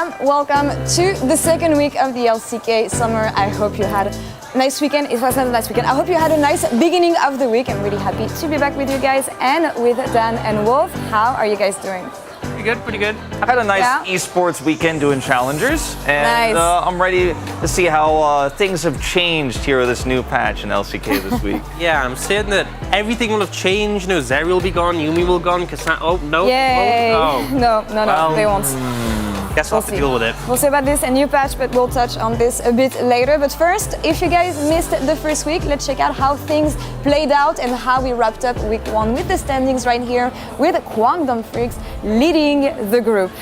and welcome to the second week of the LCK Summer. I hope you had a nice weekend. It wasn't a nice weekend. I hope you had a nice beginning of the week. I'm really happy to be back with you guys and with Dan and Wolf. How are you guys doing? Pretty good, pretty good. I had a nice esports weekend doing challengers, and I'm ready to see how things have changed here with this new patch in LCK this week. Yeah, I'm saying that everything will have changed. You know, Zeri will be gone, Yumi will gone, oh, no. Yay. Oh. No, well, they won't. Guess we'll have to deal with it. We'll see about this, a new patch, but we'll touch on this a bit later. But first, if you guys missed the first week, let's check out how things played out and how we wrapped up week one with the standings right here with Guangdong Freaks leading the group.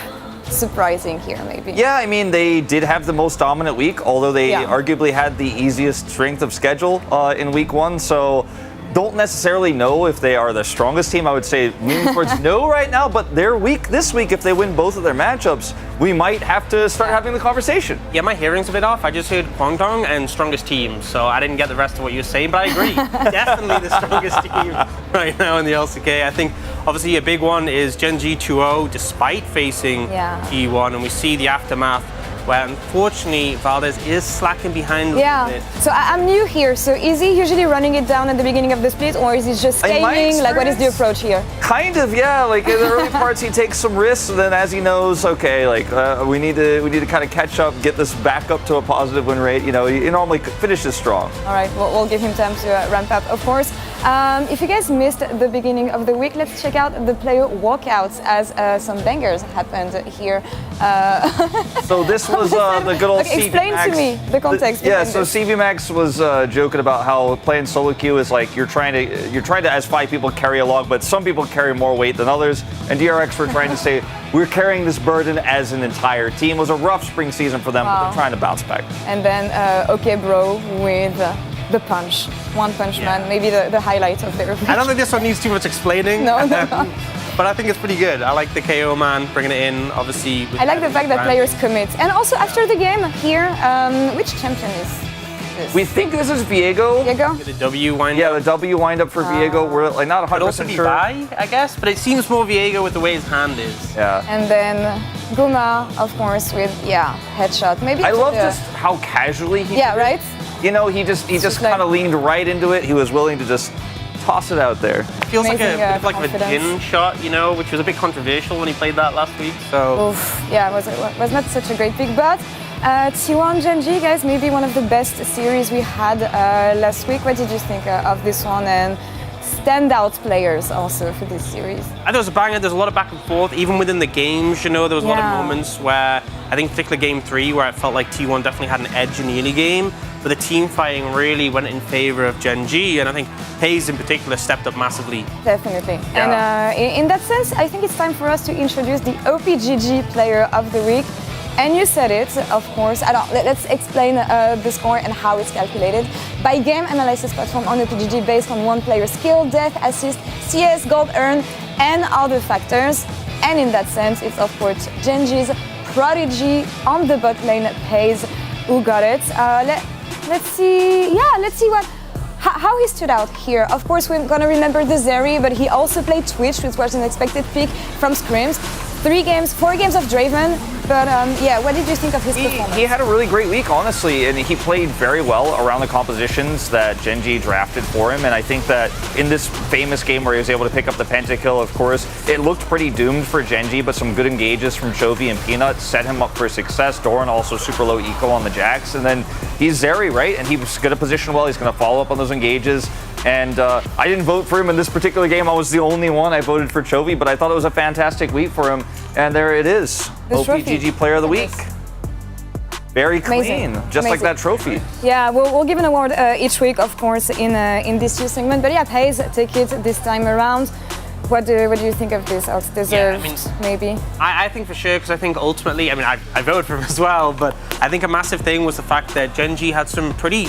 Surprising here, maybe. Yeah, I mean, they did have the most dominant week, although they arguably had the easiest strength of schedule in week one. So don't necessarily know if they are the strongest team. I would say leaning towards no right now, but their week this week, if they win both of their matchups, we might have to start having the conversation. Yeah, my hearing's a bit off. I just heard Guangdong and strongest team, so I didn't get the rest of what you were saying, but I agree. Definitely the strongest team right now in the LCK. I think obviously a big one is Gen.G 2-0, despite facing G1, and we see the aftermath where unfortunately Valdez is slacking behind a little bit. So I'm new here, so is he usually running it down at the beginning of the split, or is he just scaling? Like, what is the approach here? Kind of, yeah. Like in the early parts, he takes some risks, and then as he knows, okay, like we need to kind of catch up, get this back up to a positive win rate. You know, he normally finishes strong. All right, we'll give him time to ramp up, of course. If you guys missed the beginning of the week, let's check out the player walkouts as some bangers happened here. So this was the good old CV explain Max. to me the context. Yeah, so CV Max was joking about how playing solo queue is like you're trying to as 5 people carry along, but some people carry more weight than others. And DRX were trying to say we're carrying this burden as an entire team. It was a rough spring season for them, but they're trying to bounce back. And then OK Bro with the punch, One Punch Man, maybe the highlight of their week. I don't think this one needs too much explaining. No. But I think it's pretty good. I like the KO man, bringing it in, obviously. I like the fact that players commit. And also after the game here, which champion is this? We think this is Viego. Viego? The W wind up. Yeah, the W wind up for Viego. We're like not 100% sure. Vi, I guess, but it seems more Viego with the way his hand is. Yeah. And then Guma, of course, with headshot. Maybe I love just how casually he did right? it. You know, he just kind of leaned right into it. He was willing to just toss it out there. It feels like a bit of like a Jin shot, you know, which was a bit controversial when he played that last week. So yeah, it was not such a great pick, but T1 Gen.G, guys, maybe one of the best series we had last week. What did you think of this one, and standout players also for this series? There was a banger. There's a lot of back and forth, even within the games. You know, there was a lot of moments where I think, particularly game 3, where it felt like T1 definitely had an edge in the early game, but the team fighting really went in favor of Gen.G, and I think FaZe in particular stepped up massively. Definitely. And in that sense, I think it's time for us to introduce the OPGG player of the week. And you said it, of course. Let's explain the score and how it's calculated. By game analysis platform on OPGG based on one player's skill, death, assist, CS, gold earned, and other factors. And in that sense, it's of course Gen.G's Prodigy on the bot lane FaZe who got it. Let's see how he stood out here. Of course, we're gonna remember the Zeri, but he also played Twitch, which was an expected pick from scrims. 4 games of Draven. But what did you think of his performance? He had a really great week, honestly, and he played very well around the compositions that Gen.G drafted for him. And I think that in this famous game where he was able to pick up the pentakill, of course, it looked pretty doomed for Gen.G, but some good engages from Chovy and Peanut set him up for success. Doran also super low eco on the Jax, and then he's Zeri, right? And he was going to position well. He's going to follow up on those engages. And I didn't vote for him in this particular game. I was the only one. I voted for Chovy, but I thought it was a fantastic week for him. And there it is. OPGG Player of the Week. Very clean, just like that trophy. Yeah, we'll give an award each week, of course, in this year's segment. But yeah, FaZe take it this time around. What do you think of this? Deserved, maybe? I think for sure, because I think ultimately, I mean, I voted for him as well, but I think a massive thing was the fact that Gen.G had some pretty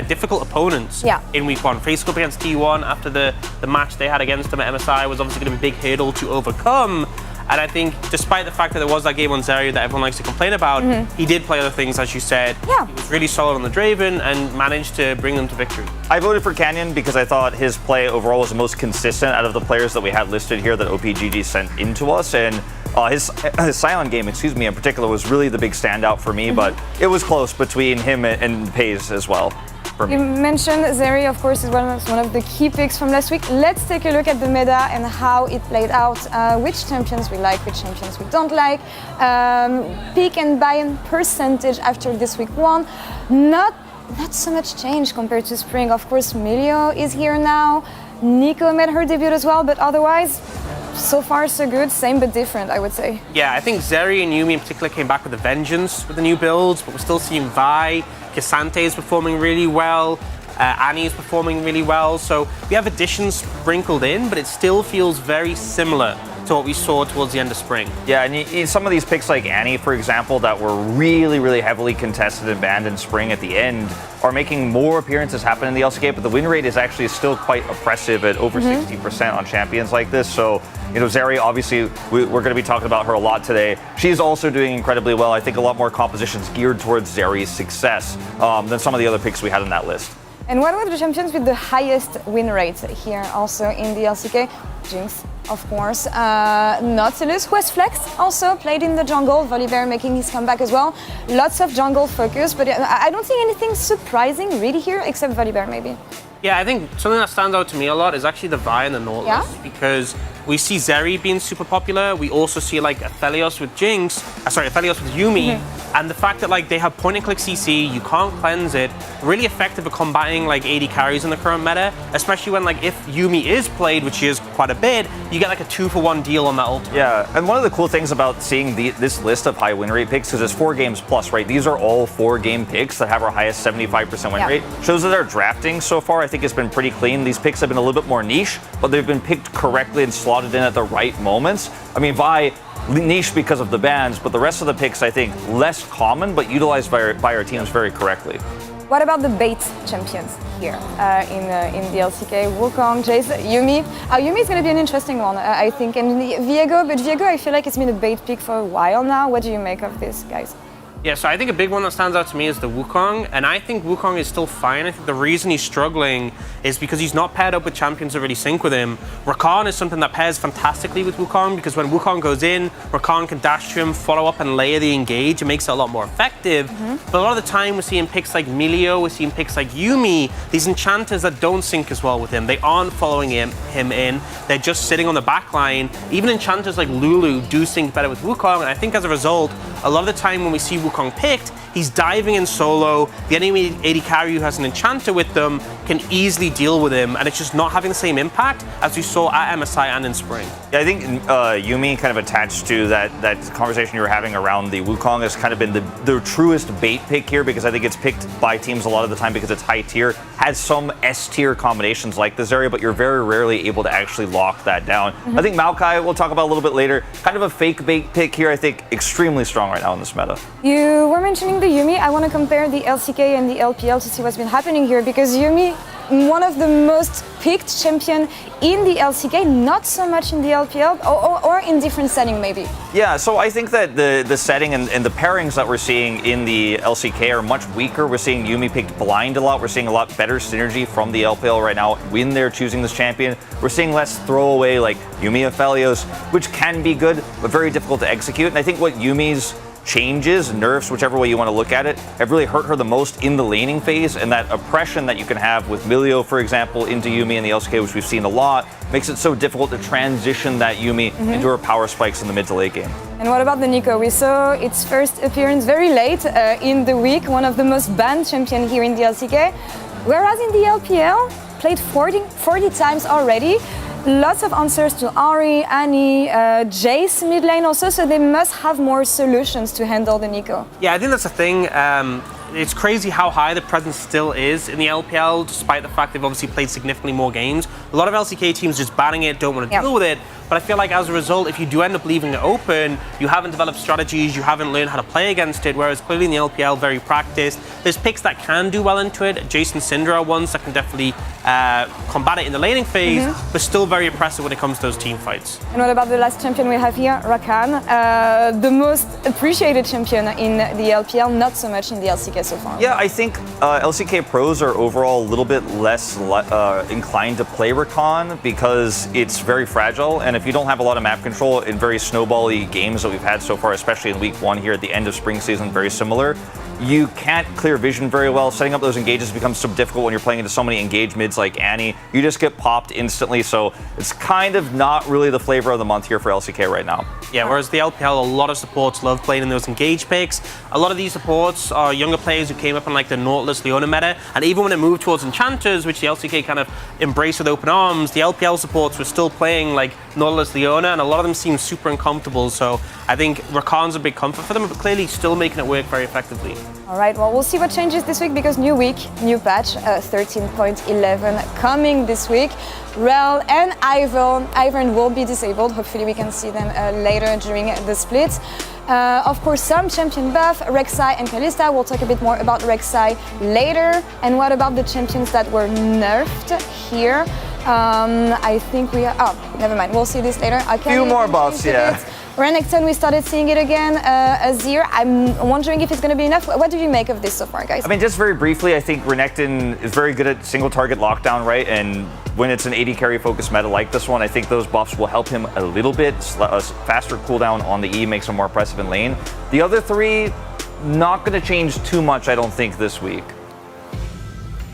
difficult opponents in week 1. FaZe up against T1 after the match they had against them at MSI was obviously going to be a big hurdle to overcome. And I think despite the fact that there was that game on Zeri that everyone likes to complain about, he did play other things, as you said. Yeah. He was really solid on the Draven and managed to bring them to victory. I voted for Canyon because I thought his play overall was the most consistent out of the players that we had listed here that OPGG sent into us. And his Sion game, in particular, was really the big standout for me, but it was close between him and Pays as well. You mentioned Zeri, of course, is one of the key picks from last week. Let's take a look at the meta and how it played out. Which champions we like, which champions we don't like. Pick and buy-in percentage after this week 1. Not so much change compared to spring. Of course, Milio is here now. Nico made her debut as well, but otherwise, so far so good. Same but different, I would say. Yeah, I think Zeri and Yuumi in particular came back with a vengeance with the new builds, but we're still seeing Vi. K'Sante is performing really well. Annie is performing really well. So we have additions sprinkled in, but it still feels very similar to what we saw towards the end of spring. Yeah, and some of these picks like Annie, for example, that were really, really heavily contested and banned in spring at the end are making more appearances happen in the LCK, but the win rate is actually still quite oppressive at over 60% on champions like this. So, Zeri, obviously, we're going to be talking about her a lot today. She's also doing incredibly well. I think a lot more compositions geared towards Zeri's success than some of the other picks we had on that list. And what about the champions with the highest win rate here also in the LCK? Jinx, of course. Nautilus, who has flexed, also played in the jungle. Volibear making his comeback as well. Lots of jungle focus, but I don't think anything surprising really here, except Volibear maybe. Yeah, I think something that stands out to me a lot is actually the Vi and the Nautilus, because we see Zeri being super popular. We also see like Aphelios with Jinx, Aphelios with Yuumi, and the fact that like they have point and click CC, you can't cleanse it, really effective at combating like AD carries in the current meta, especially when like if Yuumi is played, which she is quite a bit, you get like a 2-for-1 deal on that ult. Yeah, and one of the cool things about seeing this list of high win rate picks is it's 4 games plus, right? These are all 4-game picks that have our highest 75% win rate. Shows that our drafting so far, I think, has been pretty clean. These picks have been a little bit more niche, but they've been picked correctly and slotted in at the right moments. I mean, Vi, niche because of the bans, but the rest of the picks, I think, less common, but utilized by our teams very correctly. What about the bait champions here in the LCK? Wukong, Jace, Yuumi. Yuumi is going to be an interesting one, I think, and Viego, but Viego, I feel like it's been a bait pick for a while now. What do you make of this, guys? Yeah, so I think a big one that stands out to me is the Wukong, and I think Wukong is still fine. I think the reason he's struggling is because he's not paired up with champions that really sync with him. Rakan is something that pairs fantastically with Wukong, because when Wukong goes in, Rakan can dash to him, follow up and layer the engage. It makes it a lot more effective. But a lot of the time we're seeing picks like Milio, we're seeing picks like Yuumi, these enchanters that don't sync as well with him. They aren't following him in, they're just sitting on the back line. Even enchanters like Lulu do sync better with Wukong, and I think as a result, a lot of the time when we see Wukong picked, he's diving in solo. The enemy AD carry who has an enchanter with them can easily deal with him, and it's just not having the same impact as we saw at MSI and in spring. Yeah, I think Yuumi kind of attached to that conversation you were having around the Wukong has kind of been the truest bait pick here, because I think it's picked by teams a lot of the time because it's high tier, has some S tier combinations like this area, but you're very rarely able to actually lock that down. I think Maokai, we'll talk about a little bit later, kind of a fake bait pick here, I think extremely strong right now in this meta. You were mentioning the Yuumi. I want to compare the LCK and the LPL to see what's been happening here, because Yuumi, one of the most picked champion in the LCK, not so much in the LPL, or in different setting maybe. Yeah, so I think that the setting and the pairings that we're seeing in the LCK are much weaker. We're seeing Yuumi picked blind a lot. We're seeing a lot better synergy from the LPL right now when they're choosing this champion. We're seeing less throwaway like Yuumi Aphelios, which can be good, but very difficult to execute. And I think what Yumi's changes, nerfs, whichever way you want to look at it, have really hurt her the most in the laning phase, and that oppression that you can have with Milio, for example, into Yuumi in the LCK, which we've seen a lot, makes it so difficult to transition that Yuumi into her power spikes in the mid to late game. And what about the Nico? We saw its first appearance very late in the week, one of the most banned champion here in the LCK, whereas in the LPL, played 40 times already. Lots of answers to Ahri, Annie, Jace mid lane also, so they must have more solutions to handle the Nico. Yeah, I think that's the thing. It's crazy how high the presence still is in the LPL, despite the fact they've obviously played significantly more games. A lot of LCK teams just banning it, don't want to deal with it. But I feel like as a result, if you do end up leaving it open, you haven't developed strategies, you haven't learned how to play against it, whereas clearly in the LPL, very practiced. There's picks that can do well into it. Jason Syndra are ones that can definitely combat it in the laning phase, but still very oppressive when it comes to those team fights. And what about the last champion we have here, Rakan? The most appreciated champion in the LPL, not so much in the LCK so far. Yeah, I think LCK pros are overall a little bit less inclined to play Rakan because it's very fragile, and if you don't have a lot of map control in very snowbally games that we've had so far, especially in week 1 here at the end of spring season, very similar, you can't clear vision very well. Setting up those engages becomes so difficult when you're playing into so many engage mids like Annie. You just get popped instantly, so it's kind of not really the flavor of the month here for LCK right now. Yeah, whereas the LPL, a lot of supports love playing in those engage picks. A lot of these supports are younger players who came up on like the Nautilus Leona meta, and even when it moved towards Enchanters, which the LCK kind of embraced with open arms, the LPL supports were still playing like Nautilus Leona, and a lot of them seem super uncomfortable. So I think Rakan's a big comfort for them, but clearly still making it work very effectively. All right, well, we'll see what changes this week because new week, new patch, 13.11 coming this week. Rel and Ivern will be disabled. Hopefully we can see them later during the split. Of course, some champion buff, Rek'Sai and Kalista. We'll talk a bit more about Rek'Sai later. And what about the champions that were nerfed here? I think we are... Oh, never mind. We'll see this later. A few more buffs, yeah. Renekton, we started seeing it again. Azir, I'm wondering if it's going to be enough. What do you make of this so far, guys? I mean, just very briefly, I think Renekton is very good at single target lockdown, right? And when it's an AD carry focused meta like this one, I think those buffs will help him a little bit. A faster cooldown on the E makes him more oppressive in lane. The other three, not going to change too much, I don't think, this week.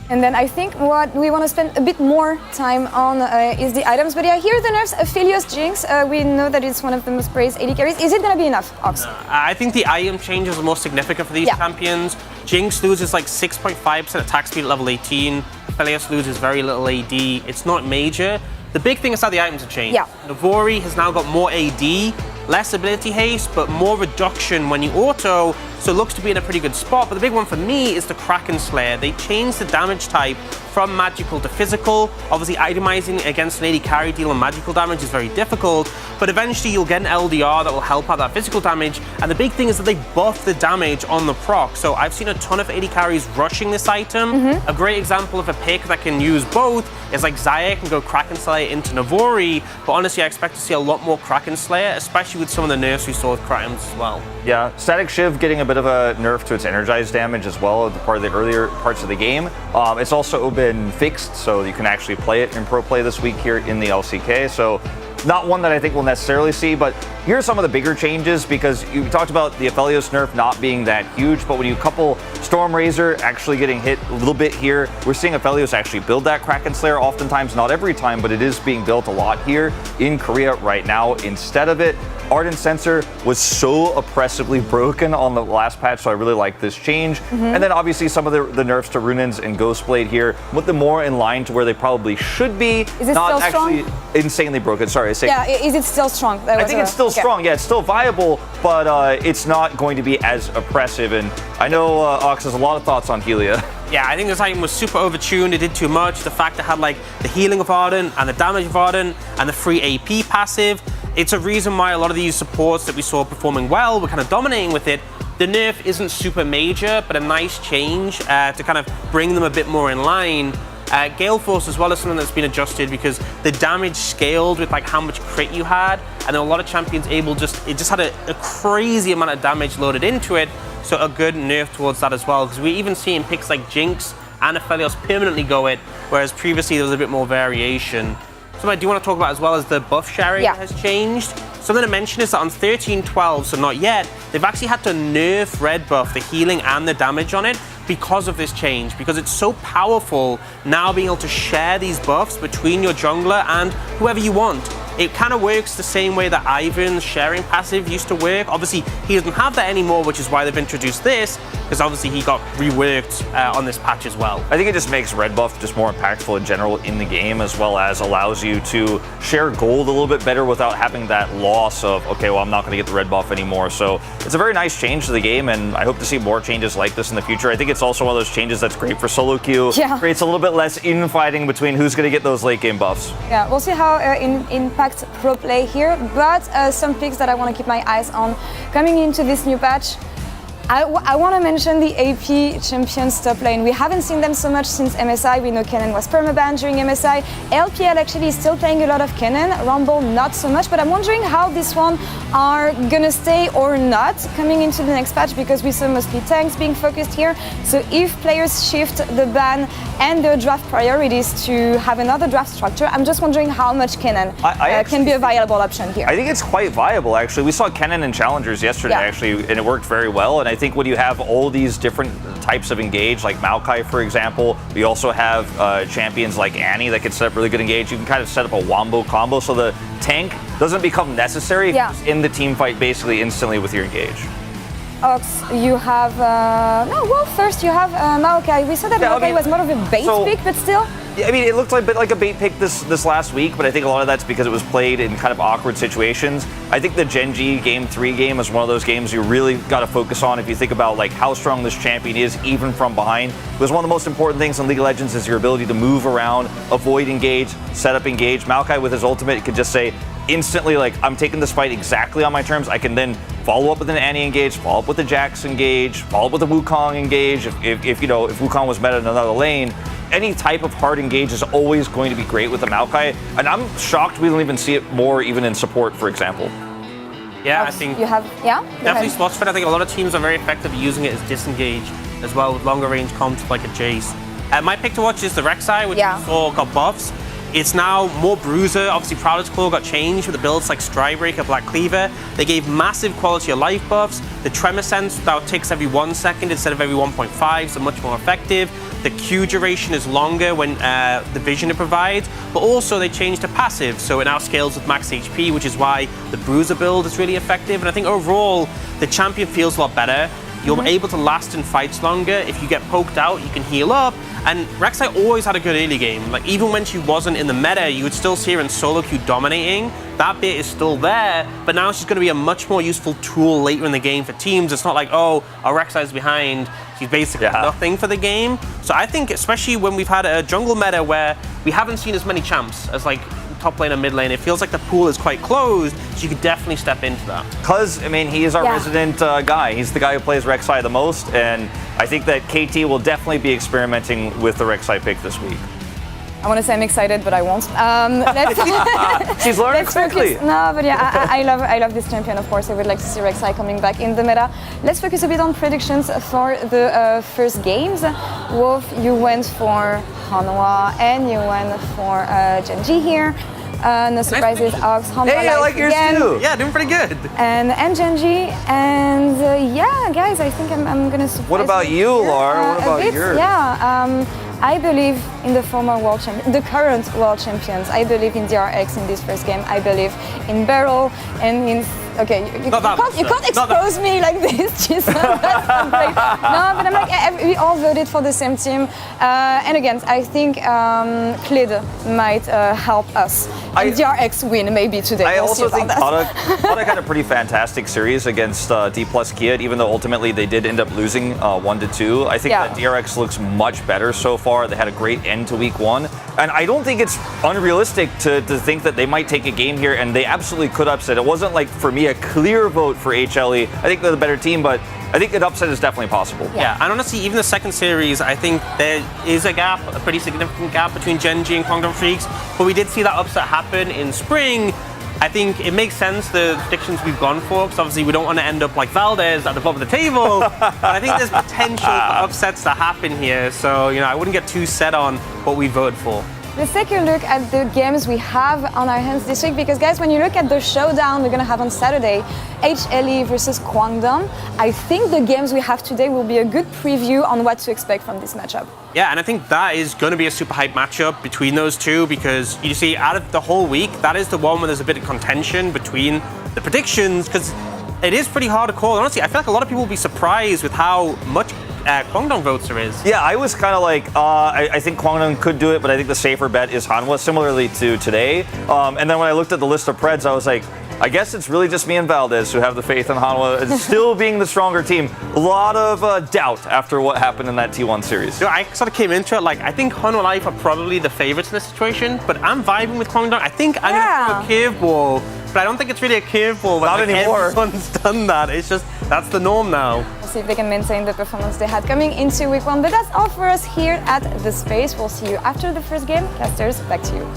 And then I think what we want to spend a bit more time on is the items. But yeah, here are the nerfs. Aphelios Jinx, we know that it's one of the most praised AD carries. Is it going to be enough, Ox? I think the item changes are more significant for these champions. Jinx loses like 6.5% attack speed at level 18. Aphelios loses very little AD. It's not major. The big thing is how the items have changed. Yeah. Navori has now got more AD, less ability haste, but more reduction when you auto, so it looks to be in a pretty good spot. But the big one for me is the Kraken Slayer. They changed the damage type from magical to physical. Obviously, itemizing against an AD carry dealing magical damage is very difficult, but eventually you'll get an LDR that will help out that physical damage. And the big thing is that they buff the damage on the proc. So I've seen a ton of AD carries rushing this item. A great example of a pick that can use both is like Xayah can go Kraken Slayer into Navori, but honestly, I expect to see a lot more Kraken Slayer, especially with some of the nerfs we saw with Kratums as well. Yeah, Static Shiv getting a bit of a nerf to its energized damage as well as part of the earlier parts of the game. It's also been fixed, so you can actually play it in pro play this week here in the LCK. So not one that I think we'll necessarily see, but here are some of the bigger changes because you talked about the Aphelios nerf not being that huge, but when you couple Stormrazor actually getting hit a little bit here, we're seeing Aphelios actually build that Kraken Slayer oftentimes, not every time, but it is being built a lot here in Korea right now. Instead of it, Ardent Sensor was so oppressively broken on the last patch, so I really like this change. And then obviously some of the nerfs to Runins and Ghostblade here, with them more in line to where they probably should be. Is it not still actually strong? Insanely broken. Sorry, yeah, is it still strong? I think it's still strong. Yeah, it's still viable, but it's not going to be as oppressive. And I know Ox has a lot of thoughts on Helia. Yeah, I think this item was super overtuned. It did too much. The fact it had like the healing of Ardent and the damage of Ardent and the free AP passive. It's a reason why a lot of these supports that we saw performing well were kind of dominating with it. The nerf isn't super major, but a nice change to kind of bring them a bit more in line. Gale Force as well is something that's been adjusted because the damage scaled with like how much crit you had, and then a lot of champions it just had a crazy amount of damage loaded into it, so a good nerf towards that as well, because we even see in picks like Jinx and Aphelios permanently go it, whereas previously there was a bit more variation. Something I do want to talk about as well is the buff sharing has changed. Something to mention is that on 13.12, so not yet, they've actually had to nerf red buff, the healing and the damage on it, because of this change, because it's so powerful now being able to share these buffs between your jungler and whoever you want. It kind of works the same way that Ivan's sharing passive used to work. Obviously, he doesn't have that anymore, which is why they've introduced this, because obviously he got reworked on this patch as well. I think it just makes red buff just more impactful in general in the game, as well as allows you to share gold a little bit better without having that loss of, okay, well, I'm not going to get the red buff anymore. So it's a very nice change to the game, and I hope to see more changes like this in the future. I think it's also one of those changes that's great for solo queue. Yeah. Creates a little bit less infighting between who's going to get those late game buffs. Yeah, we'll see how in impact pro play here, but some picks that I want to keep my eyes on coming into this new patch. I want to mention the AP champions top lane. We haven't seen them so much since MSI. We know Kennen was permabanned during MSI. LPL actually is still playing a lot of Kennen. Rumble not so much, but I'm wondering how this one are gonna stay or not coming into the next patch, because we saw mostly tanks being focused here. So if players shift the ban and their draft priorities to have another draft structure, I'm just wondering how much Kennen can be a viable option here. I think it's quite viable, actually. We saw Kennen in Challengers yesterday, actually, and it worked very well. And I think when you have all these different types of engage, like Maokai, for example, we also have champions like Annie that can set up really good engage. You can kind of set up a wombo combo, so the tank doesn't become necessary if it's in the team fight basically instantly with your engage. Ox, you have first you have Maokai. We saw that Maokai was more of a bait pick, but still. Yeah, I mean, it looked like a bait pick this last week, but I think a lot of that's because it was played in kind of awkward situations. I think the Gen G Game 3 game is one of those games you really got to focus on if you think about like how strong this champion is, even from behind. Because one of the most important things in League of Legends is your ability to move around, avoid engage, set up engage. Maokai with his ultimate could just say instantly, like, I'm taking this fight exactly on my terms. I can then follow up with an Annie engage, follow up with a Jax engage, follow up with a Wukong engage. If Wukong was meta in another lane, any type of hard engage is always going to be great with the Maokai, and I'm shocked we don't even see it more even in support, for example. Yeah, I think you have definitely spots for it. I think a lot of teams are very effective at using it as disengage as well with longer range comps like a Jace. My pick to watch is the Rek'Sai, which we saw got buffs. It's now more Bruiser. Obviously, Prowler's Claw got changed with the builds like Strybreaker, Black Cleaver. They gave massive quality of life buffs. The Tremor Sense now ticks every 1 second instead of every 1.5, so much more effective. The Q duration is longer when the vision it provides, but also they changed to passive, so it now scales with max HP, which is why the Bruiser build is really effective. And I think overall, the champion feels a lot better. You're able to last in fights longer. If you get poked out, you can heal up. And Rek'Sai always had a good early game. Like, even when she wasn't in the meta, you would still see her in solo queue dominating. That bit is still there, but now she's going to be a much more useful tool later in the game for teams. It's not like, oh, our Rek'Sai's behind. She's basically nothing for the game. So I think, especially when we've had a jungle meta where we haven't seen as many champs as like top lane and mid lane, it feels like the pool is quite closed, so you could definitely step into that. Because, I mean, he is our resident guy. He's the guy who plays Rek'Sai the most, and I think that KT will definitely be experimenting with the Rek'Sai pick this week. I want to say I'm excited, but I won't. She's learning quickly. No, but yeah, I love this champion, of course. I would like to see Rek'Sai coming back in the meta. Let's focus a bit on predictions for the first games. Wolf, you went for Hanwha, and you went for Gen G here. No surprises, Ox, Hanwha. Hey, I like yours too. Yeah, doing pretty good. And Gen G, and yeah, guys, I think I'm gonna surprise. What about you, Lar? What about yours? Yeah. I believe in the former world champion, the current world champions. I believe in DRX in this first game. I believe in Barrel and in. Okay, you can't expose me like this, Jason. That's not great. No, but I'm like, we all voted for the same team. And again, I think Klid might help us. And DRX win maybe today. I also think Kata had a pretty fantastic series against D plus Kiat, even though ultimately they did end up losing 1-2. I think that DRX looks much better so far. They had a great end to week 1. And I don't think it's unrealistic to think that they might take a game here, and they absolutely could upset. It wasn't like, for me, a clear vote for HLE. I think they're the better team, but I think an upset is definitely possible. Yeah, and honestly, even the second series, I think there is a gap, a pretty significant gap between Gen G and Kwangdong Freaks, but we did see that upset happen in spring. I think it makes sense, the predictions we've gone for, because obviously we don't want to end up like Valdez at the bottom of the table, but I think there's potential for upsets to happen here, so I wouldn't get too set on what we voted for. Let's take a look at the games we have on our hands this week, because guys, when you look at the showdown we're going to have on Saturday, HLE versus Kwangdong, I think the games we have today will be a good preview on what to expect from this matchup. Yeah, and I think that is going to be a super hype matchup between those two, because you see, out of the whole week, that is the one where there's a bit of contention between the predictions, because it is pretty hard to call. Honestly, I feel like a lot of people will be surprised with how much Kwangdong votes there is. Yeah, I was kind of like, I think Kwangdong could do it, but I think the safer bet is Hanwha, similarly to today. And then when I looked at the list of Preds, I was like, I guess it's really just me and Valdez who have the faith in Hanwha still being the stronger team. A lot of doubt after what happened in that T1 series. You know, I sort of came into it like, I think Hanwha Life are probably the favorites in this situation, but I'm vibing with Kwangdong. I think I'm going to throw a curveball, but I don't think it's really a curveball. Not anymore. Everyone's done that. It's just, that's the norm now. We'll see if they can maintain the performance they had coming into week 1. But that's all for us here at The Space. We'll see you after the first game. Casters, back to you.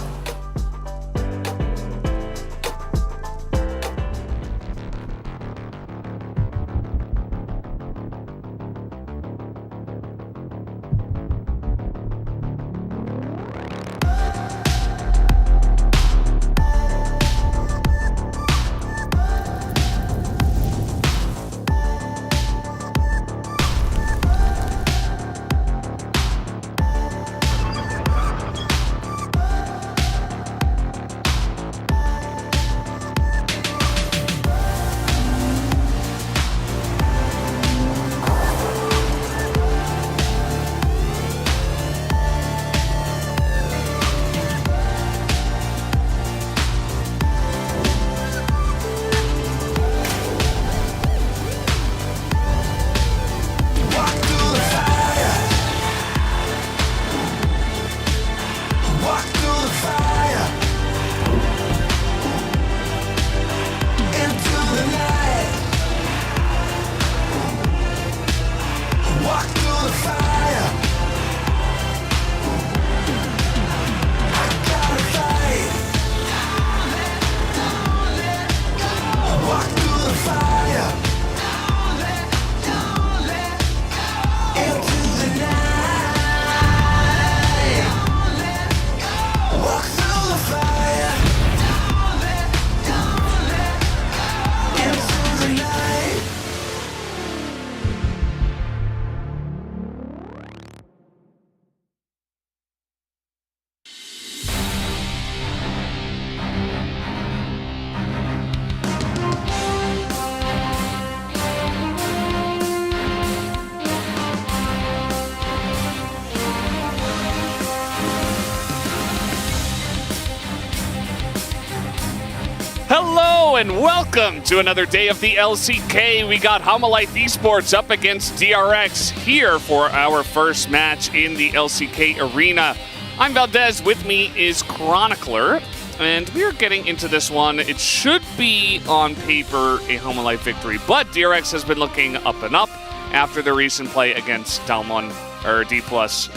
Hello and welcome to another day of the LCK. We got Hanwha Life Esports up against DRX here for our first match in the LCK arena. I'm Valdez, with me is Chronicler, and we are getting into this one. It should be on paper a Hanwha Life victory, but DRX has been looking up and up after the recent play against Dalmon, or D+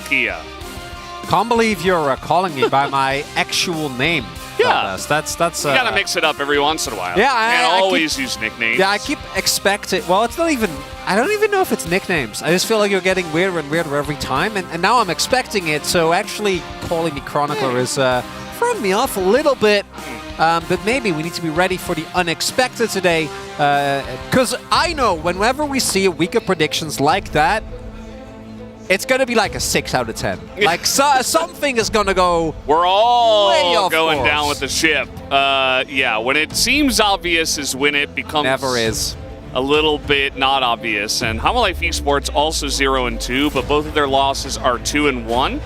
Kia. Can't believe you're calling me by my actual name. Yeah, that's you gotta mix it up every once in a while. Yeah, I always use nicknames. Yeah, I keep expecting. Well, it's not even. I don't even know if it's nicknames. I just feel like you're getting weirder and weirder every time, and now I'm expecting it. So actually, calling me Chronicler is throwing me off a little bit. But maybe we need to be ready for the unexpected today, because I know whenever we see a week of predictions like that, it's going to be like a 6 out of 10. Like, something is going to go We're all way off going course. down with the ship. Yeah, when it seems obvious is when it becomes Never is. a little bit not obvious. And Hanwha Life Esports also 0-2, but both of their losses are 2-1,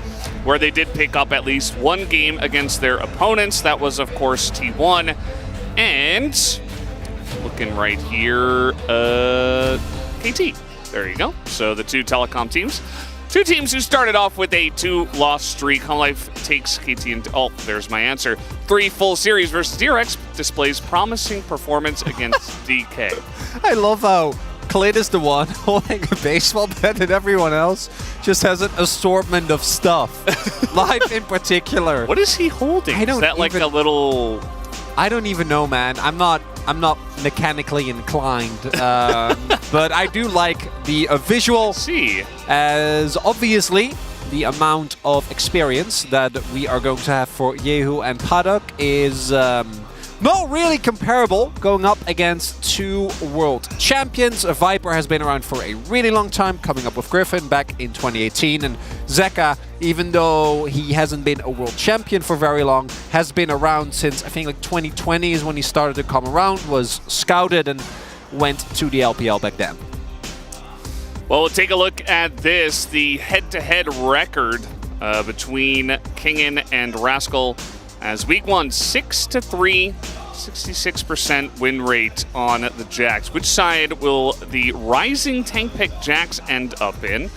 where they did pick up at least one game against their opponents. That was, of course, T1. And looking right here, KT. There you go. So the two telecom teams. Two teams who started off with a 2-loss streak. Hanwha Life takes KT into, oh, there's my answer. 3 full series versus DRX displays promising performance against DK. I love how Khalid is the one holding a baseball bat and everyone else just has an assortment of stuff. Life in particular. What is he holding? I don't Is that like even- a little... I don't even know, man. I'm not mechanically inclined, but I do like the visual, see. as obviously the amount of experience that we are going to have for Yehu and Paddock is not really comparable, going up against 2 world champions. Viper has been around for a really long time, coming up with Griffin back in 2018, and Zeka, even though he hasn't been a world champion for very long, has been around since I think like 2020 is when he started to come around, was scouted and went to the LPL back then. Well, we'll take a look at this, the head-to-head record between Kingen and Rascal. As week 1, 6-3 66% win rate on the Jax. Which side will the rising tank pick Jax end up in?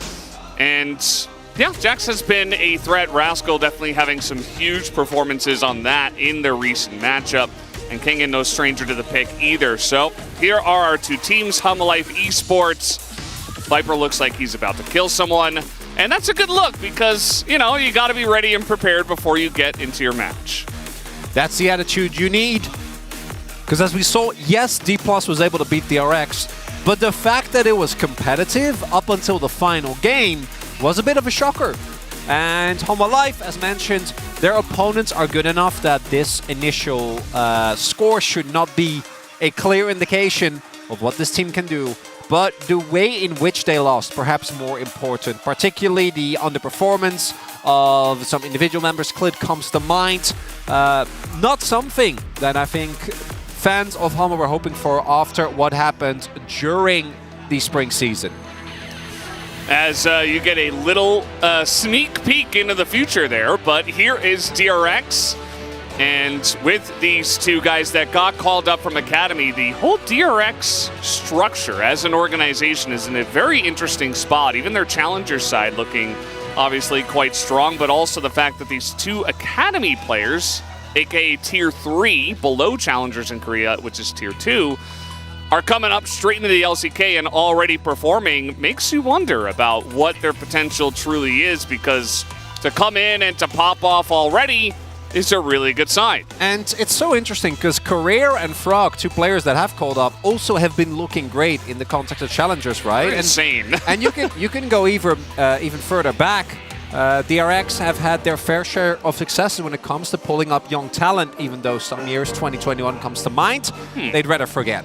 And yeah, Jax has been a threat. Rascal definitely having some huge performances on that in their recent matchup. And Kingen no stranger to the pick either. So here are our two teams, Humalife Esports. Viper looks like he's about to kill someone. And that's a good look because, you know, you got to be ready and prepared before you get into your match. That's the attitude you need. Because as we saw, yes, D+ was able to beat DRX, but the fact that it was competitive up until the final game was a bit of a shocker. And Humalife, as mentioned, their opponents are good enough that this initial score should not be a clear indication of what this team can do. But the way in which they lost, perhaps more important, particularly the underperformance of some individual members. Clit comes to mind. Not something that I think fans of Humble were hoping for after what happened during the spring season. As you get a little sneak peek into the future there, but here is DRX. And with these two guys that got called up from Academy, the whole DRX structure as an organization is in a very interesting spot. Even their challenger side looking obviously quite strong, but also the fact that these two Academy players, aka Tier 3, below challengers in Korea, which is Tier 2, are coming up straight into the LCK and already performing, makes you wonder about what their potential truly is, because to come in and to pop off already is a really good sign. And it's so interesting because Career and Frog, two players that have called up, also have been looking great in the context of challengers, right? Insane. And you can go even further back. DRX have had their fair share of successes when it comes to pulling up young talent, even though some years, 2021 comes to mind, they'd rather forget.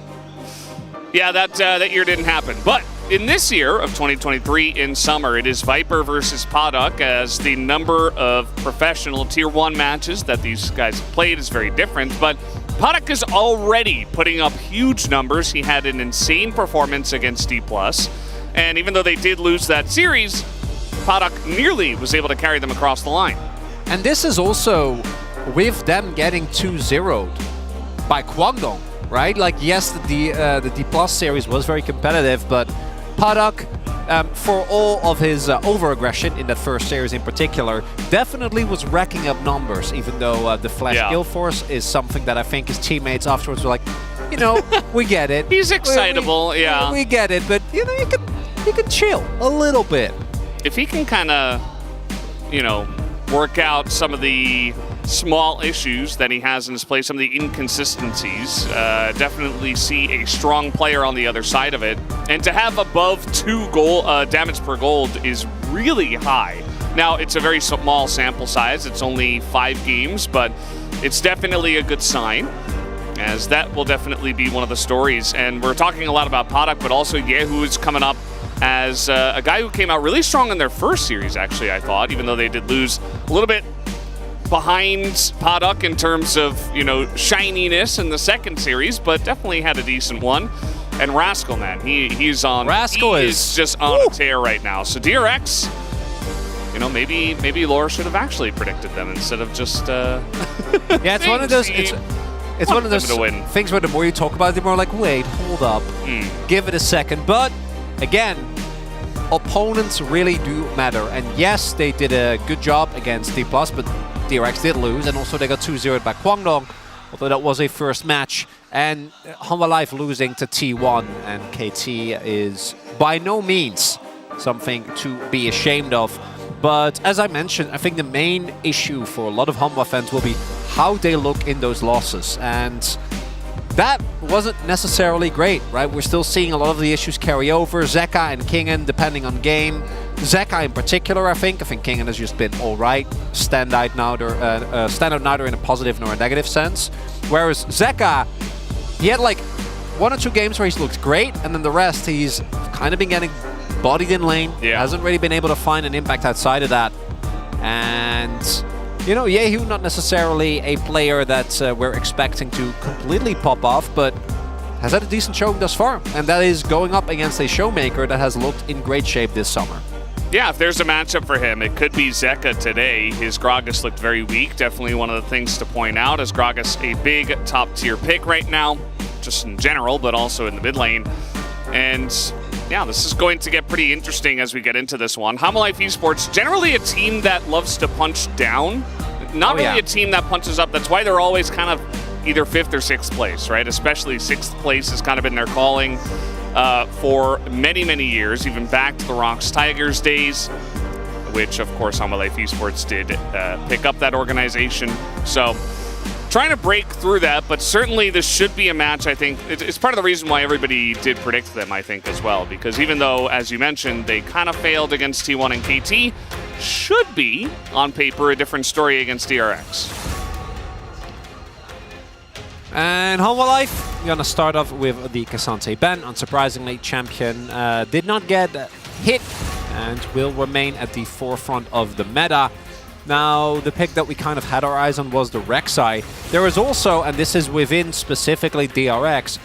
Yeah, that year didn't happen. But in this year of 2023 in summer, it is Viper versus Paddock, as the number of professional Tier 1 matches that these guys have played is very different. But Paddock is already putting up huge numbers. He had an insane performance against D+. And even though they did lose that series, Paddock nearly was able to carry them across the line. And this is also with them getting 2-0'd by Kwangdong. Right? Like, yes, the D+ series was very competitive, but Paddock, for all of his over-aggression in that first series in particular, definitely was racking up numbers, even though the Flash Kill Force is something that I think his teammates afterwards were like, you know, we get it. He's excitable, yeah. We get it, but, you know, you could chill a little bit. If he can kind of, you know, work out some of the small issues that he has in his play, some of the inconsistencies, definitely see a strong player on the other side of it. And to have above 2 damage per gold is really high. Now, it's a very small sample size. It's only 5 games, but it's definitely a good sign, as that will definitely be one of the stories. And we're talking a lot about Paddock, but also Yehu is coming up as a guy who came out really strong in their first series, actually, I thought, even though they did lose a little bit behind Paddock in terms of, you know, shininess in the second series, but definitely had a decent one. And Rascal, man, he's on. Rascal is just on a tear right now. So DRX, you know, maybe Laura should have actually predicted them instead of just. Yeah, it's one of those. It's one of those things where the more you talk about it, the more like, wait, hold up, give it a second. But again, opponents really do matter. And yes, they did a good job against D+, but DRX did lose, and also they got 2-0'd by Kwangdong, although that was a first match. And Humalife losing to T1 and KT is by no means something to be ashamed of. But as I mentioned, I think the main issue for a lot of Humba fans will be how they look in those losses. And that wasn't necessarily great, right? We're still seeing a lot of the issues carry over. Zeka and Kingen, depending on game. Zeka in particular, I think Kingen has just been all right. Stand out neither in a positive nor a negative sense. Whereas Zeka, he had like 1 or 2 games where he's looked great, and then the rest he's kind of been getting bodied in lane. Yeah. Hasn't really been able to find an impact outside of that. And you know, Yehu not necessarily a player that we're expecting to completely pop off, but has had a decent showing thus far. And that is going up against a Showmaker that has looked in great shape this summer. Yeah, if there's a matchup for him, it could be Zeka today. His Gragas looked very weak. Definitely one of the things to point out, as Gragas a big top-tier pick right now, just in general, but also in the mid lane. And yeah, this is going to get pretty interesting as we get into this one. Life Esports, generally a team that loves to punch down. Not really a team that punches up. That's why they're always kind of either 5th or 6th place, right? Especially 6th place has kind of been their calling for many, many years, even back to the Rocks Tigers days, which of course Life Esports did pick up that organization. So trying to break through that, but certainly this should be a match. I think it's part of the reason why everybody did predict them, I think, as well, because even though, as you mentioned, they kind of failed against T1 and KT, should be, on paper, a different story against DRX. And Hanwha Life, we're gonna start off with the K'Sante Ben. Unsurprisingly, champion did not get hit and will remain at the forefront of the meta. Now, the pick that we kind of had our eyes on was the Rek'Sai. There is also, and this is within specifically DRX,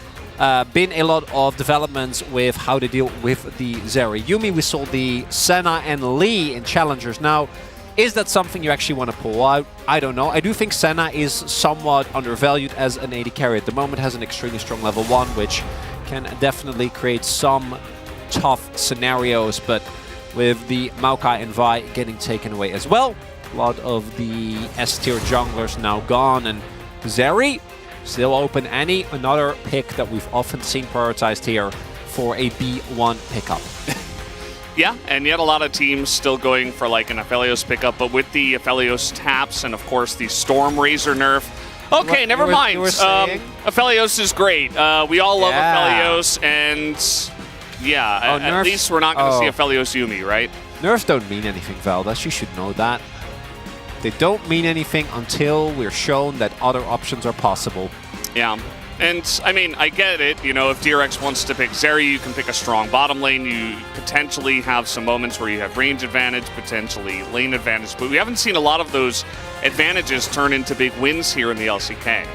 been a lot of developments with how to deal with the Zeri Yuumi. We saw the Senna and Lee in Challengers. Now, is that something you actually want to pull out? I don't know. I do think Senna is somewhat undervalued as an AD carry at the moment, has an extremely strong level 1, which can definitely create some tough scenarios, but with the Maokai and Vi getting taken away as well, a lot of the S-tier junglers now gone, and Zeri still open. Another pick that we've often seen prioritized here for a B1 pickup. Yeah, and yet a lot of teams still going for like an Aphelios pickup, but with the Aphelios taps and of course the Storm Razor nerf. Okay, never mind. Aphelios is great. We all love Aphelios, and yeah, at least we're not going to see Aphelios Yuumi, right? Nerfs don't mean anything, Valdas. You should know that. They don't mean anything until we're shown that other options are possible. Yeah. And, I mean, I get it. You know, if DRX wants to pick Zeri, you can pick a strong bottom lane. You potentially have some moments where you have range advantage, potentially lane advantage. But we haven't seen a lot of those advantages turn into big wins here in the LCK.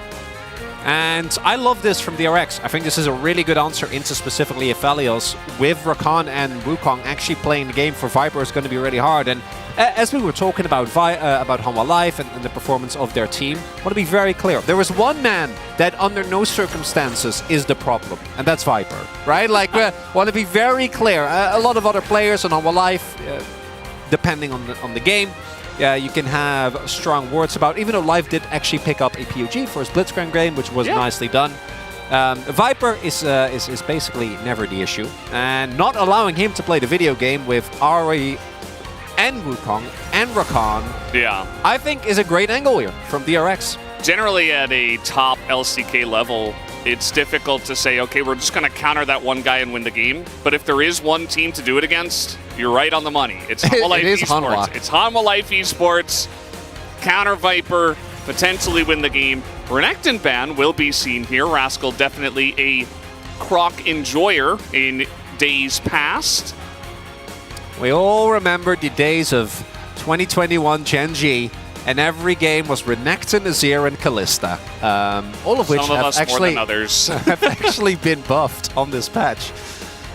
And I love this from DRX. I think this is a really good answer into specifically Aphelios. With Rakan and Wukong actually playing the game for Viper is going to be really hard. And as we were talking about Hanwha Life and the performance of their team, I want to be very clear. There is one man that under no circumstances is the problem, and that's Viper, right? Like, want to be very clear. A lot of other players on Hanwha Life, depending on the game, you can have strong words about, even though Life did actually pick up a POG for his Blitzcrank game, which was nicely done. Viper is basically never the issue, and not allowing him to play the video game with Ari and Wukong and Rakan, I think is a great angle here from DRX. Generally at a top LCK level, it's difficult to say, okay, we're just going to counter that one guy and win the game. But if there is one team to do it against, you're right on the money. It's Hanwha Life Esports. It's Hanwha Life Esports, counter Viper, potentially win the game. Renekton ban will be seen here. Rascal definitely a Croc enjoyer in days past. We all remember the days of 2021 Gen G, and every game was Renekton, Azir, and Kalista. All of which have actually been buffed on this patch.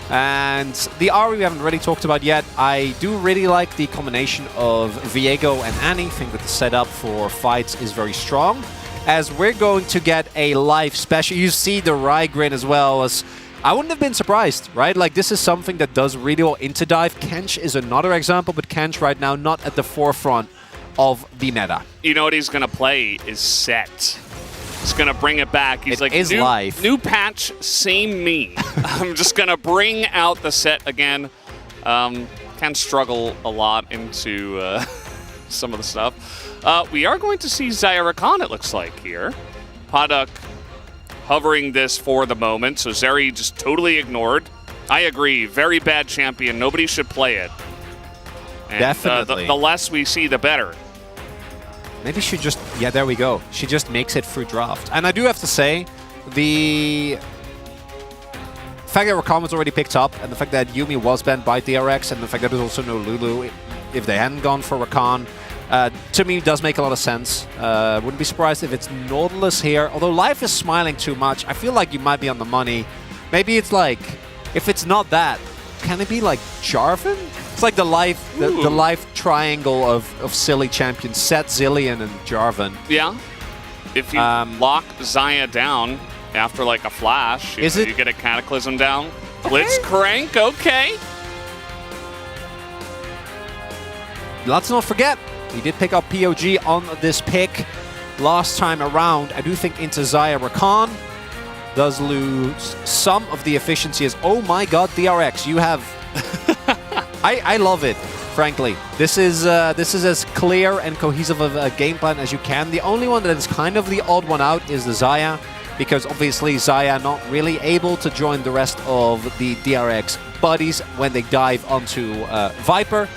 And the Ahri we haven't really talked about yet. I do really like the combination of Viego and Annie. I think that the setup for fights is very strong. As we're going to get a live special. You see the Rygrin as well as... I wouldn't have been surprised, right? Like, this is something that does really well into dive. Kench is another example, but Kench right now not at the forefront of the meta. You know what he's going to play is Set. He's going to bring it back. He's like, new patch, same me. I'm just going to bring out the Set again. Can struggle a lot into some of the stuff. We are going to see Xayah Rakan, it looks like, here. Paddock hovering this for the moment, so Zeri just totally ignored. I agree, very bad champion. Nobody should play it. And, definitely. The less we see, the better. Maybe she just... Yeah, there we go. She just makes it through draft. And I do have to say, the fact that Rakan was already picked up, and the fact that Yuumi was banned by DRX, and the fact that there's also no Lulu, if they hadn't gone for Rakan, to me, does make a lot of sense. Wouldn't be surprised if it's Nautilus here. Although Life is smiling too much, I feel like you might be on the money. Maybe it's like, if it's not that, can it be like Jarvan? It's like the life triangle of silly champions, Set, Zillion, and Jarvan. Yeah. If you lock Xayah down after like a flash, you get a Cataclysm down. Blitzcrank, okay. Let's not forget, he did pick up POG on this pick last time around. I do think into Xayah Rakan does lose some of the efficiency as, oh my god, DRX, you have... I love it, frankly. This is as clear and cohesive of a game plan as you can. The only one that is kind of the odd one out is the Xayah, because obviously Xayah not really able to join the rest of the DRX buddies when they dive onto Viper,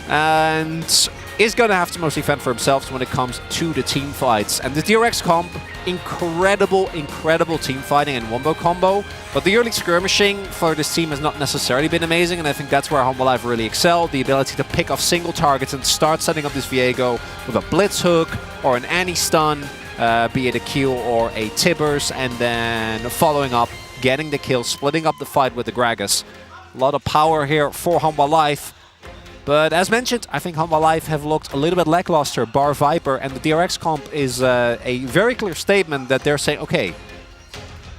and is going to have to mostly fend for himself when it comes to the team fights. And the DRX comp, incredible team fighting and wombo combo, but the early skirmishing for this team has not necessarily been amazing, and I think that's where Humble Life really excelled. The ability to pick off single targets and start setting up this Viego with a Blitz Hook or an Annie stun, be it a Q or a Tibbers, and then following up, getting the kill, splitting up the fight with the Gragas. A lot of power here for Humble Life. But as mentioned, I think Humble Life have looked a little bit lackluster, bar Viper, and the DRX comp is a very clear statement that they're saying, okay,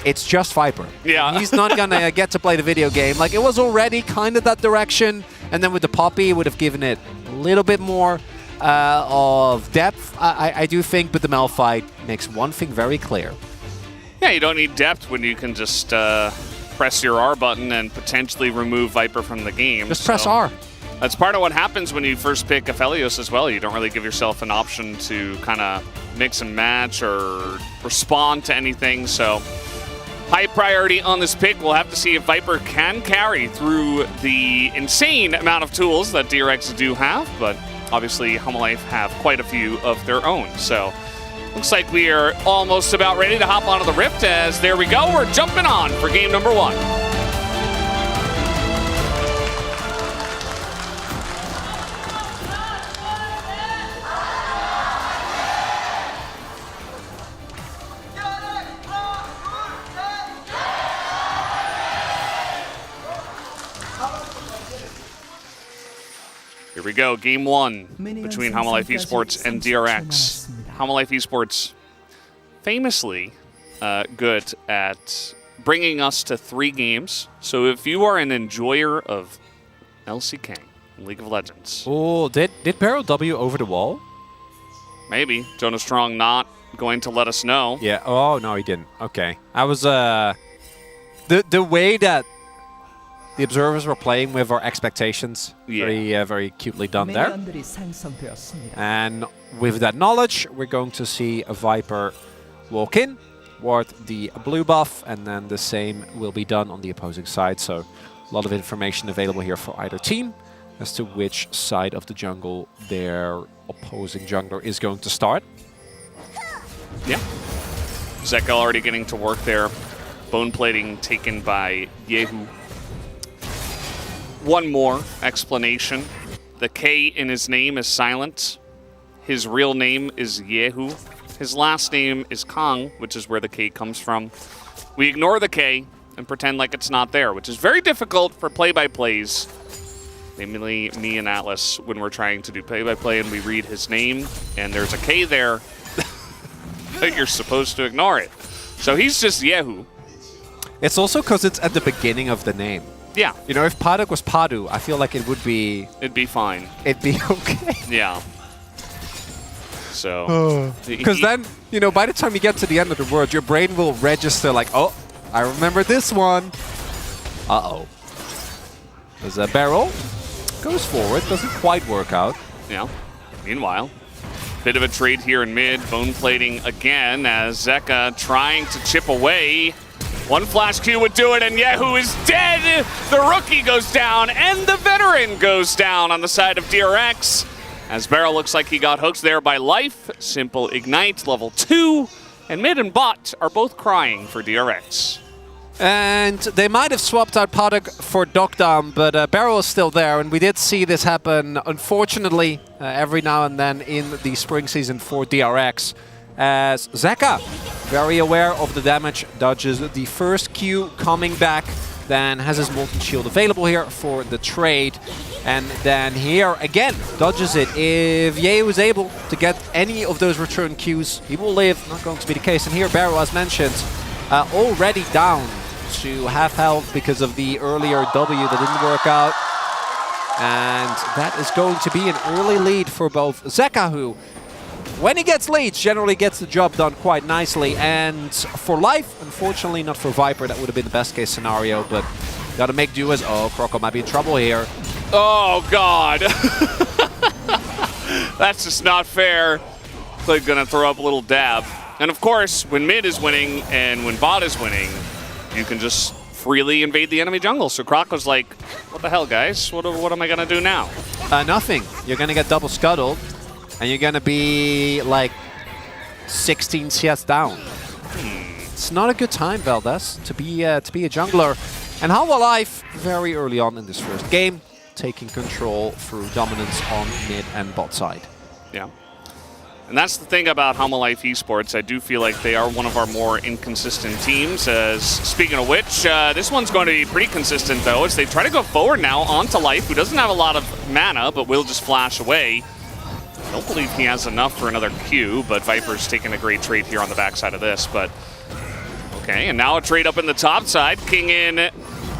it's just Viper. Yeah. He's not going to get to play the video game. Like, it was already kind of that direction, and then with the Poppy, it would have given it a little bit more of depth, I do think, but the Malphite makes one thing very clear. Yeah, you don't need depth when you can just press your R button and potentially remove Viper from the game. Just press R. That's part of what happens when you first pick Aphelios as well. You don't really give yourself an option to kind of mix and match or respond to anything. So high priority on this pick. We'll have to see if Viper can carry through the insane amount of tools that DRX do have. But obviously, Humble Life have quite a few of their own. So looks like we are almost about ready to hop onto the Rift, as there we go. We're jumping on for game number 1. Here we go, game 1 between Humble Life Esports and DRX. Humble Life Esports famously good at bringing us to 3 games. So if you are an enjoyer of LCK, League of Legends. Oh, did Barrow W over the wall? Maybe. Jonas Strong not going to let us know. Yeah, oh no, he didn't. Okay. I was, the way that the observers were playing with our expectations. Yeah. Very cutely done there. And with that knowledge, we're going to see a Viper walk in, ward the blue buff, and then the same will be done on the opposing side. So a lot of information available here for either team as to which side of the jungle their opposing jungler is going to start. Yeah. Zeka already getting to work there. Bone plating taken by Yehu. One more explanation. The K in his name is silent. His real name is Yehu. His last name is Kang, which is where the K comes from. We ignore the K and pretend like it's not there, which is very difficult for play-by-plays. Namely, me and Atlas, when we're trying to do play-by-play and we read his name, and there's a K there, you're supposed to ignore it. So he's just Yehu. It's also because it's at the beginning of the name. Yeah. You know, if Paduk was Padu, I feel like it would be... It'd be fine. It'd be okay. Yeah. So... Because then, you know, by the time you get to the end of the word, your brain will register like, oh, I remember this one. Uh-oh. There's a barrel. Goes forward. Doesn't quite work out. Yeah. Meanwhile, bit of a trade here in mid. Bone plating again as Zeka trying to chip away. One flash Q would do it, and Yehu is dead! The rookie goes down, and the veteran goes down on the side of DRX. As Barrel looks like he got hooked there by Life. Simple Ignite, level 2. And mid and bot are both crying for DRX. And they might have swapped out Paduk for Dokdam, but Barrel is still there, and we did see this happen, unfortunately, every now and then in the spring season for DRX. As Zeka, very aware of the damage, dodges the first Q coming back then has his Molten Shield available here for the trade. And then here, again, dodges it. If Ye was able to get any of those return Qs, he will live. Not going to be the case. And here, Barrow, as mentioned, already down to half health because of the earlier W that didn't work out. And that is going to be an early lead for both Zeka, who, when he gets leads, generally gets the job done quite nicely. And for Life, unfortunately not for Viper, that would have been the best case scenario, but gotta make do as, oh, Croco might be in trouble here. Oh, God. That's just not fair. Clid gonna throw up a little dab. And of course, when mid is winning and when bot is winning, you can just freely invade the enemy jungle. So Croco's like, what the hell, guys? What am I gonna do now? Nothing. You're gonna get double scuttled, and you're gonna be like 16 CS down. It's not a good time, Valdez, to be a jungler. And Hanwha Life, very early on in this first game, taking control through dominance on mid and bot side. Yeah. And that's the thing about Hanwha Life Esports. I do feel like they are one of our more inconsistent teams. As speaking of which, this one's going to be pretty consistent, though, as they try to go forward now onto Life, who doesn't have a lot of mana, but will just flash away. I don't believe he has enough for another Q, but Viper's taking a great trade here on the backside of this. But okay, and now a trade up in the top side. King in,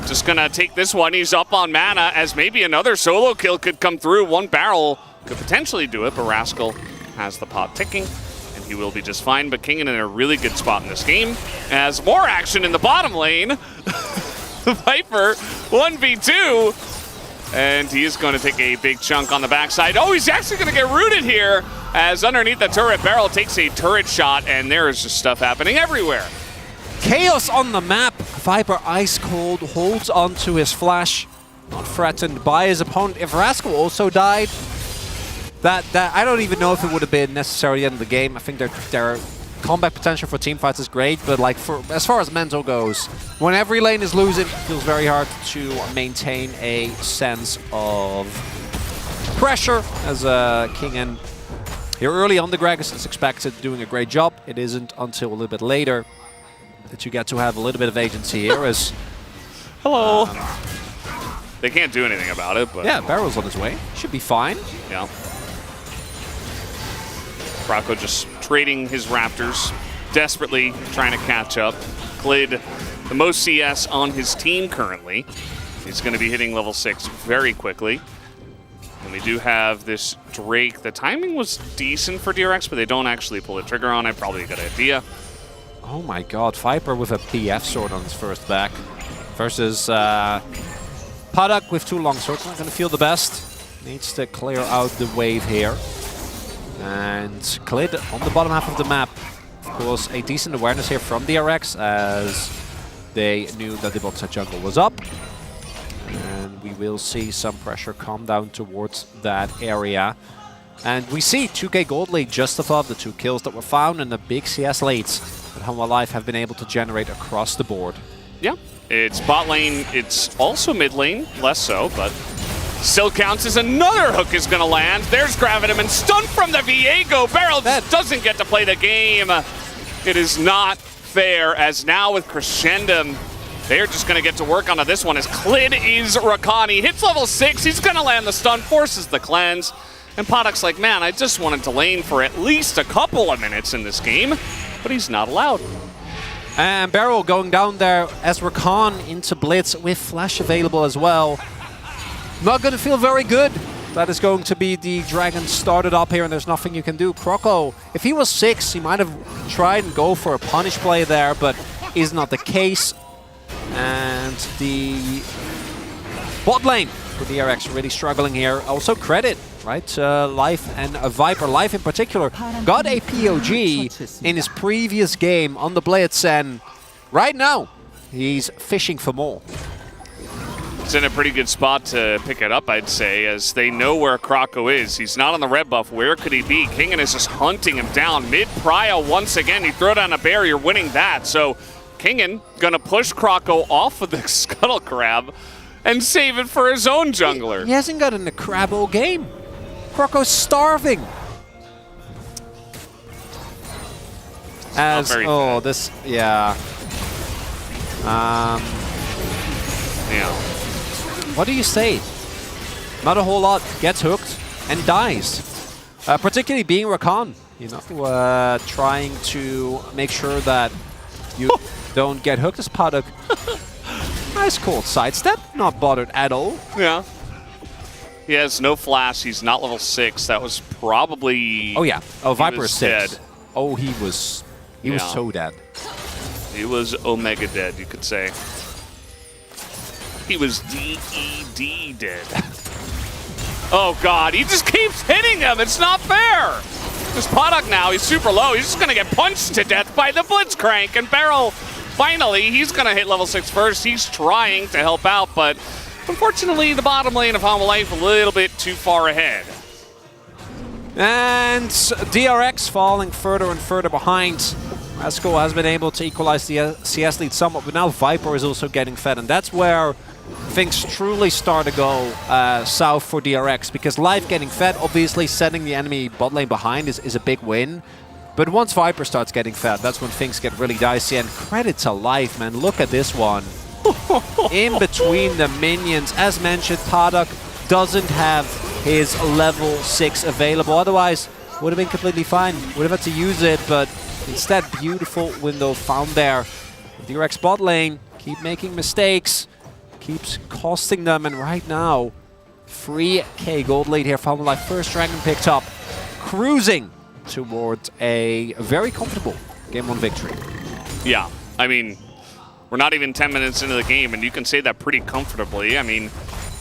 just going to take this one. He's up on mana, as maybe another solo kill could come through. One barrel could potentially do it, but Rascal has the pot ticking, and he will be just fine. But Kingen in a really good spot in this game, as more action in the bottom lane. Viper 1v2, and he is going to take a big chunk on the backside. Oh, he's actually going to get rooted here, as underneath the turret, Barrel takes a turret shot, and there is just stuff happening everywhere. Chaos on the map. Viper ice cold, holds onto his flash, not threatened by his opponent. If Rascal also died, that I don't even know if it would have been necessarily the end of the game. I think their combat potential for teamfights is great, but like as far as mental goes, when every lane is losing, it feels very hard to maintain a sense of pressure as Kingen here early on. The Gragas is expected doing a great job. It isn't until a little bit later that you get to have a little bit of agency here as hello. They can't do anything about it, but yeah, Barrel's on his way. Should be fine. Yeah. Croco just trading his Raptors, desperately trying to catch up. Clid, the most CS on his team currently. He's going to be hitting level 6 very quickly. And we do have this Drake. The timing was decent for DRX, but they don't actually pull the trigger on it. Probably a good idea. Oh my god, Viper with a BF sword on his first back versus Paddock with 2 long swords. Not going to feel the best. Needs to clear out the wave here. And Clid on the bottom half of the map. Of course, a decent awareness here from DRX as they knew that the bot side jungle was up. And we will see some pressure come down towards that area. And we see 2k gold lead just above the 2 kills that were found and the big CS leads that Hanwha Life have been able to generate across the board. Yeah, it's bot lane, it's also mid lane, less so, but still counts as another hook is going to land. There's Gravitum and stun from the Viego. Barrel doesn't get to play the game. It is not fair, as now with Crescendum, they're just going to get to work onto this one as Clid is Rakani. Hits level 6, he's going to land the stun, forces the cleanse. And Paddock's like, man, I just wanted to lane for at least a couple of minutes in this game, but he's not allowed. And Barrel going down there as Rakan into Blitz with Flash available as well. Not going to feel very good. That is going to be the Dragon started up here and there's nothing you can do. Croco, if he was 6, he might have tried and go for a punish play there, but is not the case. And the bot lane for DRX really struggling here. Also credit, right? Life and Viper. Life in particular got a POG in his previous game on the Blitz, and right now he's fishing for more. It's in a pretty good spot to pick it up, I'd say, as they know where Croco is. He's not on the red buff. Where could he be? Kingen is just hunting him down. Mid-prio once again. He throw down a barrier, winning that. So Kingen gonna push Croco off of the Scuttle Crab and save it for his own jungler. He hasn't gotten a Crabbo game. Croco's starving. As, oh, this, yeah. Yeah. What do you say? Not a whole lot. Gets hooked and dies. Particularly being Rakan, you know, trying to make sure that you don't get hooked as Paddock. Nice cold sidestep, not bothered at all. Yeah. He has no flash. He's not level 6. That was probably... Oh yeah. Oh, Viper is 6. Dead. Oh, he was so dead. He was Omega dead, you could say. He was DED dead. Oh god, he just keeps hitting him. It's not fair. This Paddock now, he's super low. He's just gonna get punched to death by the Blitzcrank. And Beryl, finally, he's gonna hit level 6 first. He's trying to help out, but unfortunately, the bottom lane of Life a little bit too far ahead. And DRX falling further and further behind. Rascal has been able to equalize the CS lead somewhat, but now Viper is also getting fed, and that's where things truly start to go south for DRX, because Life getting fed, obviously setting the enemy bot lane behind is a big win. But once Viper starts getting fed, that's when things get really dicey, and credit to Life, man. Look at this one. In between the minions, as mentioned, Paddock doesn't have his level 6 available. Otherwise, would have been completely fine. Would have had to use it, but instead, beautiful window found there. DRX bot lane, keep making mistakes, keeps costing them, and right now, 3k gold lead here. Life first dragon picked up, cruising towards a very comfortable game 1 victory. Yeah, I mean, we're not even 10 minutes into the game, and you can say that pretty comfortably. I mean,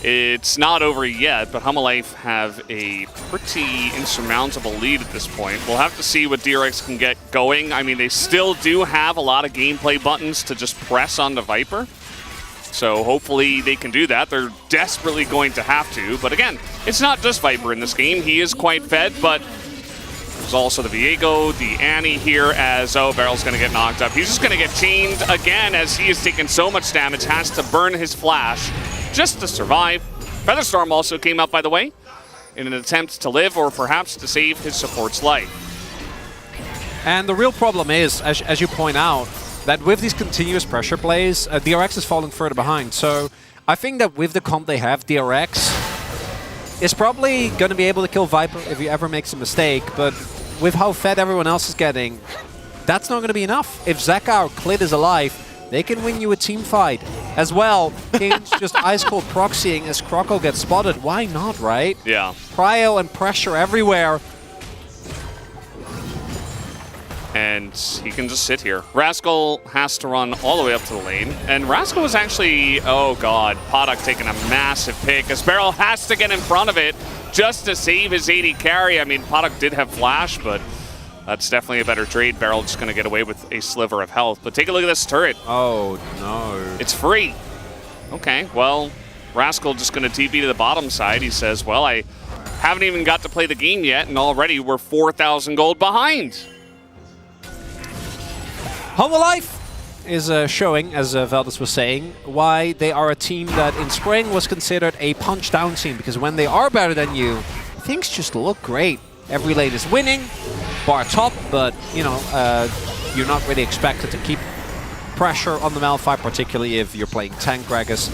it's not over yet, but Life have a pretty insurmountable lead at this point. We'll have to see what DRX can get going. I mean, they still do have a lot of gameplay buttons to just press on the Viper. So hopefully they can do that. They're desperately going to have to. But again, it's not just Viper in this game. He is quite fed, but there's also the Viego, the Annie here as, oh, Beryl's going to get knocked up. He's just going to get chained again as he has taken so much damage, has to burn his flash just to survive. Featherstorm also came up, by the way, in an attempt to live or perhaps to save his support's life. And the real problem is, as you point out, that with these continuous pressure plays, DRX is falling further behind. So I think that with the comp they have, DRX is probably going to be able to kill Viper if he ever makes a mistake, but with how fed everyone else is getting, that's not going to be enough. If Zeka or Klid is alive, they can win you a team fight. As well, King's just ice-cold proxying as Croco gets spotted. Why not, right? Yeah. Prio and pressure everywhere. And he can just sit here. Rascal has to run all the way up to the lane. And Rascal was actually, oh god, Paddock taking a massive pick as Beryl has to get in front of it just to save his AD carry. I mean, Paddock did have flash, but that's definitely a better trade. Beryl just going to get away with a sliver of health. But take a look at this turret. Oh, no. It's free. Okay, well, Rascal just going to TP to the bottom side. He says, well, I haven't even got to play the game yet, and already we're 4,000 gold behind. Life is showing, as Valdez was saying, why they are a team that in spring was considered a punch-down team, because when they are better than you, things just look great. Every lane is winning, bar top, but, you know, you're not really expected to keep pressure on the Malphite, particularly if you're playing tank Gragas.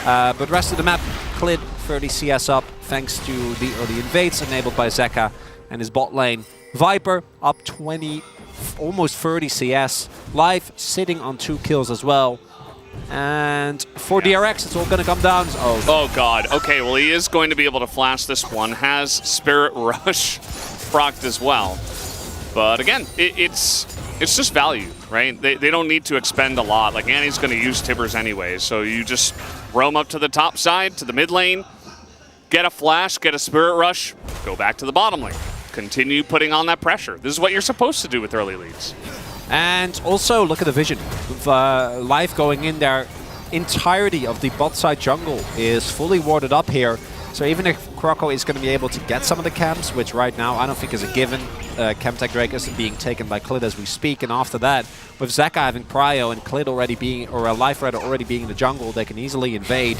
But rest of the map, Klid 30 CS up, thanks to the early invades enabled by Zeka and his bot lane. Viper up 20, almost 30 CS. Life sitting on 2 kills as well. And for DRX, it's all going to come down. Oh god. Okay, well, he is going to be able to flash this one. Has Spirit Rush procced as well. But again, it's just value, right? They don't need to expend a lot. Like, Annie's going to use Tibbers anyway, so you just roam up to the top side, to the mid lane, get a flash, get a Spirit Rush, go back to the bottom lane. Continue putting on that pressure. This is what you're supposed to do with early leads. And also, look at the vision. With Life going in there, entirety of the bot side jungle is fully warded up here. So even if Croco is going to be able to get some of the camps, which right now I don't think is a given, Chemtech Drake isn't being taken by Klid as we speak, and after that, with Zeka having Prio and Klid already being, or a Life Rider already being in the jungle, they can easily invade.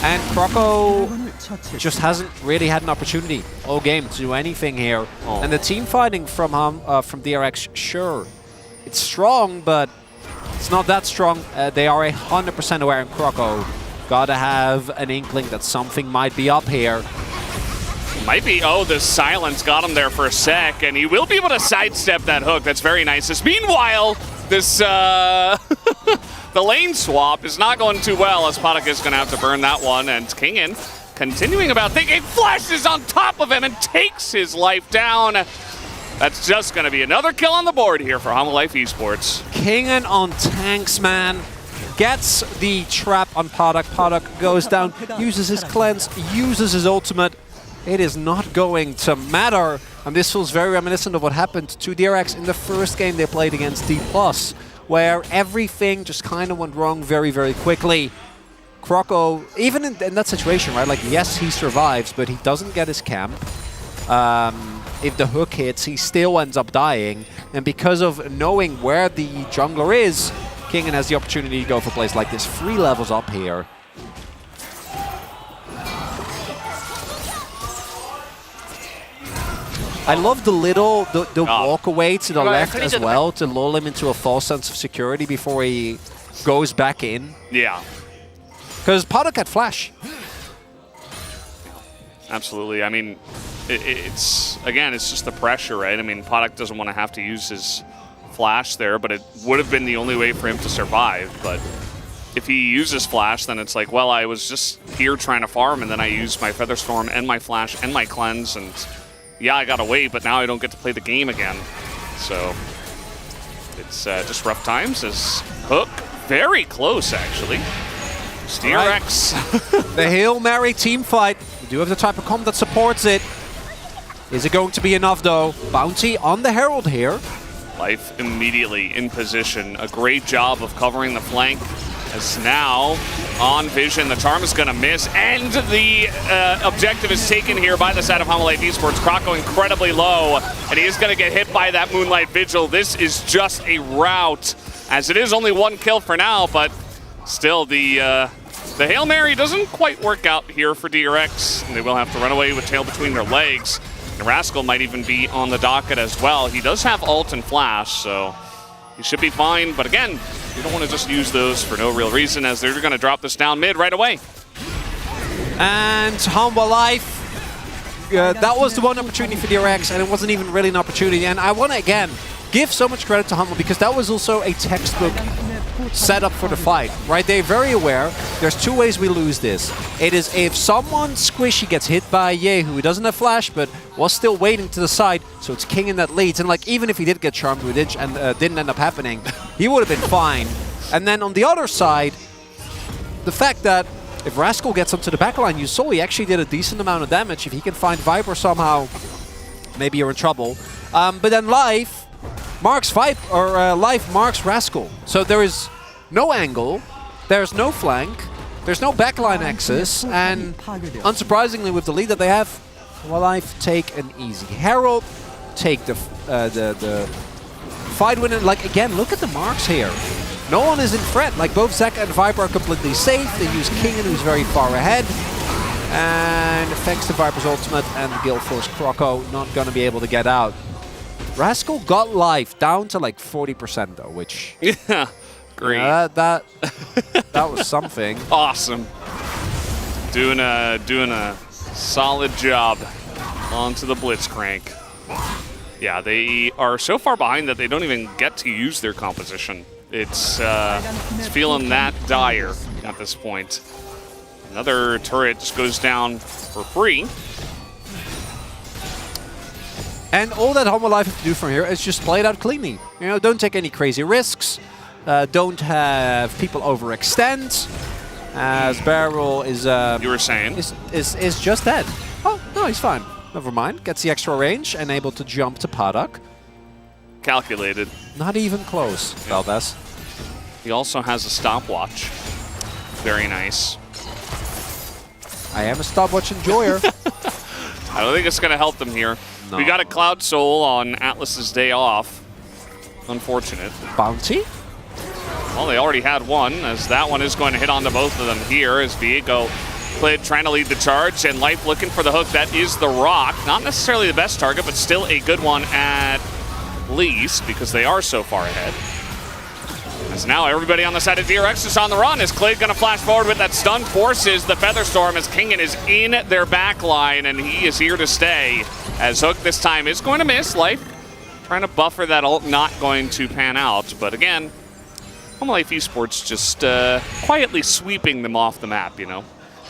And Croco just hasn't really had an opportunity all game to do anything here. Oh. And the team fighting from DRX, sure, it's strong, but it's not that strong. They are 100% aware, and Croco Gotta have an inkling that something might be up here. Might be. Oh, the silence got him there for a sec, and he will be able to sidestep that hook. That's very nice. Meanwhile, this the lane swap is not going too well, as Padak is going to have to burn that one, and Kingen continuing about thinking, flashes on top of him and takes his life down. That's just going to be another kill on the board here for Humble Life Esports. Kingen on tanks, man. Gets the trap on Padak. Padak goes down, uses his cleanse, uses his ultimate. It is not going to matter. And this feels very reminiscent of what happened to DRX in the first game they played against D+, where everything just kind of went wrong very, very quickly. Croco, even in that situation, right? Like, yes, he survives, but he doesn't get his camp. If the hook hits, he still ends up dying. And because of knowing where the jungler is, Kingen has the opportunity to go for plays like this. 3 levels up here. I love the walk away to the left as well to lull him into a false sense of security before he goes back in. Yeah. Because Padak had flash. Absolutely. I mean, it's just the pressure, right? I mean, Padak doesn't want to have to use his flash there, but it would have been the only way for him to survive. But if he uses flash, then it's like, well, I was just here trying to farm, and then I used my Featherstorm and my flash and my cleanse, and yeah, I got away, but now I don't get to play the game again. So it's just rough times as Hook, very close actually. DRX. Right. The Hail Mary team fight. We do have the type of comp that supports it. Is it going to be enough though? Bounty on the Herald here. Life immediately in position. A great job of covering the flank. As now, on vision, the charm is going to miss, and the objective is taken here by the side of Humble Life Esports. Croco incredibly low, and he is going to get hit by that Moonlight Vigil. This is just a rout, as it is only 1 kill for now, but still the Hail Mary doesn't quite work out here for DRX, and they will have to run away with tail between their legs. And Rascal might even be on the docket as well. He does have ult and flash, so he should be fine, but again, you don't want to just use those for no real reason, as they're going to drop this down mid right away. And Humble Life, that was the one opportunity for DRX, and it wasn't even really an opportunity. And I want to, again, give so much credit to Humble, because that was also a textbook setup for the fight, right? They're very aware. There's 2 ways we lose this. It is if someone squishy gets hit by Ye, who doesn't have flash, but was still waiting to the side, so it's Kingen that leads. And like, even if he did get charmed, which didn't end up happening, he would have been fine. And then on the other side, the fact that if Rascal gets onto the backline, you saw he actually did a decent amount of damage. If he can find Viper somehow, maybe you're in trouble. But then Life marks Life marks Rascal. So there is no angle, there's no flank, there's no backline access, and unsurprisingly with the lead that they have, Life take an easy Herald, take the fight win. And like, again, look at the marks here. No one is in threat. Like, both Zeka and Viper are completely safe. They use Kingen, who's very far ahead. And thanks to Viper's ultimate and Guild Force Croco, not going to be able to get out. Rascal got Life down to like 40% though, which... Yeah, great. That was something. Awesome. Doing a solid job onto the Blitzcrank. Yeah, they are so far behind that they don't even get to use their composition. It's feeling that dire at this point. Another turret just goes down for free. And all that Humble Life have to do from here is just play it out cleanly. You know, don't take any crazy risks. Don't have people overextend. As Barrel is... you were saying? Is just dead. Oh, no, he's fine. Never mind. Gets the extra range and able to jump to Padak. Calculated. Not even close, Yeah. Valdez. He also has a stopwatch. Very nice. I am a stopwatch enjoyer. I don't think it's going to help them here. No. We got a Cloud Soul on Atlas's day off. Unfortunate. Bounty? Well, they already had one, as that one is going to hit onto both of them here, as Viego played trying to lead the charge, and Life looking for the hook. That is the Rock. Not necessarily the best target, but still a good one at least, because they are so far ahead. As now everybody on the side of DRX is on the run. Is Clade going to flash forward with that stun? Forces the Featherstorm as Kingen is in their back line, and he is here to stay. As Hook this time is going to miss. Life trying to buffer that ult, not going to pan out. But again, Home Life Esports just quietly sweeping them off the map, you know?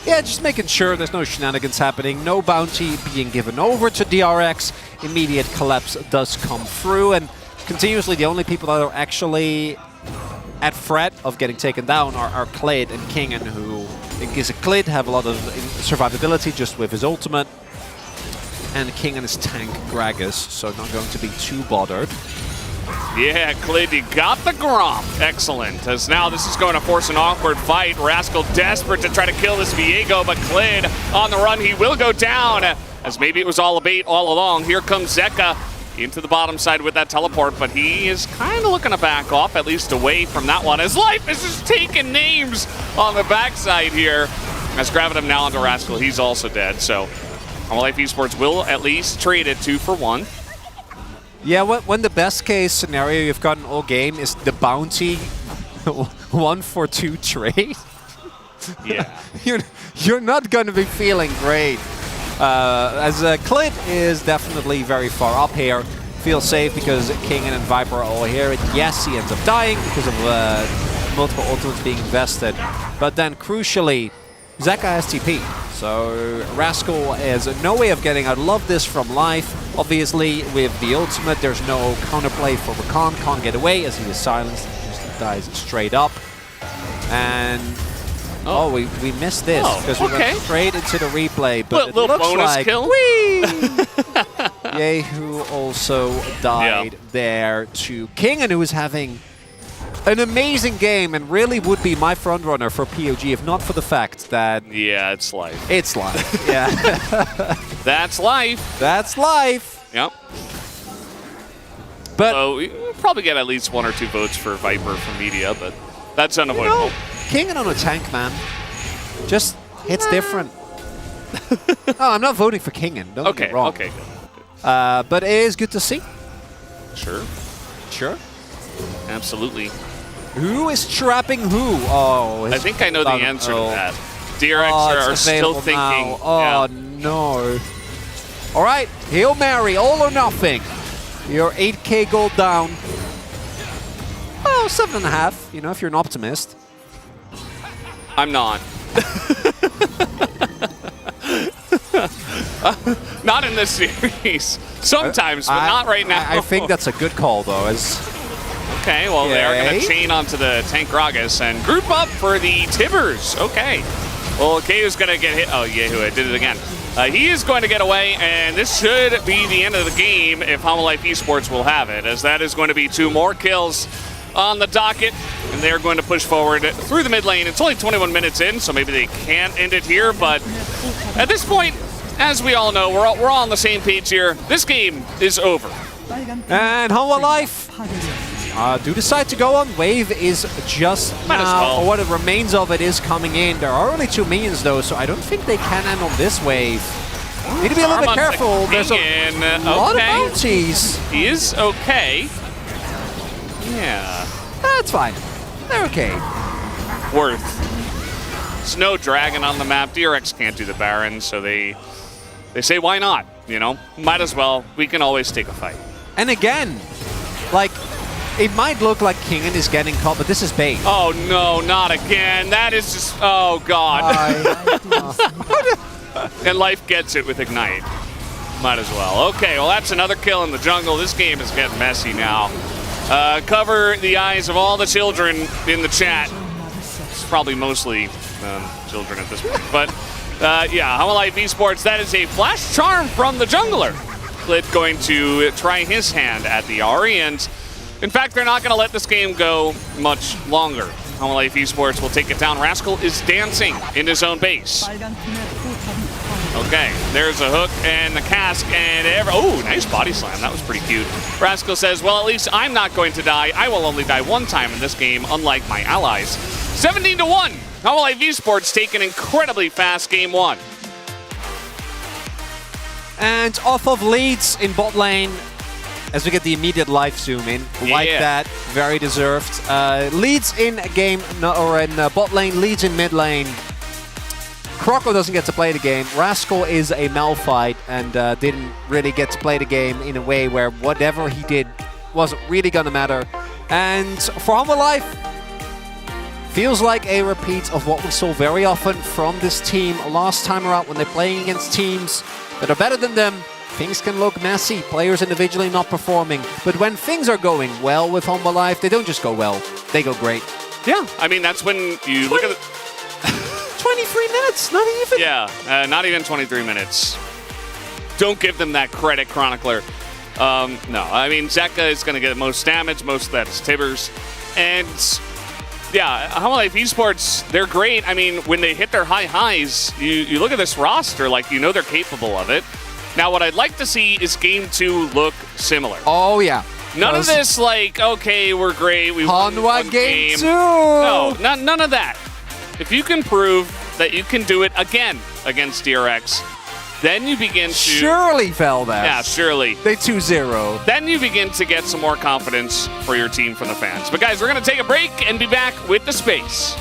Yeah, just making sure there's no shenanigans happening, no bounty being given over to DRX. Immediate collapse does come through, and continuously the only people that are actually at threat of getting taken down are Clade and Kingen, who, in case of Clade, have a lot of survivability just with his ultimate. And Kingen is tank Gragas, so not going to be too bothered. Yeah, Clade, you got the Gromp. Excellent. As now this is going to force an awkward fight. Rascal desperate to try to kill this Viego, but Clade on the run. He will go down, as maybe it was all a bait all along. Here comes Zeka into the bottom side with that teleport, but he is kind of looking to back off, at least away from that one. His life is just taking names on the backside here. As grabbing him now onto Rascal, he's also dead. So Home Life Esports will at least trade it 2 for 1. Yeah, when the best case scenario you've gotten all game is the bounty 1 for 2 trade. Yeah. you're not going to be feeling great. As Clit is definitely very far up here. Feels safe because Kingen and Viper are all here. And yes, he ends up dying because of multiple ultimates being invested. But then crucially, Zeka has TP. So Rascal has no way of getting out. Love this from Life. Obviously, with the ultimate, there's no counterplay for Rakan. Can't get away as he is silenced. Just dies straight up. And oh, we missed this because we went straight into the replay. But it looks bonus like kill. Yehu also died there to Kingen, who is having an amazing game and really would be my frontrunner for POG if not for the fact that... Yeah, it's Life. It's Life, yeah. That's Life. That's Life. Yep. But so we'll probably get at least 1 or 2 votes for Viper from media, but that's unavoidable. You know, Kingen on a tank, man. Just hits different. Oh, I'm not voting for Kingen. Don't get me wrong. Okay, good. But it is good to see. Sure. Sure. Absolutely. Who is trapping who? Oh, I think I know the answer to that. DRX are still thinking. Now. Oh, no. All right, Hail Mary, all or nothing. You're 8k gold down. Oh, 7.5, you know, if you're an optimist. I'm not. Not in this series. Sometimes, but not right now. I think that's a good call, though. Okay, well, they are going to chain onto the tank Gragas and group up for the Tibbers. Okay. Well, Kayu's going to get hit. Oh, Yehu, I did it again. He is going to get away, and this should be the end of the game if Home Life Esports will have it, as that is going to be 2 more kills on the docket, and they're going to push forward through the mid lane. It's only 21 minutes in, so maybe they can't end it here, but at this point, as we all know, we're all on the same page here. This game is over. And Home Life do decide to go on. Wave is just now, or what remains of it is coming in. There are only 2 minions though, so I don't think they can end on this wave. Need to be a little bit careful. There's a lot of bounties. He is okay. Yeah. That's fine. They're okay. Worth. Snow Dragon on the map. DRX can't do the Baron, so they say, why not? You know, might as well. We can always take a fight. And again, like, it might look like Kingen is getting caught, but this is bait. Oh no, not again. That is just, oh god. And Life gets it with Ignite. Might as well. Okay, well that's another kill in the jungle. This game is getting messy now. Cover the eyes of all the children in the chat. It's probably mostly children at this point. But yeah, Home Life Esports, that is a flash charm from the jungler. Clit going to try his hand at the Ahri, and in fact, they're not going to let this game go much longer. Home Life Esports will take it down. Rascal is dancing in his own base. Okay, there's a hook and the cask and oh, nice body slam. That was pretty cute. Rascal says, well, at least I'm not going to die. I will only die 1 time in this game, unlike my allies. 17-1. Home Life Esports take an incredibly fast game 1. And off of leads in bot lane, as we get the immediate live zoom in. Like that, very deserved. Leads in game, or in bot lane, leads in mid lane. Croco doesn't get to play the game. Rascal is a Malphite and didn't really get to play the game in a way where whatever he did wasn't really gonna matter. And for Humble Life, feels like a repeat of what we saw very often from this team last time around when they're playing against teams that are better than them. Things can look messy, players individually not performing. But when things are going well with Humble Life, they don't just go well, they go great. Yeah, I mean, that's when you look at it. 23 minutes, not even. Yeah, not even 23 minutes. Don't give them that credit, Chronicler. No, I mean, Zeka is going to get most damage, most of that is Tibbers. And yeah, Humble Life Esports, they're great. I mean, when they hit their high highs, you look at this roster, like, you know they're capable of it. Now, what I'd like to see is Game 2 look similar. Oh, yeah. None of this, like, okay, we're great, we won one game 2. No, none of that. If you can prove that you can do it again against DRX, then you begin to... Surely, Veldas. Yeah, surely. They 2-0. Then you begin to get some more confidence for your team from the fans. But guys, we're going to take a break and be back with the space.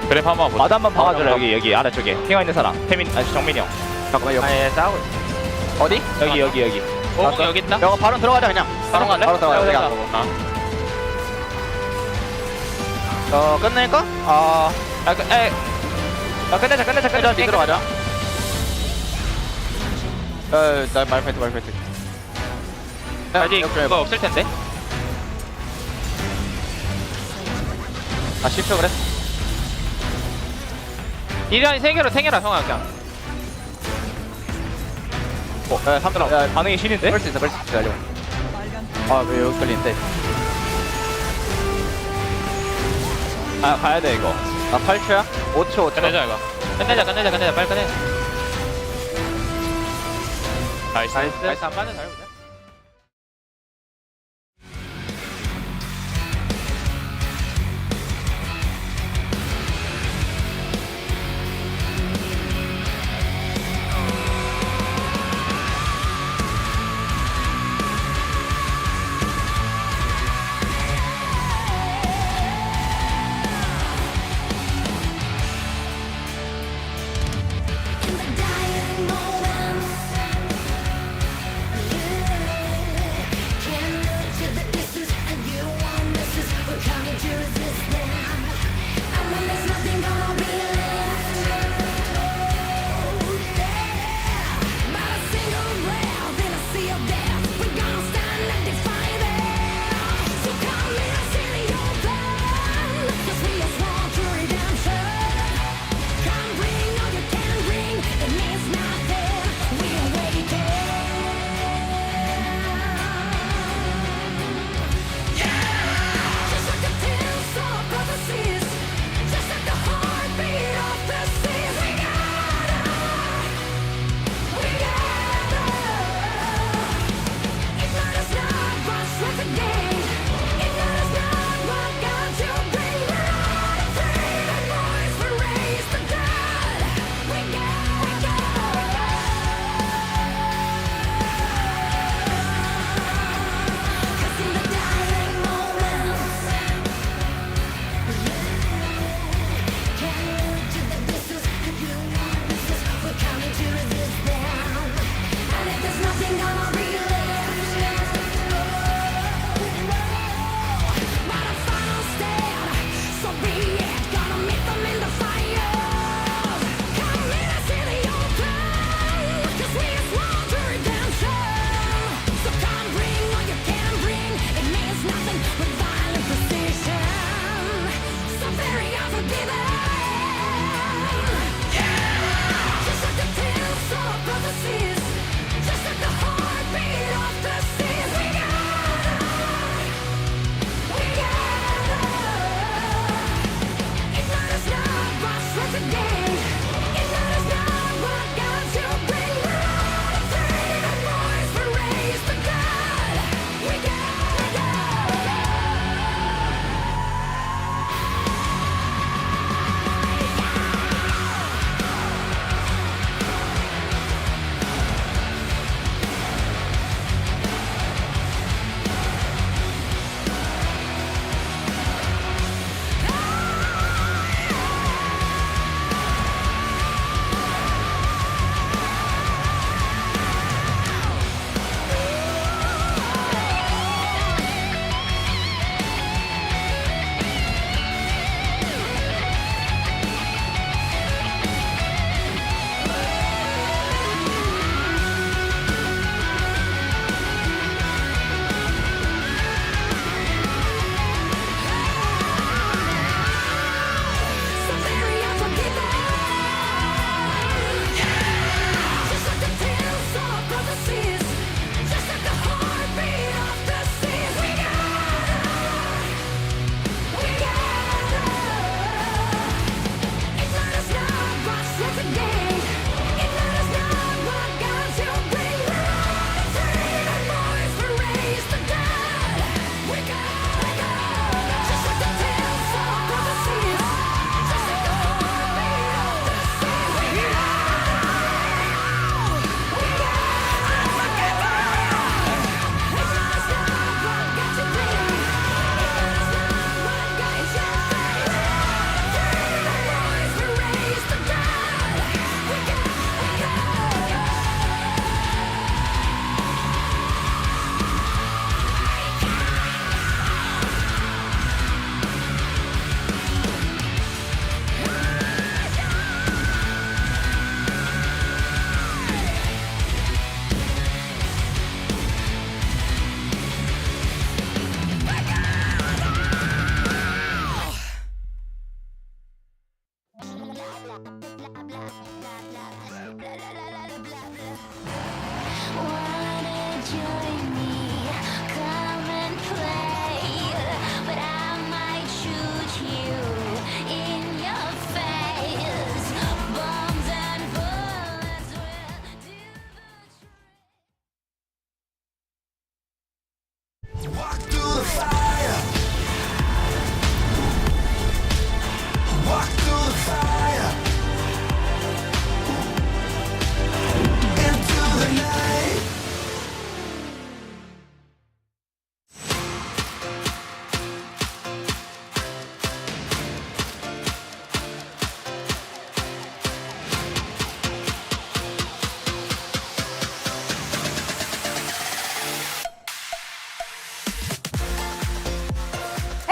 그래프 한번 보자. 마드 한번 박아줘라. 여기 아래쪽에 핑어 있는 사람. 태민, 정민이 형. 잠깐만 여기. 아예 싸우고. 어디? 여기. 여기 있나? 여기 바로 들어가자 그냥. 바로 갈래? 바로 들어가자. 여기 안 보고. 끝낼까? 끝내자. 들어가자. 나 말패트. 아직 그거 없을 텐데. 10초 그래. 이란이 3개로 탱해라 형아 그냥. 3드라. 반응이 신인데? 벌수 있어. 기다려. 왜 여기 걸리는데? 가야 돼 이거. 8초야? 5초. 끝내자 이거. 끝내자 빨리 끝내. 나이스 안 맞는 잘 보자.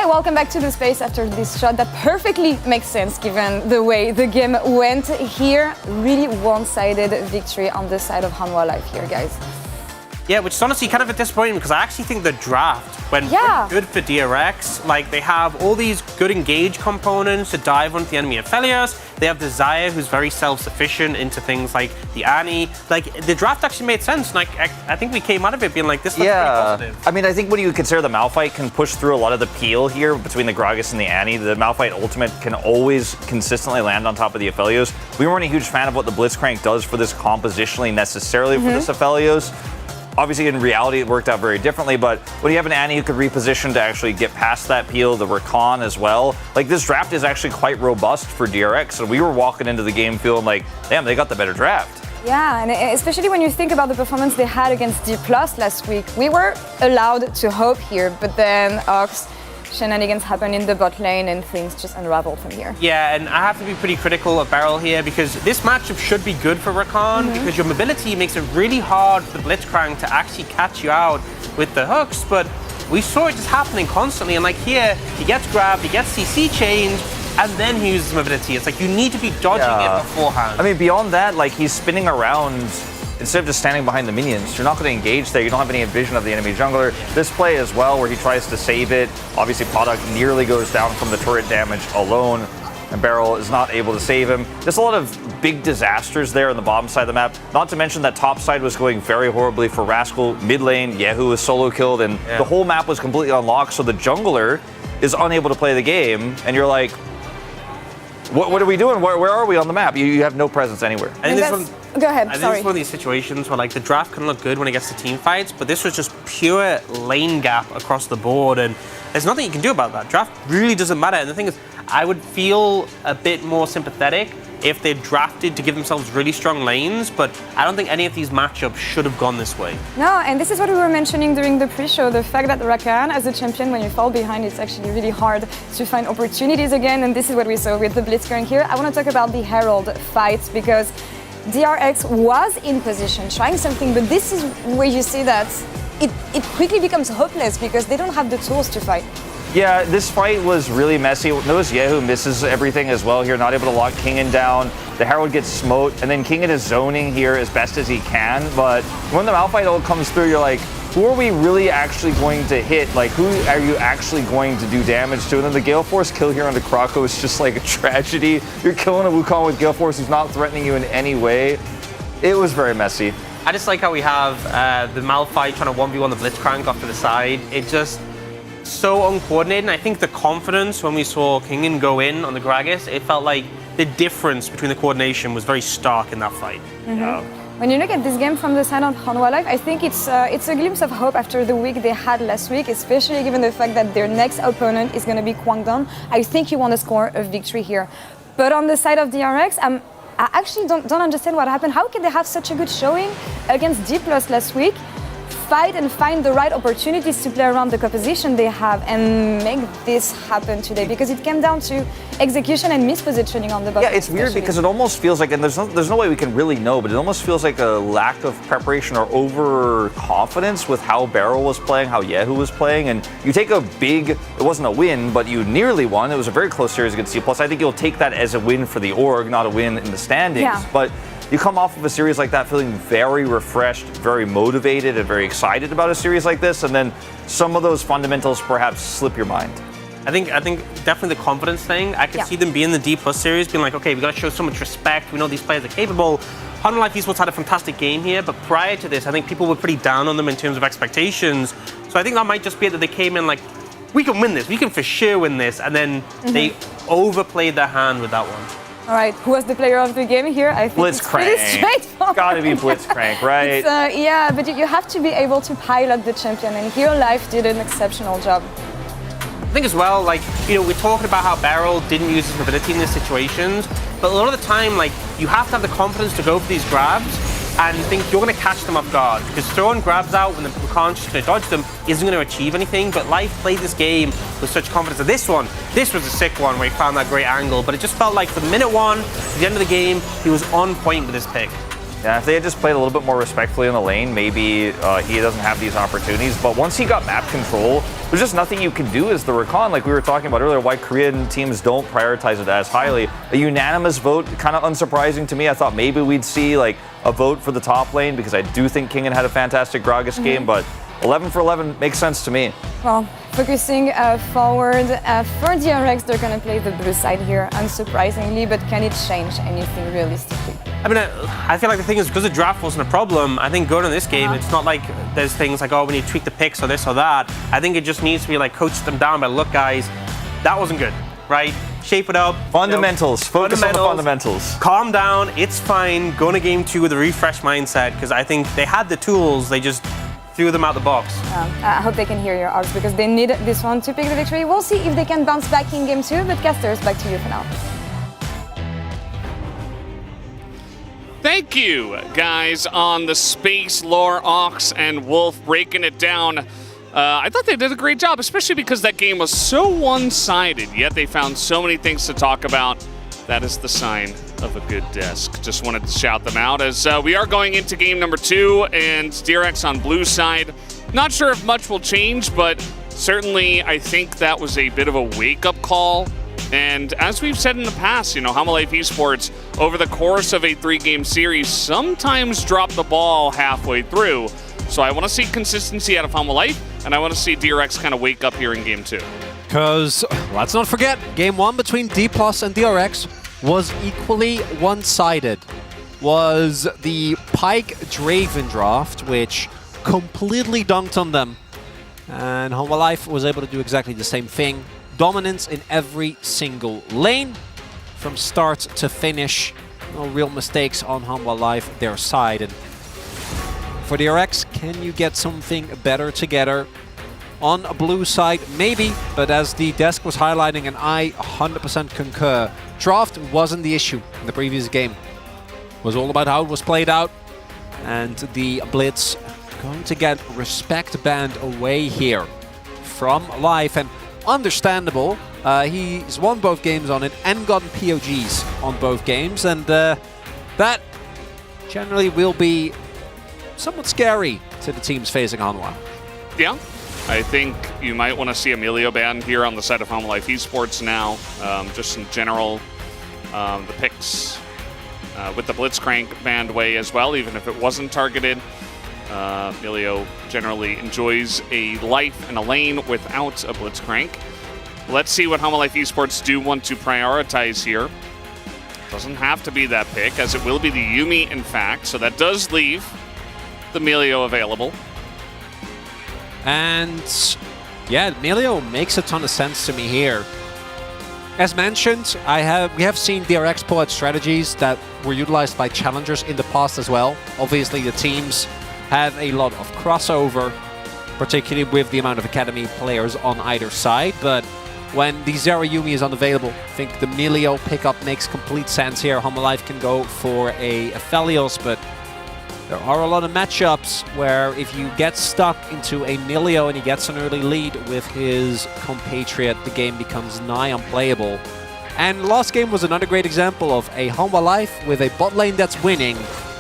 Hey, welcome back to the space after this shot that perfectly makes sense given the way the game went here. Really one-sided victory on the side of Hanwha Life here, guys. Yeah, which is honestly kind of a disappointment because I actually think the draft went good for DRX. Like, they have all these good engage components to dive onto the enemy Aphelios. They have Desire, who's very self-sufficient into things like the Annie. Like, the draft actually made sense. Like, I think we came out of it being like, this looks pretty positive. I mean, I think when you consider the Malphite can push through a lot of the peel here between the Gragas and the Annie, the Malphite ultimate can always consistently land on top of the Aphelios. We weren't a huge fan of what the Blitzcrank does for this compositionally necessarily for this Aphelios. Obviously, in reality, it worked out very differently, but when you have an Annie who could reposition to actually get past that peel, the Rakan as well, like, this draft is actually quite robust for DRX, and we were walking into the game feeling like, damn, they got the better draft. Yeah, and especially when you think about the performance they had against D+ last week, we were allowed to hope here, but then Ox shenanigans happened in the bot lane and things just unraveled from here. Yeah, and I have to be pretty critical of Beryl here because this matchup should be good for Rakan because your mobility makes it really hard for the Blitzcrank to actually catch you out with the hooks, but we saw it just happening constantly, and like here, he gets grabbed, he gets CC changed, and then he uses mobility. It's like you need to be dodging it beforehand. I mean, beyond that, like, he's spinning around instead of just standing behind the minions. You're not going to engage there. You don't have any vision of the enemy jungler. This play as well, where he tries to save it. Obviously, Product nearly goes down from the turret damage alone, and Beryl is not able to save him. There's a lot of big disasters there on the bottom side of the map. Not to mention that top side was going very horribly for Rascal. Mid lane, Yehu was solo killed, and the whole map was completely unlocked, so the jungler is unable to play the game, and you're like, what are we doing? Where are we on the map? You have no presence anywhere. And Go ahead, I think sorry. it's one of these situations where like the draft can look good when it gets to team fights, but this was just pure lane gap across the board, and there's nothing you can do about that. Draft really doesn't matter. And the thing is, I would feel a bit more sympathetic if they drafted to give themselves really strong lanes, but I don't think any of these matchups should have gone this way. No, and this is what we were mentioning during the pre-show, the fact that Rakan, as a champion, when you fall behind, it's actually really hard to find opportunities again, and this is what we saw with the Blitzcrank here. I want to talk about the Herald fight, because DRX was in position, trying something, but this is where you see that it quickly becomes hopeless because they don't have the tools to fight. Yeah, this fight was really messy. Notice Yehu misses everything as well here, not able to lock Kingen down. The Herald gets smote, and then Kingen is zoning here as best as he can, but when the Malphite ult comes through, you're like, who are we really actually going to hit? Like, who are you actually going to do damage to? And then the Gale Force kill here on the Krako is just like a tragedy. You're killing a Wukong with Gale Force who's not threatening you in any way. It was very messy. I just like how we have the Malphite trying to 1v1 the Blitzcrank off to the side. It just so uncoordinated, and I think the confidence when we saw Kingen go in on the Gragas, it felt like the difference between the coordination was very stark in that fight. When you look at this game from the side of Hanwha Life, I think it's a glimpse of hope after the week they had last week, especially given the fact that their next opponent is going to be Kwangdong. I think you want to score a victory here. But on the side of DRX, I actually don't understand what happened. How can they have such a good showing against D+ last week, fight and find the right opportunities to play around the composition they have and make this happen today? Because it came down to execution and mispositioning on the bottom. Yeah, it's weird because it almost feels like, and there's no way we can really know, but it almost feels like a lack of preparation or overconfidence with how Beryl was playing, how Yehu was playing, and you take a big, it wasn't a win, but you nearly won. It was a very close series against C+. I think you'll take that as a win for the org, not a win in the standings. Yeah. But you come off of a series like that feeling very refreshed, very motivated, and very excited about a series like this, and then some of those fundamentals perhaps slip your mind. I think definitely the confidence thing. I could see them being the D+ series, being like, okay, we got to show so much respect. We know these players are capable. Hanwha Life Esports had a fantastic game here, but prior to this, I think people were pretty down on them in terms of expectations. So I think that might just be it that they came in like, we can win this. We can for sure win this, and then they overplayed their hand with that one. All right, who was the player of the game here? I think it's pretty straightforward. Gotta be Blitzcrank, right? Yeah, but you have to be able to pilot the champion, and here Life did an exceptional job. I think as well, like, you know, we're talking about how Beryl didn't use his mobility in these situations, but a lot of the time, like, you have to have the confidence to go for these grabs and think you're going to catch them off guard, because throwing grabs out when the Rakan's just going to dodge them isn't going to achieve anything. But Life played this game with such confidence. And this was a sick one where he found that great angle, but it just felt like from minute one to the end of the game, he was on point with his pick. Yeah, if they had just played a little bit more respectfully in the lane, maybe he doesn't have these opportunities. But once he got map control, there's just nothing you can do as the recon. Like we were talking about earlier, why Korean teams don't prioritize it as highly. A unanimous vote, kind of unsurprising to me. I thought maybe we'd see like a vote for the top lane because I do think Kingen had a fantastic Gragas game, but 11 for 11 makes sense to me. Well, focusing forward, for DRX, they're going to play the blue side here, unsurprisingly, but can it change anything realistically? I mean, I feel like the thing is, because the draft wasn't a problem, I think going in this game, it's not like there's things like, oh, we need to tweak the picks or this or that. I think it just needs to be like, coach them down by, look, guys, that wasn't good, right? Shape it up. Fundamentals. Focus on the fundamentals. Calm down. It's fine. Go into game 2 with a refreshed mindset, because I think they had the tools. They just threw them out the box. I hope they can hear your odds because they need this one to pick the victory. We'll see if they can bounce back in game 2, but Casters, back to you for now. Thank you, guys, on the space, Lore, Ox, and Wolf breaking it down. I thought they did a great job, especially because that game was so one-sided, yet they found so many things to talk about. That is the sign of a good desk. Just wanted to shout them out as we are going into game number 2 and DRX on blue side. Not sure if much will change, but certainly I think that was a bit of a wake-up call. And as we've said in the past, you know, Hanwha Life Esports, over the course of a 3-game series, sometimes drop the ball halfway through. So I want to see consistency out of Hanwha Life, and I want to see DRX kind of wake up here in game 2. Because, let's not forget, game 1 between D+ and DRX was equally one-sided. Was the Pyke Draven draft, which completely dunked on them. And Hanwha Life was able to do exactly the same thing. Dominance in every single lane, from start to finish. No real mistakes on Hanwha Life, their side. And for DRX, can you get something better together? On a blue side, maybe, but as the desk was highlighting, and I 100% concur, draft wasn't the issue in the previous game. It was all about how it was played out, and the Blitz going to get respect banned away here from Life, and understandable. He's won both games on it and gotten POGs on both games, and that generally will be somewhat scary to the teams facing Hanwha. Yeah. I think you might want to see Emilio banned here on the side of Hanwha Life Esports now. Just in general, the picks with the Blitzcrank banned way as well, even if it wasn't targeted. Emilio generally enjoys a life and a lane without a Blitzcrank. Let's see what Hanwha Life Esports do want to prioritize here. Doesn't have to be that pick, as it will be the Yuumi, in fact, so that does leave the Emilio available. And yeah, Emilio makes a ton of sense to me here. As mentioned, we have seen DRX pull out strategies that were utilized by challengers in the past as well. Obviously, the teams have a lot of crossover, particularly with the amount of academy players on either side. But when the Zero Yuumi is unavailable, I think the Emilio pickup makes complete sense here. Hanwha Life can go for a Aphelios, but there are a lot of matchups where if you get stuck into a Emilio and he gets an early lead with his compatriot, the game becomes nigh unplayable. And last game was another great example of a Hanwha Life with a bot lane that's winning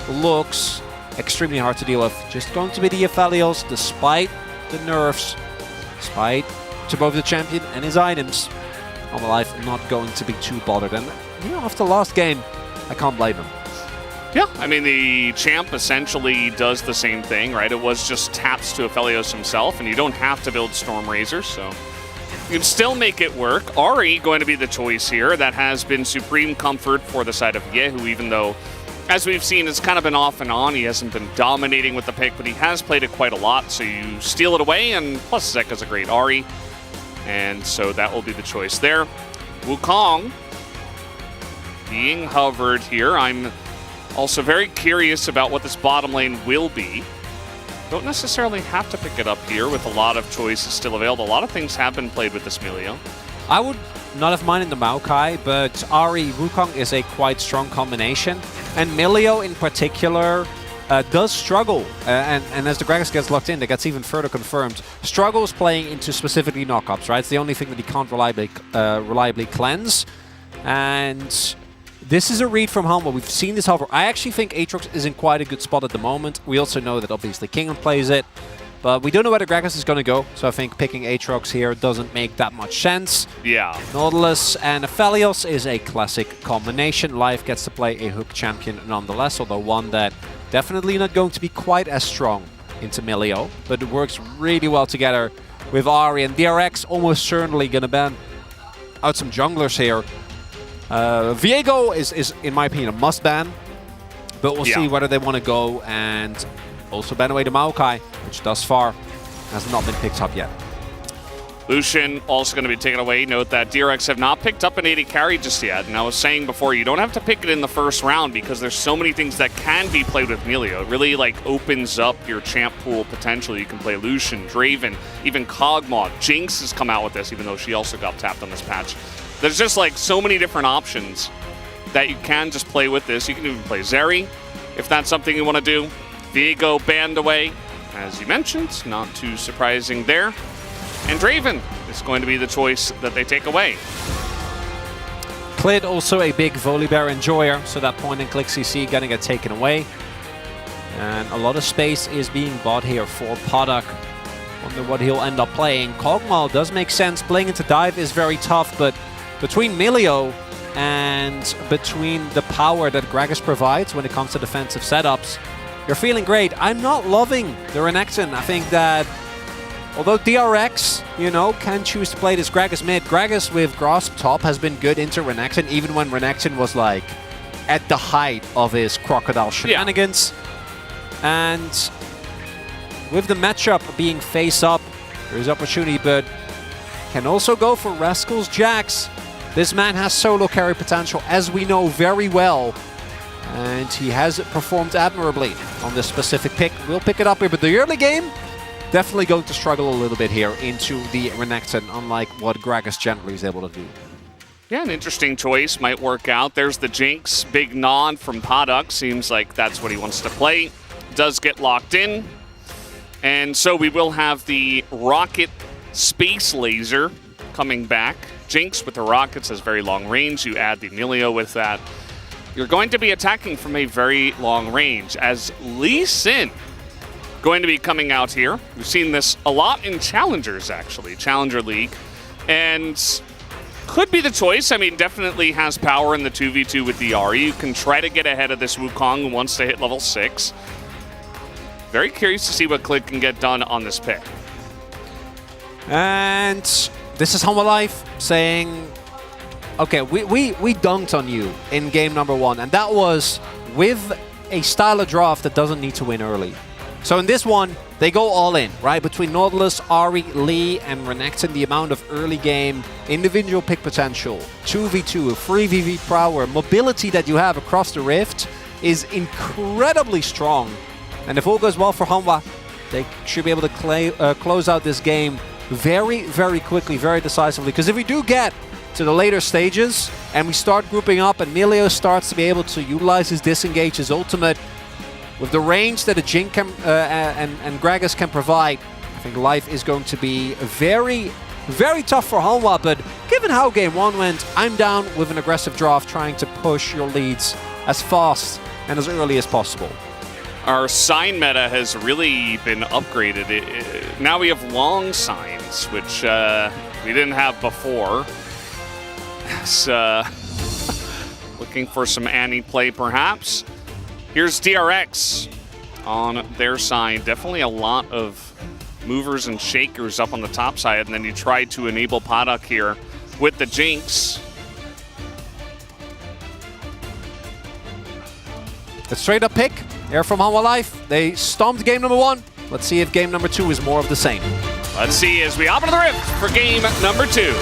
looks extremely hard to deal with. Just going to be the Aphelios despite the nerfs, despite to both the champion and his items. Hanwha Life not going to be too bothered. And you know, after last game, I can't blame him. Yeah, I mean, the champ essentially does the same thing, right? It was just taps to Aphelios himself, and you don't have to build Storm Razors, so you can still make it work. Ari going to be the choice here. That has been supreme comfort for the side of Yehu, even though, as we've seen, it's kind of been off and on. He hasn't been dominating with the pick, but he has played it quite a lot, so you steal it away, and plus Zeka's a great Ari, and so that will be the choice there. Wukong being hovered here. I'm also very curious about what this bottom lane will be. Don't necessarily have to pick it up here with a lot of choices still available. A lot of things have been played with this Emilio. I would not have minded the Maokai, but Ari Wukong is a quite strong combination. And Emilio in particular does struggle. And as the Gragas gets locked in, that gets even further confirmed. Struggles playing into specifically knockups, right? It's the only thing that he can't reliably cleanse. And this is a read from Hanwha. We've seen this hover. I actually think Aatrox is in quite a good spot at the moment. We also know that obviously Kingen plays it. But we don't know where the Gragas is going to go, so I think picking Aatrox here doesn't make that much sense. Yeah. Nautilus and Aphelios is a classic combination. Life gets to play a hook champion nonetheless, although one that definitely not going to be quite as strong into Milio, but it works really well together with Ahri, and DRX almost certainly going to ban out some junglers here. Viego is, in my opinion, a must ban, but we'll see whether they want to go and also ban away the Maokai, which thus far has not been picked up yet. Lucian also going to be taken away. Note that DRX have not picked up an AD carry just yet. And I was saying before, you don't have to pick it in the first round because there's so many things that can be played with Milio. It really opens up your champ pool potential. You can play Lucian, Draven, even Kog'Maw. Jinx has come out with this, even though she also got tapped on this patch. There's just so many different options that you can just play with this. You can even play Zeri if that's something you want to do. Viego banned away, as you mentioned, not too surprising there. And Draven is going to be the choice that they take away. Clid also a big Volibear enjoyer, so that point-and-click CC gonna get taken away. And a lot of space is being bought here for Podok. Wonder what he'll end up playing. Kog'Maw does make sense. Playing into dive is very tough, but between Milio and between the power that Gragas provides when it comes to defensive setups, you're feeling great. I'm not loving the Renekton. I think that although DRX, can choose to play this Gragas mid, Gragas with Grasp top has been good into Renekton, even when Renekton was at the height of his crocodile shenanigans. And with the matchup being face up, there is opportunity, but can also go for Rascal's Jax. This man has solo carry potential, as we know very well. And he has performed admirably on this specific pick. We'll pick it up here, but the early game, definitely going to struggle a little bit here into the Renekton, unlike what Gragas generally is able to do. Yeah, an interesting choice might work out. There's the Jinx, big nod from Podok. Seems like that's what he wants to play. Does get locked in. And so we will have the Rocket Space Laser coming back. Jinx with the rockets has very long range. You add the Milio with that. You're going to be attacking from a very long range, as Lee Sin going to be coming out here. We've seen this a lot in Challengers, actually, Challenger League, and could be the choice. I mean, definitely has power in the 2v2 with the Ahri. You can try to get ahead of this Wukong who wants to hit level 6. Very curious to see what Clid can get done on this pick. And this is Humble Life saying, okay, we dunked on you in game number 1, and that was with a style of draft that doesn't need to win early. So in this one, they go all in, right? Between Nautilus, Ahri, Lee, and Renekton, the amount of early game individual pick potential, 2v2, free VV power, mobility that you have across the Rift is incredibly strong. And if all goes well for Hanwha, they should be able to close out this game very, very quickly, very decisively. Because if we do get to the later stages and we start grouping up and Milio starts to be able to utilize his disengage, his ultimate, with the range that a Jink can, and Gragas can provide, I think life is going to be very, very tough for Hanwha. But given how game 1 went, I'm down with an aggressive draft, trying to push your leads as fast and as early as possible. Our sign meta has really been upgraded. Now we have long signs, which we didn't have before. So, looking for some Annie play, perhaps. Here's DRX on their side. Definitely a lot of movers and shakers up on the top side, and then you try to enable Podok here with the Jinx. A straight up pick here from Hanwha Life. They stomped game number 1. Let's see if game number 2 is more of the same. Let's see as we hop into the Rift for game number 2.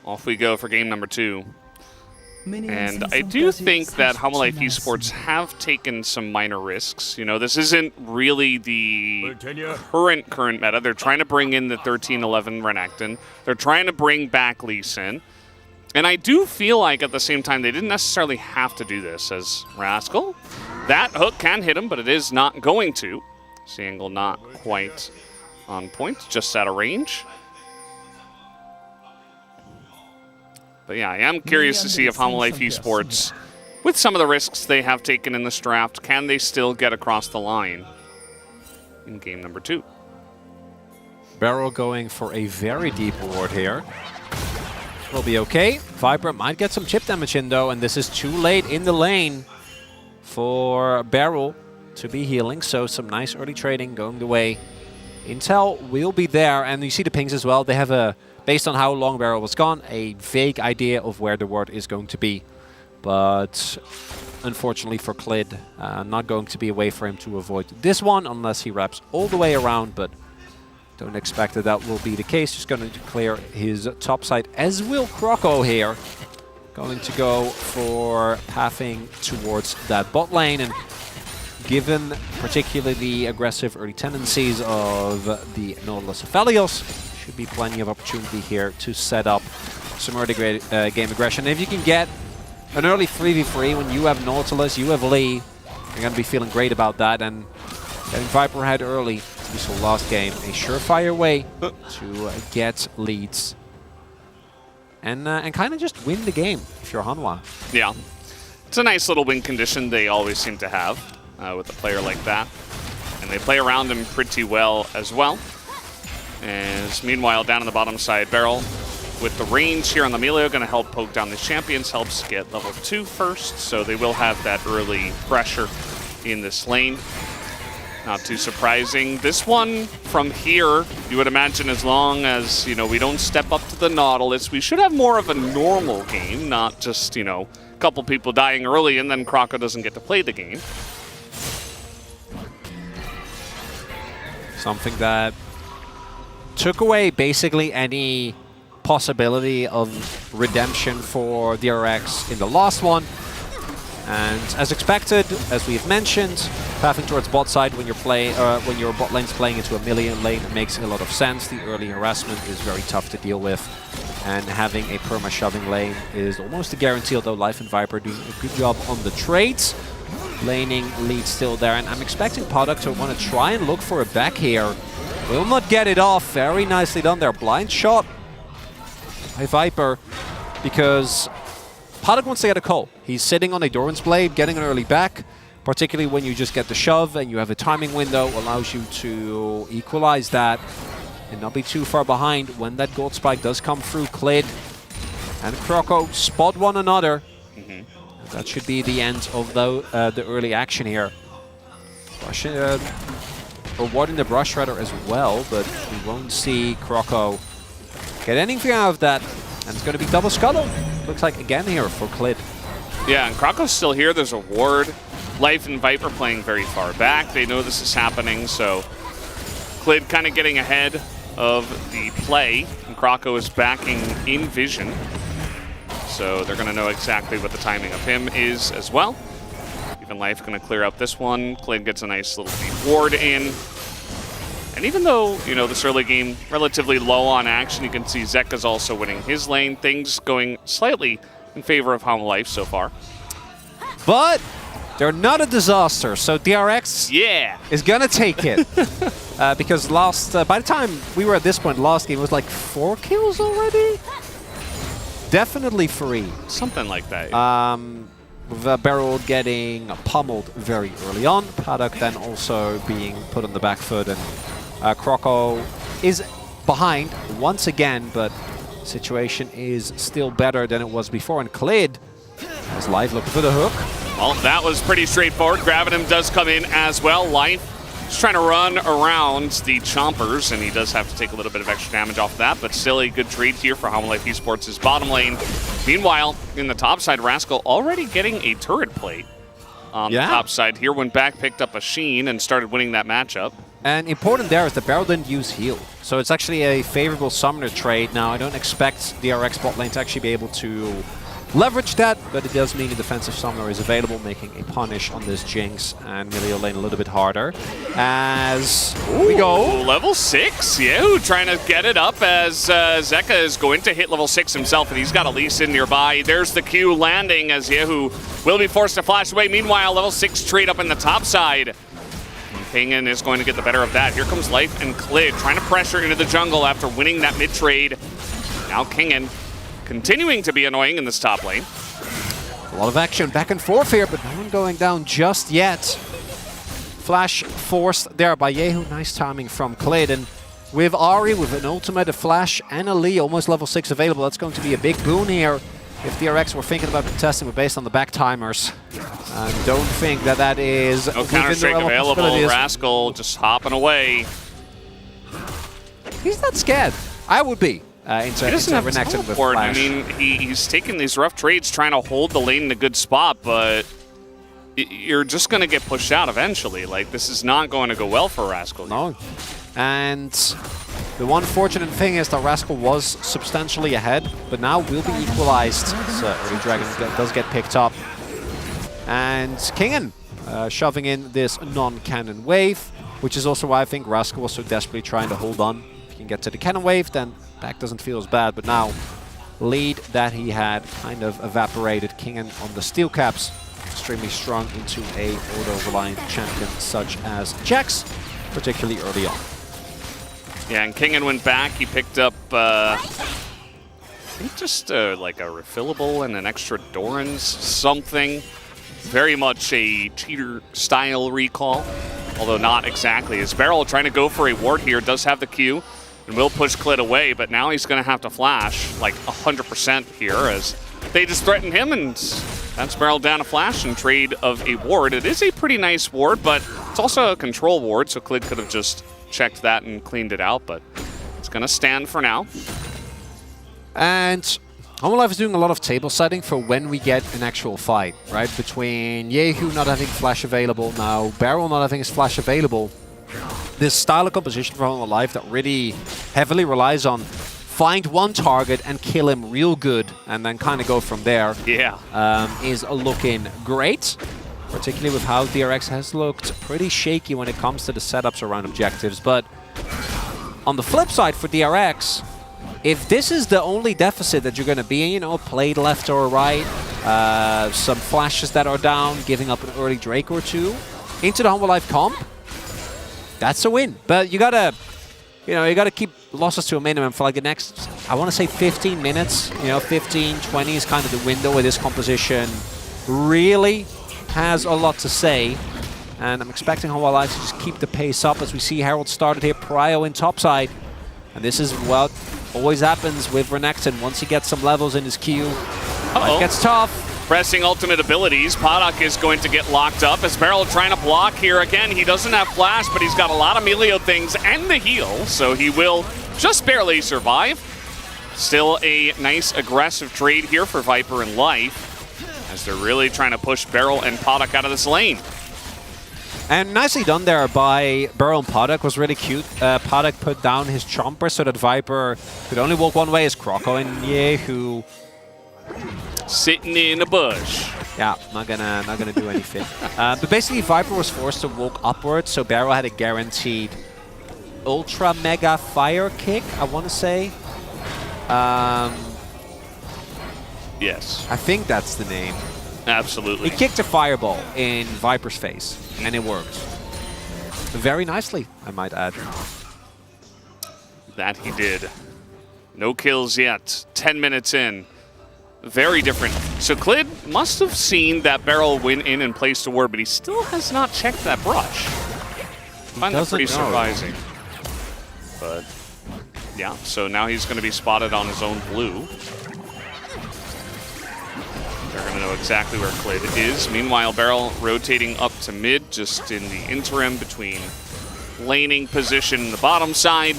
Off we go for game number 2. And I do think that Humble Life Esports have taken some minor risks. You know, this isn't really the current meta. They're trying to bring in the 13-11 Renekton. They're trying to bring back Lee Sin. And I do feel like at the same time they didn't necessarily have to do this, as Rascal That hook can hit him, but it is not going to. The angle not quite on point, just out of range. But yeah, I am curious to see if Life Esports, with some of the risks they have taken in this draft, can they still get across the line in game number 2? Barrel going for a very deep ward here. Will be okay. Viper might get some chip damage in though, and this is too late in the lane for Barrel to be healing, so some nice early trading going the way. Intel will be there, and you see the pings as well. They have a, based on how long Barrel was gone, a vague idea of where the ward is going to be. But unfortunately for Klid, not going to be a way for him to avoid this one unless he wraps all the way around, but don't expect that that will be the case. Just going to clear his top side, as will Croco here. Going to go for pathing towards that bot lane, and given particularly aggressive early tendencies of the Nautilus Aphelios, should be plenty of opportunity here to set up some early game aggression. If you can get an early 3v3 when you have Nautilus, you have Lee, you're going to be feeling great about that, and getting Viper ahead early, we saw last game, a surefire way to get leads and kind of just win the game if you're Hanwha. Yeah, it's a nice little win condition they always seem to have with a player like that, and they play around him pretty well as well. And meanwhile, down on the bottom side, Barrel with the range here on the melee going to help poke down the champions, helps get level 2 first, so they will have that early pressure in this lane. Not too surprising. This one from here, you would imagine, as long as, you know, we don't step up to the Nautilus, we should have more of a normal game, not just, you know, a couple people dying early and then Croco doesn't get to play the game. Something that took away basically any possibility of redemption for DRX in the last one. And as expected, as we've mentioned, pathing towards bot side when when your bot lane's playing into a melee lane makes a lot of sense. The early harassment is very tough to deal with, and having a perma-shoving lane is almost a guarantee, although Life and Viper doing a good job on the trades. Laning lead still there, and I'm expecting Paddock to want to try and look for a back here. Will not get it off. Very nicely done there. Blind shot by Viper, because Paddock wants to get a call. He's sitting on a Doran's Blade, getting an early back, particularly when you just get the shove and you have a timing window, allows you to equalize that and not be too far behind when that gold spike does come through. Klid and Croco spot one another. That should be the end of the early action here. Rewarding the Brush Shredder as well, but we won't see Croco get anything out of that. And it's going to be double scuttle. Looks like again here for Klid. Yeah, and Croco's still here. There's a ward. Life and Viper playing very far back. They know this is happening, so Klid kind of getting ahead of the play. And Croco is backing in vision. So they're going to know exactly what the timing of him is as well. Even Life going to clear out this one. Klid gets a nice little deep ward in. And even though, you know, this early game relatively low on action, you can see Zeka's also winning his lane. Things going slightly in favor of Life so far. But they're not a disaster, so DRX is going to take it. Because by the time we were at this point, last game was like 4 kills already? Definitely 3. Something like that. With Barrel getting pummeled very early on. Paddock then also being put on the back foot, and Croco is behind once again, but situation is still better than it was before. And Klid has Life looking for the hook. Well, that was pretty straightforward. Grabbing him does come in as well. Life just trying to run around the chompers, and he does have to take a little bit of extra damage off of that, but still a good trade here for Life Esports' bottom lane. Meanwhile, in the top side, Rascal already getting a turret plate on the top side here when back picked up a Sheen and started winning that matchup. And important there is that Barrel didn't use heal. So it's actually a favorable summoner trade. Now, I don't expect DRX bot lane to actually be able to leverage that, but it does mean a defensive summoner is available, making a punish on this Jinx and Milio lane a little bit harder. As we go. Level 6, Yehu trying to get it up as Zeka is going to hit level 6 himself, and he's got a Lee Sin nearby. There's the Q landing as Yehu will be forced to flash away. Meanwhile, level 6 trade up in the top side. Pingen is going to get the better of that. Here comes Life and Klid trying to pressure into the jungle after winning that mid trade. Now Kingen continuing to be annoying in this top lane. A lot of action back and forth here, but no one going down just yet. Flash forced there by Yehu. Nice timing from Klid. And with Ahri, with an ultimate, a flash, and a Lee, almost level 6 available, that's going to be a big boon here. If DRX were thinking about contesting, but based on the back timers, don't think that that is no Counter-Strike available. Rascal just hopping away. He's not scared. I would be. He doesn't have teleport. I mean, he's taking these rough trades trying to hold the lane in a good spot, but you're just going to get pushed out eventually. Like, this is not going to go well for Rascal. No. And the one fortunate thing is that Rascal was substantially ahead, but now will be equalized. So Early Dragon does get picked up. And Kingen shoving in this non-cannon wave, which is also why I think Rascal was so desperately trying to hold on. If he can get to the cannon wave, then back doesn't feel as bad, but now lead that he had kind of evaporated. Kingen on the steel caps, extremely strong into a auto-reliant champion such as Jax, particularly early on. Yeah, and Kingen went back. He picked up, I think just like a refillable and an extra Doran's something. Very much a cheater-style recall, although not exactly. As Beryl trying to go for a ward here, does have the Q, and will push Klid away, but now he's going to have to flash like 100% here as they just threaten him, and that's Beryl down a flash and trade of a ward. It is a pretty nice ward, but it's also a control ward, so Klid could have just checked that and cleaned it out, but it's going to stand for now. And HLE is doing a lot of table setting for when we get an actual fight, right? Between Yehu not having flash available, now Beryl not having his flash available. This style of composition for HLE that really heavily relies on find one target and kill him real good and then kind of go from there. Yeah. Is looking great, particularly with how DRX has looked pretty shaky when it comes to the setups around objectives. But on the flip side for DRX, if this is the only deficit that you're going to be in, you know, played left or right, some flashes that are down, giving up an early Drake or two into the HLE comp, that's a win. But you gotta, you know, you gotta keep losses to a minimum for like the next, I want to say 15 minutes. You know, 15, 20 is kind of the window where this composition really has a lot to say. And I'm expecting HLE to just keep the pace up as we see Herald started here, Prio in topside. And this is what always happens with Renekton. Once he gets some levels in his queue, it gets tough. Pressing ultimate abilities, Paddock is going to get locked up as Beryl trying to block here again. He doesn't have flash, but he's got a lot of melee things and the heal, so he will just barely survive. Still a nice aggressive trade here for Viper and Life as they're really trying to push Beryl and Paddock out of this lane. And nicely done there by Beryl and Paddock, was really cute. Paddock put down his Chomper so that Viper could only walk one way as Croco and Yehu sitting in a bush. Yeah, not gonna do anything. But basically Viper was forced to walk upwards, so Beryl had a guaranteed Ultra Mega Fire Kick, I want to say. Yes. I think that's the name. Absolutely. He kicked a fireball in Viper's face, and it worked. Very nicely, I might add. That he did. No kills yet. 10 minutes in. Very different. So Klid must have seen that Beryl went in and placed a ward, but he still has not checked that brush. I find that pretty surprising. But yeah, so now he's going to be spotted on his own blue. They're going to know exactly where Klid is. Meanwhile, Beryl rotating up to mid, just in the interim between laning position in the bottom side.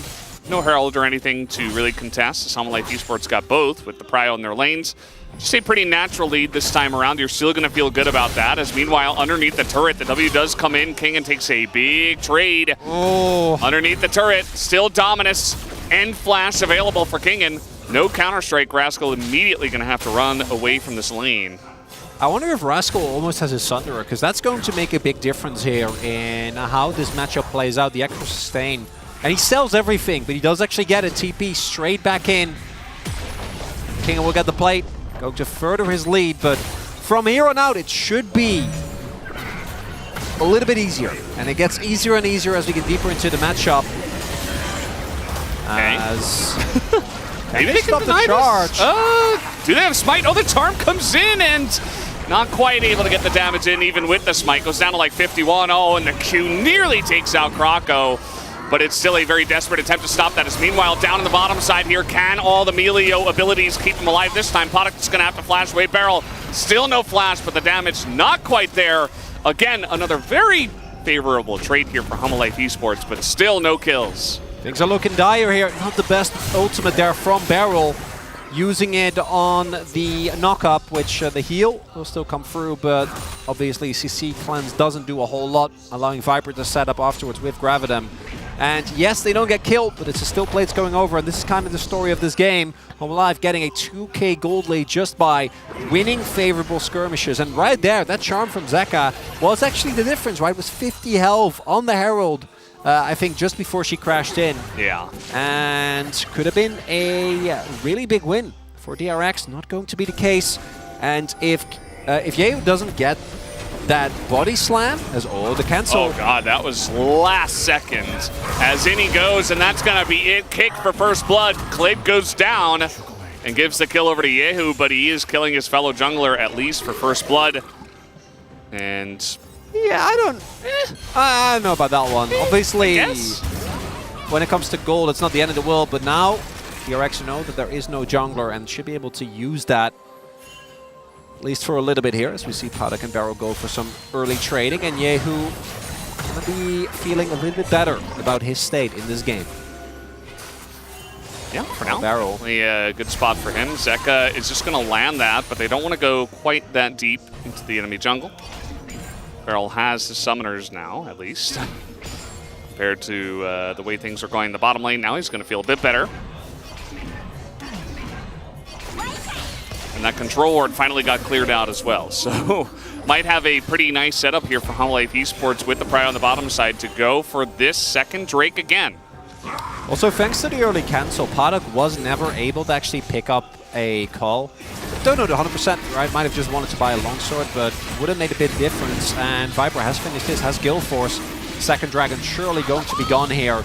No Herald or anything to really contest. Summer Life Esports got both with the Prio in their lanes. Just a pretty natural lead this time around. You're still going to feel good about that. As meanwhile, underneath the turret, the W does come in. Kingen takes a big trade. Oh. Underneath the turret, still Dominus and Flash available for Kingen. No Counter-Strike, Rascal immediately going to have to run away from this lane. I wonder if Rascal almost has his Sunderer, because that's going to make a big difference here in how this matchup plays out. The extra sustain. And he sells everything, but he does actually get a TP straight back in. King will get the plate, going to further his lead, but from here on out, it should be a little bit easier. And it gets easier and easier as we get deeper into the matchup. Okay. As maybe they can deny this. Do they have Smite? Oh, the Charm comes in and not quite able to get the damage in even with the Smite. Goes down to like 51. Oh, and the Q nearly takes out Croco. But it's still a very desperate attempt to stop that. As meanwhile, down on the bottom side here, can all the Melio abilities keep him alive this time? Podok's going to have to flash away. Barrel, still no flash, but the damage not quite there. Again, another very favorable trade here for Humble Life Esports, but still no kills. Things are looking dire here. Not the best ultimate there from Barrel. Using it on the knock-up, which the heal will still come through, but obviously CC Cleanse doesn't do a whole lot, allowing Viper to set up afterwards with Gravitum. And yes, they don't get killed, but it's a still plates going over, and this is kind of the story of this game. Humble Life getting a 2k gold lead just by winning favorable skirmishes. And right there, that charm from Zeka was actually the difference, right? It was 50 health on the Herald, I think just before she crashed in. Yeah. And could have been a really big win for DRX. Not going to be the case. And if Yeo doesn't get that body slam as all the cancel. Oh god, that was last second. As in he goes, and that's gonna be it. Kick for first blood. Clape goes down and gives the kill over to Yehu, but he is killing his fellow jungler at least for first blood. And yeah, I don't know about that one. Obviously, when it comes to gold, it's not the end of the world, but now DRX know that there is no jungler and should be able to use that at least for a little bit here, as we see Podok and Barrel go for some early trading, and Yehu gonna be feeling a little bit better about his state in this game. Yeah, for now, Barrel. A good spot for him. Zeka is just gonna land that, but they don't want to go quite that deep into the enemy jungle. Barrel has his summoners now, at least. Compared to the way things are going in the bottom lane, now he's gonna feel a bit better. And that control ward finally got cleared out as well. So might have a pretty nice setup here for Humble Life Esports with the Pride on the bottom side to go for this second Drake again. Also, thanks to the early cancel, Podok was never able to actually pick up a call. Don't know the 100%, right? Might have just wanted to buy a longsword, but would have made a big difference. And Viper has finished his, has Guild Force. Second Dragon surely going to be gone here.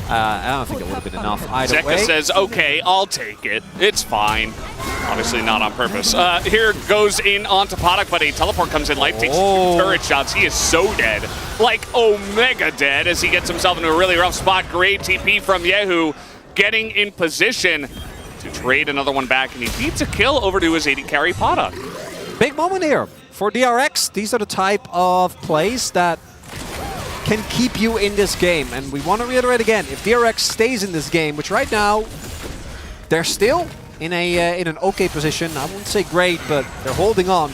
I don't think it would have been enough either way. Zeka says, okay, I'll take it. It's fine. Obviously not on purpose. Here goes in onto Podok, but a teleport comes in. Life takes 2 turret shots. He is so dead. Like Omega dead as he gets himself into a really rough spot. Great TP from Yehu, getting in position to trade another one back, and he beats a kill over to his 80 carry Podok. Big moment here for DRX. These are the type of plays that can keep you in this game. And we want to reiterate again, if DRX stays in this game, which right now, they're still in an okay position. I wouldn't say great, but they're holding on.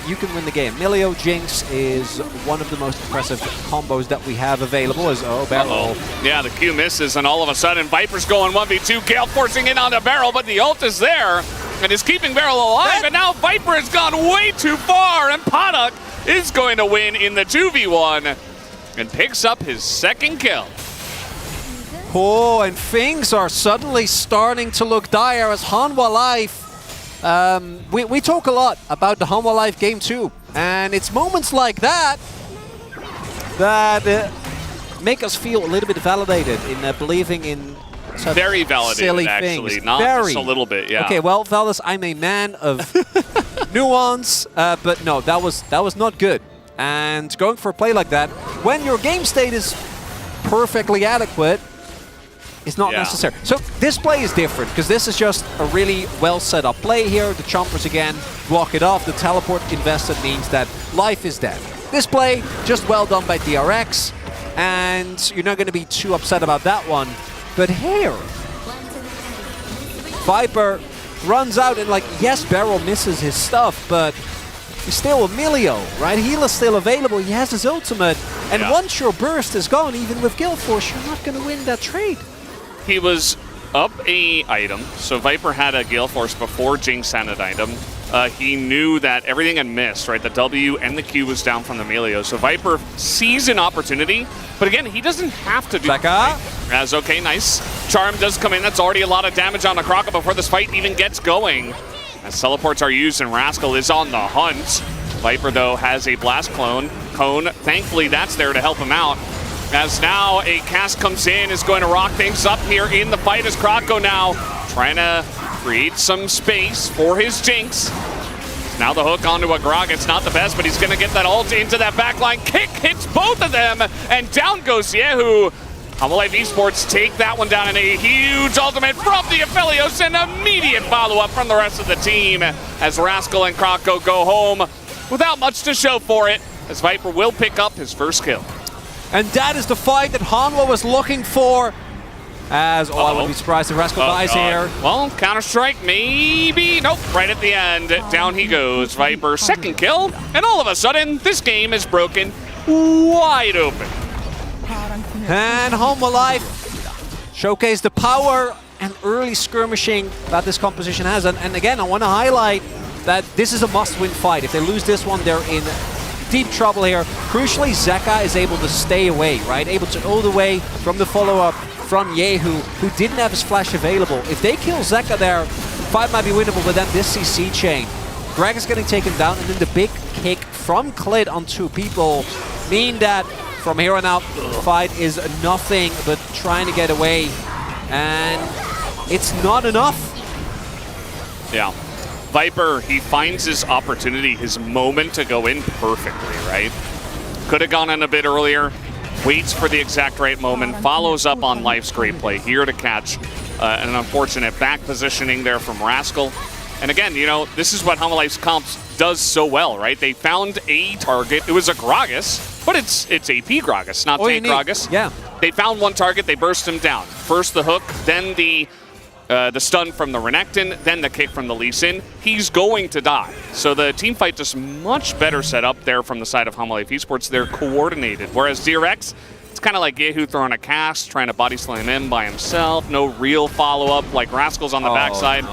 You can win the game. Melio Jinx is one of the most impressive combos that we have available. As Barrel. Yeah, the Q misses, and all of a sudden, Viper's going 1v2. Gale forcing in onto Barrel, but the ult is there and is keeping Barrel alive. And now Viper has gone way too far, and Podok is going to win in the 2v1 and picks up his second kill. Oh, and things are suddenly starting to look dire as Hanwha Life. We talk a lot about the Hanwha Life game too, and it's moments like that that make us feel a little bit validated in believing in such very validated, silly actually, things. not very. just a little bit. Yeah. Okay, well, fellas, I'm a man of nuance, but no, that was not good. And going for a play like that, when your game state is perfectly adequate, is not necessary. So this play is different, because this is just a really well set up play here. The chompers again block it off. The teleport invested means that life is dead. This play, just well done by DRX, and you're not going to be too upset about that one. But here, Viper runs out and yes, Barrel misses his stuff, but he's still a Melio, right? Heal is still available. He has his ultimate. And once your burst is gone, even with Guild Force, you're not going to win that trade. He was up a item. So Viper had a Gale Force before Jinx had an item. He knew that everything had missed, right? The W and the Q was down from the Melio. So Viper sees an opportunity, but again, he doesn't have to do Zeka. As okay, nice. Charm does come in. That's already a lot of damage on the Croco before this fight even gets going. As teleports are used and Rascal is on the hunt. Viper, though, has a Blast Cone. Thankfully, that's there to help him out. As now a cast comes in, is going to rock things up here in the fight as Croco now trying to create some space for his Jinx. Now the hook onto a Grog. It's not the best, but he's going to get that ult into that backline. Kick hits both of them, and down goes Yehu. HLE Esports take that one down in a huge ultimate from the Aphelios, and immediate follow-up from the rest of the team as Rascal and Croco go home without much to show for it, as Viper will pick up his first kill. And that is the fight that Hanwha was looking for. As, I wouldn't be surprised if Rascal dies here. Well, Counter-Strike, maybe. Nope, right at the end. Down he goes. Viper, second kill. And all of a sudden, this game is broken wide open. And HLE showcase the power and early skirmishing that this composition has. And again, I want to highlight that this is a must-win fight. If they lose this one, they're in deep trouble here. Crucially, Zeka is able to stay away, right? Able to ult away from the follow-up from Yehu, who didn't have his flash available. If they kill Zeka there, fight might be winnable, but then this CC chain. Greg is getting taken down, and then the big kick from Klid on two people mean that from here on out, the fight is nothing but trying to get away, and it's not enough. Yeah. Viper, he finds his opportunity, his moment to go in perfectly, right? Could have gone in a bit earlier, waits for the exact right moment, follows up on Life's great play here to catch an unfortunate back positioning there from Rascal. And again, you know, this is what HLE's comps does so well, right? They found a target. It was a Gragas, but it's AP Gragas, not tank Gragas. Yeah. They found one target, they burst him down. First the hook, then the stun from the Renekton, then the kick from the Lee Sin. He's going to die. So the team fight just much better set up there from the side of HLE Esports. They're coordinated. Whereas DRX, it's kind of like Yehu throwing a cast, trying to body slam in by himself. No real follow-up, like Rascal's on the backside,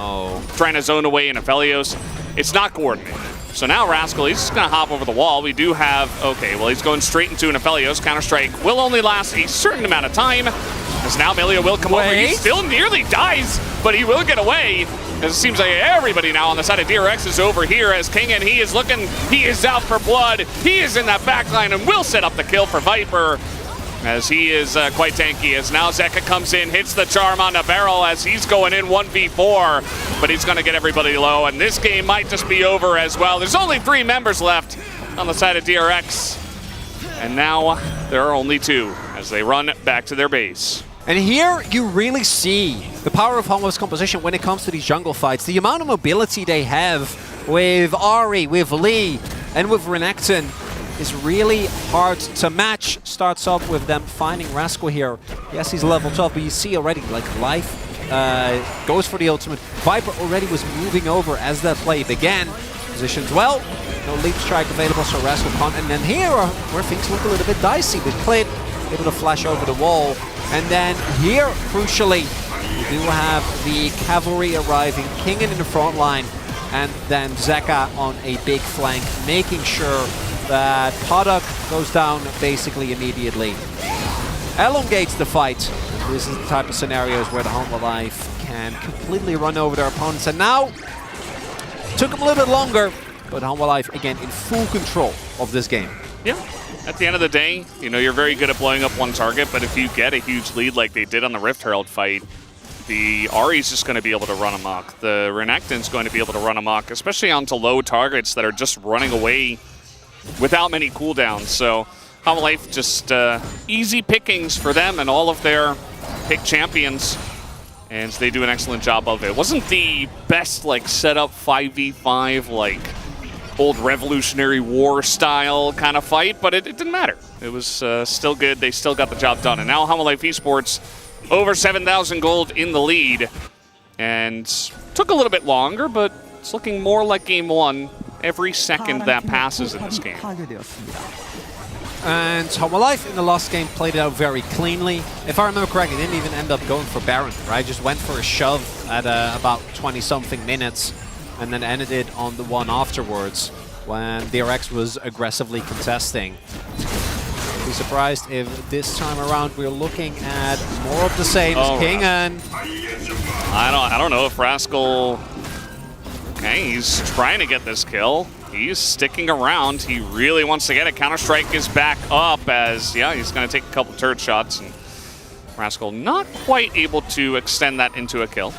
trying to zone away in Aphelios. It's not coordinated. So now Rascal, he's just going to hop over the wall. We do have, okay, well, he's going straight into an Aphelios. Counter-Strike will only last a certain amount of time, as now Melio will come over. He still nearly dies, but he will get away. As it seems like everybody now on the side of DRX is over here, as Kingen, he is looking, he is out for blood. He is in that backline and will set up the kill for Viper, as he is quite tanky, as now Zeka comes in, hits the charm on the barrel as he's going in 1v4, but he's going to get everybody low, and this game might just be over as well. There's only 3 members left on the side of DRX, and now there are only 2 as they run back to their base. And here you really see the power of HLE's composition when it comes to these jungle fights. The amount of mobility they have with Ahri, with Lee, and with Renekton is really hard to match. Starts off with them finding Rascal here. Yes, he's level 12, but you see already, like, Life goes for the ultimate. Viper already was moving over as that play began. Positioned well, no leap strike available, so Rascal can't. And then here, where things look a little bit dicey, with Klid able to flash over the wall. And then here, crucially, we do have the cavalry arriving, Kingen in the front line, and then Zeka on a big flank, making sure that Paddock goes down basically immediately. Elongates the fight. This is the type of scenarios where the HLE can completely run over their opponents. And now, took them a little bit longer, but HLE again in full control of this game. Yeah. At the end of the day, you know, you're very good at blowing up one target, but if you get a huge lead like they did on the Rift Herald fight, the Ahri's just going to be able to run amok. The Renekton's going to be able to run amok, especially onto low targets that are just running away without many cooldowns. So HLE just easy pickings for them and all of their pick champions, and they do an excellent job of it. Wasn't the best like setup 5v5 like old Revolutionary War style kind of fight, but it didn't matter. It was still good. They still got the job done. And now HLE Esports over 7,000 gold in the lead, and took a little bit longer, but it's looking more like game 1 every second that passes in this game. And Homolife in the last game played it out very cleanly. If I remember correctly, didn't even end up going for Baron, right? Just went for a shove at about 20-something minutes and then ended it on the one afterwards when DRX was aggressively contesting. I'd be surprised if this time around we're looking at more of the same as King and... I don't know if Rascal... Okay, he's trying to get this kill. He's sticking around. He really wants to get it. Counter-Strike is back up as, yeah, he's going to take a couple turret shots. And Rascal not quite able to extend that into a kill.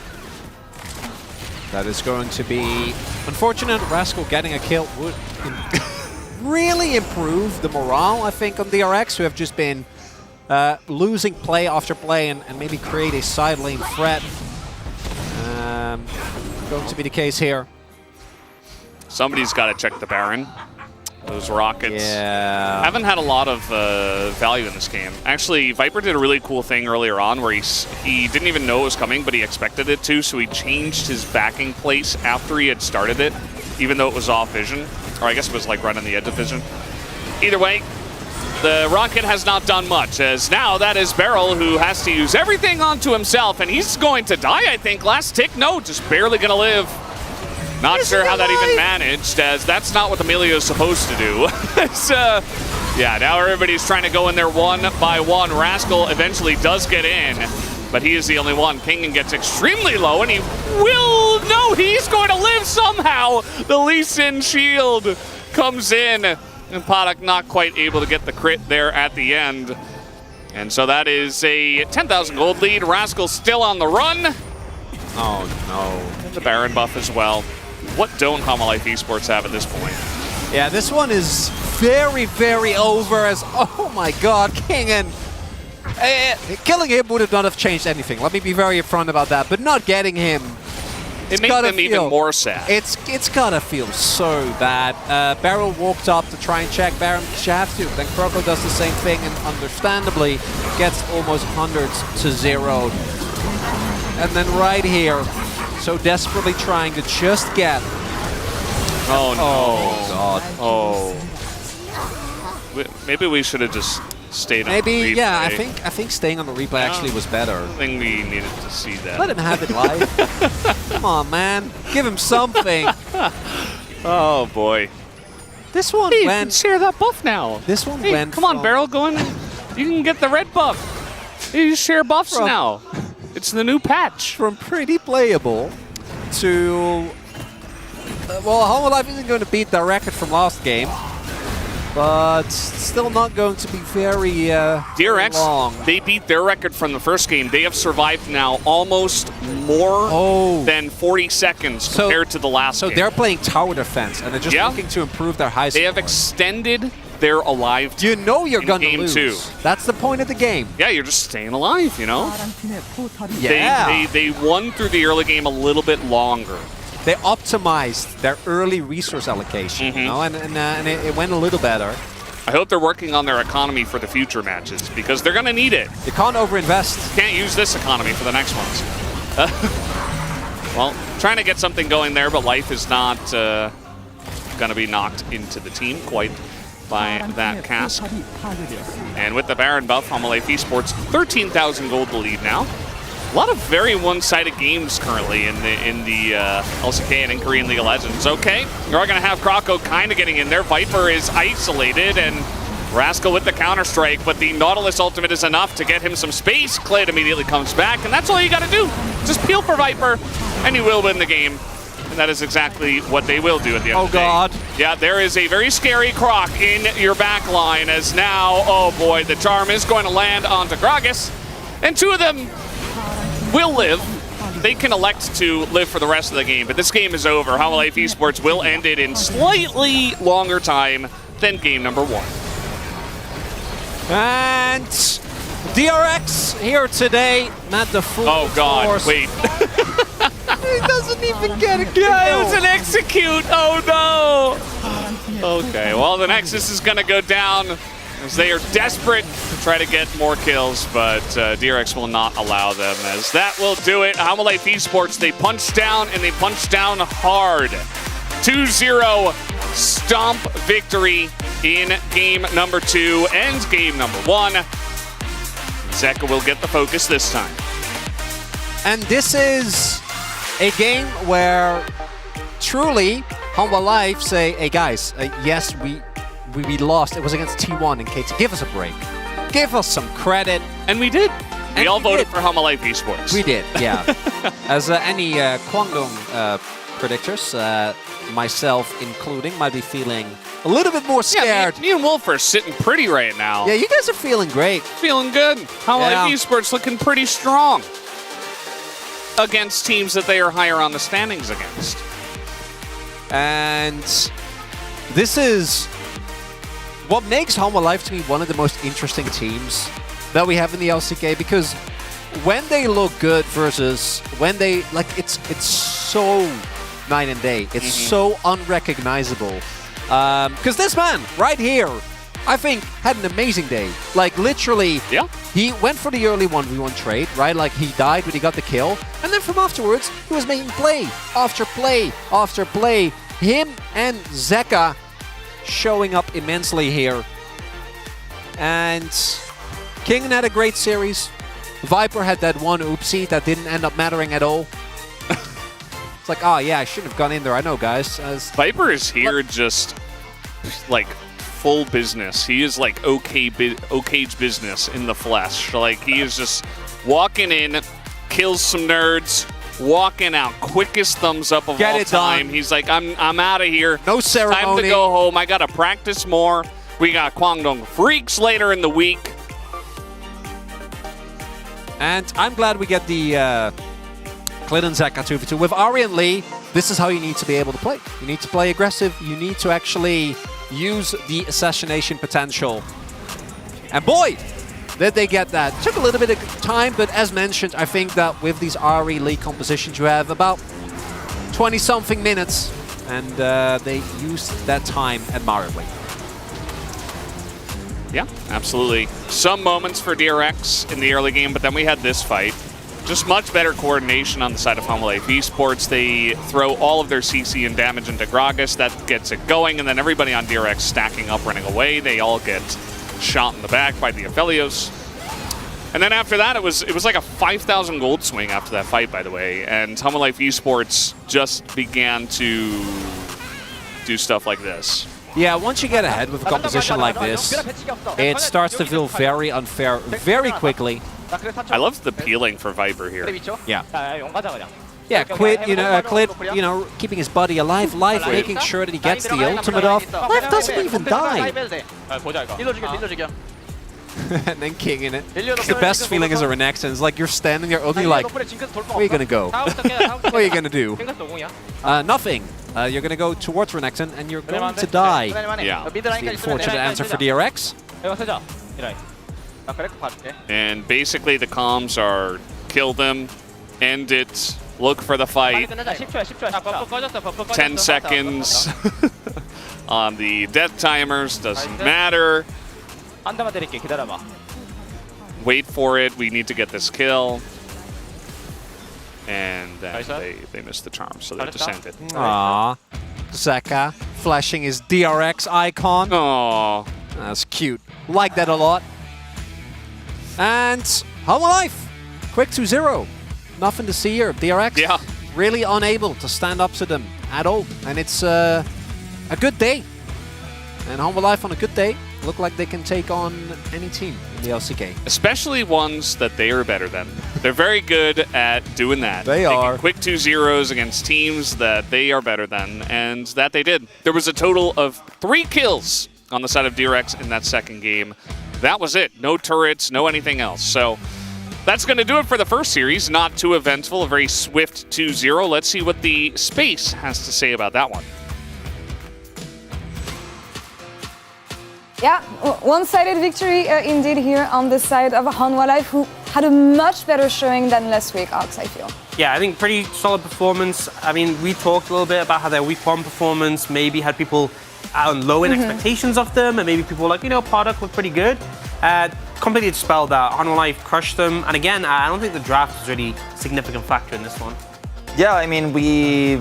That is going to be unfortunate. Rascal getting a kill would really improve the morale, I think, on DRX, who have just been losing play after play and maybe create a side lane threat. Going to be the case here. Somebody's got to check the Baron. Those rockets haven't had a lot of value in this game. Actually, Viper did a really cool thing earlier on where he didn't even know it was coming, but he expected it to, so he changed his backing place after he had started it, even though it was off vision. Or I guess it was like right on the edge of vision. Either way, the rocket has not done much, as now that is Beryl, who has to use everything onto himself, and he's going to die, I think. Last tick, no, just barely going to live. Not sure how that even managed, as that's not what Emilio is supposed to do. Yeah, now everybody's trying to go in there one by one. Rascal eventually does get in, but he is the only one. Kingen gets extremely low, and he will... No, he's going to live somehow! The Lee Sin shield comes in, and Paddock not quite able to get the crit there at the end. And so that is a 10,000 gold lead. Rascal still on the run. Oh, no. And the Baron buff as well. What don't Homolife Esports have at this point? Yeah, this one is very, very over as, oh my god, Kingen. Killing him would have not have changed anything. Let me be very upfront about that, but not getting him, it makes them even more sad. It's gotta feel so bad. Beryl walked up to try and check Baron because you have to. Then Croco does the same thing and understandably gets almost hundreds to 0. And then right here, so desperately trying to just get... Oh no. Oh god. Oh. Maybe we should have just stayed on the replay. Yeah, I think staying on the replay actually was better. I think we needed to see that. Let him have it live. Come on, man. Give him something. Oh boy. This one You went... can share that buff now. This one Hey, went come on, from- Beryl, go in. You can get the red buff. You share buffs now. It's the new patch. From pretty playable to... well, Homolife isn't going to beat the record from last game, but still not going to be very DRX, long. they beat their record from the first game. They have survived now almost more than 40 seconds compared to the last game. So they're playing tower defense, and they're just looking to improve their high score. They have extended their alive time. You know you're going to game lose. 2. That's the point of the game. Yeah, you're just staying alive, you know? Yeah. They won through the early game a little bit longer. They optimized their early resource allocation, you know, and it went a little better. I hope they're working on their economy for the future matches, because they're going to need it. You can't overinvest. Can't use this economy for the next ones. Well, trying to get something going there, but life is not going to be knocked into the team quite by that cask. And with the Baron buff, Homolife Esports 13,000 gold to lead now. A lot of very one-sided games currently in the LCK and in Korean League of Legends. Okay, you're going to have Croco kind of getting in there. Viper is isolated, and Rascal with the counter-strike, but the Nautilus ultimate is enough to get him some space. Clade immediately comes back, and that's all you got to do. Just peel for Viper, and you will win the game. And that is exactly what they will do at the end of the day. Oh, God. Yeah, there is a very scary Croc in your back line, as now, oh boy, the charm is going to land onto Gragas, and two of them will live. They can elect to live for the rest of the game, but this game is over. Homolife Esports will end it in slightly longer time than game number 1. And DRX here today, not the full Oh God, force. wait. He doesn't even get a kill. Yeah, it was an execute. Oh no. Okay, well the Nexus is gonna go down as they are desperate to try to get more kills, but DRX will not allow them, as that will do it. Homolife Esports, they punch down, and they punch down hard. 2-0 stomp victory in game number 2 and game number 1. Zeka will get the focus this time. And this is a game where truly Hanwha Life say, hey guys, yes, we lost. It was against T1 and KT. Give us a break. Give us some credit. And we did. We all voted did. for Hanwha Life Esports. We did, yeah. As any Kwangdong predictors, myself including, might be feeling a little bit more scared. Yeah, me and Wolf are sitting pretty right now. Yeah, you guys are feeling great. Feeling good. Hanwha Life Esports looking pretty strong against teams that they are higher on the standings against. And this is what makes Hanwha Life to me one of the most interesting teams that we have in the LCK, because when they look good versus when they, like, it's so night and day. It's so unrecognizable. Because this man right here, I think, had an amazing day. Like, literally, he went for the early 1v1 trade, right? Like, he died when he got the kill. And then from afterwards, he was making play after play after play. Him and Zeka showing up immensely here. And King had a great series. Viper had that one oopsie that didn't end up mattering at all. It's like, oh yeah, I shouldn't have gone in there. I know, guys. Viper is here just like full business. He is like OK's business in the flesh. Like, he is just walking in, kills some nerds, walking out, quickest thumbs up of Get all it time. done. He's like, I'm out of here. No ceremony. Time to go home. I gotta practice more. We got Kwangdong Freaks later in the week. And I'm glad we get the Klid and Zeka 2v2. With Ari and Lee, this is how you need to be able to play. You need to play aggressive. You need to actually use the assassination potential. And boy, did they get that. Took a little bit of time, but as mentioned, I think that with these Ari Lee compositions, you have about 20-something minutes, and they used that time admirably. Yeah, absolutely. Some moments for DRX in the early game, but then we had this fight. Just much better coordination on the side of Hanwha Life Esports. They throw all of their CC and damage into Gragas. That gets it going, and then everybody on DRX stacking up, running away. They all get shot in the back by the Aphelios. And then after that, it was like a 5,000 gold swing after that fight, by the way. And Hanwha Life Esports just began to do stuff like this. Yeah, once you get ahead with a composition like this, it starts to feel very unfair very quickly. I love the peeling for Viper here. Yeah. Yeah, Klid, you know, keeping his body alive, making sure that he gets the ultimate off. Life doesn't even die. And then King in it. The best feeling as a Renekton is like you're standing there only like, where are you gonna go? What are you gonna do? Nothing. You're gonna go towards Renekton and you're going to die. Yeah. It's the unfortunate answer for DRX. And basically the comms are kill them, end it, look for the fight. 10 seconds on the death timers, doesn't matter. Wait for it, we need to get this kill. And then they missed the charm, so they descended. Aww. Zeka flashing his DRX icon. Aww. That's cute. Like that a lot. And Hanwha Life, quick 2-0. Nothing to see here. DRX really unable to stand up to them at all. And it's a good day. And Hanwha Life on a good day look like they can take on any team in the LCK. Especially ones that they are better than. They're very good at doing that. They are. Quick 2-0s against teams that they are better than, and that they did. There was a total of 3 kills on the side of DRX in that second game. That was it. No turrets, no anything else. So that's going to do it for the first series. Not too eventful, a very swift 2-0. Let's see what the Space has to say about that one. Yeah, one-sided victory indeed here on the side of Hanwha Life, who had a much better showing than last week, Ox, I feel. Yeah, I think pretty solid performance. I mean, we talked a little bit about how their week 1 performance maybe had people low in expectations of them, and maybe people were like, you know, product looked pretty good. Completely dispelled that. Hanwha Life crushed them, and again, I don't think the draft was really a significant factor in this one. Yeah, I mean, we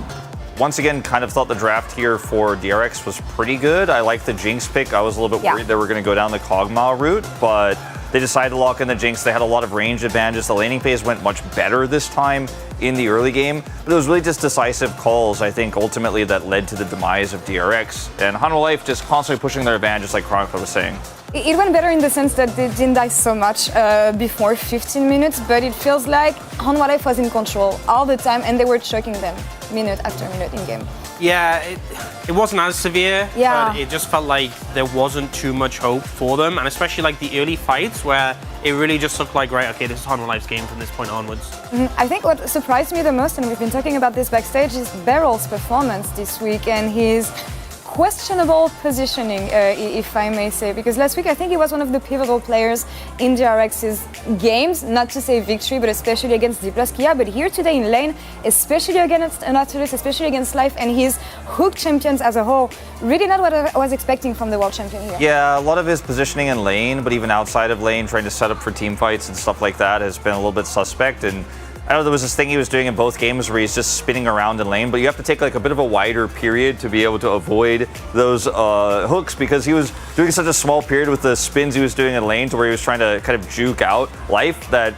once again, kind of thought the draft here for DRX was pretty good. I liked the Jinx pick. I was a little bit worried they were going to go down the Kog'Maw route, but they decided to lock in the Jinx. They had a lot of range advantages. The laning phase went much better this time in the early game, but it was really just decisive calls, I think, ultimately that led to the demise of DRX. And Hanwha Life just constantly pushing their advantage, like Chronicler was saying. It went better in the sense that they didn't die so much before 15 minutes, but it feels like Hanwha Life was in control all the time and they were choking them minute after minute in game. Yeah, it wasn't as severe, Yeah. but it just felt like there wasn't too much hope for them, and especially like the early fights where it really just looked like, right, okay, this is Hanwha Life's game from this point onwards. I think what surprised me the most, and we've been talking about this backstage, is Barrel's performance this week and his questionable positioning, if I may say, because last week I think he was one of the pivotal players in DRX's games, not to say victory, but especially against D plus Kia, but here today in lane, especially against Nautilus, especially against Life and his hook champions as a whole, really not what I was expecting from the world champion here. Yeah, a lot of his positioning in lane, but even outside of lane, trying to set up for team fights and stuff like that has been a little bit suspect. And I know there was this thing he was doing in both games where he's just spinning around in lane, but you have to take like a bit of a wider period to be able to avoid those hooks, because he was doing such a small period with the spins he was doing in lane to where he was trying to kind of juke out Life that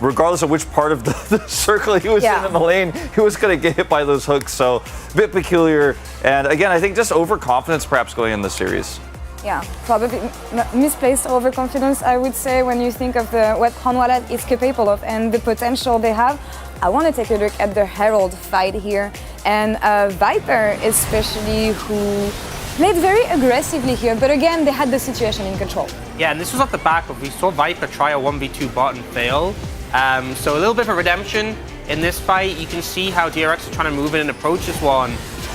regardless of which part of the circle he was in the lane, he was going to get hit by those hooks. So a bit peculiar. And again, I think just overconfidence perhaps going in this series. Yeah, probably misplaced overconfidence, I would say, when you think of what Hanwha Life is capable of and the potential they have. I want to take a look at the Herald fight here, and Viper especially, who played very aggressively here, but again, they had the situation in control. Yeah, and this was off the back of, we saw Viper try a 1v2 bot and fail. So a little bit of a redemption in this fight. You can see how DRX are trying to move in and approach this one,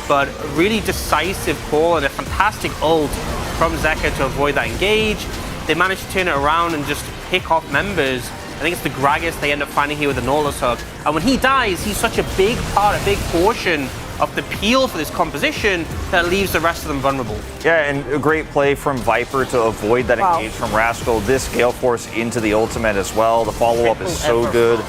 but a really decisive call and a fantastic ult from Zeka to avoid that engage. They managed to turn it around and just pick off members. I think it's the Gragas they end up finding here with the Nautilus hook. And when he dies, he's such a big part, a big portion of the peel for this composition that leaves the rest of them vulnerable. Yeah, and a great play from Viper to avoid that engage from Rascal. This Gale Force into the ultimate as well. The follow-up is so good.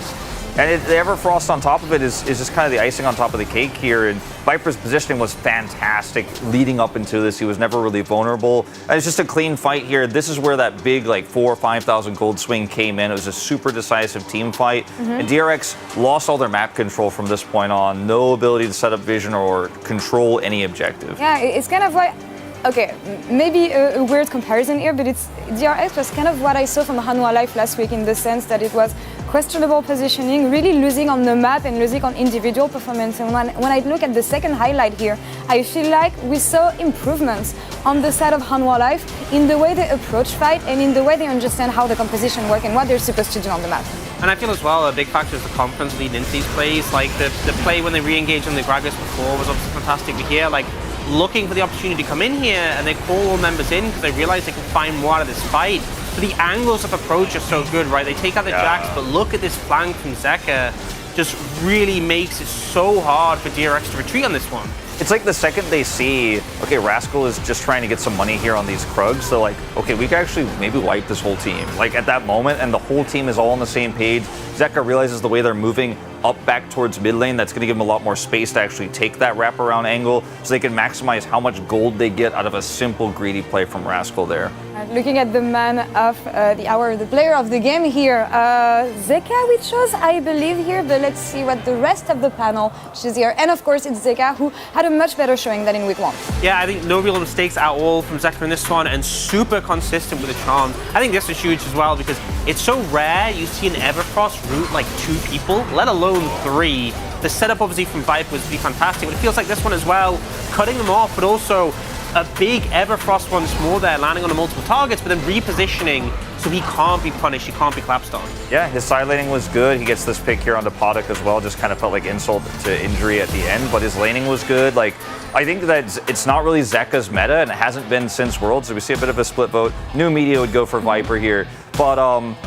And the Everfrost on top of it is just kind of the icing on top of the cake here. And Viper's positioning was fantastic leading up into this. He was never really vulnerable. And it's just a clean fight here. This is where that big like 4,000 or 5,000 gold swing came in. It was a super decisive team fight. And DRX lost all their map control from this point on. No ability to set up vision or control any objective. Yeah, it's kind of like, okay, maybe a weird comparison here, but DRX was kind of what I saw from Hanwha Life last week, in the sense that it was questionable positioning, really losing on the map and losing on individual performance. And when I look at the second highlight here, I feel like we saw improvements on the side of Hanwha Life in the way they approach fight and in the way they understand how the composition works and what they're supposed to do on the map. And I feel as well a big factor is the confidence leading into these plays. Like the play when they re-engaged on the Gragas before was obviously fantastic to hear. Like looking for the opportunity to come in here, and they call all members in because they realize they can find more out of this fight. But the angles of approach are so good, right? They take out the Jax, but look at this flank from Zeka. Just really makes it so hard for DRX to retreat on this one. It's like the second they see, okay, Rascal is just trying to get some money here on these Krugs, they're like, okay, we can actually maybe wipe this whole team. Like at that moment, and the whole team is all on the same page. Zeka realizes the way they're moving up back towards mid lane, that's going to give them a lot more space to actually take that wraparound angle, so they can maximize how much gold they get out of a simple greedy play from Rascal there. Looking at the man of the hour, the player of the game here, Zeka we chose, I believe, here, but let's see what the rest of the panel chooses here. And of course, it's Zeka, who had a much better showing than in week one. Yeah, I think no real mistakes at all from Zeka in this one, and super consistent with the charms. I think this is huge as well, because it's so rare you see an Everfrost route like 2 people, let alone 3. The setup obviously from Viper was really fantastic, but it feels like this one as well, cutting them off, but also a big Everfrost once more there, landing on the multiple targets, but then repositioning so he can't be punished, he can't be collapsed on. Yeah, his side laning was good. He gets this pick here onto Podok as well, just kind of felt like insult to injury at the end, but his laning was good. Like, I think that it's not really Zeka's meta, and it hasn't been since Worlds, so we see a bit of a split vote. New media would go for Viper here, but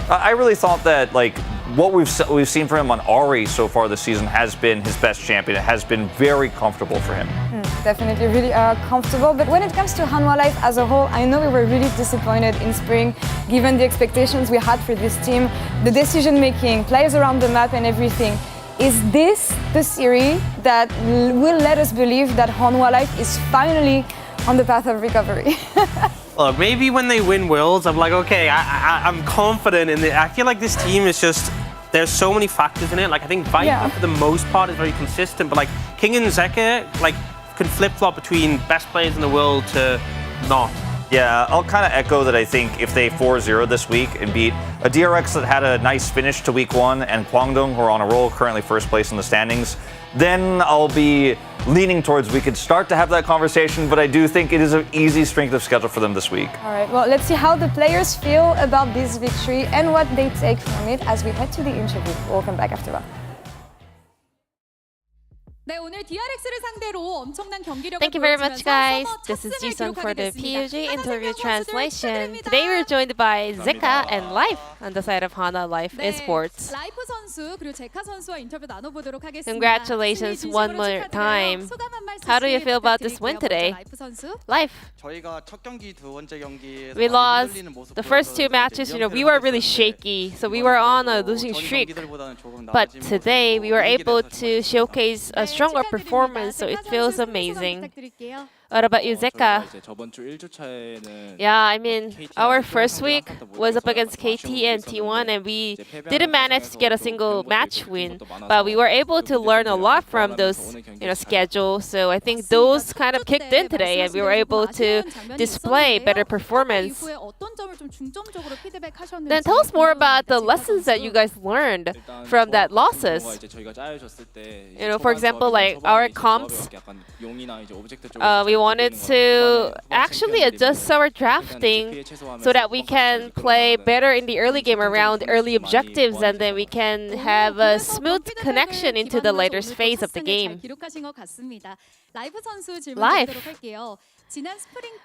I really thought that, like, what we've seen from him on Ahri so far this season has been his best champion. It has been very comfortable for him. Definitely really comfortable. But when it comes to Hanwha Life as a whole, I know we were really disappointed in spring, given the expectations we had for this team, the decision making, players around the map and everything. Is this the series that will let us believe that Hanwha Life is finally on the path of recovery? Look, maybe when they win Worlds, I'm like, okay, I'm confident in it. I feel like this team is just, there's so many factors in it. Like, I think Viper, for the most part, is very consistent, but like King and Zeka, like, can flip-flop between best players in the world to not. Yeah, I'll kind of echo that. I think if they 4-0 this week and beat a DRX that had a nice finish to week 1 and Kwangdong, who are on a roll, currently first place in the standings, then I'll be leaning towards we could start to have that conversation, but I do think it is an easy strength of schedule for them this week. All right, well, let's see how the players feel about this victory and what they take from it as we head to the interview. We'll come back after that. Thank you very much, guys. This is Ji-sun for the PUG interview translation. Today we're joined by Zeka and Life on the side of Hanwha Life Esports. Congratulations one more time. How do you feel about this win today? Life. We lost the first 2 matches. We were really shaky, so we were on a losing streak. But today we were able to showcase a stronger performance, so it feels amazing. What about you, Zeka? Yeah, I mean, our first week was up against KT and T1, and we didn't manage to get a single match win, but we were able to learn a lot from those, schedules. So I think those kind of kicked in today, and we were able to display better performance. Then tell us more about the lessons that you guys learned from that losses. For example, like our comps, we wanted to actually adjust our drafting so that we can play better in the early game around early objectives, and then we can have a smooth connection into the later phase of the game. Life.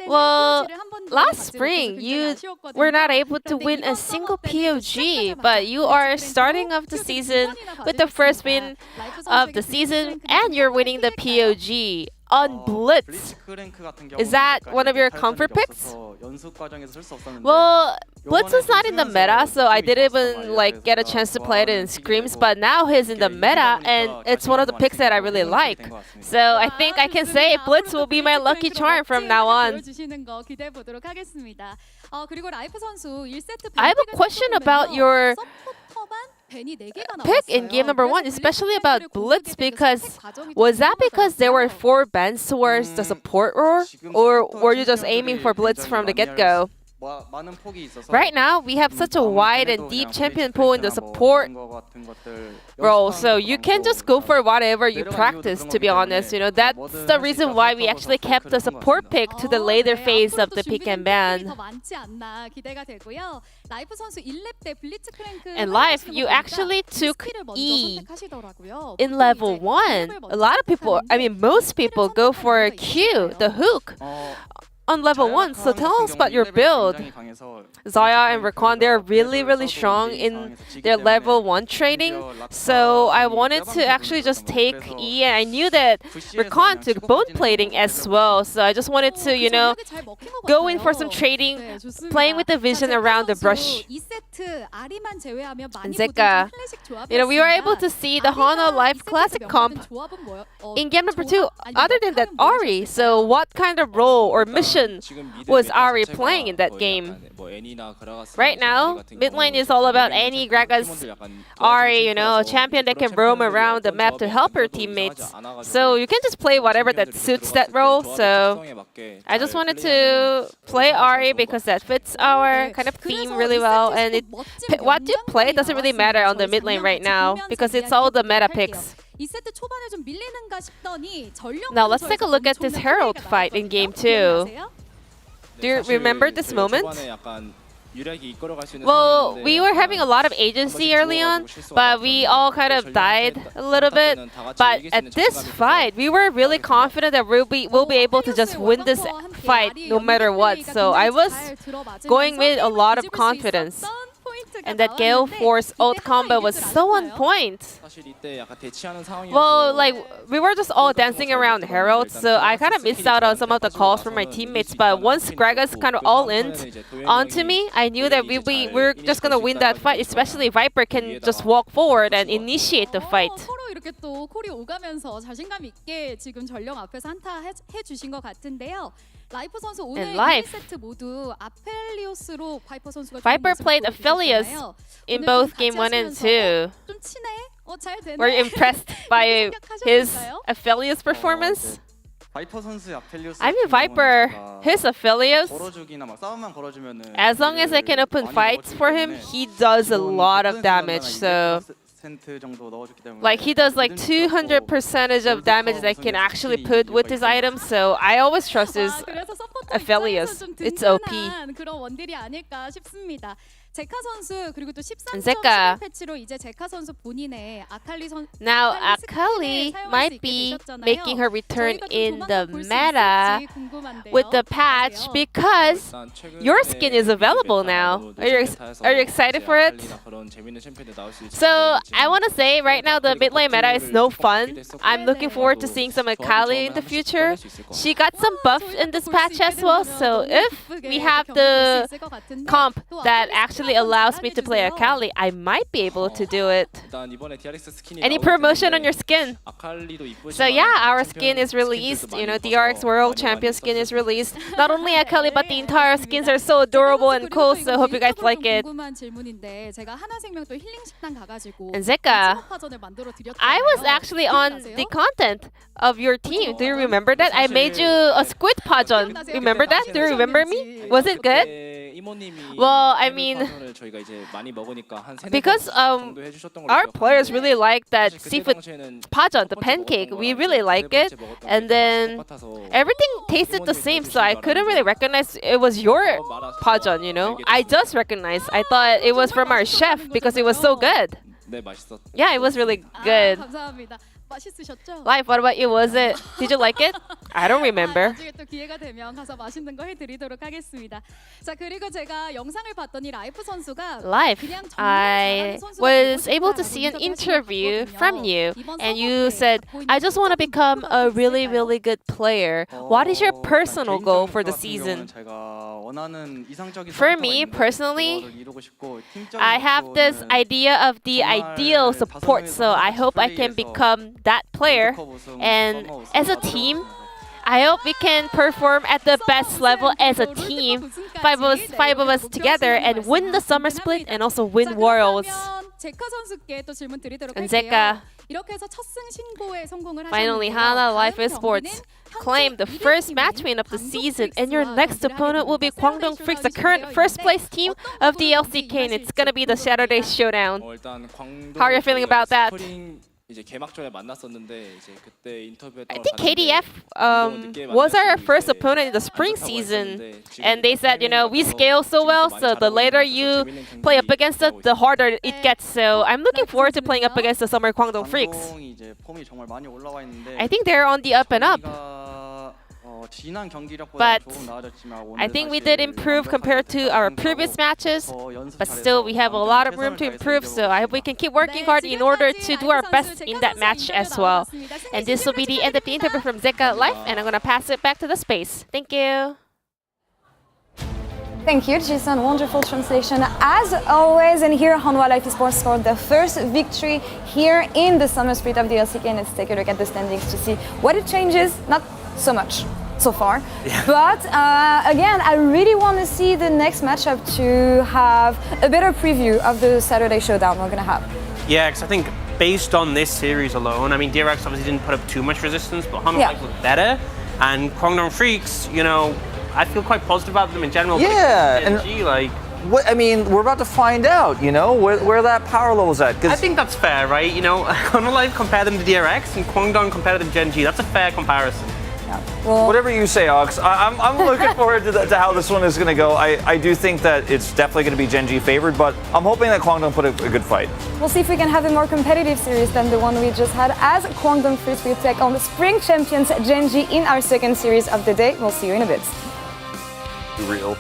Well, last spring you were not able to win a single POG, but you are starting off the season with the first win of the season, and you're winning the POG on Blitz. Is that one of your comfort picks? Well, Blitz is not in the meta, so I didn't even get a chance to play it in scrims, but now he's in the meta, and it's one of the picks that I really like. So I think I can say Blitz will be my lucky charm from now on. I have a question about your pick in game number 1, especially about Blitz, because was that because there were 4 bans towards the support role, or were you just aiming for Blitz from the get-go? Right now, we have such a wide and deep champion pool in the support role, so you can just go for whatever you practice, to be honest. That's the reason why we actually kept the support pick to the later phase of the pick and ban. And Life, you actually took E in level 1. A lot of people, most people go for Q, the hook, on level 1, so tell us about your build. Zaya and Rakan, they're really, really strong in their level 1 trading, so I wanted to actually just take E, and I knew that Rakan took bone plating as well, so I just wanted to, go in for some trading, playing with the vision around the brush. And Zeka, we were able to see the Hanwha Life Classic comp in game number 2, other than that Ari, so what kind of role or mission was Ari playing in that game? Right now, mid lane is all about Annie, Gragas, Ari, a champion that can roam around the map to help her teammates. So you can just play whatever that suits that role. So I just wanted to play Ari because that fits our kind of theme really well. And what you play doesn't really matter on the mid lane right now because it's all the meta picks. Now let's take a look at this Herald fight in game 2. Do you remember this moment? Well, we were having a lot of agency early on, but we all kind of died a little bit. But at this fight, we were really confident that we'll be able to just win this fight no matter what. So I was going with a lot of confidence. And that Gale Force ult combo was so on point. Well, we were just all dancing around Herald, so I kind of missed out on some of the calls from my teammates. But once Gragas kind of all in onto me, I knew that we're just gonna win that fight. Especially Viper can just walk forward and initiate the fight. 이렇게 또 콜이 오가면서 자신감 있게 지금 전령 앞에서 한타 해주신 것 같은데요. 라이프 선수 오늘 1세트 모두 아펠리오스로 바이퍼 선수가 Viper played Aphelios in both game 1 and 2. 좀 친해? 잘 되네. Were you impressed by his Aphelios performance? 바이퍼 선수의 아펠리오스 I mean, Viper, his Aphelios, 걸어주기나 막 싸움만 걸어주면은 as long as I can open fights for him, he does a lot of damage. So, like, he does like 200% of damage that I can actually put with his items. So, I always trust his Aphelios. It's OP. 그런 원딜이 아닐까 싶습니다. 제카 선수 그리고 또 13점 Zeka. 패치로 이제 제카 선수 본인의 아칼리 선 Now, Akali might be making her return in the meta with the patch because your skin is available now. Are you excited for it? So, I want to say right now the mid lane meta is no fun. I'm looking forward to seeing some Akali in the future. She got some buff in this patch as well, so if we have the comp that actually allows me to play Akali, I might be able to do it. Any promotion on your skin? So yeah, our skin is released. You know, DRX World Champion skin is released. Not only Akali, but the entire skins are so adorable and cool. So hope you guys like it. And Zeka, I was actually on the content of your team. Do you remember that? I made you a squid pajon. Remember that? Do you remember me? Was it good? Well, I mean, because our players really like that seafood pajon, the pancake. We really like it, and then everything tasted the same, so I couldn't really recognize it was your pajon. You know, I just recognized. I thought it was from our chef because it was so good. Yeah, it was really good. Life, what about you? Was it? Did you like it? I don't remember. 나중에 또 기회가 되면 가서 맛있는 거 해드리도록 하겠습니다. 자 그리고 제가 영상을 봤더니 라이프 선수가 Life, I was able to see an interview from you, and you said, "I just want to become a really, really good player." What is your personal goal for the season? For me personally, I have this idea of the ideal support, so I hope I can become that player. And as a team, I hope we can perform at the best level as a team, five of us together, and win the Summer Split and also win Worlds. And Zeka, finally, Hana Life Esports claimed the first match win of the season, and your next opponent will be Kwangdong Freaks, the current first place team of the LCK, and it's gonna be the Saturday Showdown. How are you feeling about that? I think KDF was our first opponent in the spring season, and they said, you know, we scale so well, so the later you play up against it, the harder it gets. So I'm looking forward to playing up against the Summer Kwangdong Freaks. I think they're on the up and up. But I think we did improve compared to our previous matches, but still we have a lot of room to improve, so I hope we can keep working hard in order to do our best in that match as well. And this will be the end of the interview from Zeka Life, and I'm going to pass it back to the space. Thank you. Thank you, Jason. Wonderful translation as always. And here, Hanwha Life Esports scored the first victory here in the Summer Split of the LCK. And let's take a look at the standings to see what it changes. Not so much so far. Yeah. But again, I really want to see the next matchup to have a better preview of the Saturday Showdown we're going to have. Yeah, because I think based on this series alone, I mean, DRX obviously didn't put up too much resistance, but Hanwha Life looked better. And Kwangdong Freaks, you know, I feel quite positive about them in general. Yeah, and like. What, I mean, we're about to find out, you know, where that power level's at. I think that's fair, right? You know, Hanwha Life compare them to DRX and Kwangdong compare them to Gen G. That's a fair comparison. Yeah. Well, whatever you say, Ox. I'm looking forward to how this one is going to go. I do think that it's definitely going to be Gen G favored, but I'm hoping that Kwangdong put a good fight. We'll see if we can have a more competitive series than the one we just had, as Kwangdong Freaks will take on the spring champions Gen G in our second series of the day. We'll see you in a bit. Real.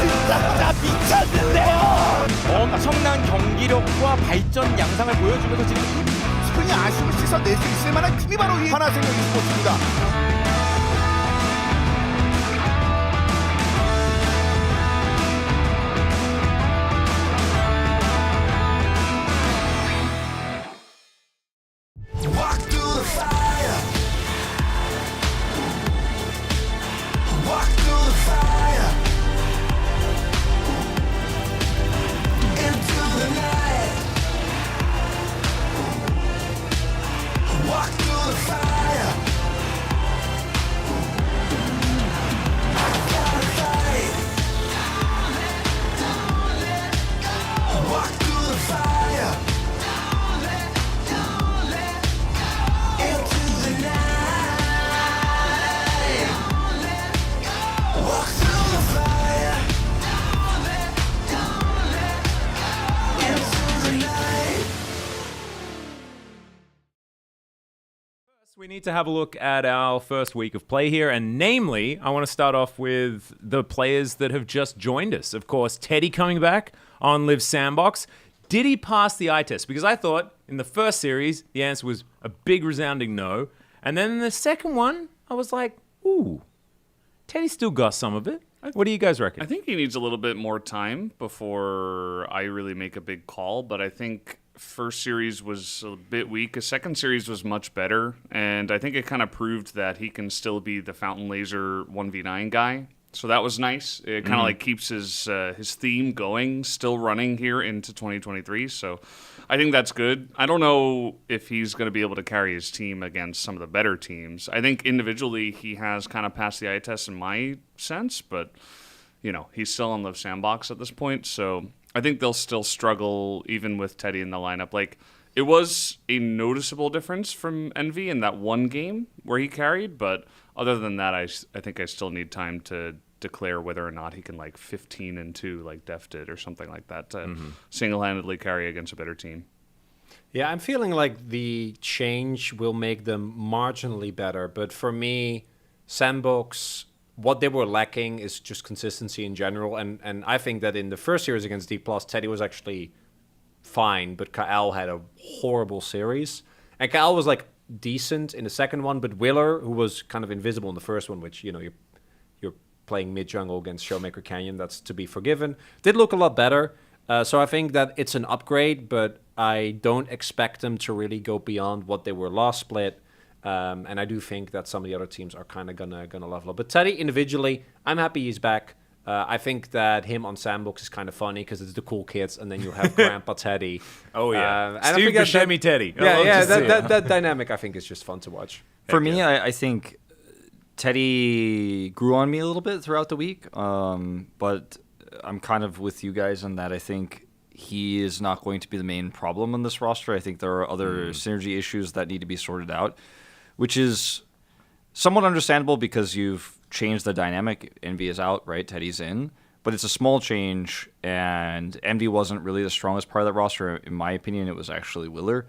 진짜 미쳤는데요. 엄청난 경기력과 발전 양상을 보여주면서 지금 스프링이 아쉬움을 씻어낼 수 있을 만한 팀이 바로 이 하나생명 e스포츠입니다. We need to have a look at our first week of play here, and namely, I want to start off with the players that have just joined us. Of course, Teddy coming back on Live Sandbox. Did he pass the eye test? Because I thought in the first series, the answer was a big resounding no. And then in the second one, I was like, ooh, Teddy still got some of it. What do you guys reckon? I think he needs a little bit more time before I really make a big call, but I think first series was a bit weak. His second series was much better, and I think it kind of proved that he can still be the Fountain Laser 1v9 guy. So that was nice. It kind of like keeps his theme going, still running here into 2023. So I think that's good. I don't know if he's going to be able to carry his team against some of the better teams. I think individually he has kind of passed the eye test in my sense, but you know, he's still on Live Sandbox at this point. So I think they'll still struggle even with Teddy in the lineup. Like, it was a noticeable difference from Envy in that one game where he carried, but other than that, I think I still need time to declare whether or not he can, like, 15-2 like Def did or something like that to single-handedly carry against a better team. Yeah, I'm feeling like the change will make them marginally better, but for me, Sandbox, what they were lacking is just consistency in general, and I think that in the first series against D+, Teddy was actually fine, but Kael had a horrible series. And Kael was, like, decent in the second one, but Willer, who was kind of invisible in the first one, which, you know, you're playing mid-jungle against Showmaker Canyon, that's to be forgiven, did look a lot better. So I think that it's an upgrade, but I don't expect them to really go beyond what they were last split. And I do think that some of the other teams are kind of gonna level up. But Teddy, individually, I'm happy he's back. I think that him on Sandbox is kind of funny because it's the cool kids, and then you have Grandpa Teddy. Oh, yeah. And Steve Buscemi Teddy. Yeah, that dynamic I think is just fun to watch. For me, I think Teddy grew on me a little bit throughout the week, but I'm kind of with you guys in that I think he is not going to be the main problem on this roster. I think there are other synergy issues that need to be sorted out, which is somewhat understandable because you've changed the dynamic. Envy is out, right? Teddy's in. But it's a small change, and MD wasn't really the strongest part of that roster. In my opinion, it was actually Willer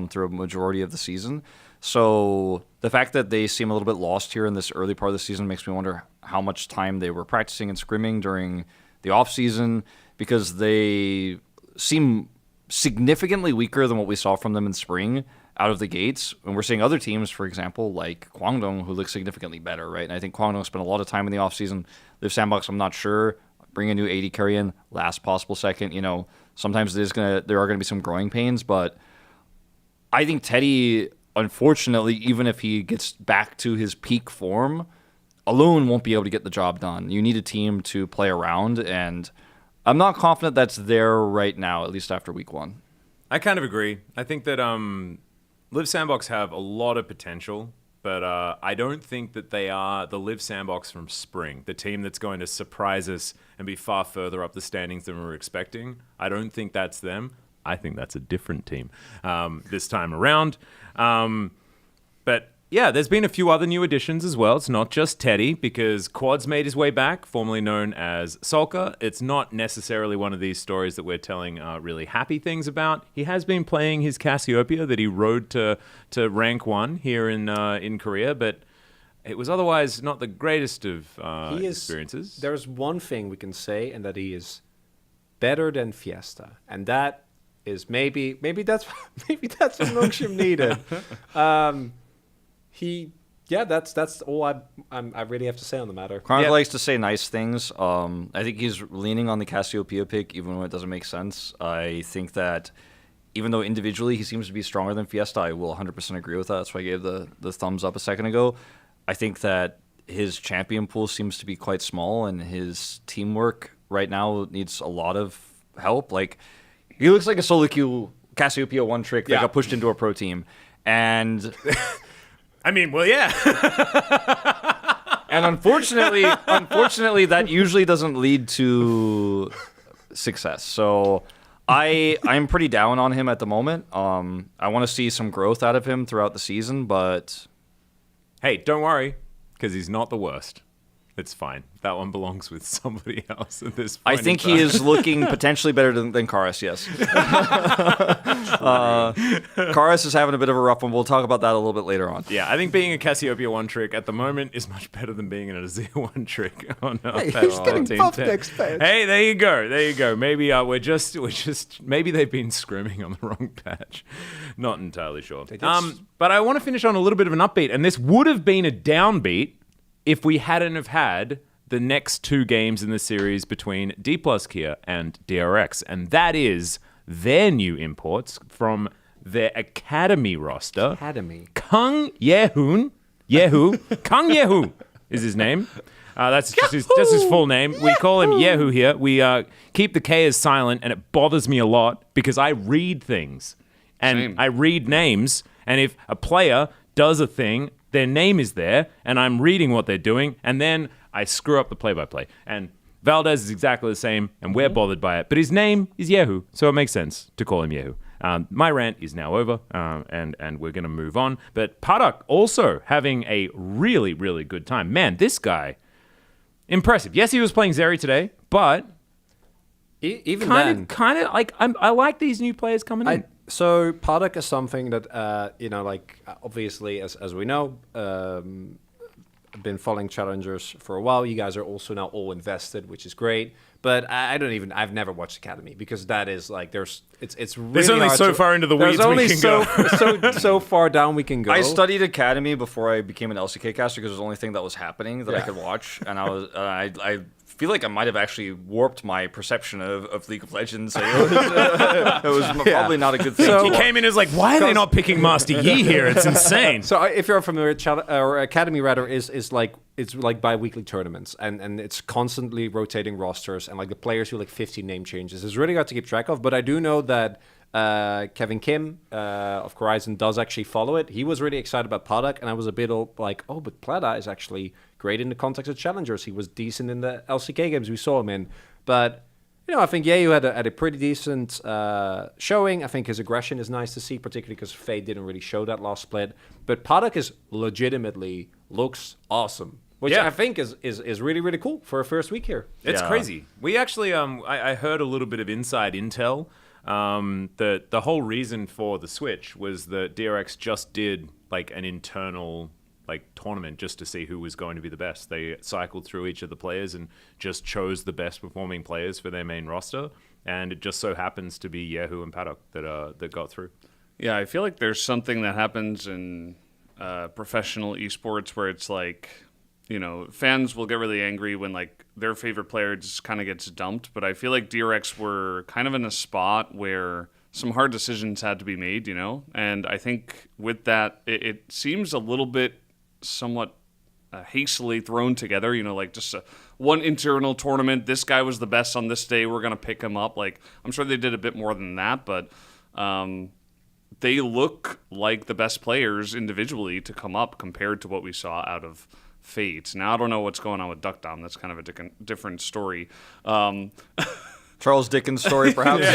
through a majority of the season. So the fact that they seem a little bit lost here in this early part of the season makes me wonder how much time they were practicing and scrimming during the offseason, because they seem significantly weaker than what we saw from them in spring out of the gates. And we're seeing other teams, for example, like Kwangdong, who look significantly better, right? And I think Kwangdong spent a lot of time in the offseason. Live Sandbox, I'm not sure. Bring a new AD carry in, last possible second. You know, sometimes there are going to be some growing pains, but I think Teddy, unfortunately, even if he gets back to his peak form, alone won't be able to get the job done. You need a team to play around, and I'm not confident that's there right now, at least after week one. I kind of agree. I think that Live Sandbox have a lot of potential, but I don't think that they are the Live Sandbox from spring, the team that's going to surprise us and be far further up the standings than we were expecting. I don't think that's them. I think that's a different team this time around. But yeah, there's been a few other new additions as well. It's not just Teddy, because Quad's made his way back, formerly known as Sulka. It's not necessarily one of these stories that we're telling really happy things about. He has been playing his Cassiopeia that he rode to rank 1 here in Korea, but it was otherwise not the greatest of He experiences. There's one thing we can say, and that he is better than Fiesta, and that is maybe that's a notion needed. That's all I really have to say on the matter. Chronic likes to say nice things. I think he's leaning on the Cassiopeia pick, even when it doesn't make sense. I think that even though individually he seems to be stronger than Fiesta, I will 100% agree with that. That's why I gave the thumbs up a second ago. I think that his champion pool seems to be quite small, and his teamwork right now needs a lot of help. Like, he looks like a solo queue Cassiopeia one trick that got pushed into a pro team. And I mean, well, yeah. And unfortunately, that usually doesn't lead to success. So I'm pretty down on him at the moment. I want to see some growth out of him throughout the season, but hey, don't worry, because he's not the worst. It's fine. That one belongs with somebody else at this point. I think he is looking potentially better than Karas, yes. Karas is having a bit of a rough one. We'll talk about that a little bit later on. Yeah, I think being a Cassiopeia one trick at the moment is much better than being an Azir one trick on He's getting buffed next patch. Hey, there you go. Maybe we're just maybe they've been scrimming on the wrong patch. Not entirely sure. But I want to finish on a little bit of an upbeat, and this would have been a downbeat if we hadn't have had the next two games in the series between D+ Kia and DRX, and that is their new imports from their academy roster. Kang Yehu Kang Yehu is his name. That's just his full name. We call him Yehu here. We keep the K as silent, and it bothers me a lot because I read things and I read names, and if a player does a thing, their name is there, and I'm reading what they're doing, and then I screw up the play-by-play. And Valdez is exactly the same, and we're bothered by it. But his name is Yehu, so it makes sense to call him Yehu. My rant is now over, and we're going to move on. But Paddock also having a really, really good time. Man, this guy, impressive. Yes, he was playing Zeri today, but even kind of like I like these new players coming in. So Paddock is something that obviously as we know, been following challengers for a while. You guys are also now all invested, which is great. But I've never watched Academy because that is like it's really there's only so far into the weeds we can go. so far down we can go. I studied Academy before I became an LCK caster because it was the only thing that was happening that I could watch, and I feel like I might have actually warped my perception of League of Legends. It was probably not a good thing. So he came in as like, why are they not picking Master Yi here? It's insane. So if you're familiar, or Academy rather is like it's like bi-weekly tournaments, and it's constantly rotating rosters, and like the players do like 15 name changes. It's really hard to keep track of, but I do know that Kevin Kim of Horizon does actually follow it. He was really excited about Paddock, and I was a bit like, oh, but Plata is actually great in the context of challengers. He was decent in the LCK games we saw him in. But, I think Yehu had a pretty decent showing. I think his aggression is nice to see, particularly because Fade didn't really show that last split. But Paddock is legitimately looks awesome, which I think is really, really cool for a first week here. It's crazy. We actually, I heard a little bit of inside intel. The whole reason for the switch was that DRX just did like an internal tournament just to see who was going to be the best. They cycled through each of the players and just chose the best performing players for their main roster, and it just so happens to be Yehu and Paddock that got through. Yeah, I feel like there's something that happens in professional esports where it's like, fans will get really angry when like their favorite player just kind of gets dumped, but I feel like DRX were kind of in a spot where some hard decisions had to be made, and I think with that, it seems a little bit somewhat hastily thrown together, like just one internal tournament. This guy was the best on this day. We're going to pick him up. Like, I'm sure they did a bit more than that, but they look like the best players individually to come up compared to what we saw out of Fate. Now, I don't know what's going on with Duck Dom. That's kind of a different story. Charles Dickens story, perhaps?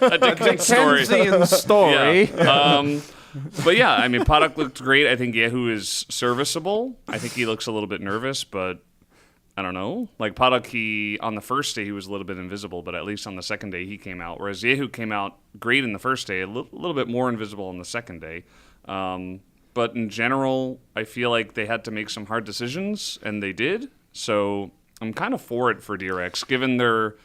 A Dickens story. story. Yeah. But yeah, I mean, Paddock looked great. I think Yehu is serviceable. I think he looks a little bit nervous, but I don't know. Like Paddock, on the first day he was a little bit invisible, but at least on the second day he came out. Whereas Yehu came out great in the first day, a little bit more invisible on the second day. but in general, I feel like they had to make some hard decisions, and they did. So I'm kind of for it for DRX, given their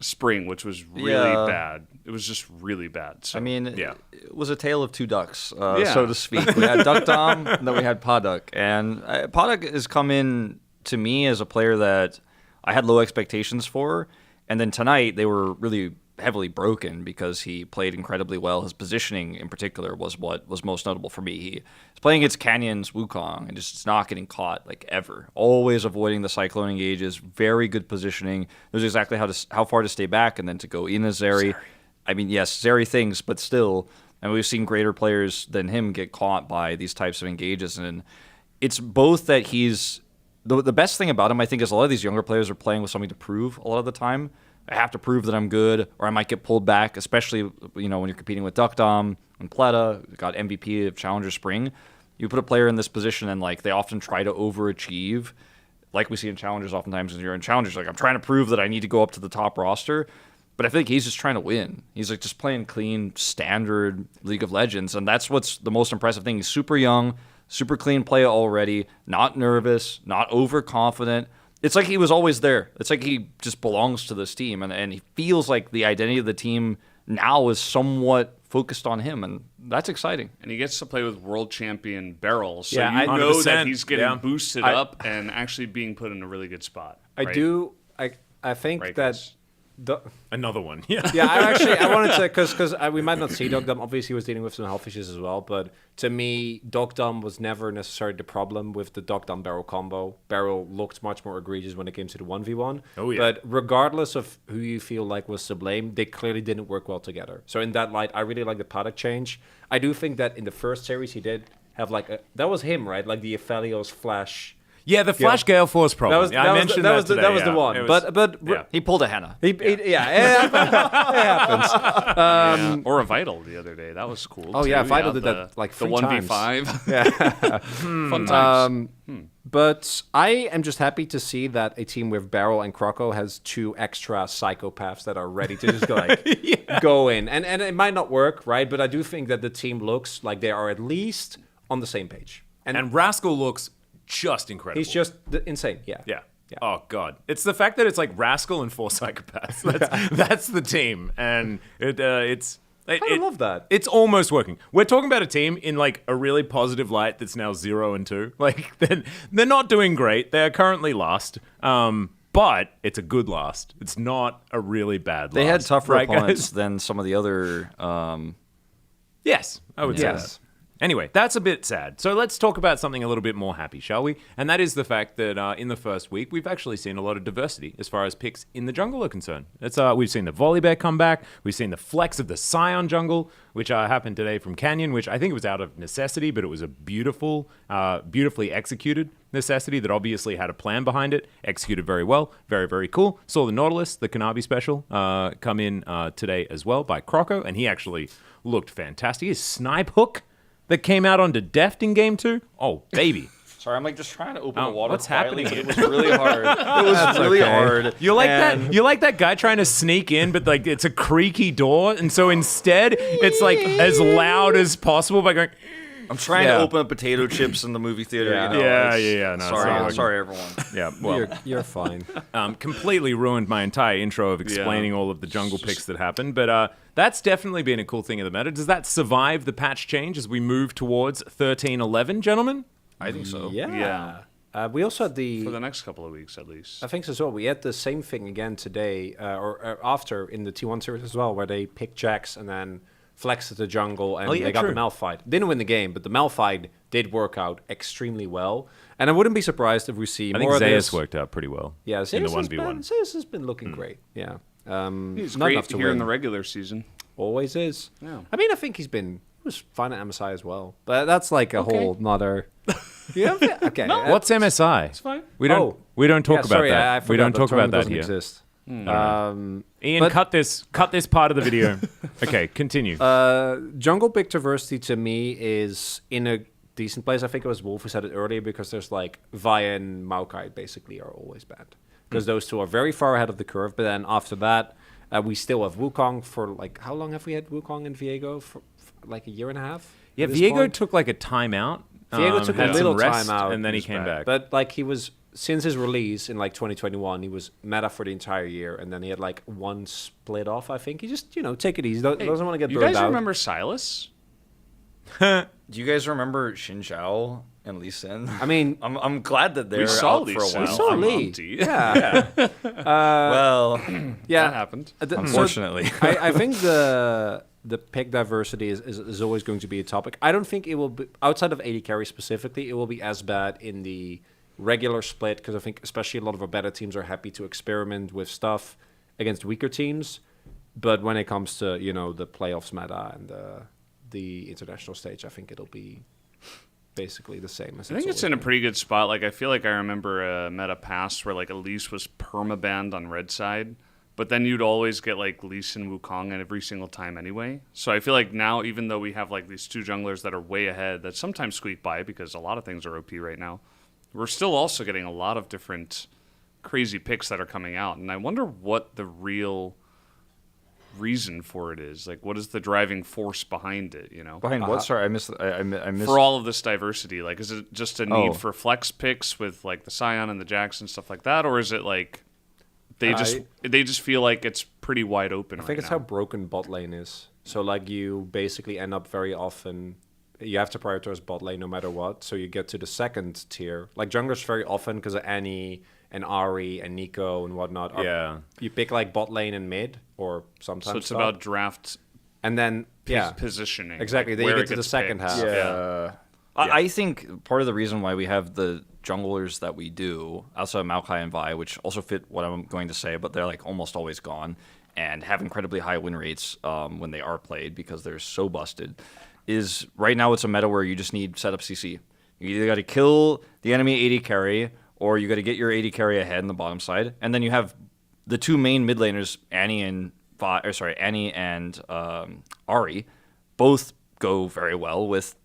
spring, which was really bad. It was just really bad. So, I mean, yeah. it was a tale of two ducks, so to speak. We had Duck Dom, and then we had Paduk. And Paduk has come in to me as a player that I had low expectations for. And then tonight, they were really heavily broken because he played incredibly well. His positioning in particular was what was most notable for me. He was playing against Canyon's Wukong and just not getting caught like ever. Always avoiding the Cyclone engages. Very good positioning. Knows exactly how far to stay back and then to go in as Zeri. I mean, yes, Zeri things, but still. And we've seen greater players than him get caught by these types of engages. And it's both that he's... The best thing about him, I think, is a lot of these younger players are playing with something to prove a lot of the time. I have to prove that I'm good, or I might get pulled back, especially when you're competing with Duck Dom and Pleta, got MVP of Challenger Spring. You put a player in this position and they often try to overachieve, like we see in Challengers oftentimes when you're in Challengers. I'm trying to prove that I need to go up to the top roster, but I feel like he's just trying to win. He's just playing clean, standard League of Legends, and that's what's the most impressive thing. He's super young, super clean player already, not nervous, not overconfident. It's like he was always there. It's like he just belongs to this team, and he feels like the identity of the team now is somewhat focused on him, and that's exciting. And he gets to play with world champion Beryl, so Yeah, you know 100%. that he's getting Yeah. boosted up and actually being put in a really good spot. I right? do. I think Right, that. guys? Another one. Yeah. Yeah, I wanted to, because we might not see Dogdom. Obviously, he was dealing with some health issues as well. But to me, Dogdom was never necessarily the problem with the Dogdom Beryl combo. Beryl looked much more egregious when it came to the 1v1. Oh, yeah. But regardless of who you feel like was to blame, they clearly didn't work well together. So in that light, I really like the Paddock change. I do think that in the first series, he did have that was him, right? Like the Aphelios Flash. Yeah, the Flash Gale Force problem. I mentioned that today. That was the Yeah. one. It was- But yeah. He pulled a Henna. it happens. Or a Vital the other day. That was cool. Oh, too. yeah, Vital did that, like, the 3 1v5. Yeah. Fun times. But I am just happy to see that a team with Beryl and Croco has 2 extra psychopaths that are ready to just go in. And it might not work, right? But I do think that the team looks like they are at least on the same page. And Rascal looks just incredible. He's just insane. Yeah. Yeah. Oh God! It's the fact that it's like Rascal and 4 psychopaths. That's the team, and it's. I love that. It's almost working. We're talking about a team in like a really positive light that's now 0-2. Like they're not doing great. They're currently last. But it's a good last. It's not a really bad last. They had tougher right, opponents guys? than some of the other... Yes, I would say that. Anyway, that's a bit sad. So let's talk about something a little bit more happy, shall we? And that is the fact that in the first week, we've actually seen a lot of diversity as far as picks in the jungle are concerned. We've seen the Volibear come back. We've seen the flex of the Scion jungle, which happened today from Canyon, which I think was out of necessity, but it was a beautifully executed necessity that obviously had a plan behind it, executed very well, very, very cool. Saw the Nautilus, the Kanabi special, come in today as well by Croco, and he actually looked fantastic. His snipe hook that came out onto Deft in Game 2. Oh, baby. Sorry, I'm just trying to open the water. What's quietly, happening? But it was really hard. It was really hard. You like that? You like that guy trying to sneak in, but like it's a creaky door, and so instead it's like as loud as possible by going. I'm trying to open up potato chips in the movie theater. Yeah. You know, Yeah. No, sorry, everyone. Yeah, well, You're fine. Completely ruined my entire intro of explaining all of the jungle picks that happened, but that's definitely been a cool thing of the meta. Does that survive the patch change as we move towards 13-11, gentlemen? I think so. Yeah. We also had For the next couple of weeks, at least. I think so as well. We had the same thing again today, or after in the T1 series as well, where they picked Jax and then flexed the jungle, and they got the Malphite. Didn't win the game, but the Malphite did work out extremely well. And I wouldn't be surprised if we see more of this. I think Zeus worked out pretty well Yeah, in the Zeus 1v1. Zeus has been looking great. Yeah. He's not great enough to here win. in the regular season. Always is. Yeah. I mean, I think he was fine at MSI as well. But that's like a whole nother... Okay. What's MSI? It's fine. We don't talk about sorry, that. I We don't forgot talk the term about that doesn't here. exist. Ian, but- cut this part of the video. Okay, continue. Jungle pick diversity to me is in a decent place. I think it was Wolf who said it earlier, because there's like Vi and Maokai basically are always banned, because those two are very far ahead of the curve. But then after that, we still have Wukong for like, how long have we had Wukong and Viego? For like a year and a half? Yeah, at this Viego point. took like a timeout. Viego took a had little some rest, time out, and then he came back. But like he was since his release in like 2021, he was meta for the entire year, and then he had like one split off. I think he just take it easy. Doesn't want to get You burned guys out. remember Silas? Do you guys remember Xin Zhao and Lee Sin? I mean, I'm glad that they're saw out Lee for a Sin. while. we saw I'm Lee. empty. Yeah. Well, Yeah. That happened. unfortunately. I think the pick diversity is always going to be a topic. I don't think it will be, outside of AD carry specifically, it will be as bad in the regular split, because I think especially a lot of our better teams are happy to experiment with stuff against weaker teams. But when it comes to, the playoffs meta and the international stage, I think it'll be basically the same as I think it's in a pretty good spot. Like, I feel like I remember a meta past where like Elise was perma-banned on red side, but then you'd always get like Lee Sin Wukong every single time anyway. So I feel like now, even though we have like these two junglers that are way ahead that sometimes squeak by because a lot of things are OP right now, we're still also getting a lot of different crazy picks that are coming out. And I wonder what the real reason for it is. Like, what is the driving force behind it, Behind what? Sorry, I missed. I missed. For all of this diversity, like, is it just a need Oh. for flex picks with like the Scion and the Jax and stuff like that, or is it like they just feel like it's pretty wide open? I think it's how broken bot lane is. So like you basically end up very often, you have to prioritize bot lane no matter what. So you get to the second tier. Like junglers very often, because of Annie and Ari and Nico and whatnot. You pick like bot lane and mid, or sometimes. So it's top. about draft and then positioning. Exactly. like then where you it get to the gets second picked. half. Yeah. I think part of the reason why we have the junglers that we do, outside of Maokai and Vi, which also fit what I'm going to say, but they're like almost always gone and have incredibly high win rates when they are played because they're so busted, is right now it's a meta where you just need setup CC. You either got to kill the enemy AD carry, or you got to get your AD carry ahead in the bottom side, and then you have the two main mid laners, Annie and Ari, both go very well with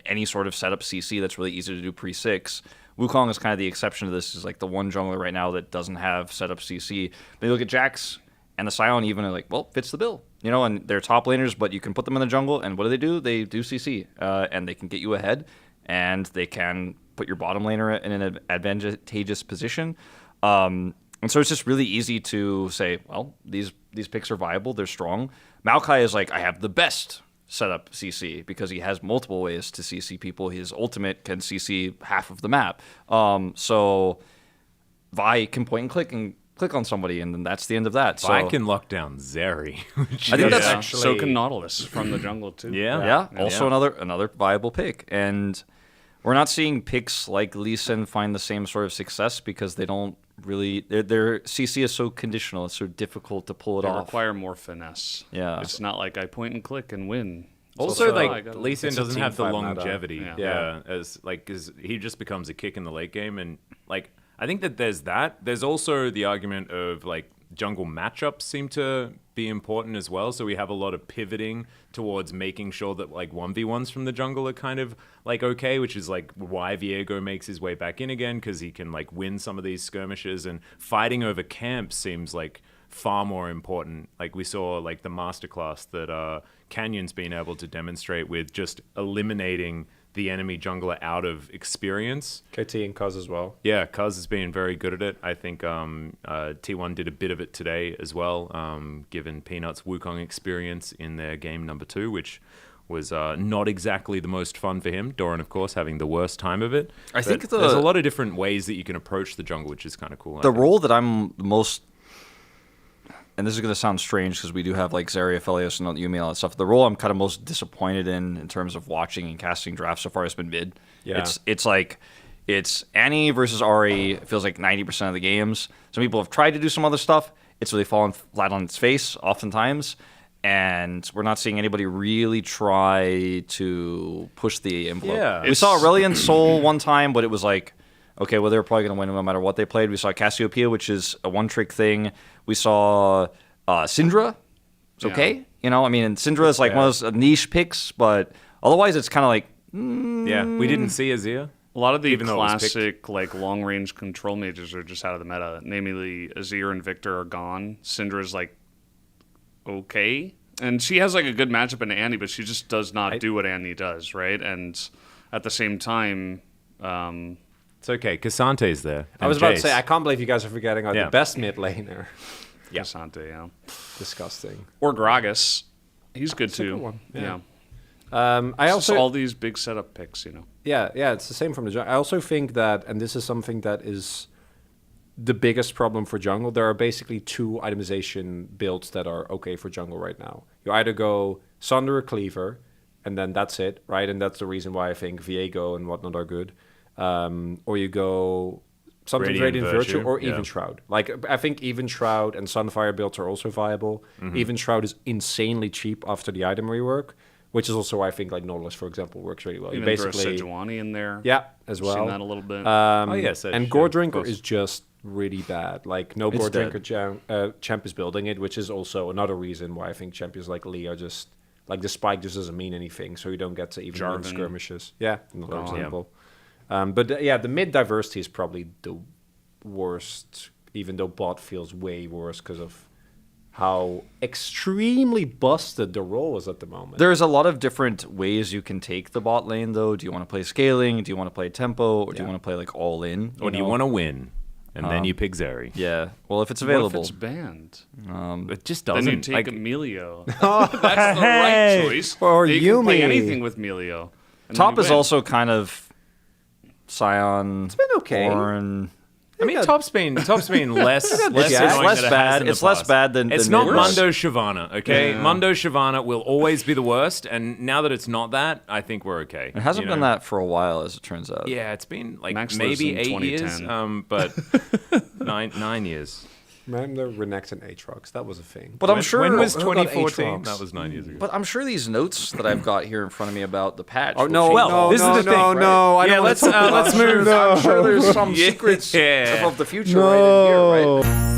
any sort of setup CC that's really easy to do pre-6. Wukong is kind of the exception to this, is like the one jungler right now that doesn't have setup CC. But you look at Jax and the Scion even are like, well, fits the bill. And they're top laners, but you can put them in the jungle, and what do? They do CC, and they can get you ahead, and they can put your bottom laner in an advantageous position. And so it's just really easy to say, well, these picks are viable, they're strong. Maokai is like, I have the best setup CC because he has multiple ways to CC people. His ultimate can CC half of the map. So Vi can point and click on somebody, and then that's the end of that. Vi can lock down Zeri. I think that's actually... So can Nautilus from the jungle too. Yeah. Also another viable pick. And we're not seeing picks like Lee Sin find the same sort of success because they don't really, their CC is so conditional. It's so difficult to pull it off. They require more finesse. Yeah. It's not like I point and click and win. Also, like, Lee Sin doesn't have the fight longevity. meta. Because he just becomes a kick in the late game. And, like, I think that there's that. There's also the argument of, like, jungle matchups seem to be important as well. So we have a lot of pivoting towards making sure that, like, 1v1s from the jungle are kind of, like, okay, which is, like, why Viego makes his way back in again, because he can, like, win some of these skirmishes. And fighting over camps seems, like, far more important. Like, we saw, like, the masterclass that Canyon's been able to demonstrate with just eliminating the enemy jungler out of experience. KT and Cuz as well. Yeah, Cuz has been very good at it. I think T1 did a bit of it today as well, given Peanuts' Wukong experience in their game number 2, which was not exactly the most fun for him. Doran, of course, having the worst time of it. I think there's a lot of different ways that you can approach the jungle, which is kind of cool. The role that I'm most... And this is going to sound strange because we do have like Zarya, Aphelios, and Yumi and all that stuff. The role I'm kind of most disappointed in terms of watching and casting drafts so far has been mid. Yeah. It's like, it's Annie versus Ari. It feels like 90% of the games. Some people have tried to do some other stuff. It's really fallen flat on its face oftentimes. And we're not seeing anybody really try to push the envelope. Yeah. We saw Aurelion Soul one time, but it was like, okay, well, they were probably going to win no matter what they played. We saw Cassiopeia, which is a one-trick thing. We saw Syndra. It's okay. And Syndra is like one of those niche picks, but otherwise it's kind of like... Yeah, we didn't see Azir. A lot of the classic like long-range control mages are just out of the meta. Namely, Azir and Victor are gone. Syndra is like okay. And she has like a good matchup in Annie, but she just does not do what Annie does, right? And at the same time, it's okay. Cassante's there. I was about to say, I can't believe you guys are forgetting the best mid laner. Cassante, yeah. Disgusting. Or Gragas. He's good It's a too. good one, Yeah. I It's also just all these big setup picks, you know. Yeah, it's the same from the jungle. I also think that, and this is something that is the biggest problem for jungle, there are basically two itemization builds that are okay for jungle right now. You either go Sunder or Cleaver, and then that's it, right? And that's the reason why I think Viego and whatnot are good. Or you go something Radiant Virtue or Even Shroud. Like, I think Even Shroud and Sunfire builds are also viable. Even Shroud is insanely cheap after the item rework, which is also why I think like Nautilus, for example, works really well. Even you throw basically Sejuani in there. Yeah, as well. Seen that a little bit. And Gore Drinker is just really bad. Like, no Gore Drinker champ is building it, which is also another reason why I think champions like Lee are just like the spike just doesn't mean anything, so you don't get to even win skirmishes. Yeah, another example. But the mid diversity is probably the worst, even though bot feels way worse because of how extremely busted the role is at the moment. There's a lot of different ways you can take the bot lane, though. Do you want to play scaling? Do you want to play tempo? Or do you want to play like all in? Or do you want to win? And then you pick Zeri. Yeah. Well, if it's available. What if it's banned? It just doesn't. Then you take Emilio. That's the right choice. Or you can play anything with Emilio. Top is also kind of Scion. It's been okay. Ornn. I mean, Top's been less bad. It's less bad than it's not mid. Mundo Shyvana, okay? Mundo Shyvana will always be the worst, and now that it's not that, I think we're okay. It hasn't been that for a while, as it turns out. Yeah, it's been like Max maybe lives in 8 years, 2010. but 9 years. Remember Renekton and Aatrox? That was a thing. But I'm sure when was who got 2014? Aatrox? That was 9 years ago. But I'm sure these notes that I've got here in front of me about the patch. Oh no! Well, this is the thing. I don't want to talk about let's move. I'm sure there's some secrets of the future right in here, right?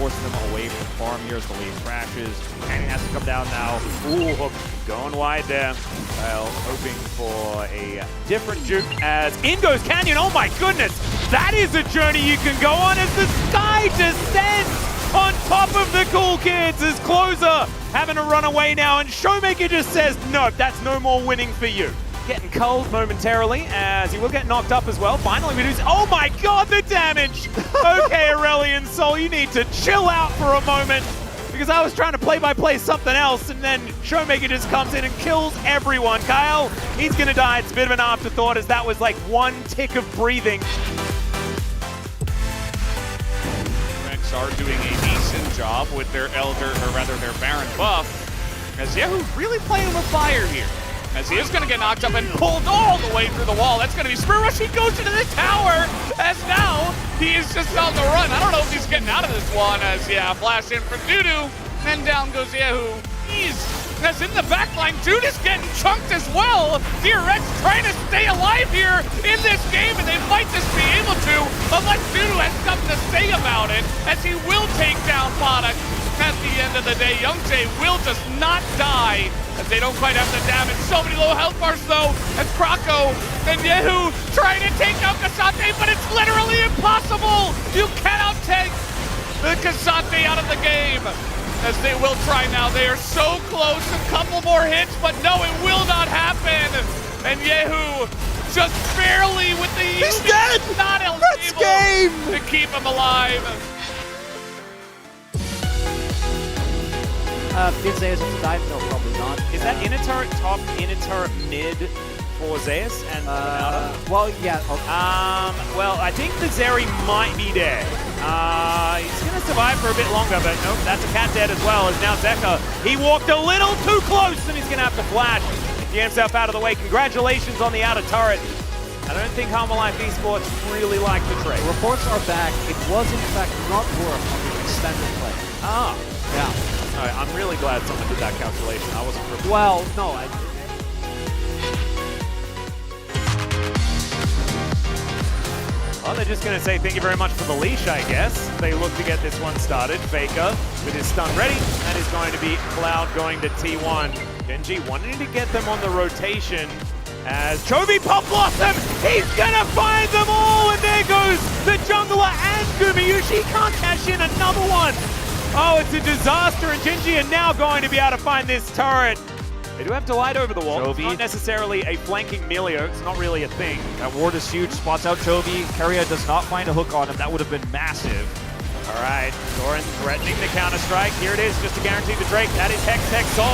Forcing them away from the farm here as the lead crashes. Canyon has to come down now. Ooh, Hook going wide there. Well, hoping for a different juke as in goes Canyon. Oh my goodness! That is a journey you can go on as the sky descends on top of the cool kids as Closer having to run away now, and Showmaker just says, no, that's no more winning for you. Getting cold momentarily as he will get knocked up as well. Finally, we do. Oh my god, the damage! Okay, Aurelian Soul, you need to chill out for a moment because I was trying to play-by-play something else, and then Showmaker just comes in and kills everyone. Kyle, he's gonna die. It's a bit of an afterthought as that was like one tick of breathing. DRX are doing a decent job with their Elder, or rather their Baron buff, as Yehu really playing with fire here. As he is going to get knocked up and pulled all the way through the wall. That's going to be Spirit Rush. He goes into the tower as now he is just on the run. I don't know if he's getting out of this one as, flash in from Dudu. And down goes Yehu. That's in the back line. Dudu's getting chunked as well. DRX trying to stay alive here in this game, and they might just be able to, unless Dudu has something to say about it, as he will take down Product. At the end of the day, Young Jae will just not die as they don't quite have the damage. So many low health bars though, as Krako and Yehu trying to take out Cassante, but it's literally impossible! You cannot take the Cassante out of the game! As they will try now, they are so close, a couple more hits, but no, it will not happen! And Yehu just barely with the He's dead! Not able game! to keep him alive. Did Zeus have to dive? No, probably not. Is that inner turret top, inner turret mid for Zeus and outer? Well, yeah. Well, I think the Zeri might be dead. He's going to survive for a bit longer, but nope, that's a cat dead as well. As now Zeka, he walked a little too close and he's going to have to flash. Get himself out of the way. Congratulations on the outer turret. I don't think Halma Life Esports really like the trade. Reports are back. It was in fact not worth extended play. Ah. Yeah. All right, I'm really glad someone did that calculation. I wasn't prepared. Well, no. Well, they're just going to say thank you very much for the leash, I guess. They look to get this one started. Faker with his stun ready. That is going to be Cloud going to T1. Genji wanting to get them on the rotation as Chovy Pop Blossom. He's going to find them all, and there goes the jungler and Gumayushi. Can't cash in another one. Oh, it's a disaster, and Genji are now going to be able to find this turret. They do have Delight over the wall. It's not necessarily a flanking melee. It's not really a thing. That ward is huge. Spots out Chovy. Keria does not find a hook on him. That would have been massive. All right, Doran threatening the counter-strike. Here it is, just to guarantee the Drake. That is Hex Soul.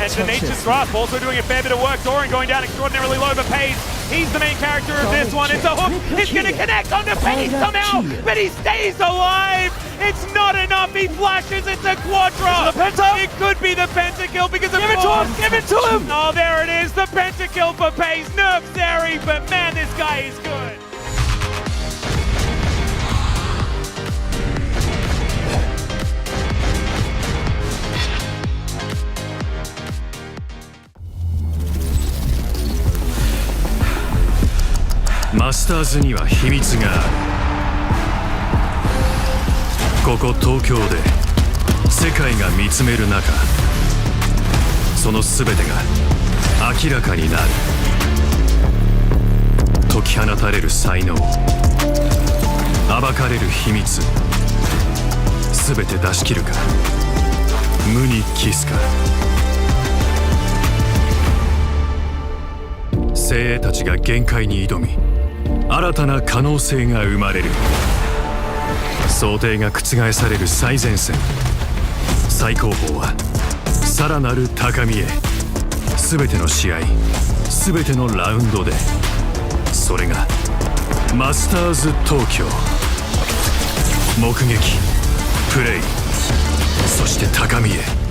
And the Nature's Grasp also doing a fair bit of work. Doran going down extraordinarily low, but Pace, he's the main character of this one. It's a hook. It's going to connect onto Pace somehow, but he stays alive. It's not enough. He flashes. It's a Quadra. It could be the pentakill because of Give it to him! Oh, there it is. The pentakill for Pace. Nerf Zeri, but man, this guy is good.マスターズには秘密がある。ここ東京で世界が見つめる中、その全てが明らかになる。解き放たれる才能、暴かれる秘密、全て出し切るか、無に帰すか。精鋭たちが限界に挑み、新たな可能性が生まれる。想定が覆される最前線、最高峰はさらなる高みへ。全ての試合、全てのラウンドで、それがマスターズ東京。目撃、プレイ、そして高みへ。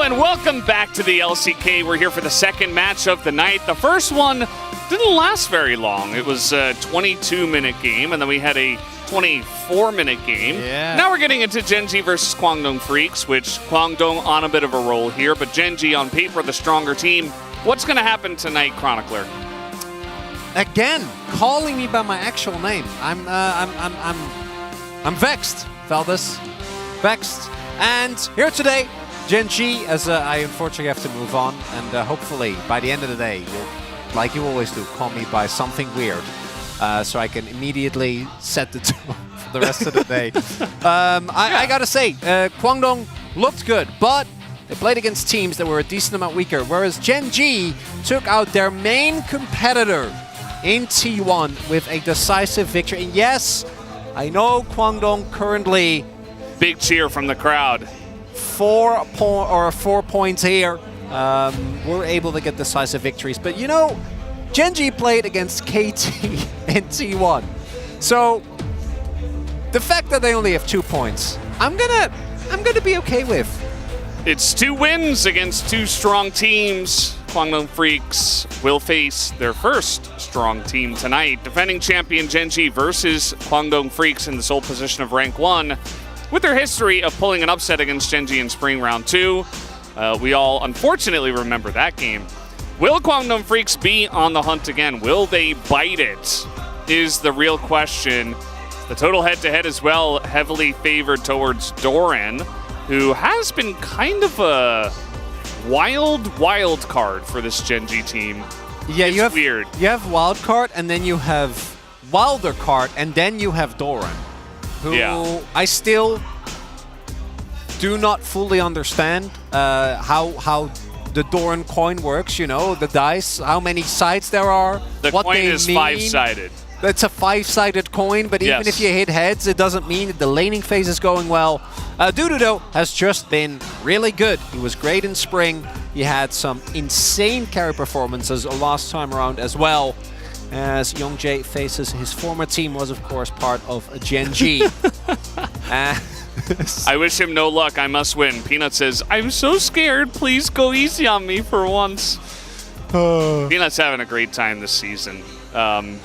and welcome back to the LCK. We're here for the second match of the night. The first one didn't last very long. It was a 22-minute game, and then we had a 24-minute game. Yeah. Now we're getting into Gen.G versus Kwangdong Freaks, which Kwangdong on a bit of a roll here, but Gen.G on paper the stronger team. What's going to happen tonight, Chronicler? Again, calling me by my actual name. I'm vexed, fellas. Vexed. And here today, Gen.G, as I unfortunately have to move on, and hopefully by the end of the day, you'll, like you always do, call me by something weird, so I can immediately set the tone for the rest of the day. I gotta say, Kwangdong looked good, but they played against teams that were a decent amount weaker, whereas Gen.G took out their main competitor in T1 with a decisive victory. And yes, I know Kwangdong currently... Big cheer from the crowd. 4 points here. We're able to get decisive victories. But you know, Gen.G played against KT in T1. So the fact that they only have 2 points, I'm gonna be okay with. It's 2 wins against 2 strong teams. Kwangdong Freaks will face their first strong team tonight. Defending champion Gen.G versus Kwangdong Freaks in the sole position of rank 1. With their history of pulling an upset against Gen.G in Spring Round 2. We all unfortunately remember that game. Will Kwangdong Freaks be on the hunt again? Will they bite it? Is the real question. The total head-to-head as well, heavily favored towards Doran, who has been kind of a wild card for this Gen.G team. Yeah, it's weird. You have wild card, and then you have wilder card, and then you have Doran, who I still do not fully understand how the Doran coin works. You know, the dice, how many sides there are. The what coin they is mean. 5-sided. It's a 5-sided coin, but even if you hit heads, it doesn't mean that the laning phase is going well. Dudu, though, has just been really good. He was great in Spring. He had some insane carry performances last time around as well. As Youngjae faces his former team, was of course part of Gen.G. I wish him no luck. I must win. Peanut says, I'm so scared. Please go easy on me for once. Peanut's having a great time this season.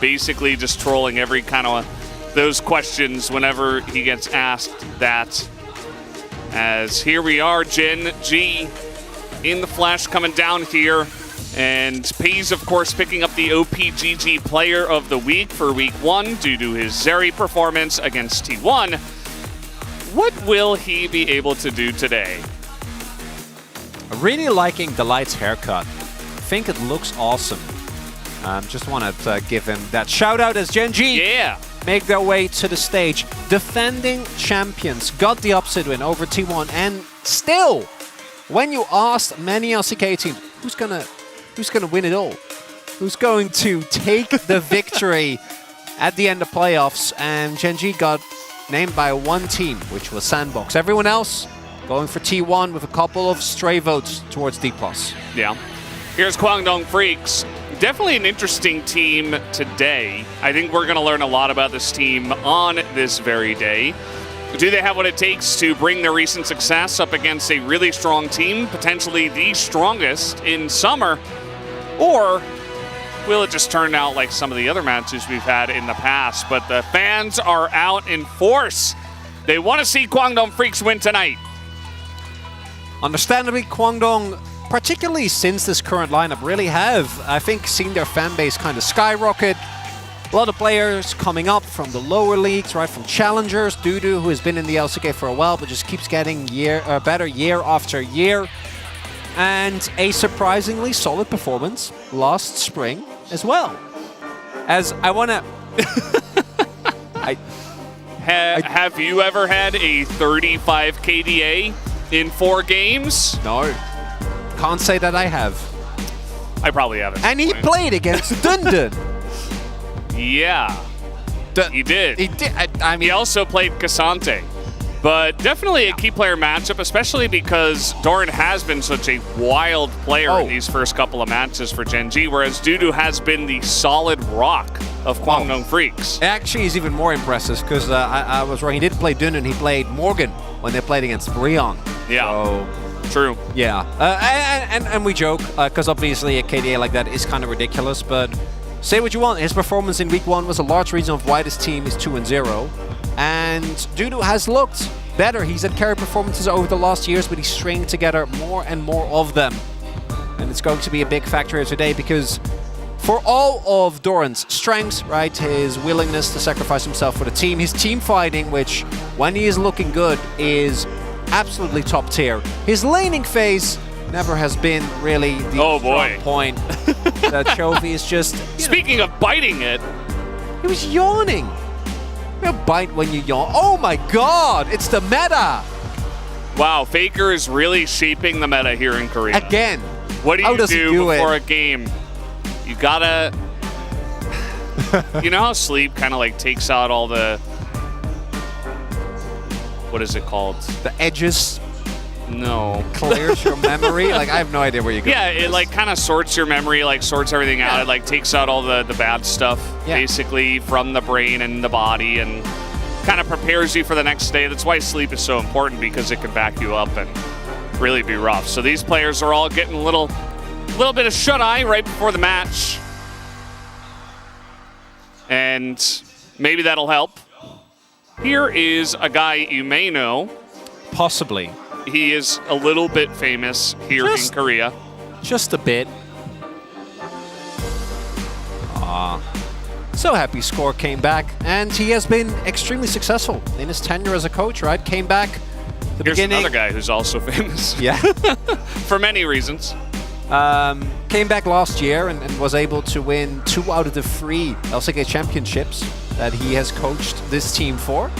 Basically just trolling every kind of those questions whenever he gets asked that. As here we are, Gen.G in the flash coming down here. And Pays, of course, picking up the OPGG Player of the Week for Week 1 due to his Zeri performance against T1. What will he be able to do today? Really liking Delight's haircut. I think it looks awesome. Just want to give him that shout out as Gen.G make their way to the stage. Defending champions got the upset win over T1, and still, when you asked many LCK teams, who's gonna win it all? Who's going to take the victory at the end of playoffs? And Gen.G got named by one team, which was Sandbox. Everyone else going for T1 with a couple of stray votes towards D+. Yeah. Here's Kwangdong Freaks. Definitely an interesting team today. I think we're going to learn a lot about this team on this very day. Do they have what it takes to bring their recent success up against a really strong team, potentially the strongest in Summer? Or will it just turn out like some of the other matches we've had in the past? But the fans are out in force. They want to see Kwangdong Freaks win tonight. Understandably, Kwangdong, particularly since this current lineup, really have, I think, seen their fan base kind of skyrocket. A lot of players coming up from the lower leagues, right, from challengers. Dudu, who has been in the LCK for a while, but just keeps getting better year after year. And a surprisingly solid performance last spring as well. As I want to... Have you ever had a 35 KDA in 4 games? No. Can't say that I have. I probably haven't. And he played against Dundun. Yeah, he did. He did. I mean, he also played Cassante. But definitely a key player matchup, especially because Doran has been such a wild player in these first couple of matches for Gen.G, whereas Dudu has been the solid rock of Kwangdong Freaks. Actually, he's even more impressive because I was wrong. He didn't play Dundun. He played Morgan when they played against Brion. Yeah. So True. Yeah, and we joke, because obviously a KDA like that is kind of ridiculous, but say what you want, his performance in week 1 was a large reason of why this team is 2-0, and Dudu has looked better. He's had carry performances over the last years, but he's stringing together more and more of them. And it's going to be a big factor here today, because for all of Doran's strengths, right, his willingness to sacrifice himself for the team, his team fighting, which when he is looking good is absolutely top tier. His laning phase never has been really the strong point. That Chovy is just... Speaking of biting it. He was yawning. You bite when you yawn. Oh my god, it's the meta! Wow, Faker is really shaping the meta here in Korea. Again. What do you do before a game? You gotta... You know how Sleep kind of like takes out all the... What is it called? The edges? No. Clears your memory? Like, I have no idea where you go. Yeah, it like kind of sorts your memory, like sorts everything out. It like takes out all the bad stuff, basically, from the brain and the body, and kind of prepares you for the next day. That's why sleep is so important, because it can back you up and really be rough. So these players are all getting a little bit of shut-eye right before the match. And maybe that'll help. Here is a guy you may know. Possibly. He is a little bit famous here in Korea. Just a bit. So happy Score came back, and he has been extremely successful in his tenure as a coach, right? Came back the Here's beginning. Another guy who's also famous. Yeah. For many reasons. Came back last year and was able to win 2 out of the 3 LCK championships that he has coached this team for.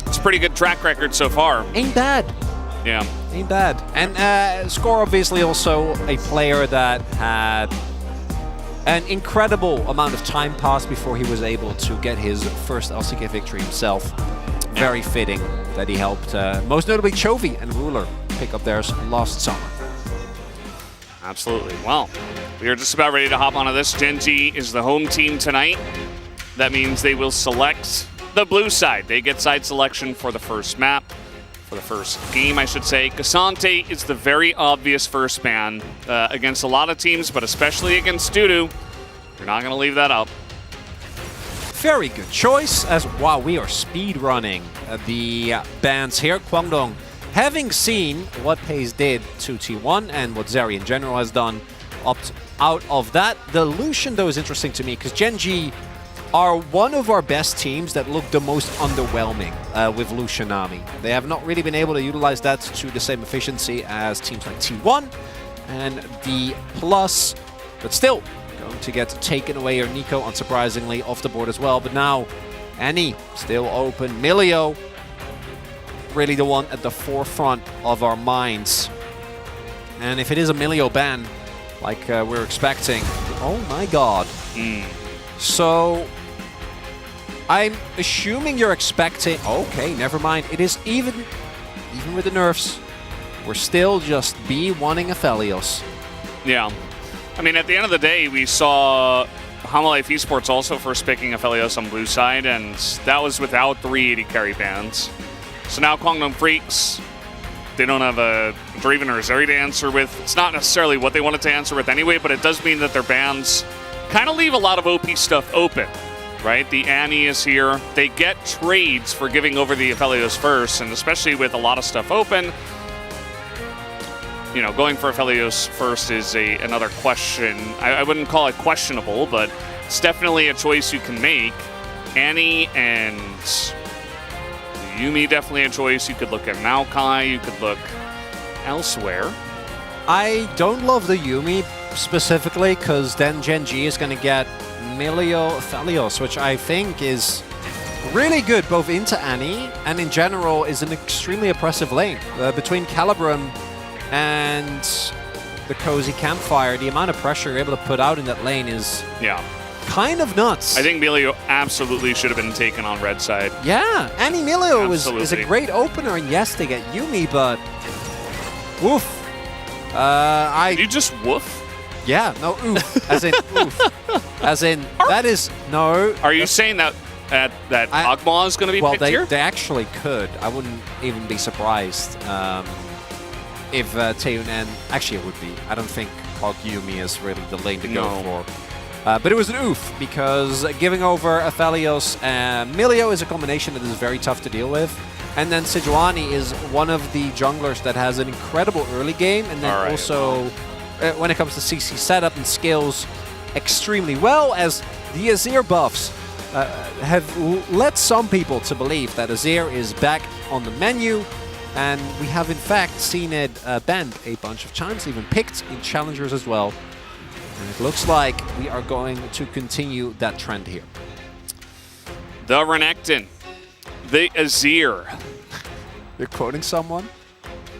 It's a pretty good track record so far. Ain't bad. Yeah. Ain't bad. And Score obviously also a player that had an incredible amount of time passed before he was able to get his first LCK victory himself. Very fitting that he helped most notably Chovy and Ruler pick up theirs last summer. Absolutely. Well, we are just about ready to hop onto this. Gen G is the home team tonight. That means they will select the blue side. They get side selection for the first map, for the first game, I should say. Cassante is the very obvious first man against a lot of teams, but especially against Dudu. You're not going to leave that up. Very good choice, as wow, we are speed running the bans here. Kwangdong, having seen what Pace did to T1 and what Zeri in general has done, opt out of that. The Lucian, though, is interesting to me because Gen G are one of our best teams that look the most underwhelming with Lucianami. They have not really been able to utilize that to the same efficiency as teams like T1 and D+, but still going to get taken away, or Nico, unsurprisingly, off the board as well. But now, Annie still open. Milio, really the one at the forefront of our minds. And if it is a Milio ban, like we're expecting, oh my god. So, I'm assuming you're expecting... Okay, never mind. It is even with the nerfs, we're still just B1ing Aphelios. Yeah. I mean, at the end of the day, we saw Hamalife Esports also first picking Aphelios on blue side, and that was without 380 carry bans. So now Kwangdong Freaks, they don't have a Draven or a Zeri to answer with. It's not necessarily what they wanted to answer with anyway, but it does mean that their bans kind of leave a lot of OP stuff open, right? The Annie is here. They get trades for giving over the Aphelios first, and especially with a lot of stuff open, you know, going for Aphelios first is another question. I wouldn't call it questionable, but it's definitely a choice you can make. Annie and Yuumi, definitely a choice. You could look at Maokai, you could look elsewhere. I don't love the Yuumi specifically, because then Gen G is going to get Milio Aphelios, which I think is really good both into Annie and in general is an extremely oppressive lane. Between Calibrum and the Cozy Campfire, the amount of pressure you're able to put out in that lane is kind of nuts. I think Milio absolutely should have been taken on red side. Yeah, Annie Milio is a great opener, and yes, they get Yuumi, but woof. Did you just woof? Yeah, no, oof, as in oof. As in, that is, no. Are you saying that Ogma is going to be picked here? They actually could. I wouldn't even be surprised. if Taeun, and actually it would be. I don't think Hog Yumi is really the lane to go for. But it was an oof, because giving over Aphelios and Milio is a combination that is very tough to deal with. And then Sejuani is one of the junglers that has an incredible early game, and then also, when it comes to CC setup and skills, extremely well, as the Azir buffs have led some people to believe that Azir is back on the menu. And we have in fact seen it banned a bunch of times, even picked in challengers as well. And it looks like we are going to continue that trend here. The Renekton. The Azir. You're quoting someone?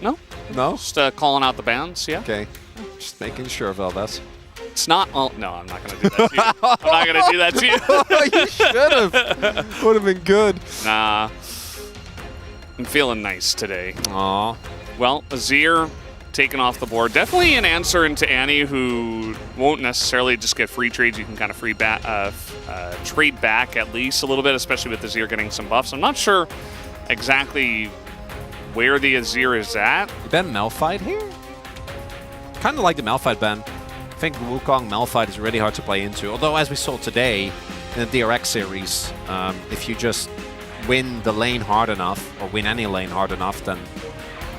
No. No? Just calling out the bans, yeah. Okay. Just making sure of all this. It's not... Oh, no, I'm not going to do that to you. I'm not going to do that to you. You should have. Would have been good. Nah. I'm feeling nice today. Aw. Well, Azir taken off the board. Definitely an answer into Annie, who won't necessarily just get free trades. You can kind of trade back at least a little bit, especially with Azir getting some buffs. I'm not sure exactly where the Azir is at. Ben Malphite here? Kind of like the Malphite ban. I think Wukong Malphite is really hard to play into. Although, as we saw today in the DRX series, if you just win the lane hard enough, or win any lane hard enough, then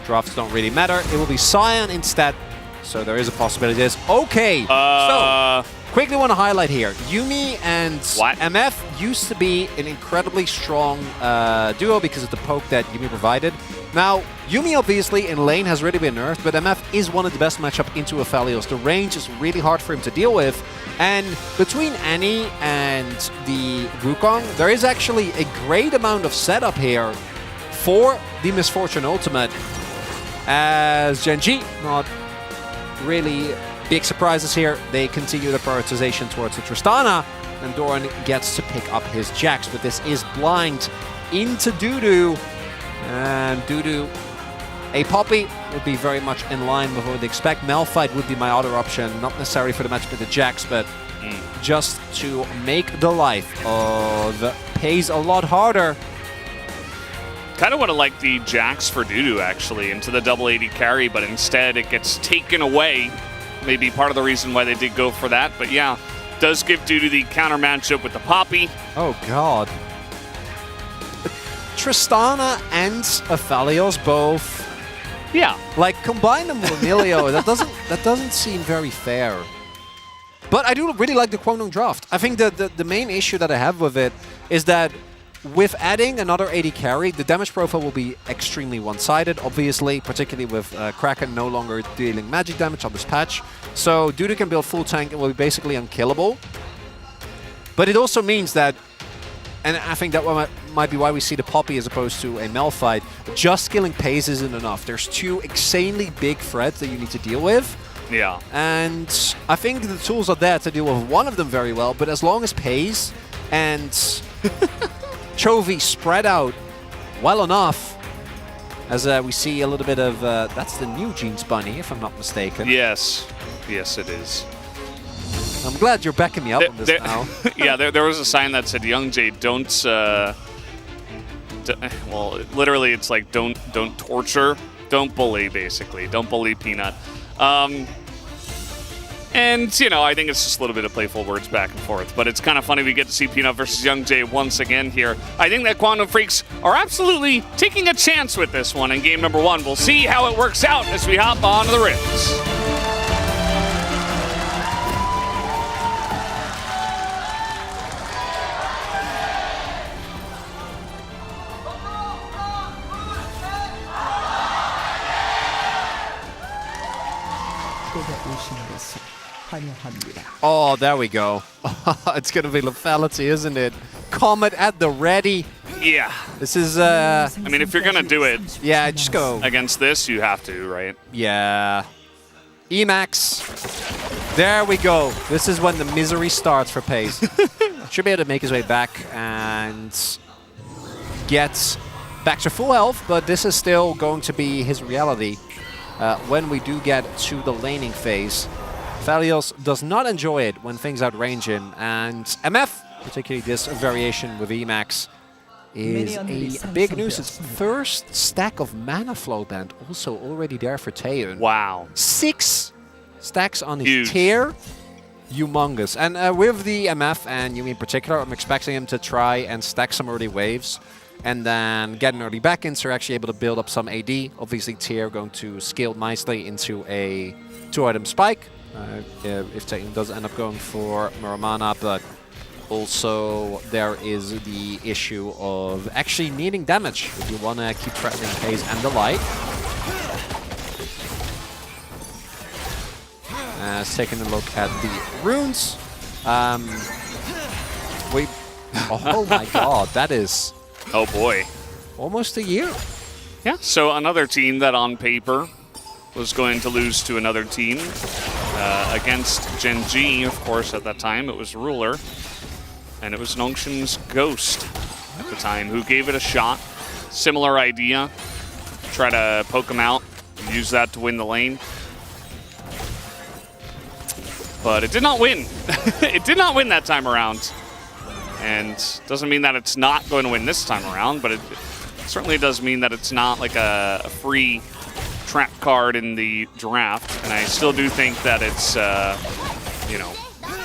drafts don't really matter. It will be Sion instead, so there is a possibility. Okay, so quickly want to highlight here, Yumi and MF used to be an incredibly strong duo because of the poke that Yumi provided. Now, Yumi obviously in lane has really been nerfed, but MF is one of the best matchup into Aphelios. The range is really hard for him to deal with, and between Annie and the Wukong, there is actually a great amount of setup here for the Misfortune Ultimate, as Gen.G, not really big surprises here. They continue the prioritization towards the Tristana, and Doran gets to pick up his Jax, but this is blind into Dudu, and Dudu, a Poppy would be very much in line with what we'd expect. Malphite would be my other option, not necessarily for the match with the Jax, but just to make the life of Pays a lot harder. Kind of would have liked the Jax for Dudu, actually, into the double AD carry, but instead it gets taken away. Maybe part of the reason why they did go for that, but yeah, does give Dudu the counter matchup with the Poppy. Oh, God. Tristana and Aphelios both. Yeah. Like, combine them with Emilio, that doesn't seem very fair. But I do really like the Kwangdong draft. I think the main issue that I have with it is that with adding another AD carry, the damage profile will be extremely one-sided, obviously, particularly with Kraken no longer dealing magic damage on this patch. So Dudu can build full tank and will be basically unkillable. But it also means that, and I think that might be why we see the Poppy as opposed to a Malphite, just killing Pays isn't enough. There's two insanely big threats that you need to deal with. Yeah. And I think the tools are there to deal with one of them very well, but as long as Pays and Chovy spread out well enough, as we see a little bit of, that's the new Jeans Bunny, if I'm not mistaken. Yes. Yes, it is. I'm glad you're backing me up on this now. Yeah, there was a sign that said, "Young Jay, don't." Well, literally, it's like don't torture, don't bully, basically, don't bully Peanut. And you know, I think it's just a little bit of playful words back and forth, but it's kind of funny we get to see Peanut versus Young Jay once again here. I think that Quantum Freaks are absolutely taking a chance with this one in game number 1. We'll see how it works out as we hop onto the Rifts. Oh, there we go. It's going to be lethality, isn't it? Comet at the ready. Yeah. This is... I mean, if you're going to do it... Yeah, just go. Against this, you have to, right? Yeah. Emax. There we go. This is when the misery starts for Pays. Should be able to make his way back and get back to full health, but this is still going to be his reality when we do get to the laning phase. Aphelios does not enjoy it when things outrange him, and MF, particularly this variation with Emax, is a big news. It's first stack of Mana Flow Band also already there for Taeyeon. Wow. 6 stacks on his Huge. tier. Humongous. And with the MF and Yumi in particular, I'm expecting him to try and stack some early waves and then get an early back in, so you're actually able to build up some AD. Obviously, tier going to scale nicely into a 2-item spike if Taeyeon does end up going for Muramana, but also there is the issue of actually needing damage if you want to keep threatening Haze and the light. Taking a look at the runes. Oh my god, that is... Oh boy. Almost a year. Yeah, so another team that on paper was going to lose to another team against Gen G, of course, at that time. It was Ruler. And it was Nongshin's Ghost at the time who gave it a shot. Similar idea. Try to poke him out, use that to win the lane. But it did not win. It did not win that time around. And doesn't mean that it's not going to win this time around, but it certainly does mean that it's not like a free trap card in the draft. And I still do think that it's, you know,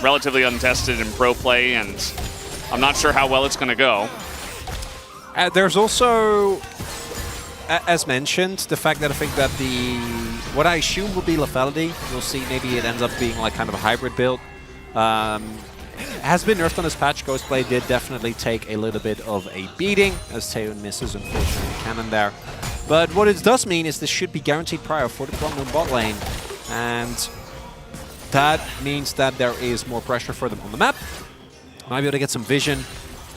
relatively untested in pro play, and I'm not sure how well it's going to go. There's also, as mentioned, the fact that I think that what I assume will be lethality, we'll see, maybe it ends up being like kind of a hybrid build. Has been nerfed on this patch. Ghostblade did definitely take a little bit of a beating, as Taeyeon misses, unfortunately, cannon there. But what it does mean is this should be guaranteed prior for the Kwangnon bot lane, and that means that there is more pressure for them on the map. Might be able to get some vision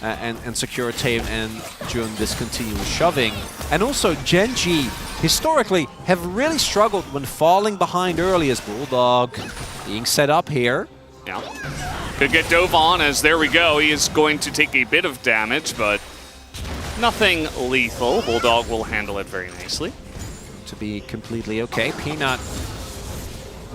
and secure Taeyeon and during this continuous shoving. And also, Gen G historically have really struggled when falling behind early, as Bulldog being set up here. Yeah. Could get dove on, as there we go. He is going to take a bit of damage, but nothing lethal. Bulldog will handle it very nicely. To be completely okay. Peanut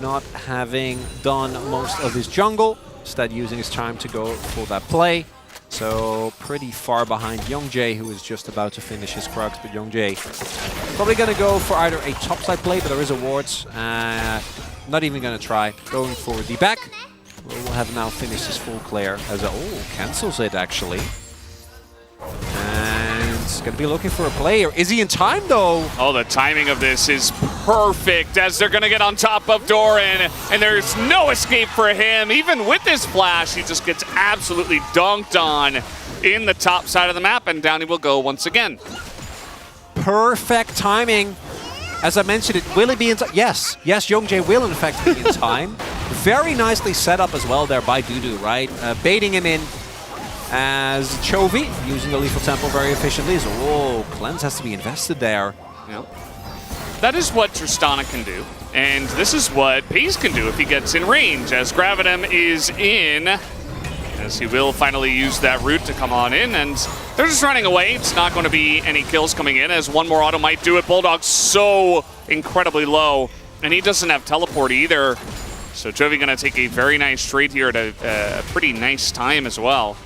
not having done most of his jungle, instead using his time to go for that play. So pretty far behind Youngjae, who is just about to finish his Krugs, but Youngjae probably going to go for either a topside play, but there is a wards. Not even going to try. Going for the back. We'll have now finished his full clear as cancels it actually. And he's going to be looking for a player. Is he in time though? Oh, the timing of this is perfect as they're going to get on top of Doran, and there's no escape for him. Even with this flash, he just gets absolutely dunked on in the top side of the map, and down he will go once again. Perfect timing. As I mentioned, will he be in time? Yes, Youngjae will in fact be in time. Very nicely set up as well there by Dudu, right? Baiting him in as Chovy, using the Lethal Temple very efficiently. So, Cleanse has to be invested there. Yep. That is what Tristana can do, and this is what Pace can do if he gets in range, as Gravitum is in, as he will finally use that route to come on in, and they're just running away. It's not going to be any kills coming in, as one more auto might do it. Bulldog's so incredibly low, and he doesn't have teleport either. So Chovy going to take a very nice trade here at a pretty nice time as well.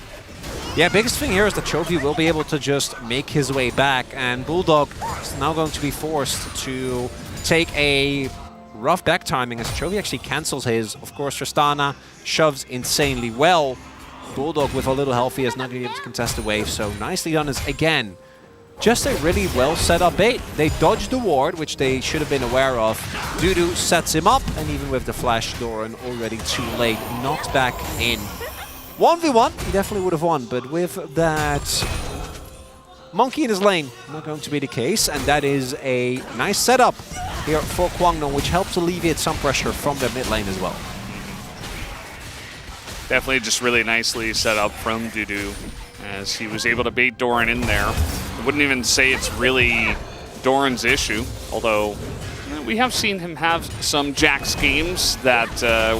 Yeah, biggest thing here is that Chovy will be able to just make his way back, and Bulldog is now going to be forced to take a rough back timing as Chovy actually cancels his. Of course, Tristana shoves insanely well. Bulldog with a little health, he is not going to be able to contest the wave, so nicely done is, again, just a really well set up bait. They dodged the ward, which they should have been aware of. Dudu sets him up, and even with the flash, Doran already too late, knocked back in. 1v1, he definitely would have won, but with that monkey in his lane, not going to be the case, and that is a nice setup here for Kwangnon, which helps alleviate some pressure from their mid lane as well. Definitely just really nicely set up from Dudu, as he was able to bait Doran in there. I wouldn't even say it's really Doran's issue, although we have seen him have some Jax games that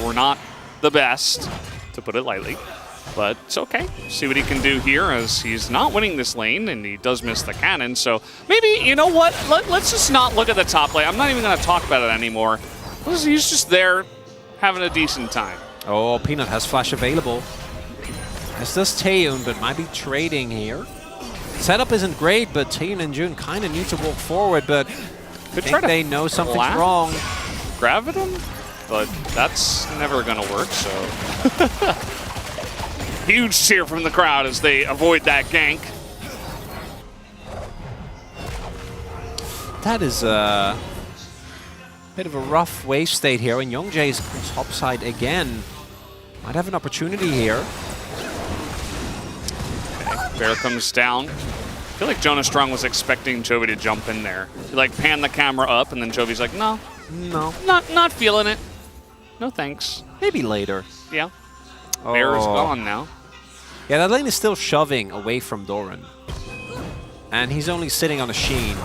were not the best, to put it lightly. But it's okay. See what he can do here, as he's not winning this lane, and he does miss the cannon. So maybe, you know what, let's just not look at the top lane. I'm not even going to talk about it anymore. He's just there having a decent time. Oh, Peanut has flash available. As does Taeyeon, but might be trading here. Setup isn't great, but Taeyeon and Jun kind of need to walk forward, but they know something's wrong. Grab at him, but that's never going to work, so... Huge cheer from the crowd as they avoid that gank. That is a bit of a rough wave state here, and Youngjae's top side again. Might have an opportunity here. Okay, Bear comes down. I feel like Jonas Strong was expecting Chovy to jump in there. He like pan the camera up, and then Chovy's like, no, not feeling it. No thanks. Maybe later. Yeah. Bear is gone now. Yeah, that lane is still shoving away from Doran. And he's only sitting on a Sheen.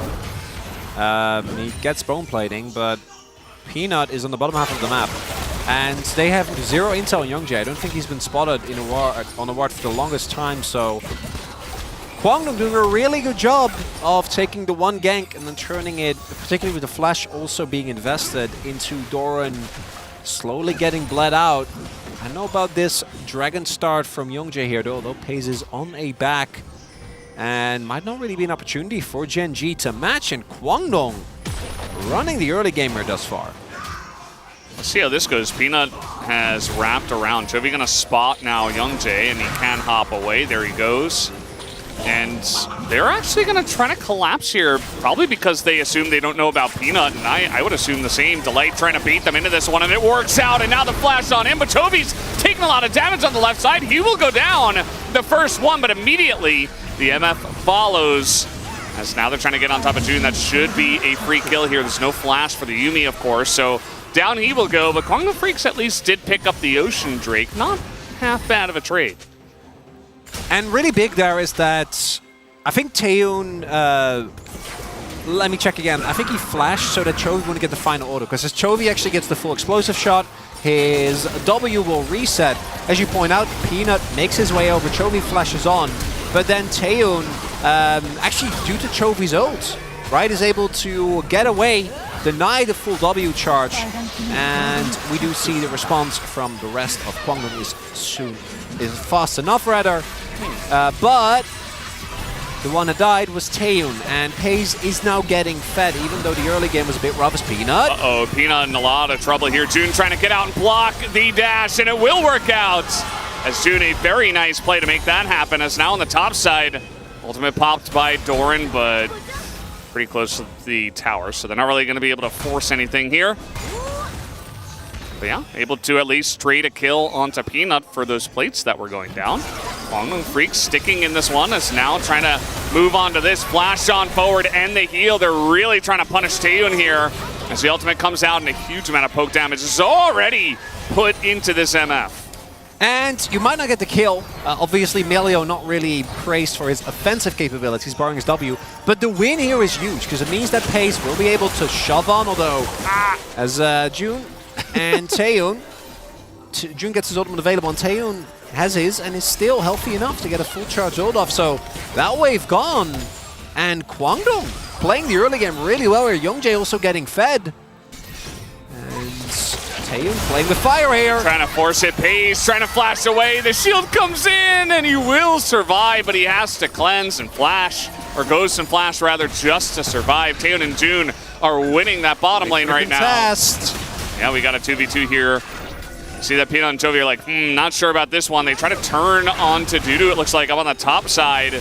He gets bone plating, but Peanut is on the bottom half of the map. And they have zero intel on Youngjae. I don't think he's been spotted in on a ward for the longest time, so... Kwangdong doing a really good job of taking the one gank and then turning it, particularly with the flash also being invested, into Doran slowly getting bled out. I know about this Dragon start from Youngjae here, though Pace is on a back. And might not really be an opportunity for Gen G to match, and Kwangdong running the early game here thus far. Let's see how this goes. Peanut has wrapped around. Chovy gonna spot now Youngjae, and he can hop away. There he goes. And they're actually going to try to collapse here, probably because they assume they don't know about Peanut, and I would assume the same. Delight trying to bait them into this one, and it works out, and now the flash on him, but Chovy's taking a lot of damage on the left side. He will go down the first one, but immediately the MF follows, as now they're trying to get on top of Jun. That should be a free kill here. There's no flash for the Yuumi, of course, so down he will go, but Kwangdong Freaks at least did pick up the Ocean Drake. Not half bad of a trade. And really big there is that I think Taeyeon, let me check again. I think he flashed so that Chovy wouldn't get the final auto, because as Chovy actually gets the full explosive shot, his W will reset. As you point out, Peanut makes his way over, Chovy flashes on, but then Taeyeon, actually due to Chovy's ult, right, is able to get away, deny the full W charge, and we do see the response from the rest of Kwangdong is fast enough rather, but the one that died was Taeyeon, and Pace is now getting fed, even though the early game was a bit rough as Peanut. Uh-oh, Peanut in a lot of trouble here. Jun trying to get out and block the dash, and it will work out. As Jun, a very nice play to make that happen, as now on the top side, ultimate popped by Doran, but pretty close to the tower, so they're not really going to be able to force anything here. But yeah, able to at least trade a kill onto Peanut for those plates that were going down. Kwangdong Freaks sticking in this one, is now trying to move on to this. Flash on forward and the heal. They're really trying to punish Taeyeon here as the ultimate comes out, and a huge amount of poke damage is already put into this MF. And you might not get the kill. Obviously, Melio not really praised for his offensive capabilities, barring his W. But the win here is huge, because it means that Pace will be able to shove on, although as Jun and Taeyeon, Jun gets his ultimate available, and Taeyeon has his, and is still healthy enough to get a full charge ult off. So that wave gone, and Kwangdong playing the early game really well here. Youngjae also getting fed. And Taeyeon playing with fire here. Trying to force it, Pace trying to flash away. The shield comes in, and he will survive, but he has to cleanse and flash, or Ghost and flash rather, just to survive. Taeyeon and Jun are winning that bottom lane right now. Yeah, we got a 2v2 here. See that Peanut and Chovy are like, not sure about this one. They try to turn onto Dudu, it looks like, up on the top side.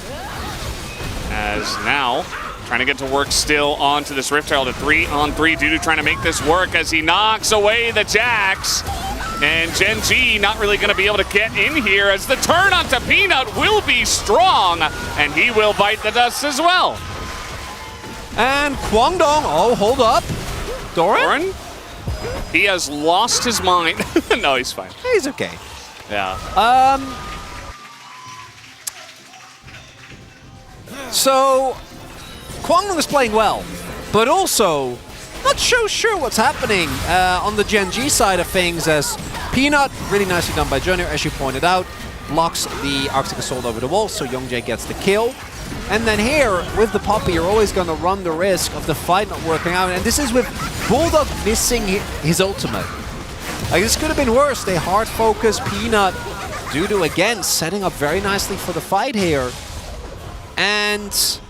As now, trying to get to work still onto this Rift Herald. A 3-on-3. Dudu trying to make this work as he knocks away the Jax. And Gen G not really going to be able to get in here, as the turn onto Peanut will be strong, and he will bite the dust as well. And Kwangdong, oh, hold up. Doran? He has lost his mind. No, he's fine. He's okay. Yeah. So, Kwangdong is playing well, but also not so sure what's happening on the Gen G side of things, as Peanut, really nicely done by Junior, as you pointed out, blocks the Arctic Assault over the wall, so Youngjae gets the kill. And then here, with the Poppy, you're always going to run the risk of the fight not working out. And this is with Bulldog missing his ultimate. Like, this could have been worse. They hard focus Peanut. Dudu again setting up very nicely for the fight here. And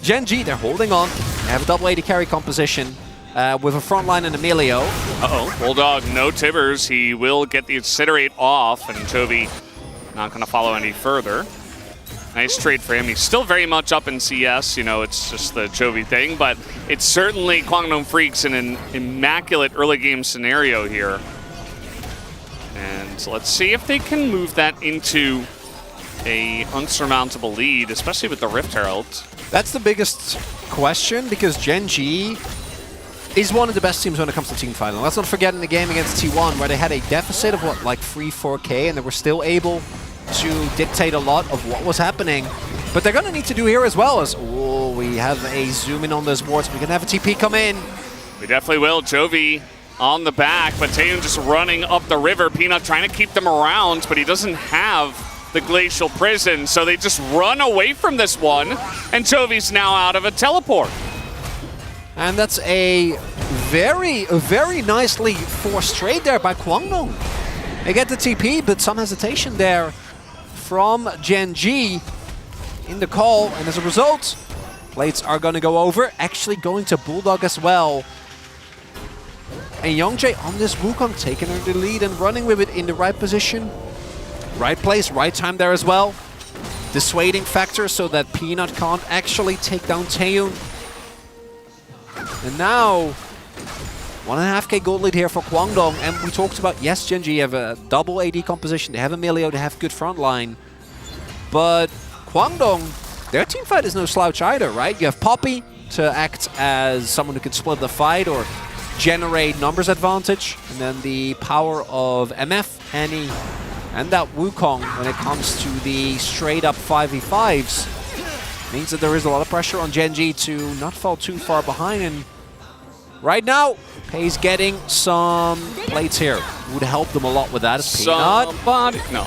Gen G, they're holding on. They have a double AD carry composition with a frontline and Emilio. Uh-oh, Bulldog, no Tibbers. He will get the Incinerate off, and Chovy not going to follow any further. Nice trade for him. He's still very much up in CS. You know, it's just the Chovy thing, but it's certainly Kwangdong Freaks in an immaculate early game scenario here. And let's see if they can move that into a unsurmountable lead, especially with the Rift Herald. That's the biggest question, because Gen G is one of the best teams when it comes to team fighting. Let's not forget in the game against T1 where they had a deficit of what, like 3-4K, and they were still able to dictate a lot of what was happening. But they're going to need to do here as well as, oh, we have a zoom in on those wards. We're going to have a TP come in. We definitely will. Chovy on the back, but Taeyun just running up the river. Peanut trying to keep them around, but he doesn't have the Glacial Prison, so they just run away from this one, and Chovy's now out of a teleport. And that's a very nicely forced trade there by Kwangdong. They get the TP, but some hesitation there from Gen G in the call, and as a result, plates are going to go over, actually going to Bulldog as well. And Youngjae on this Wukong, taking the lead and running with it in the right position. Right place, right time there as well. Dissuading factor so that Peanut can't actually take down Taeyun. And now, 1.5k gold lead here for Kwangdong. And we talked about, yes, Gen G have a double AD composition. They have Emilio, they have good front line. But Kwangdong, their team fight is no slouch either, right? You have Poppy to act as someone who can split the fight or generate numbers advantage. And then the power of MF, Annie, and that Wukong when it comes to the straight-up 5v5s means that there is a lot of pressure on Gen G to not fall too far behind. And right now, Pei's getting some plates here. Would help them a lot with that. Somebody, no.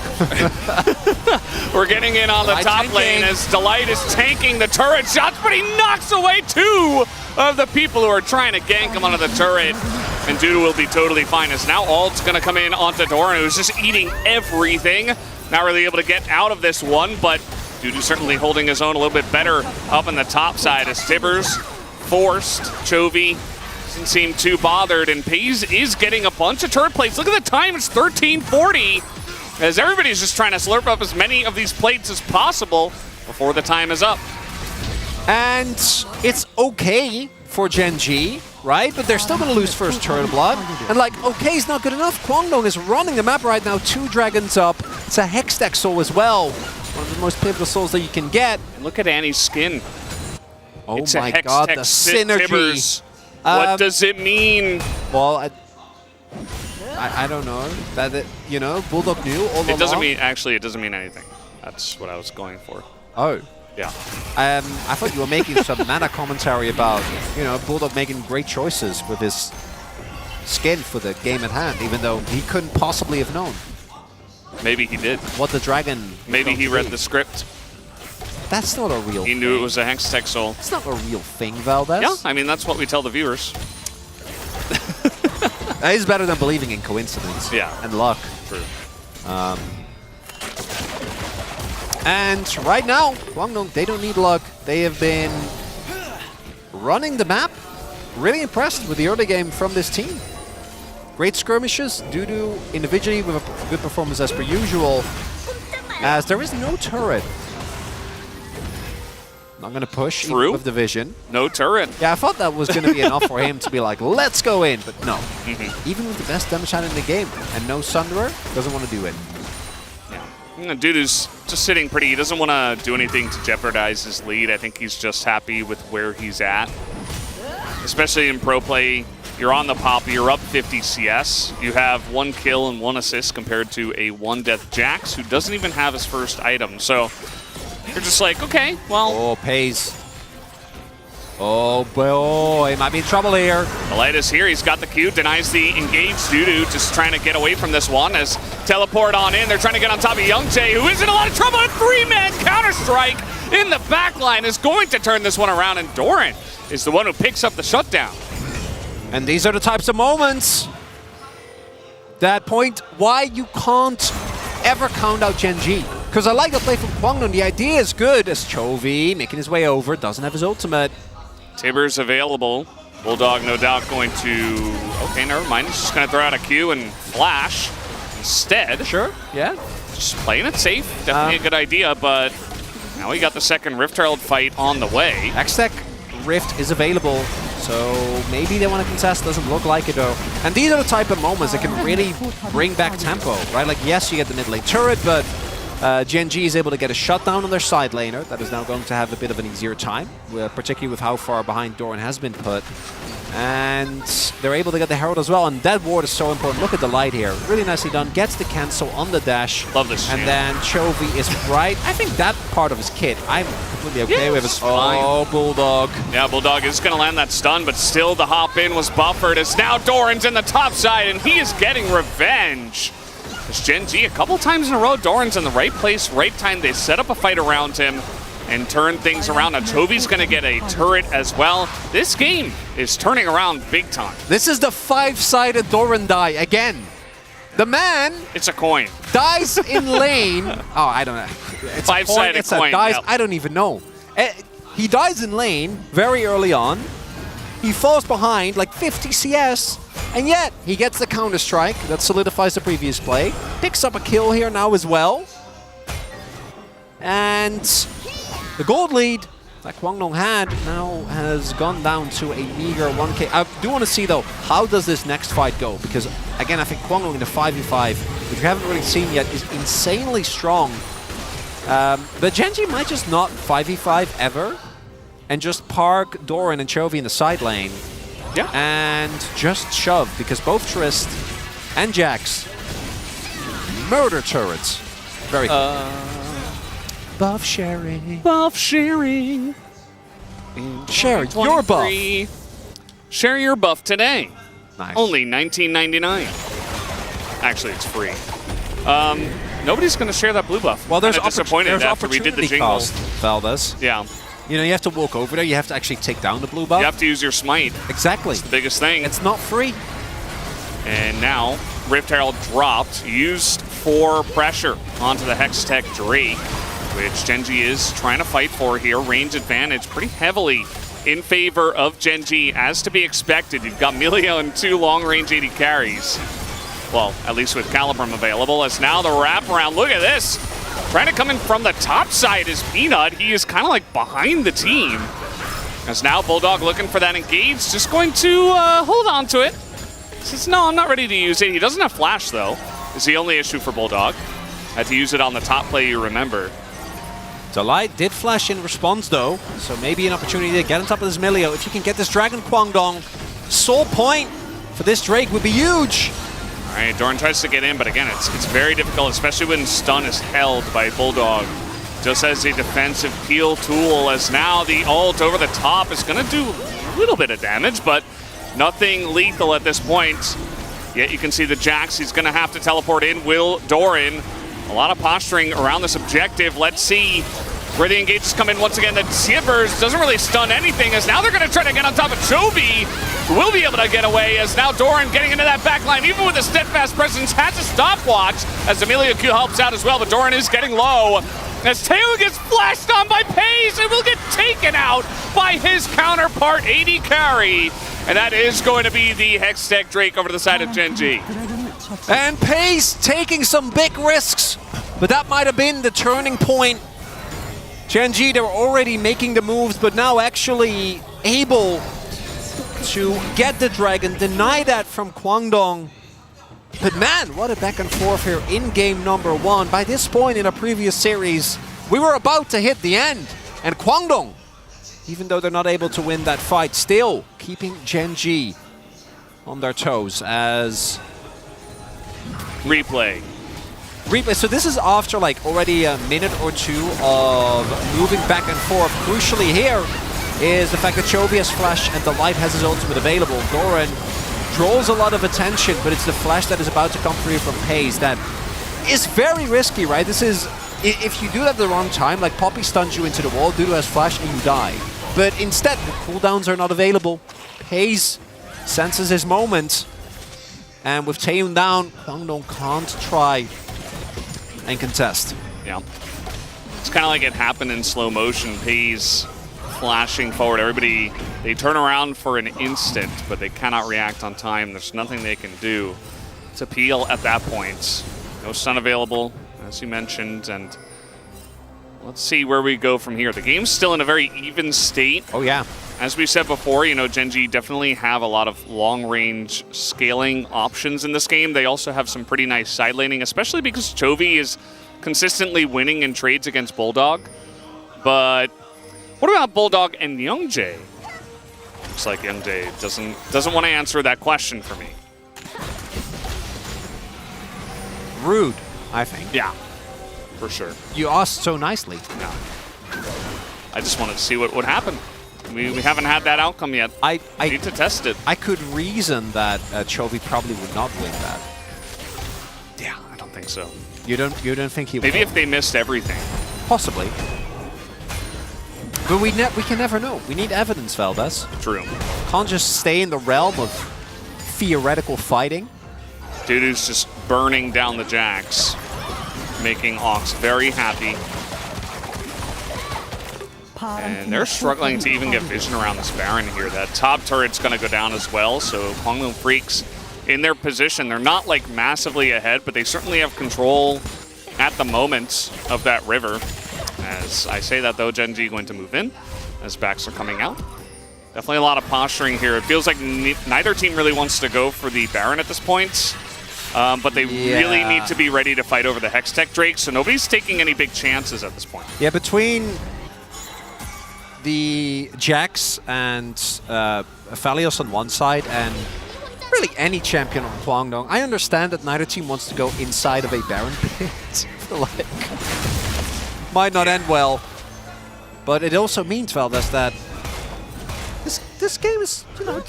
We're getting in on the top lane as Delight is tanking the turret shots, but he knocks away 2 of the people who are trying to gank him onto the turret. And Dudu will be totally fine, as now Alt's going to come in onto Doran, who's just eating everything. Not really able to get out of this one, but Dudu certainly holding his own a little bit better up in the top side as Tibbers forced. Chovy doesn't seem too bothered, and Pei's is getting a bunch of turret plates. Look at the time, it's 13:40, as everybody's just trying to slurp up as many of these plates as possible before the time is up. And it's okay for Gen G, right? But they're still going to lose first turret blood. And like, okay is not good enough. Kwangdong is running the map right now. 2 dragons up. It's a Hextech soul as well. One of the most pivotal souls that you can get. And look at Annie's skin. Oh it's my god, the synergy. Tibbers. What does it mean? Well, I don't know. That it, you know, Bulldog knew all along. It doesn't mean, actually, it doesn't mean anything. That's what I was going for. Oh. Yeah. I thought you were making some mana commentary about, you know, Bulldog making great choices with his skin for the game at hand, even though he couldn't possibly have known. Maybe he did. What the dragon. Maybe he read the script. That's not a real thing. He knew it was a Hextech soul. It's not a real thing, Valdez. Yeah, I mean, that's what we tell the viewers. That is better than believing in coincidence. Yeah. And luck. True. And right now, Kwangdong, they don't need luck. They have been running the map. Really impressed with the early game from this team. Great skirmishes. Dudu individually with a good performance as per usual. As there is no turret. Not going to push with the vision. No turret. Yeah, I thought that was going to be enough for him to be like, let's go in. But no. Even with the best damage hand in the game and no Sunderer, doesn't want to do it. Dudu's just sitting pretty. He doesn't want to do anything to jeopardize his lead. I think he's just happy with where he's at. Especially in pro play, you're on the pop, you're up 50 CS. You have 1 kill and 1 assist compared to a 1-death Jax, who doesn't even have his first item. So you're just like, okay, well. Oh, Pei's. Oh boy, he might be in trouble here. The light is here, he's got the Q, denies the engaged. Dudu just trying to get away from this one as teleport on in. They're trying to get on top of Youngjae, who is in a lot of trouble. A 3-man counter-strike in the back line is going to turn this one around, and Doran is the one who picks up the shutdown. And these are the types of moments that point why you can't ever count out Gen G. Because I like the play from Kwangdong. The idea is good as Chovy making his way over, doesn't have his ultimate. Tibbers available. Bulldog no doubt going to... Okay, never mind. He's just going to throw out a Q and flash instead. Sure, yeah. Just playing it safe. Definitely a good idea, but now we got the second Rift Herald fight on the way. X-Tech Rift is available, so maybe they want to contest. Doesn't look like it, though. And these are the type of moments that can really bring back tempo, right? Like, yes, you get the mid lane turret, but Gen G is able to get a shutdown on their side laner. That is now going to have a bit of an easier time, particularly with how far behind Doran has been put. And they're able to get the Herald as well, and that ward is so important. Look at the light here. Really nicely done. Gets the cancel on the dash. Love this. And then Chovy is right. I think that part of his kit, I'm completely okay with it. Oh, Bulldog. Yeah, Bulldog is going to land that stun, but still the hop in was buffered as now Doran's in the top side, and he is getting revenge. As Gen G, a couple times in a row, Doran's in the right place, right time. They set up a fight around him and turn things around. Now Chovy's going to get a turret as well. This game is turning around big time. This is the 5-sided Doran die again. The man... It's a coin. Dies in lane. Oh, I don't know. It's 5-sided it's coin. A dies, Yep. I don't even know. He dies in lane very early on. He falls behind like 50 CS. And yet, he gets the counter-strike. That solidifies the previous play. Picks up a kill here now as well. And the gold lead that Kwangdong had now has gone down to a meager 1k. I do want to see, though, how does this next fight go? Because, again, I think Kwangdong in the 5v5, which we haven't really seen yet, is insanely strong. But Gen G might just not 5v5 ever and just park Doran and Chovy in the side lane. Yeah. And just shove, because both Trist and Jax murder turrets. Very cool. Buff sharing. Buff sharing. Share your buff. Share your buff today. Nice. Only $19.99. Actually, it's free. Nobody's going to share that blue buff. Well, there's disappointed after we did the jingle. Cost, Valdez. Yeah. You know, you have to walk over there. You have to actually take down the blue buff. You have to use your smite. Exactly. That's the biggest thing. It's not free. And now, Rift Herald dropped, used for pressure onto the Hextech Drake, which Gen G is trying to fight for here. Range advantage pretty heavily in favor of Gen G, as to be expected. You've got Milio and 2 long-range AD carries. Well, at least with Calibrum available, as now the wraparound. Look at this. Trying to come in from the top side is Peanut. He is kind of like behind the team. As now Bulldog looking for that engage, just going to hold on to it. Says, no, I'm not ready to use it. He doesn't have flash, though, is the only issue for Bulldog. Had to use it on the top play, you remember. Delight did flash in response, though, so maybe an opportunity to get on top of this Milio. If you can get this Dragon Kwangdong, soul point for this Drake would be huge. All right, Doran tries to get in, but again, it's very difficult, especially when stun is held by Bulldog. Just as a defensive peel tool, as now the ult over the top is going to do a little bit of damage, but nothing lethal at this point. Yet you can see the Jax, he's going to have to teleport in. Will Doran, a lot of posturing around this objective. Let's see where the engages come in once again. The Tibbers doesn't really stun anything, as now they're going to try to get on top of Chovy, who will be able to get away, as now Doran getting into that back line, even with a steadfast presence, has a stopwatch, as Amelia Q helps out as well, but Doran is getting low. As Teo gets flashed on by Pace, and will get taken out by his counterpart, AD Carry. And that is going to be the Hextech Drake over to the side of Gen G. And Pace taking some big risks, but that might have been the turning point. Gen G, they were already making the moves, but now actually able to get the dragon, deny that from Kwangdong. But man, what a back and forth here in game number 1. By this point in a previous series, we were about to hit the end. And Kwangdong, even though they're not able to win that fight, still keeping Gen G on their toes as... Replay. So this is after like already a minute or 2 of moving back and forth. Crucially here is the fact that Chovy has flash and the Light has his ultimate available. Doran draws a lot of attention, but it's the flash that is about to come through from Hayes that is very risky, right? This is, if you do that at the wrong time, like Poppy stuns you into the wall, Dudu has flash and you die. But instead, the cooldowns are not available. Hayes senses his moment, and with Taeyoon down, Kwangdong can't try and contest. Yeah. It's kind of like it happened in slow motion. Pays flashing forward. Everybody, they turn around for an instant, but they cannot react on time. There's nothing they can do to peel at that point. No stun available, as you mentioned, and let's see where we go from here. The game's still in a very even state. Oh, yeah. As we said before, you know, Gen.G definitely have a lot of long-range scaling options in this game. They also have some pretty nice side laning, especially because Chovy is consistently winning in trades against Bulldog. But what about Bulldog and Youngjae? Looks like Youngjae doesn't want to answer that question for me. Rude, I think. Yeah, for sure. You asked so nicely. Yeah. I just wanted to see what would happen. We haven't had that outcome yet. I need to test it. I could reason that Chovy probably would not win that. Yeah, I don't think so. You don't think he would? Maybe if they missed everything. Possibly. But we can never know. We need evidence, Valdez. True. Can't just stay in the realm of theoretical fighting. Dudu's just burning down the Jax, making Ox very happy. And they're struggling to even get vision around this Baron here. That top turret's going to go down as well, so Kwangmu Freaks in their position. They're not like massively ahead, but they certainly have control at the moment of that river. As I say that though, Gen.G going to move in as backs are coming out. Definitely a lot of posturing here. It feels like neither team really wants to go for the Baron at this point. But they really need to be ready to fight over the Hextech Drake, so nobody's taking any big chances at this point. Yeah, between the Jax and Aphelios on one side and really any champion on Kwangdong, I understand that neither team wants to go inside of a Baron pit. Like, might not end well. But it also means, Valdez, that this game is, you know,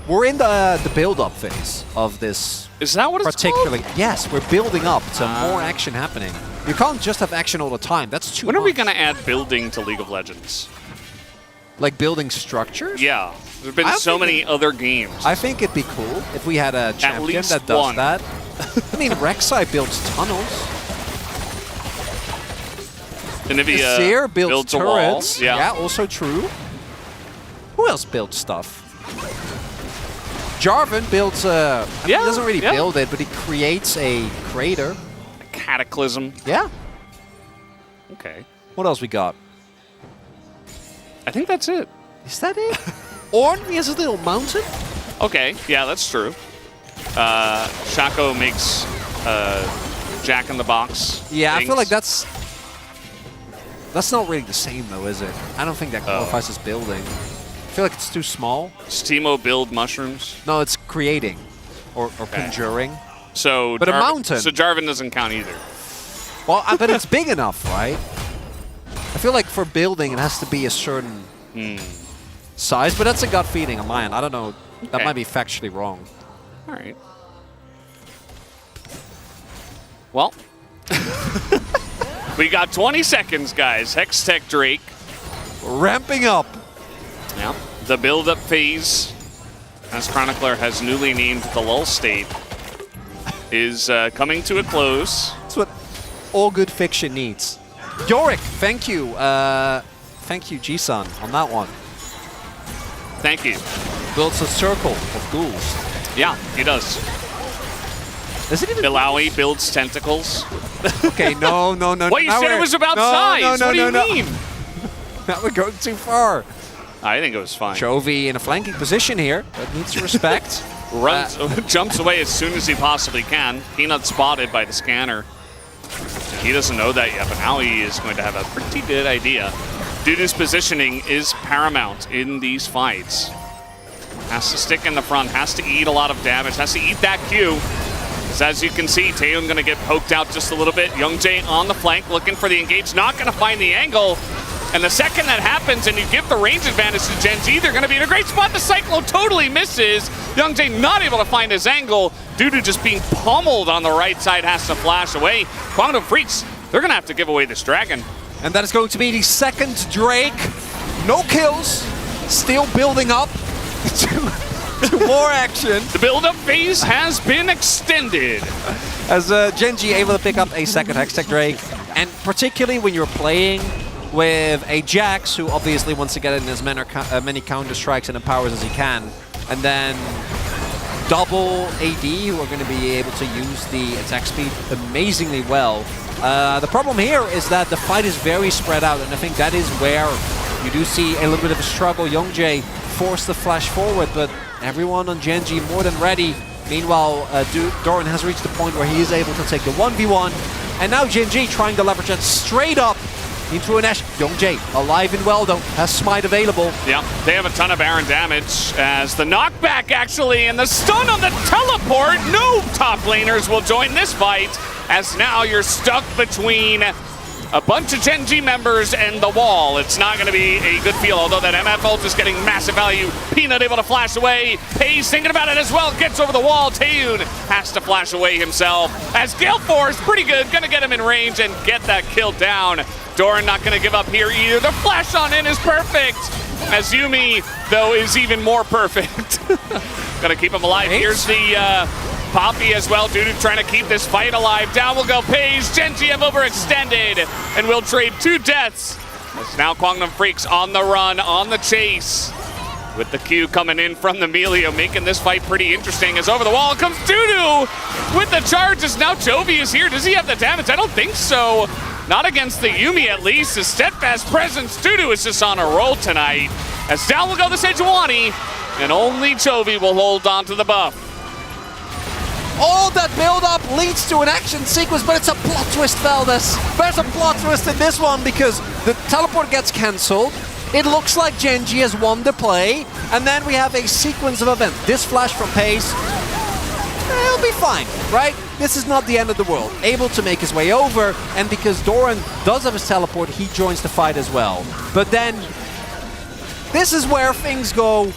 we're in the build-up phase of this. Is that what it's particularly called? Yes, we're building up to more action happening. You can't just have action all the time. That's too much. When are we going to add building to League of Legends? Like building structures? Yeah. There have been so many other games. I think it'd be cool if we had a champion that does that. I mean, Rek'Sai builds tunnels. Anivia Seer builds turrets. A wall. Yeah, also true. Who else builds stuff? Jarvan builds I mean, he doesn't really build it, but he creates a crater. A cataclysm. Yeah. Okay. What else we got? I think that's it. Is that it? Ornn, he has a little mountain. Okay, yeah, that's true. Shaco makes Jack in the Box. Yeah, things. I feel like that's not really the same though, is it? I don't think that qualifies as building. I feel like it's too small. Does Teemo build mushrooms? No, it's creating or conjuring. So, but a mountain. So Jarvan doesn't count either. Well, but it's big enough, right? I feel like for building, it has to be a certain size, but that's a gut feeling of mine. I don't know. That might be factually wrong. All right. Well, we got 20 seconds, guys. Hextech Drake. Ramping up. Yeah. The build-up phase, as Chronicler has newly named the lull state, is coming to a close. That's what all good fiction needs. Yorick, thank you. Thank you, G-Sun, on that one. Thank you. Builds a circle of ghouls. Yeah, he does. Does it even Bilawi builds tentacles. Okay, no. What you said it was about size. What do you mean? Now we're going too far. I think it was fine. Chovy in a flanking position here. That needs respect. Runs, jumps away as soon as he possibly can. Peanut spotted by the scanner. He doesn't know that yet, but now he is going to have a pretty good idea. Dudu's positioning is paramount in these fights. Has to stick in the front, has to eat a lot of damage, has to eat that Q. Because as you can see, Taeyong going to get poked out just a little bit. Youngjae on the flank, looking for the engage, not going to find the angle. And the second that happens and you give the range advantage to Gen.G, they're going to be in a great spot. The Cyclone totally misses. Youngjae not able to find his angle. Dudu just being pummeled on the right side, has to flash away. Quantum Freaks, they're going to have to give away this dragon. And that is going to be the second Drake. No kills. Still building up to more action. The build-up phase has been extended. As Gen.G able to pick up a second Hextech Drake, and particularly when you're playing with a Jax, who obviously wants to get in as many counter-strikes and empowers as he can, and then double AD, who are going to be able to use the attack speed amazingly well. The problem here is that the fight is very spread out, and I think that is where you do see a little bit of a struggle. Youngjae forced the flash forward, but everyone on Gen.G more than ready. Meanwhile, Doran has reached the point where he is able to take the 1v1, and now Gen.G trying to leverage that straight up into an Ashe. Youngjae, alive and well though, has Smite available. Yeah, they have a ton of Baron damage as the knockback actually, and the stun on the teleport. No top laners will join this fight, as now you're stuck between a bunch of Gen.G members and the wall. It's not going to be a good feel, although that MF ult is getting massive value. Peanut able to flash away. Paige thinking about it as well. Gets over the wall. Taeyun has to flash away himself. As Gale Force, pretty good. Going to get him in range and get that kill down. Doran not going to give up here either. The flash on in is perfect. As Yuumi, though, is even more perfect. Going to keep him alive. Here's the Poppy as well. Dudu trying to keep this fight alive. Down will go Paige. Gen.G have overextended and will trade 2 deaths. As now Kwangdong Freaks on the run, on the chase. With the Q coming in from the Melio, making this fight pretty interesting. As over the wall comes Dudu with the charges. Now Chovy is here. Does he have the damage? I don't think so. Not against the Yuumi at least. His steadfast presence. Dudu is just on a roll tonight. As down will go the Sejuani, and only Chovy will hold on to the buff. All that build-up leads to an action sequence, but it's a plot twist, Valdez. There's a plot twist in this one because the teleport gets cancelled. It looks like Gen.G has won the play, and then we have a sequence of events. This flash from Pace, he'll be fine, right? This is not the end of the world. Able to make his way over, and because Doran does have his teleport, he joins the fight as well. But then, this is where things go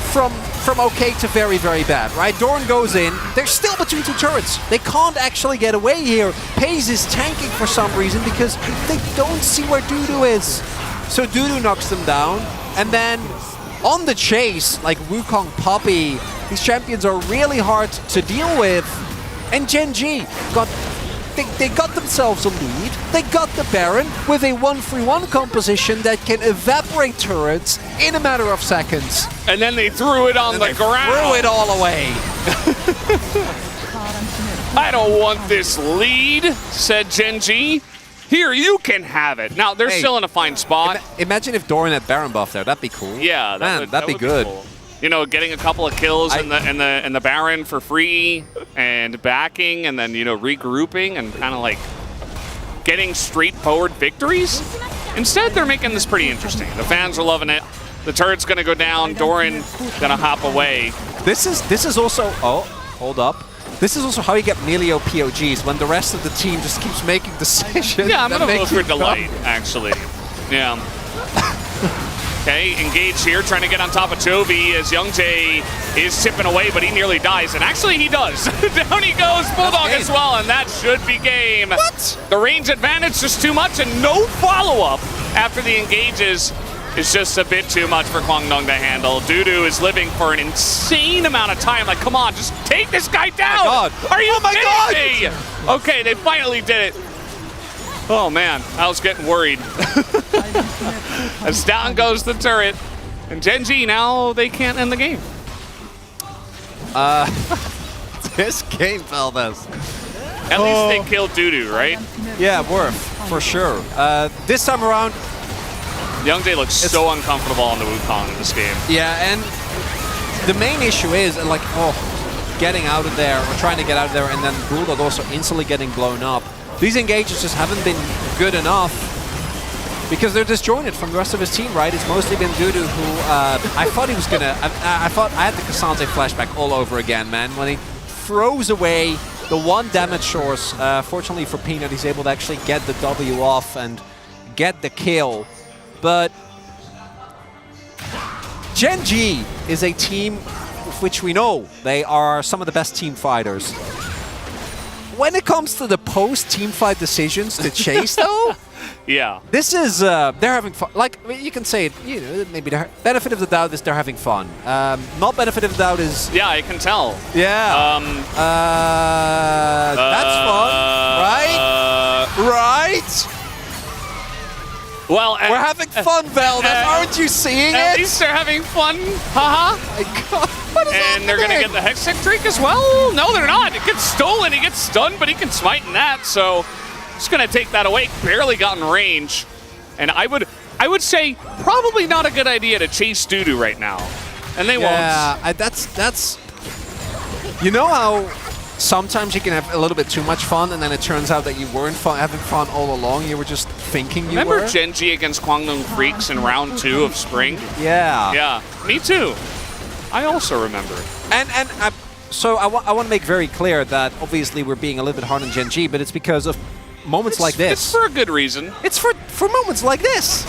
from okay to very, very bad, right? Doran goes in, they're still between 2 turrets. They can't actually get away here. Pace is tanking for some reason because they don't see where Dudu is. So Dudu knocks them down, and then on the chase, like Wukong, Poppy, these champions are really hard to deal with. And Gen.G they got themselves a lead. They got the Baron with a 1-3-1 composition that can evaporate turrets in a matter of seconds. And then they threw it on the ground. Threw it all away. I don't want this lead, said Gen.G. Here, you can have it. Now, they're still in a fine spot. Imagine if Doran had Baron buff there. That'd be cool. Yeah, that'd be good. Cool. You know, getting a couple of kills in the Baron for free and backing and then, you know, regrouping and kind of like getting straightforward victories. Instead, they're making this pretty interesting. The fans are loving it. The turret's going to go down. Doran going to hop away. This is also... Oh, hold up. This is also how you get Melio POGs, when the rest of the team just keeps making decisions. Yeah, I'm going to vote for Delight, actually. Yeah. Okay, engage here, trying to get on top of Chovy as Youngjae is tipping away, but he nearly dies. And actually, he does. Down he goes, Bulldog as well, and that should be game. What? The range advantage just too much, and no follow-up after the engages is just a bit too much for Kwangdong to handle. Dudu is living for an insane amount of time. Like, come on, just take this guy down. Oh my God. Are you kidding me? Okay, they finally did it. Oh man, I was getting worried. As down goes the turret. And Gen.G, now they can't end the game. This game, Valdez. At least they killed Dudu, right? Yeah, worth, for sure. This time around, Youngjae looks so uncomfortable on the Wukong in this game. Yeah, and the main issue is, like, getting out of there, or trying to get out of there, and then Bulldog also instantly getting blown up. These engages just haven't been good enough because they're disjointed from the rest of his team, right? It's mostly been Dudu who I thought he was gonna... I thought I had the Cassante flashback all over again, man. When he throws away the 1 damage source, fortunately for Peanut, he's able to actually get the W off and get the kill. But Gen.G is a team which we know they are some of the best team fighters. When it comes to the post-team fight decisions to chase, though, Yeah. This is, they're having fun. Like, you can say it, you know, maybe the benefit of the doubt is they're having fun. Not benefit of the doubt is... Yeah, I can tell. Yeah. That's fun, right? Right? Well, we're having fun, Velvet. Aren't you seeing at it? At least they're having fun. Haha. My God. What is and they're going to get the Hextech Drake as well? No, they're not. It gets stolen. He gets stunned, but he can smite in that. So just going to take that away. Barely got in range. And I would say probably not a good idea to chase Dudu right now. And they won't. Yeah, that's... You know how sometimes you can have a little bit too much fun, and then it turns out that you weren't having fun all along. You were just thinking you were. Remember Genji against Kwangdong Freaks in round 2 of Spring? Yeah. Yeah, me too. I also remember. So I want to make very clear that obviously we're being a little bit hard on Genji, but it's because of moments like this. It's for a good reason. It's for moments like this.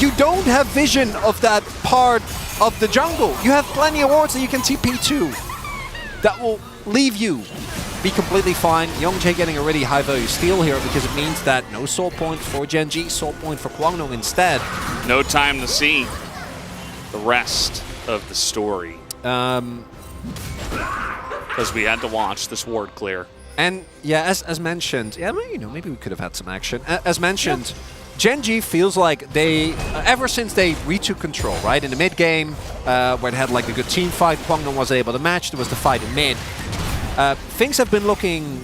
You don't have vision of that part of the jungle. You have plenty of wards that you can TP2. That will leave you be completely fine. Youngjae getting a really high value steal here because it means that no soul point for Genji, soul point for Kwangdong instead. No time to see the rest of the story. Because we had to watch this ward clear. And yeah, as mentioned, yeah, you know, maybe we could have had some action. As mentioned, Genji feels like they, ever since they retook control, right? In the mid game, where they had like a good team fight, Kwangdong was able to match, there was the fight in mid. Things have been looking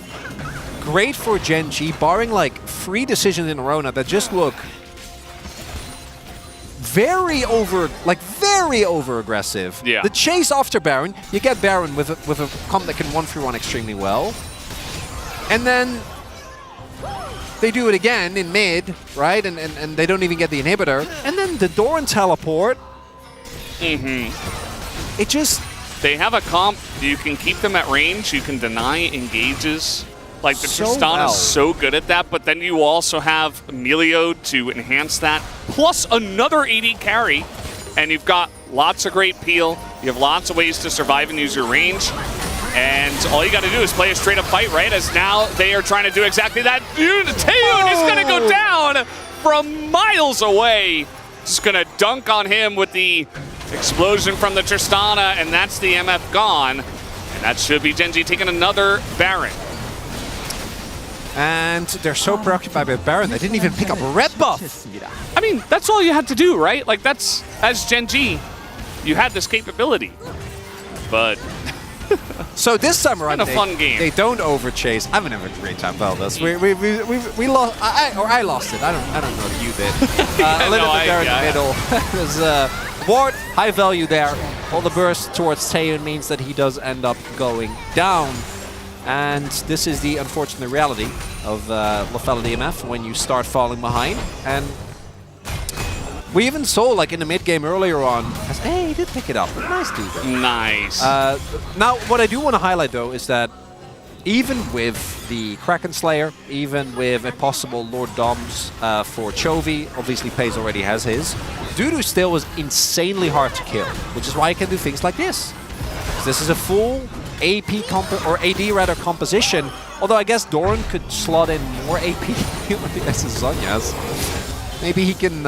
great for Genji, barring like 3 decisions in a row now that just look very over aggressive. Yeah. The chase after Baron, you get Baron with a comp that can 1-3-1 extremely well. And then they do it again in mid, right? And they don't even get the inhibitor. And then the Doran teleport. Mm-hmm. It just... They have a comp, you can keep them at range, you can deny engages. Like the Tristana is so good at that, but then you also have Emilio to enhance that, plus another AD carry, and you've got lots of great peel, you have lots of ways to survive and use your range, and all you got to do is play a straight up fight, right? As now they are trying to do exactly that. Dude, Taeyoon is going to go down from miles away. Just going to dunk on him with the explosion from the Tristana, and that's the MF gone. And that should be Genji taking another Baron. And they're so preoccupied with Baron, they didn't even pick up a red buff. I mean, that's all you had to do, right? Like, that's, as Genji, you had this capability. But... So this time around, a fun game. They don't overchase. I'm having a great time, Veldas. We lost. I lost it. I don't know if you did. Yeah, a little bit there in the middle. There's ward, high value there. All the burst towards Taeyoon means that he does end up going down. And this is the unfortunate reality of Lafella DMF when you start falling behind. And we even saw, like in the mid game earlier on, hey, he did pick it up. Nice dude. Nice. Now, what I do want to highlight though is that even with the Kraken Slayer, even with a possible Lord Doms for Chovy, obviously Paze already has his, Dudu still was insanely hard to kill, which is why he can do things like this. This is a full AP or AD rather composition, although I guess Doran could slot in more AP against Zhonya's. Maybe he can,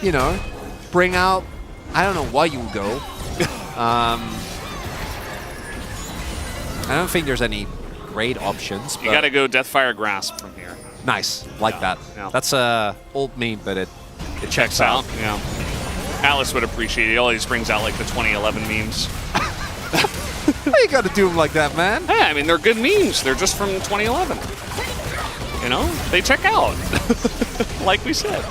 you know, bring out, I don't know why you would go. I don't think there's any great options. You gotta go Deathfire Grasp from here. Nice, like that. Yeah. That's a old meme, but it checks out. Yeah. Alice would appreciate it. He always brings out like the 2011 memes. Why you gotta do them like that, man? Hey, I mean, they're good memes. They're just from 2011. You know, they check out, like we said.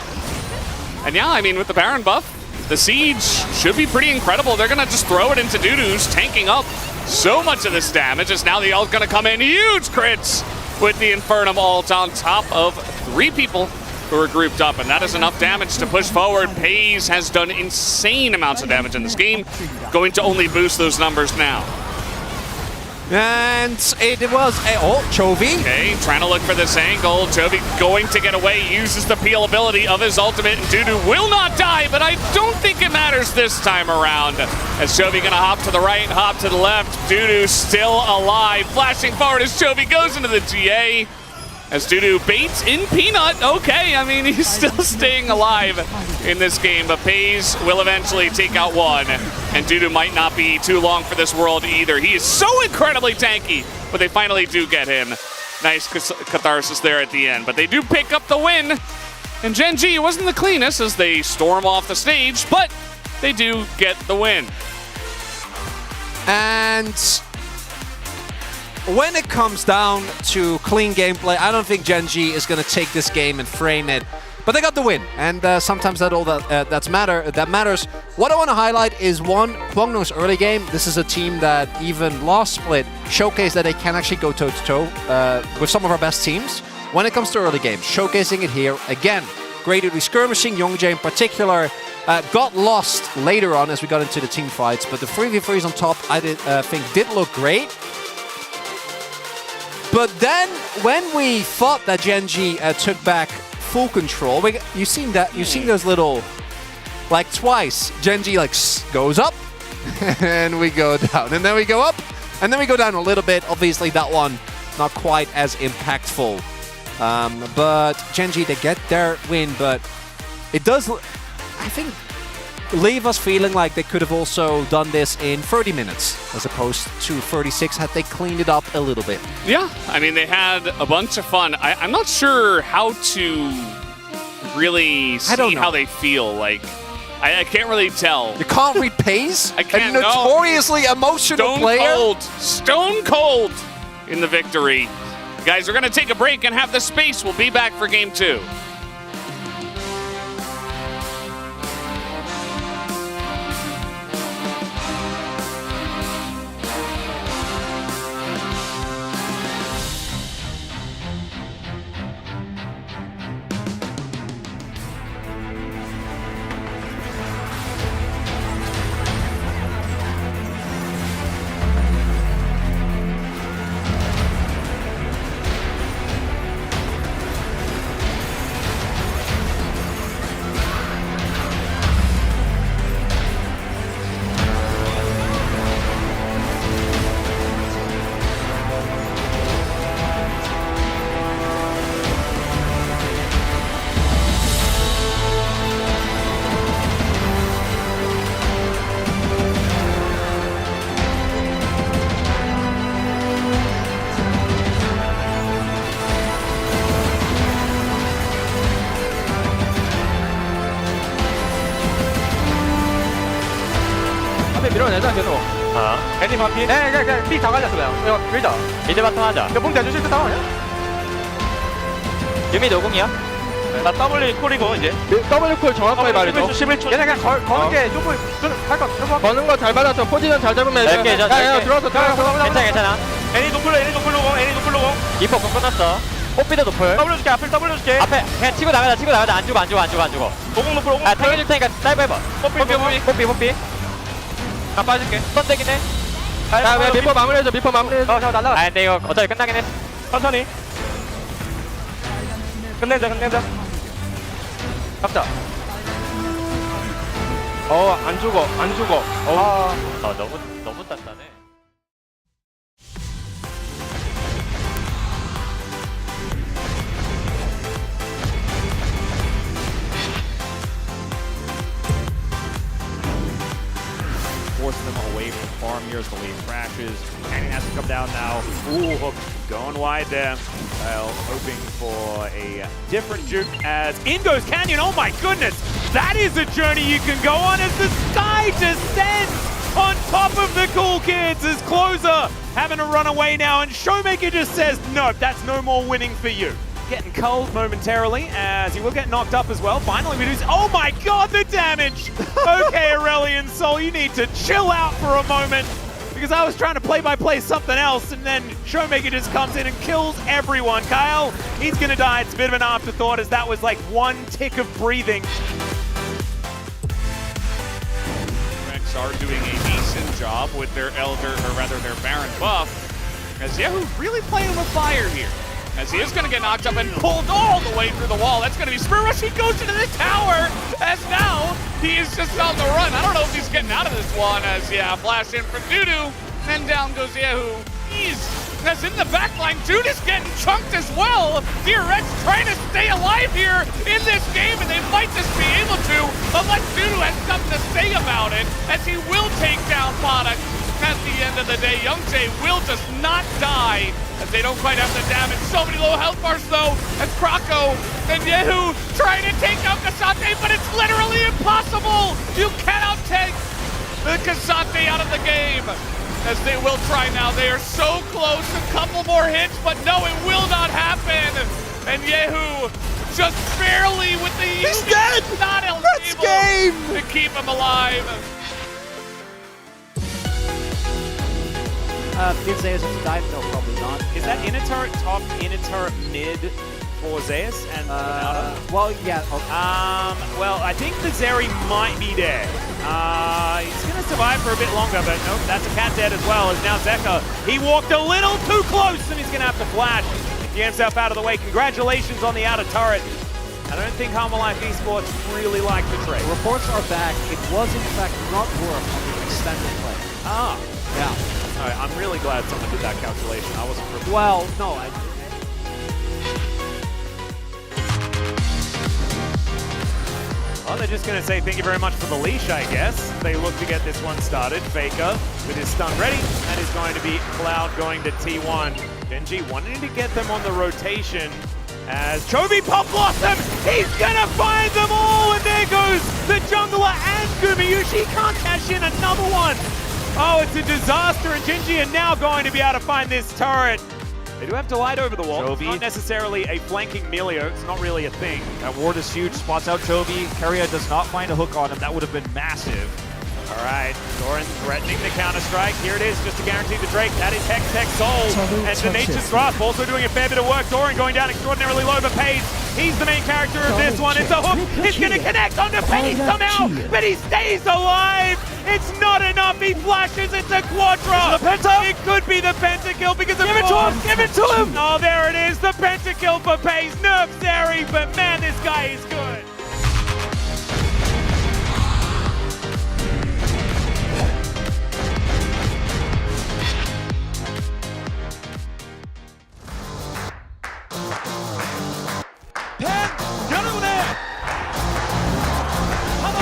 And yeah, I mean, with the Baron buff, the Siege should be pretty incredible. They're gonna just throw it into Dudu's, tanking up so much of this damage, as now the ult gonna come in. Huge crits with the Infernum ult on top of 3 people who are grouped up, and that is enough damage to push forward. Paze has done insane amounts of damage in this game, going to only boost those numbers now. And it was Chovy. Okay, trying to look for this angle. Chovy going to get away, uses the peel ability of his ultimate, and Dudu will not die, but I don't think it matters this time around. As Chovy gonna hop to the right, hop to the left. Dudu still alive, flashing forward as Chovy goes into the GA. As Dudu baits in Peanut. Okay, I mean, he's still staying alive in this game, but FaZe will eventually take out one. And Dudu might not be too long for this world either. He is so incredibly tanky, but they finally do get him. Nice catharsis there at the end, but they do pick up the win. And Gen G wasn't the cleanest as they storm off the stage, but they do get the win. And when it comes down to clean gameplay, I don't think Gen G is going to take this game and frame it. But they got the win, and sometimes that matters. What I want to highlight is one, Kwangdong's early game. This is a team that even lost Split showcased that they can actually go toe-to-toe with some of our best teams when it comes to early games. Showcasing it here again. Great early skirmishing, Youngjae in particular. Got lost later on as we got into the team fights, but the 3v3s on top I think did look great. But then when we thought that Gen G took back full control, you've seen those little, like twice, Gen G like goes up and we go down, and then we go up and then we go down a little bit. Obviously that one not quite as impactful. But Gen G, they get their win, but it does, I think, leave us feeling like they could have also done this in 30 minutes as opposed to 36 had they cleaned it up a little bit. Yeah, I mean, they had a bunch of fun. I'm not sure how to really see how they feel. Like, I can't really tell. You can't read pace? I can't. A notoriously emotional player? Stone cold in the victory. Guys, we're going to take a break and have the space. We'll be back for game 2. 밀어내자 계속. 애니 반피. 네, 그냥 B 다 갈렸어 그냥. 밀자. 미드 바텀 하자. 뽕 대주실 때 상황 아니야? 유미 노공이야? 나 W 콜이고 이제. W 콜 정확하게 말해줘. 11초. 얘네 그냥 거는 게 조금 할거 거는 거 잘 받았어. 포지션 잘 잡으면 돼. 야, 들어왔어. 괜찮아. 애니 노플로 애니 노플로. 이퍼 공 끝났어. 뽀삐도 노플. W 줄게. 앞에 W 줄게. 앞에 그냥 치고 나가자. 안 죽어. 오공 노플 오공. 아, 당겨줄 테니까 다이브 해봐. 뽀삐. 나 빠질게. 선 되긴 해. 야, 왜 미퍼 마무리해줘. 저 날라가. 아, 근데 이거 어차피 끝나긴 해. 천천히. 끝내자. 잡자. 안 죽어. 너무 단단해. Forcing them away from farm here as the lead crashes. Canyon has to come down now. Ooh, hook going wide there. Well, hoping for a different juke as in goes Canyon. Oh my goodness! That is a journey you can go on as the sky descends on top of the cool kids as Closer having to run away now, and Showmaker just says, nope, that's no more winning for you. Getting cold momentarily as he will get knocked up as well. Finally, we do. Oh my god, the damage! Okay, Aurelian Soul, you need to chill out for a moment because I was trying to play-by-play something else, and then Showmaker just comes in and kills everyone. Kyle, he's gonna die. It's a bit of an afterthought as that was like one tick of breathing. DRX are doing a decent job with their their Baron buff, as Yahoo really playing with fire here. As he is going to get knocked up and pulled all the way through the wall. That's going to be Spirit Rush. He goes into the tower as now he is just on the run. I don't know if he's getting out of this one as, yeah, flash in from Dudu. Then down goes Yahoo. He's As in the backline, Judas getting chunked as well. DRX trying to stay alive here in this game, and they might just be able to, unless Judo has something to say about it, as he will take down Product. At the end of the day, Youngjae will just not die, as they don't quite have the damage. So many low health bars though, as Krako and Yehu trying to take out Kasate, but it's literally impossible! You cannot take the Kasate out of the game, as they will try now. They are so close, a couple more hits, but no, it will not happen. And Yehu just barely with the He's dead! Not able to keep him alive. Give Zeus a dive? No, probably not. Is that inner turret top, inner turret mid for Zeus and Ronaldo? Well, yeah. Well, I think the Zeri might be there. He's going to survive for a bit longer, but nope, that's a cat dead as well. As now Zeka, he walked a little too close and he's going to have to flash. Get himself out of the way. Congratulations on the outer turret. I don't think Halma Life Esports really like the trade. Reports are back. It was in fact not worth on the extended play. Ah. Yeah. All right, I'm really glad someone did that calculation. I wasn't prepared. Well, no. Well, they're just going to say thank you very much for the leash, I guess. They look to get this one started. Faker with his stun ready. That is going to be Cloud going to T1. Genji wanting to get them on the rotation. As Chovy Pop Blossom, he's gonna find them all, and there goes the jungler and Gumayushi. Can't cash in another one. Oh, it's a disaster, and Genji are now going to be able to find this turret. They do have to light over the wall. Chovy. It's not necessarily a flanking Melio, it's not really a thing. That ward is huge, spots out Chovy. Keria does not find a hook on him, that would have been massive. All right, Doran threatening the counter-strike. Here it is, just to guarantee the Drake. That is Hex Soul. And the Nature's Grasp also doing a fair bit of work. Doran going down extraordinarily low, but Paige, he's the main character of this one. It's a hook. It's going to connect onto Paige somehow, but he stays alive. It's not enough. He flashes. It's a Quadra. It could be the pentakill because of Give it to him. Oh, there it is. The pentakill for Paige. Nerf Zeri, but man, this guy is good. 여러분의 한호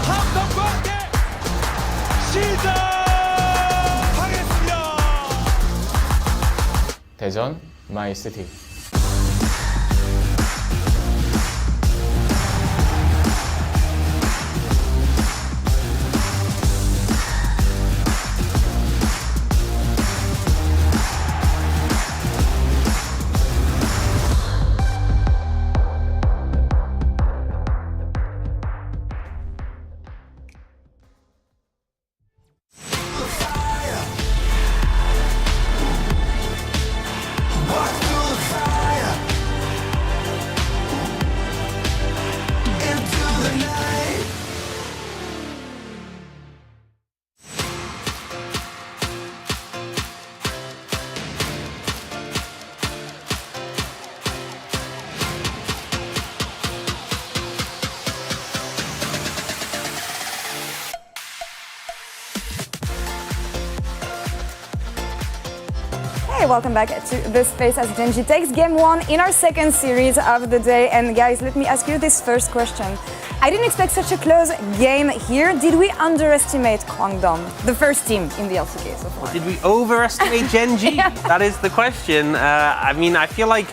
함성과 함께 시작하겠습니다. 대전 마이시티. Hey, welcome back to the space as Genji takes game one in our second series of the day. And guys, let me ask you this first question. I didn't expect such a close game here. Did we underestimate Kwangdong, the first team in the LCK so far? Did we overestimate Genji? Yeah. That is the question. I mean, I feel like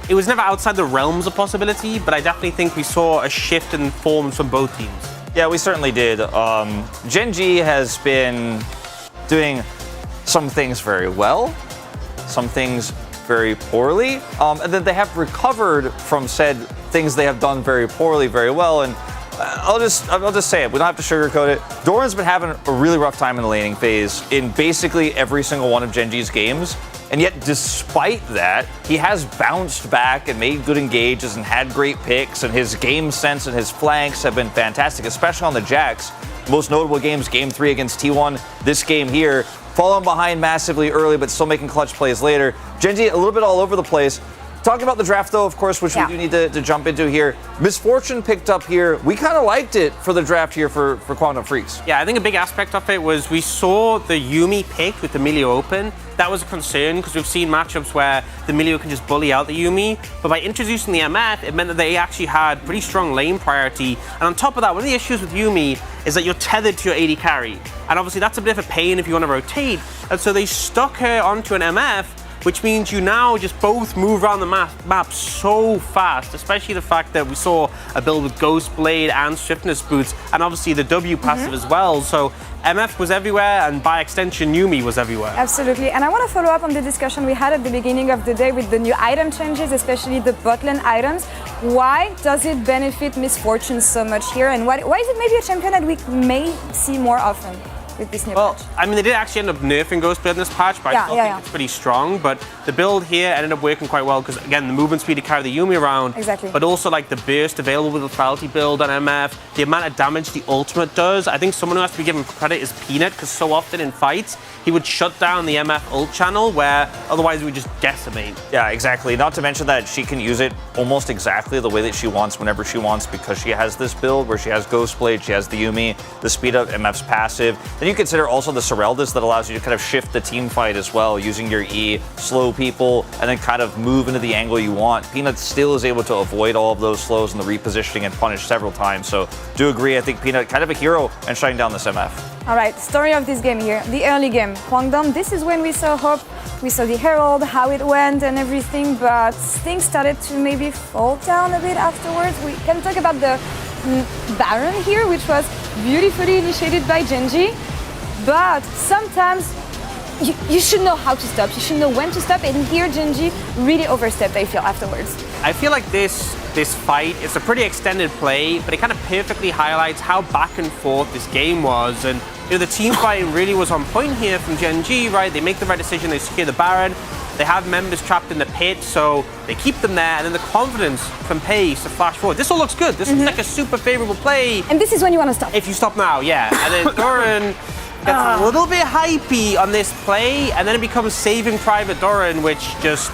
it was never outside the realms of possibility, but I definitely think we saw a shift in forms from both teams. Yeah, we certainly did. Genji has been doing some things very well, some things very poorly, and then they have recovered from said things they have done very poorly, very well. And I'll just say it. We don't have to sugarcoat it. Doran's been having a really rough time in the laning phase in basically every single one of Genji's games. And yet, despite that, he has bounced back and made good engages and had great picks, and his game sense and his flanks have been fantastic, especially on the Jax. Most notable games, Game 3 against T1, this game here, falling behind massively early, but still making clutch plays later. Genji, a little bit all over the place. Talking about the draft, though, of course, which we do need to jump into here. Misfortune picked up here. We kind of liked it for the draft here for Quantum Freaks. Yeah, I think a big aspect of it was we saw the Yuumi picked with the Milio open. That was a concern because we've seen matchups where the Milio can just bully out the Yuumi. But by introducing the MF, it meant that they actually had pretty strong lane priority. And on top of that, one of the issues with Yuumi is that you're tethered to your AD carry. And obviously that's a bit of a pain if you want to rotate. And so they stuck her onto an MF, which means you now just both move around the map so fast, especially the fact that we saw a build with Ghost Blade and Swiftness Boots, and obviously the W passive as well. So MF was everywhere, and by extension, Yuumi was everywhere. Absolutely. And I want to follow up on the discussion we had at the beginning of the day with the new item changes, especially the bot lane items. Why does it benefit Misfortune so much here, and why is it maybe a champion that we may see more often with this new patch? I mean, they did actually end up nerfing Ghostblade in this patch, but I still think it's pretty strong. But the build here ended up working quite well because, again, the movement speed to carry the Yuumi around. Exactly. But also, like, the burst available with the Lethality build on MF, the amount of damage the ultimate does. I think someone who has to be given credit is Peanut, because so often in fights, he would shut down the MF ult channel, where otherwise we would just decimate. Yeah, exactly. Not to mention that she can use it almost exactly the way that she wants whenever she wants, because she has this build where she has Ghostblade, she has the Yuumi, the speed up MF's passive. Then you consider also the Sereldas that allows you to kind of shift the team fight as well, using your E, slow people, and then kind of move into the angle you want. Peanut still is able to avoid all of those slows and the repositioning and punish several times. So do agree, I think Peanut kind of a hero and shutting down this MF. All right, story of this game here, the early game. Kwangdong, this is when we saw Hope, we saw the Herald, how it went and everything, but things started to maybe fall down a bit afterwards. We can talk about the Baron here, which was beautifully initiated by Genji, but sometimes you should know how to stop, you should know when to stop, and here Genji really overstepped, I feel, afterwards. I feel like this fight, it's a pretty extended play, but it kind of perfectly highlights how back and forth this game was. And the team fighting really was on point here from Genji, right? They make the right decision, they secure the Baron, they have members trapped in the pit, so they keep them there, and then the confidence from Pace to flash forward. This all looks good. This is like a super favorable play. And this is when you want to stop. If you stop now, yeah. And then Doran gets a little bit hypey on this play, and then it becomes Saving Private Doran, which just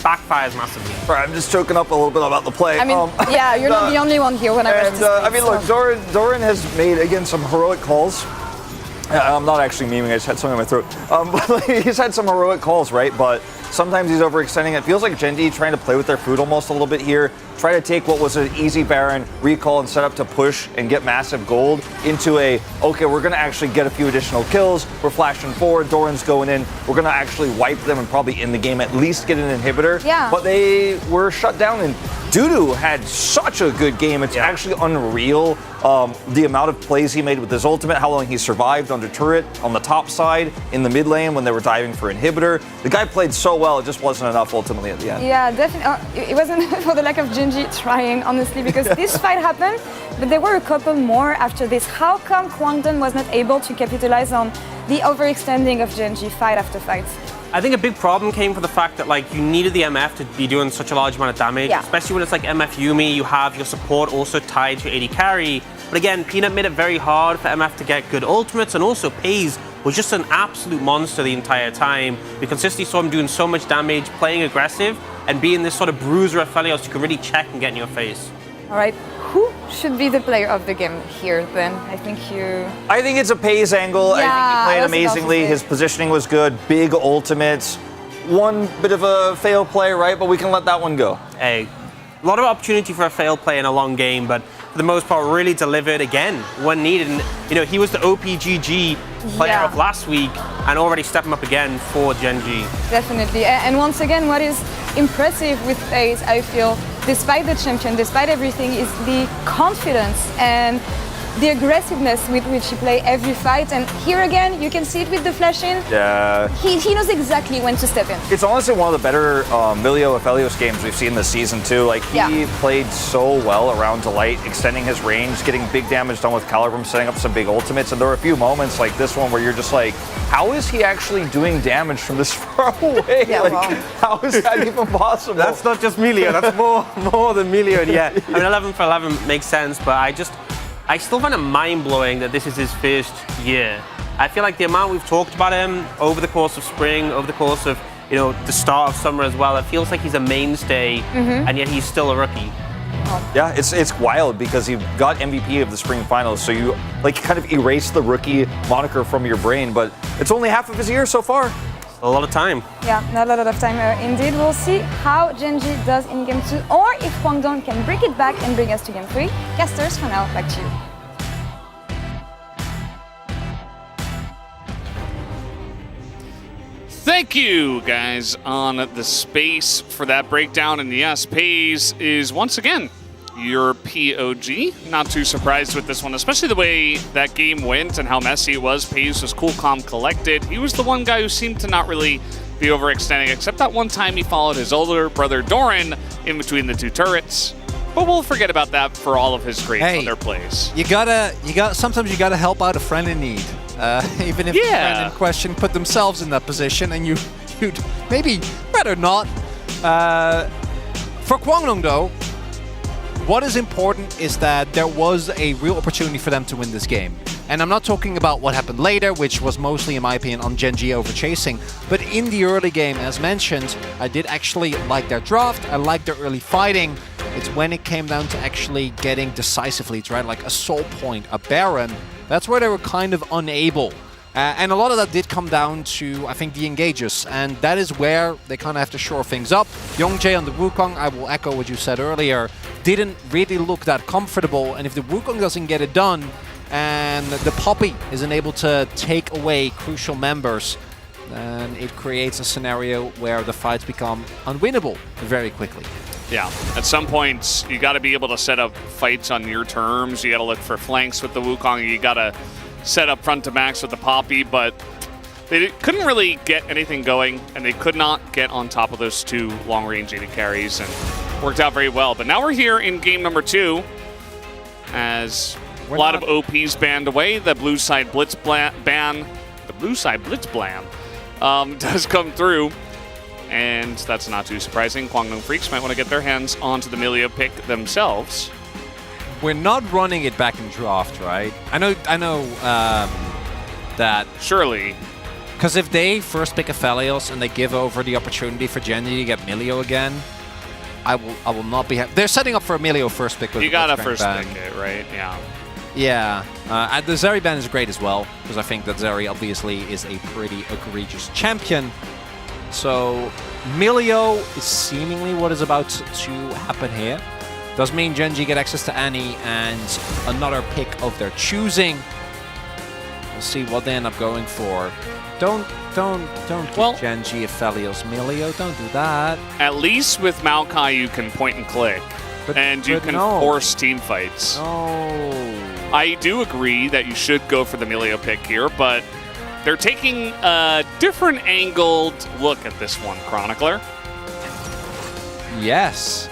backfires massively. Right, I'm just choking up a little bit about the play. I mean, yeah, you're not the only one here when I was I mean, look, Doran has made, again, some heroic calls. I'm not actually memeing, I just had something in my throat. But he's had some heroic calls, right? But sometimes he's overextending. It feels like Genji trying to play with their food almost a little bit here. Try to take what was an easy Baron, recall and set up to push and get massive gold into a, okay, we're going to actually get a few additional kills. We're flashing forward, Doran's going in. We're going to actually wipe them and probably in the game at least get an inhibitor. Yeah. But they were shut down, and Dudu had such a good game. It's actually unreal. The amount of plays he made with his ultimate, how long he survived under turret, on the top side, in the mid lane when they were diving for inhibitor. The guy played so well, it just wasn't enough ultimately at the end. Yeah, definitely. It wasn't for the lack of Genji trying, honestly, because this fight happened, but there were a couple more after this. How come Kwangdong was not able to capitalize on the overextending of Genji fight after fight? I think a big problem came from the fact that you needed the MF to be doing such a large amount of damage, especially when it's like MF Yuumi, you have your support also tied to AD carry. But again, Peanut made it very hard for MF to get good ultimates, and also Paze was just an absolute monster the entire time. We consistently saw him doing so much damage, playing aggressive, and being this sort of bruiser of Felios who can really check and get in your face. All right, who should be the player of the game here then? I think it's a Paze angle. I think he played amazingly. His positioning was good. Big ultimates. One bit of a fail play, right? But we can let that one go. Hey, a lot of opportunity for a fail play in a long game, but for the most part, really delivered again when needed. And, he was the OPGG player of last week and already stepping up again for Genji. Definitely. And once again, what is impressive with Paze, I feel, despite the champion, despite everything, is the confidence and the aggressiveness with which he plays every fight. And here again, you can see it with the flash in. Yeah. He knows exactly when to step in. It's honestly one of the better Milio Aphelios games we've seen this season too. He played so well around Delight, extending his range, getting big damage done with Caliburn, setting up some big ultimates. And there were a few moments like this one where you're just like, how is he actually doing damage from this far away? How is that even possible? That's not just Milio, that's more than Milio. Yeah, I mean 11 for 11 makes sense, but I still find it mind-blowing that this is his first year. I feel like the amount we've talked about him over the course of spring, over the course of you know, the start of summer as well. It feels like he's a mainstay, and yet he's still a rookie. Yeah, it's wild because he got MVP of the spring finals, so you kind of erase the rookie moniker from your brain, but it's only half of his year so far. A lot of time. Yeah, not a lot of time indeed. We'll see how Gen.G does in Game 2 or if Guangdong can bring it back and bring us to Game 3. Casters, for now, back to you. Thank you, guys, on the space for that breakdown. And yes, Pays is once again your POG. Not too surprised with this one, especially the way that game went and how messy it was. Pays was cool, calm, collected. He was the one guy who seemed to not really be overextending, except that one time he followed his older brother Doran in between the two turrets. But we'll forget about that for all of his great other plays. Sometimes you gotta help out a friend in need. Even if the friend in question put themselves in that position, and you'd maybe better not. For Guangdong, though, what is important is that there was a real opportunity for them to win this game. And I'm not talking about what happened later, which was mostly, in my opinion, on Gen.G over chasing. But in the early game, as mentioned, I did actually like their draft. I liked their early fighting. It's when it came down to actually getting decisive leads, right? Like a Soul Point, a Baron. That's where they were kind of unable. And a lot of that did come down to, I think, the engages. And that is where they kind of have to shore things up. Youngjae on the Wukong, I will echo what you said earlier, didn't really look that comfortable. And if the Wukong doesn't get it done, and the Poppy isn't able to take away crucial members, then it creates a scenario where the fights become unwinnable very quickly. Yeah, at some points, you got to be able to set up fights on your terms. You got to look for flanks with the Wukong. You got to set up front to max with the Poppy, but they couldn't really get anything going, and they could not get on top of those two long-range AD carries, and worked out very well. But now we're here in game number 2, as a lot of OPs banned away. The blue side blitz ban does come through. And that's not too surprising. Guangdong Freaks might want to get their hands onto the Milio pick themselves. We're not running it back in draft, right? I know that... Surely. Because if they first pick Aphelios and they give over the opportunity for Gen.G to get Milio again, I will not be happy. They're setting up for a Milio first pick. You gotta first pick it, right? Yeah. Yeah. The Zeri ban is great as well, because I think that Zeri obviously is a pretty egregious champion. So Milio is seemingly what is about to happen here. Does mean Gen.G get access to Annie and another pick of their choosing. We'll see what they end up going for. Don't give Gen.G Aphelios Milio. Don't do that. At least with Maokai you can point and click, and you can force team fights. No. I do agree that you should go for the Milio pick here, but they're taking a different angled look at this one, Chronicler. Yes.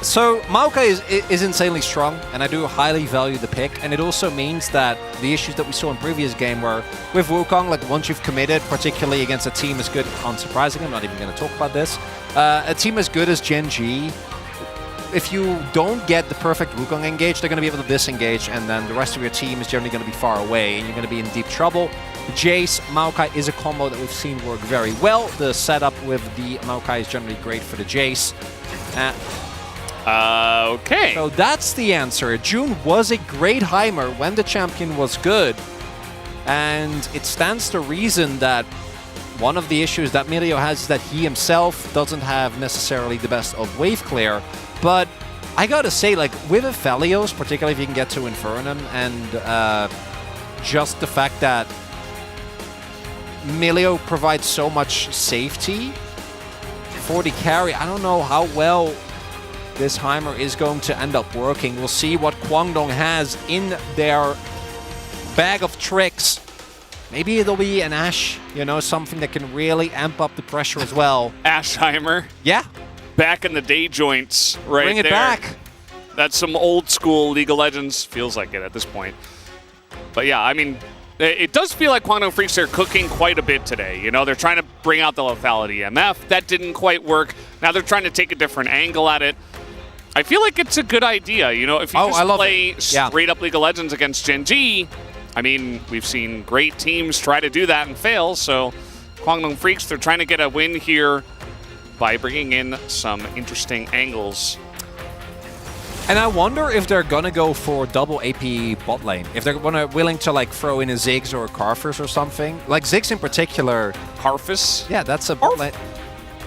So Maokai is insanely strong, and I do highly value the pick, and it also means that the issues that we saw in previous game were with Wukong, like once you've committed, particularly against a team as good, unsurprisingly, I'm not even going to talk about this, a team as good as Gen.G, if you don't get the perfect Wukong engage, they're going to be able to disengage, and then the rest of your team is generally going to be far away, and you're going to be in deep trouble. Jace, Maokai is a combo that we've seen work very well. The setup with the Maokai is generally great for the Jace. Okay. So that's the answer. June was a great Heimer when the champion was good, and it stands to reason that one of the issues that Milio has is that he himself doesn't have necessarily the best of wave clear. But I gotta say, like, with Aphelios, particularly if you can get to Infernum, and just the fact that Milio provides so much safety for the carry, I don't know how well this Heimer is going to end up working. We'll see what Guangdong has in their bag of tricks. Maybe it'll be an Ashe, you know, something that can really amp up the pressure as well. Ashe Heimer. Yeah. Back in the day joints, right there. Bring it back. That's some old school League of Legends. Feels like it at this point. But yeah, I mean, it does feel like Guangdong Freaks are cooking quite a bit today. You know, they're trying to bring out the lethality MF. That didn't quite work. Now they're trying to take a different angle at it. I feel like it's a good idea. You know, if you just play straight up League of Legends against Gen.G, I mean, we've seen great teams try to do that and fail, so Kwangdong Freaks, they're trying to get a win here by bringing in some interesting angles. And I wonder if they're gonna go for double AP bot lane. If they're willing to like throw in a Ziggs or a Karthus or something. Like Ziggs in particular. Karthus? Yeah, that's a bot lane.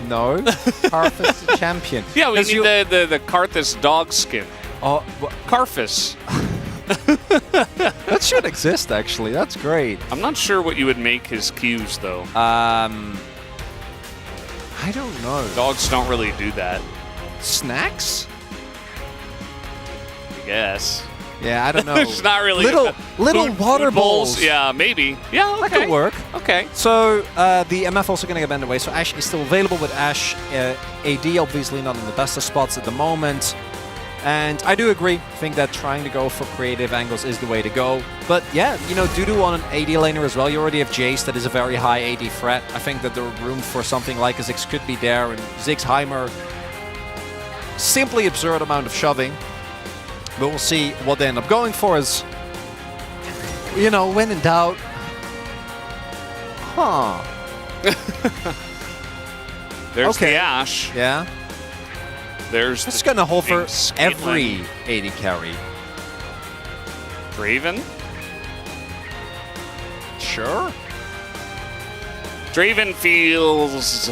No, Karthus the champion. Yeah, we need the Karthus dog skin. Oh, Karthus. That should exist actually. That's great. I'm not sure what you would make his Qs though. I don't know. Dogs don't really do that. Snacks? I guess. Yeah, I don't know. It's not really little water balls. Yeah, maybe. Yeah, okay. That could work. Okay. So the MF also going to get banned away. So Ashe is still available, with Ashe AD obviously not in the best of spots at the moment. And I do agree. I think that trying to go for creative angles is the way to go. But yeah, you know, Dudu on an AD laner as well. You already have Jace, that is a very high AD threat. I think that the room for something like a Ziggs could be there. And Ziggs Heimer, simply absurd amount of shoving. But we'll see what they end up going for. As you know, when in doubt. Huh. There's the Ashe. Yeah. There's It's gonna hold for every lane. AD carry. Draven? Sure. Draven feels...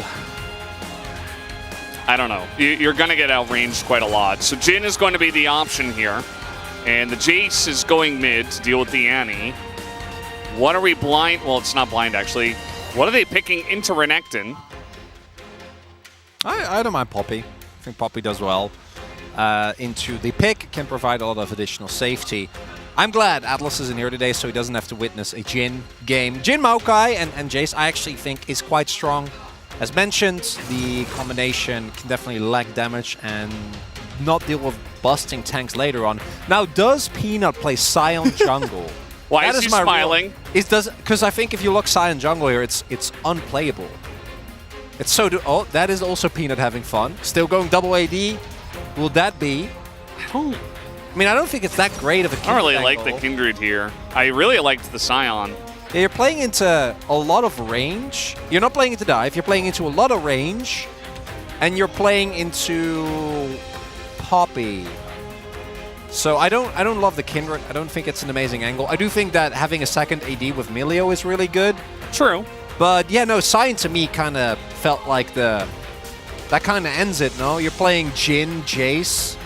I don't know. You're going to get outranged quite a lot. So Jhin is going to be the option here. And the Jace is going mid to deal with the Annie. What are we blind? Well, it's not blind, actually. What are they picking into Renekton? I don't mind Poppy. I think Poppy does well. Into the pick, can provide a lot of additional safety. I'm glad Atlas isn't here today, so he doesn't have to witness a Jhin game. Jhin, Maokai, and Jace, I actually think is quite strong. As mentioned, the combination can definitely lack damage and not deal with busting tanks later on. Now, does Peanut play Sion jungle? Why is he smiling? Because I think if you look Sion jungle here, it's unplayable. It's so... Oh, that is also Peanut having fun. Still going double AD. Will that be? I mean, I don't think it's that great of a Kindred I don't really angle. like the Kindred here. I really liked the Sion. Yeah, you're playing into a lot of range. You're not playing into dive. You're playing into a lot of range. And you're playing into Poppy. So I don't love the Kindred. I don't think it's an amazing angle. I do think that having a second AD with Milio is really good. True. But yeah, no, Sion to me kind of felt like that kind of ends it, no? You're playing Jhin, Jace,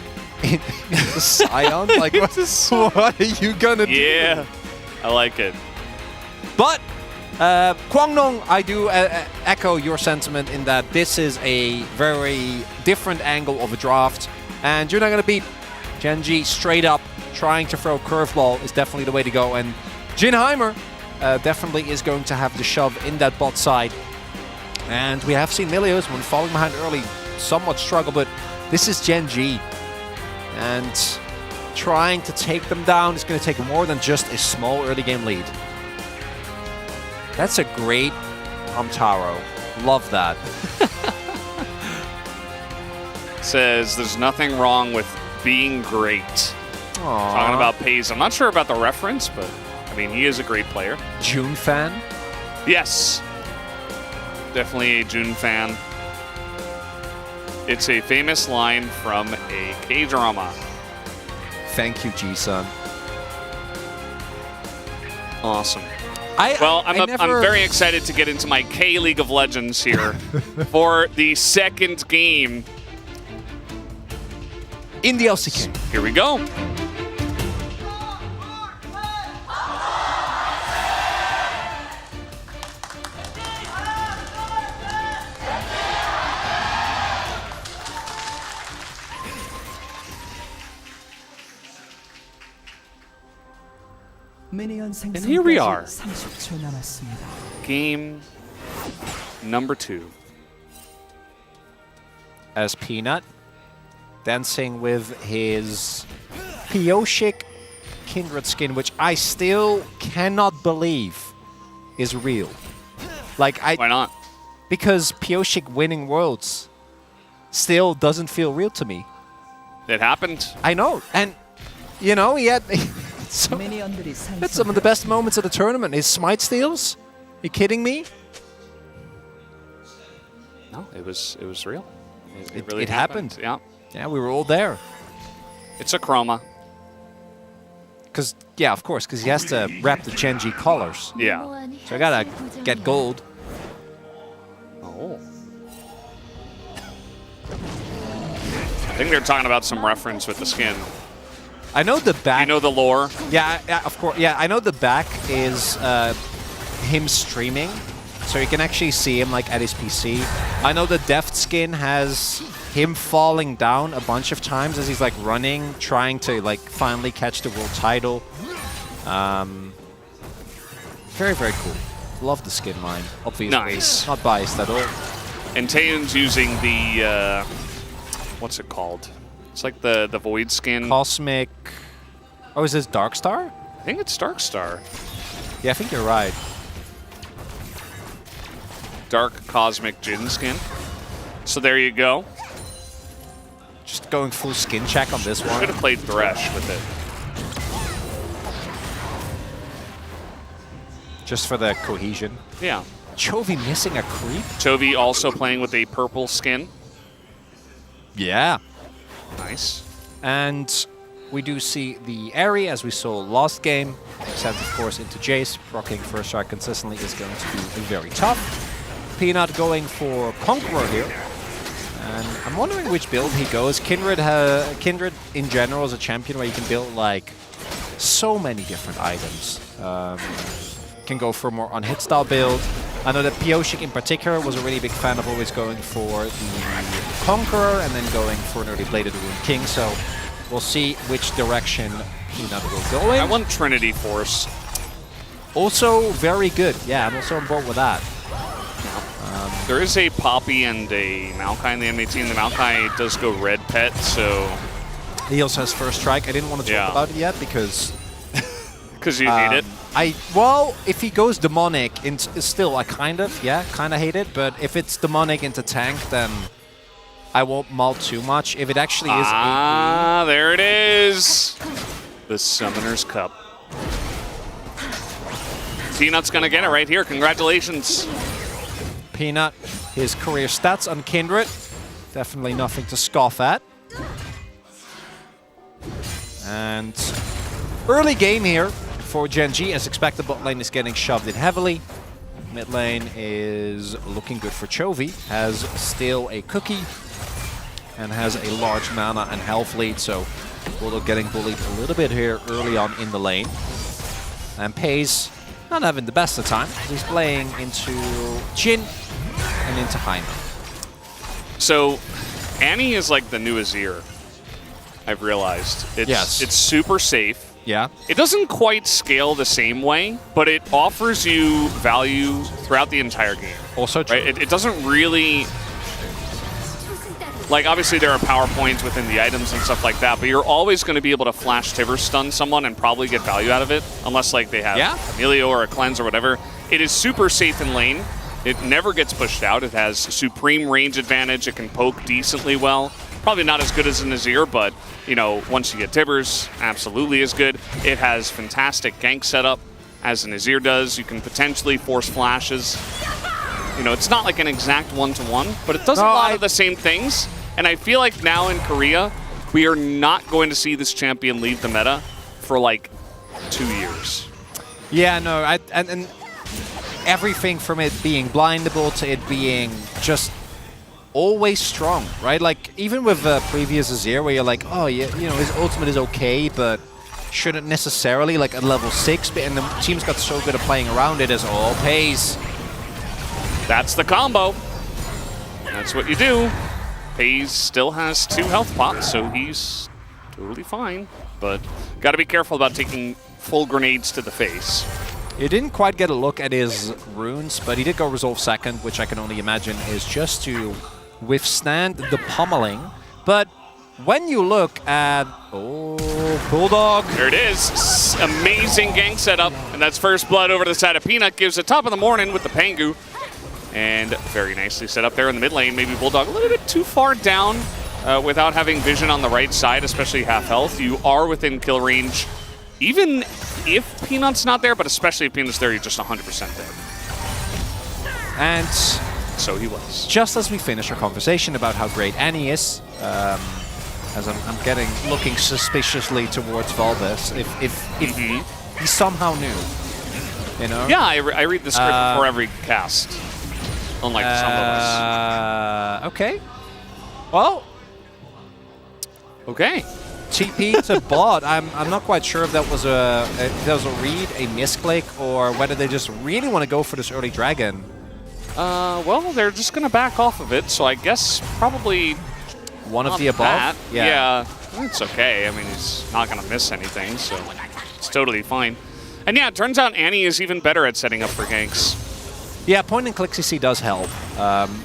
in the Sion? Like, what are you gonna do? Yeah, I like it. But Kwangdong, I do echo your sentiment in that this is a very different angle of a draft, and you're not going to beat Genji straight up. Trying to throw curveball is definitely the way to go, and Jhin Heimer definitely is going to have the shove in that bot side. And we have seen Milios, when falling behind early, somewhat struggle, but this is Genji, and trying to take them down is going to take more than just a small early game lead. That's a great Taro. Love that. Says there's nothing wrong with being great. Aww. Talking about Pays. I'm not sure about the reference, but I mean, he is a great player. June fan? Yes. Definitely a June fan. It's a famous line from a K-drama. Thank you, G-Sun. Awesome. I'm very excited to get into my K League of Legends here for the second game in the LCK. Here we go. And here we are. Game number 2. As Peanut dancing with his Pioshik Kindred skin, which I still cannot believe is real. Like, why not? Because Pioshik winning Worlds still doesn't feel real to me. It happened. I know, and you know, he had some of the best moments of the tournament. His smite steals? You kidding me? No, it was real. It really happened. Yeah. Yeah, we were all there. It's a chroma. Because, yeah, of course, because he has to rep the Genji colors. Yeah. So I gotta get gold. Oh. I think they're talking about some reference with the skin. I know the back. You know the lore? Yeah, of course. Yeah, I know the back is him streaming, so you can actually see him like at his PC. I know the deft skin has him falling down a bunch of times as he's like running, trying to like finally catch the world title. Very, very cool. Love the skin line, obviously. Nice. Not biased at all. And Taeyeon's using the, what's it called? It's like the Void skin. Cosmic. Oh, is this Dark Star? I think it's Dark Star. Yeah, I think you're right. Dark Cosmic Jin skin. So there you go. Just going full skin check on this one. Should have played Thresh with it. Just for the cohesion. Yeah. Chovy missing a creep? Chovy also playing with a purple skin. Yeah. Nice. And we do see the Airy, as we saw last game. Sent, of course, into Jace. Rocking first strike consistently is going to be very tough. Peanut going for Conqueror here. And I'm wondering which build he goes. Kindred in general is a champion where you can build like so many different items. Can go for more on hit style build. I know that Pioshik in particular was a really big fan of always going for the Conqueror and then going for an early Bladed Rune King. So we'll see which direction Peanut will go in. I want Trinity Force. Also very good. Yeah, I'm also on board with that. There is a Poppy and a Maokai in the MA team. The Maokai does go red pet, so... He also has first strike. I didn't want to talk about it yet because... Because you hate it? Well, if he goes demonic, still I kind of hate it. But if it's demonic into tank, then I won't mull too much. If it actually is AD, there it is. The Summoner's Cup. Peanut's gonna get it right here. Congratulations. Peanut, his career stats on Kindred, definitely nothing to scoff at. And early game here for Genji. As expected, bot lane is getting shoved in heavily. Mid lane is looking good for Chovy. Has still a cookie and has a large mana and health lead, so Bulldog getting bullied a little bit here early on in the lane. And Pays not having the best of time. He's playing into Jhin and into Jaime. So Annie is like the new Azir, I've realized. It's super safe. Yeah. It doesn't quite scale the same way, but it offers you value throughout the entire game. Also true. Right? It doesn't really... Like, obviously there are power points within the items and stuff like that, but you're always going to be able to flash Tiver stun someone and probably get value out of it, unless like they have Emilio or a cleanse or whatever. It is super safe in lane. It never gets pushed out. It has supreme range advantage. It can poke decently well. Probably not as good as an Azir, but, you know, once you get Tibbers, absolutely is good. It has fantastic gank setup, as an Azir does. You can potentially force flashes. You know, it's not like an exact one-to-one, but it does a lot of the same things. And I feel like now in Korea, we are not going to see this champion leave the meta for like 2 years. Yeah, no, and everything from it being blindable to it being just always strong, right? Like, even with previous Azir, where you're like, oh, yeah, you know, his ultimate is okay, but shouldn't necessarily, like, at level 6, and the team's got so good at playing around it as all Pays. That's the combo. That's what you do. Pays still has 2 health pots, so he's totally fine. But got to be careful about taking full grenades to the face. He didn't quite get a look at his runes, but he did go Resolve second, which I can only imagine is just to withstand the pummeling. But when you look at... Oh, Bulldog. There it is. Amazing gank setup. And that's first blood over to the side of Peanut. Gives it top of the morning with the Pangu. And very nicely set up there in the mid lane. Maybe Bulldog a little bit too far down without having vision on the right side, especially half health. You are within kill range, even if Peanut's not there, but especially if Peanut's there, you're just 100% there. And So he was. Just as we finish our conversation about how great Annie is, as I'm looking suspiciously towards Valdez, if he somehow knew, you know? Yeah, I read the script before every cast, unlike some of us. Okay. Well. Okay. TP to bot. I'm not quite sure if that was a read, a misclick, or whether they just really want to go for this early dragon. Well, they're just going to back off of it, so I guess probably one of the above. That. Yeah, it's okay. I mean, he's not going to miss anything, so it's totally fine. And yeah, it turns out Annie is even better at setting up for ganks. Yeah, point and click CC does help,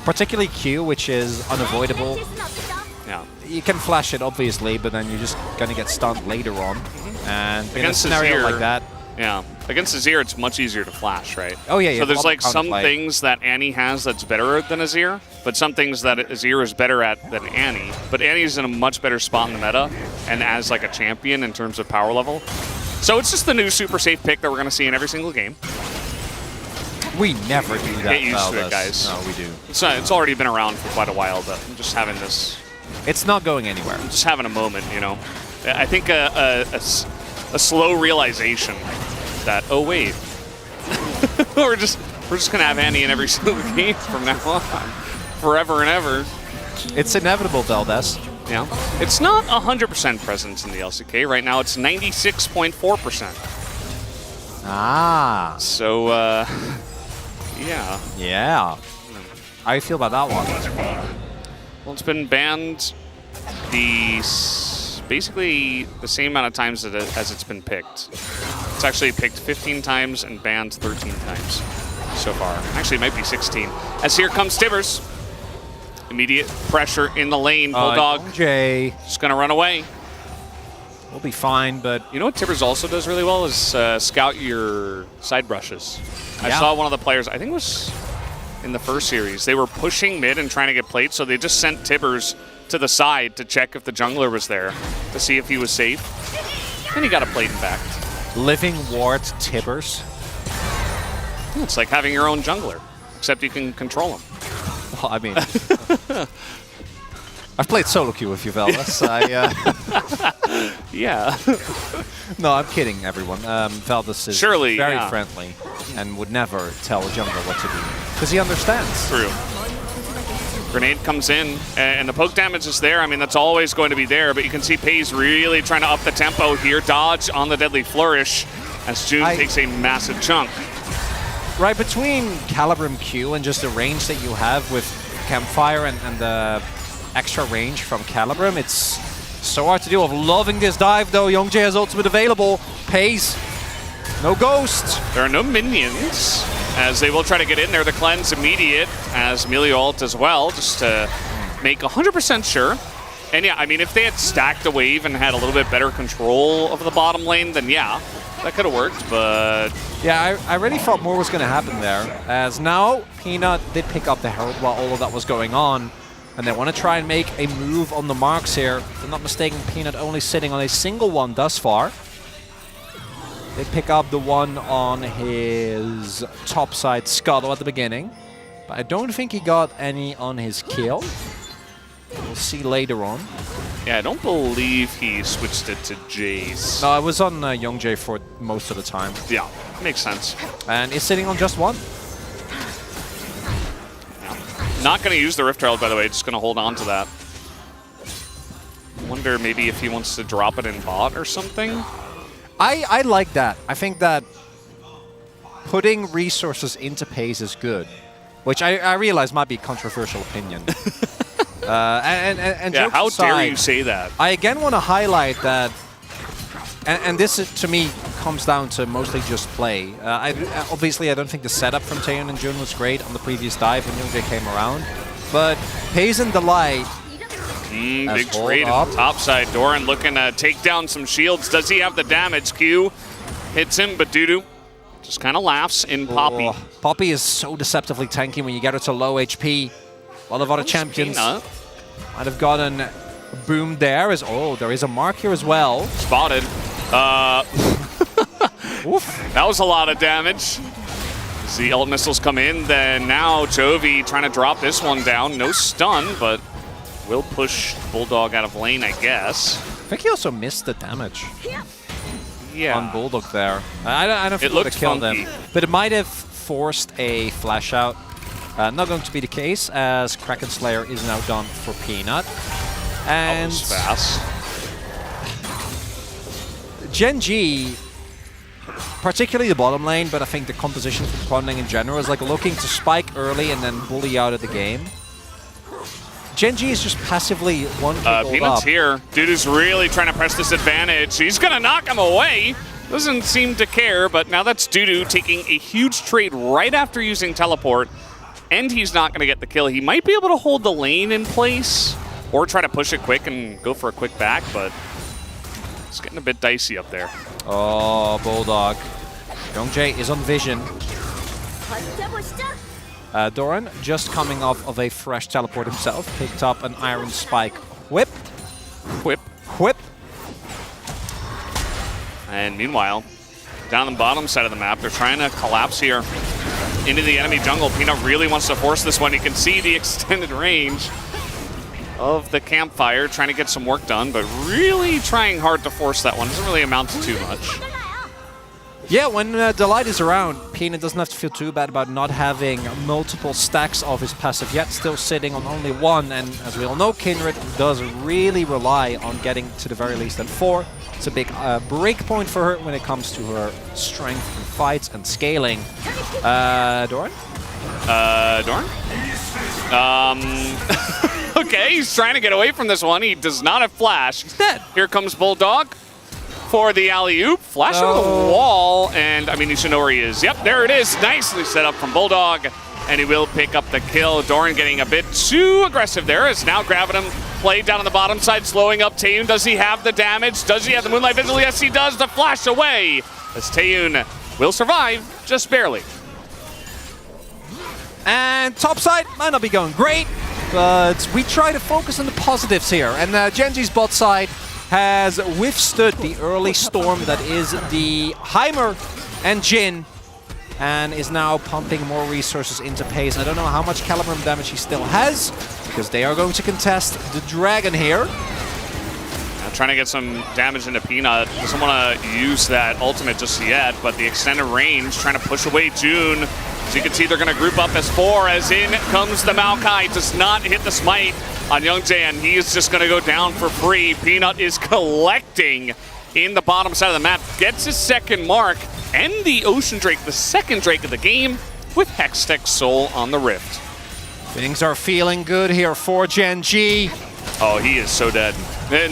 particularly Q, which is unavoidable. Yeah. You can flash it, obviously, but then you're just going to get stunned later on. And in a scenario like that... Yeah. Against Azir, it's much easier to flash, right? Oh, yeah, yeah. So there's like some things that Annie has that's better than Azir, but some things that Azir is better at than Annie. But Annie's in a much better spot in the meta and as like a champion in terms of power level. So it's just the new super safe pick that we're going to see in every single game. We never do that. Get used to it, guys. No, we do. It's already been around for quite a while, but I'm just having this... It's not going anywhere. I'm just having a moment, you know. I think a slow realization that, oh wait, we're just gonna have Annie in every single game from now on, forever and ever. It's inevitable, Valdez. Yeah, it's not 100% presence in the LCK right now. It's 96.4%. Ah. So, yeah. Yeah. How do you feel about that one? Well, it's been banned basically the same amount of times as it's been picked. It's actually picked 15 times and banned 13 times so far. Actually, it might be 16. As here comes Tibbers. Immediate pressure in the lane. Bulldog Jay just going to run away. We'll be fine, but... You know what Tibbers also does really well is scout your side brushes. I saw one of the players, I think it was in the first series, they were pushing mid and trying to get played, so they just sent Tibbers to the side to check if the jungler was there, to see if he was safe. And he got a plate in back. Living ward Tibbers. It's like having your own jungler, except you can control him. Well, I mean... I've played solo queue with you, Valdez. Yeah. No, I'm kidding, everyone. Valdez is very friendly and would never tell a jungler what to do. Because he understands. True. Grenade comes in, and the poke damage is there. I mean, that's always going to be there, but you can see Pays really trying to up the tempo here. Dodge on the Deadly Flourish as June takes a massive chunk. Right, between Calibrum Q and just the range that you have with Campfire and the extra range from Calibrum, it's so hard to deal with. Loving this dive, though. Youngjae has ultimate available. Pays. No ghost. There are no minions, as they will try to get in there. The cleanse immediate, as Melee ult as well, just to make 100% sure. And yeah, I mean, if they had stacked a wave and had a little bit better control of the bottom lane, then yeah, that could have worked, but... Yeah, I really thought more was going to happen there, as now Peanut did pick up the Herald while all of that was going on, and they want to try and make a move on the marks here. If I'm not mistaken, Peanut only sitting on a single one thus far. They pick up the one on his topside scuttle at the beginning, but I don't think he got any on his kill. We'll see later on. Yeah, I don't believe he switched it to Jace. No, I was on Youngjae for most of the time. Yeah, makes sense. And he's sitting on just one. Yeah. Not going to use the Rift Herald, by the way, just going to hold on to that. Wonder maybe if he wants to drop it in bot or something. I like that. I think that putting resources into Pays is good, which I realize might be a controversial opinion. And yeah, how aside, dare you say that? I again want to highlight that, and this is, to me, comes down to mostly just play. Obviously, I don't think the setup from Taeyeon and Jun was great on the previous dive when Youngjae came around, but Pays and Delight. Big trade in the top side. Doran looking to take down some shields. Does he have the damage? Q hits him, but Dudu just kind of laughs in Poppy. Poppy is so deceptively tanky when you get her to low HP. A lot of other champions might have gotten boomed there. There is a mark here as well. Spotted. That was a lot of damage. As the ult missiles come in, then now Chovy trying to drop this one down. No stun, but will push Bulldog out of lane, I guess. I think he also missed the damage. Yeah. On Bulldog there. I don't think it would have killed him. But it might have forced a flash out. Not going to be the case, as Kraken Slayer is now done for Peanut. And that was fast. Gen G, particularly the bottom lane, but I think the composition for Ponding in general is like looking to spike early and then bully out of the game. Gen G is just passively one kick Peanut's up. here. Dude is really trying to press this advantage. He's going to knock him away. Doesn't seem to care, but now that's Dudu taking a huge trade right after using teleport, and he's not going to get the kill. He might be able to hold the lane in place or try to push it quick and go for a quick back, but it's getting a bit dicey up there. Oh, Bulldog. Youngjae is on vision. Doran, just coming off of a fresh teleport himself, picked up an Iron Spike whip. Whip. Whip. And meanwhile, down on the bottom side of the map, they're trying to collapse here into the enemy jungle. Peanut really wants to force this one. You can see the extended range of the campfire, trying to get some work done, but really trying hard to force that one. Doesn't really amount to too much. Yeah, when Delight is around, Peanut doesn't have to feel too bad about not having multiple stacks of his passive yet, still sitting on only one. And as we all know, Kindred does really rely on getting to the very least at 4. It's a big break point for her when it comes to her strength in fights and scaling. Doran? Doran? Okay, he's trying to get away from this one. He does not have flash. He's dead. Here comes Bulldog for the alley-oop. Flash over the wall, and I mean, you should know where he is. Yep, there it is. Nicely set up from Bulldog, and he will pick up the kill. Doran getting a bit too aggressive there. It's now grabbing him. Played down on the bottom side, slowing up Taeyun. Does he have the damage? Does he have the Moonlight Vigil? Yes, he does. The flash away, as Taeyun will survive, just barely. And top side might not be going great, but we try to focus on the positives here. And Gen G's bot side has withstood the early storm that is the Heimer and Jhin, and is now pumping more resources into Pace. I don't know how much Calibrum damage he still has, because they are going to contest the Dragon here. Now trying to get some damage into Peanut. Doesn't want to use that ultimate just yet, but the extended range, trying to push away June. So you can see they're going to group up as 4, as in comes the Maokai. Does not hit the smite on Youngjae, and he is just going to go down for free. Peanut is collecting in the bottom side of the map. Gets his second mark, and the Ocean Drake, the second Drake of the game, with Hextech Soul on the Rift. Things are feeling good here for Gen G. Oh, he is so dead.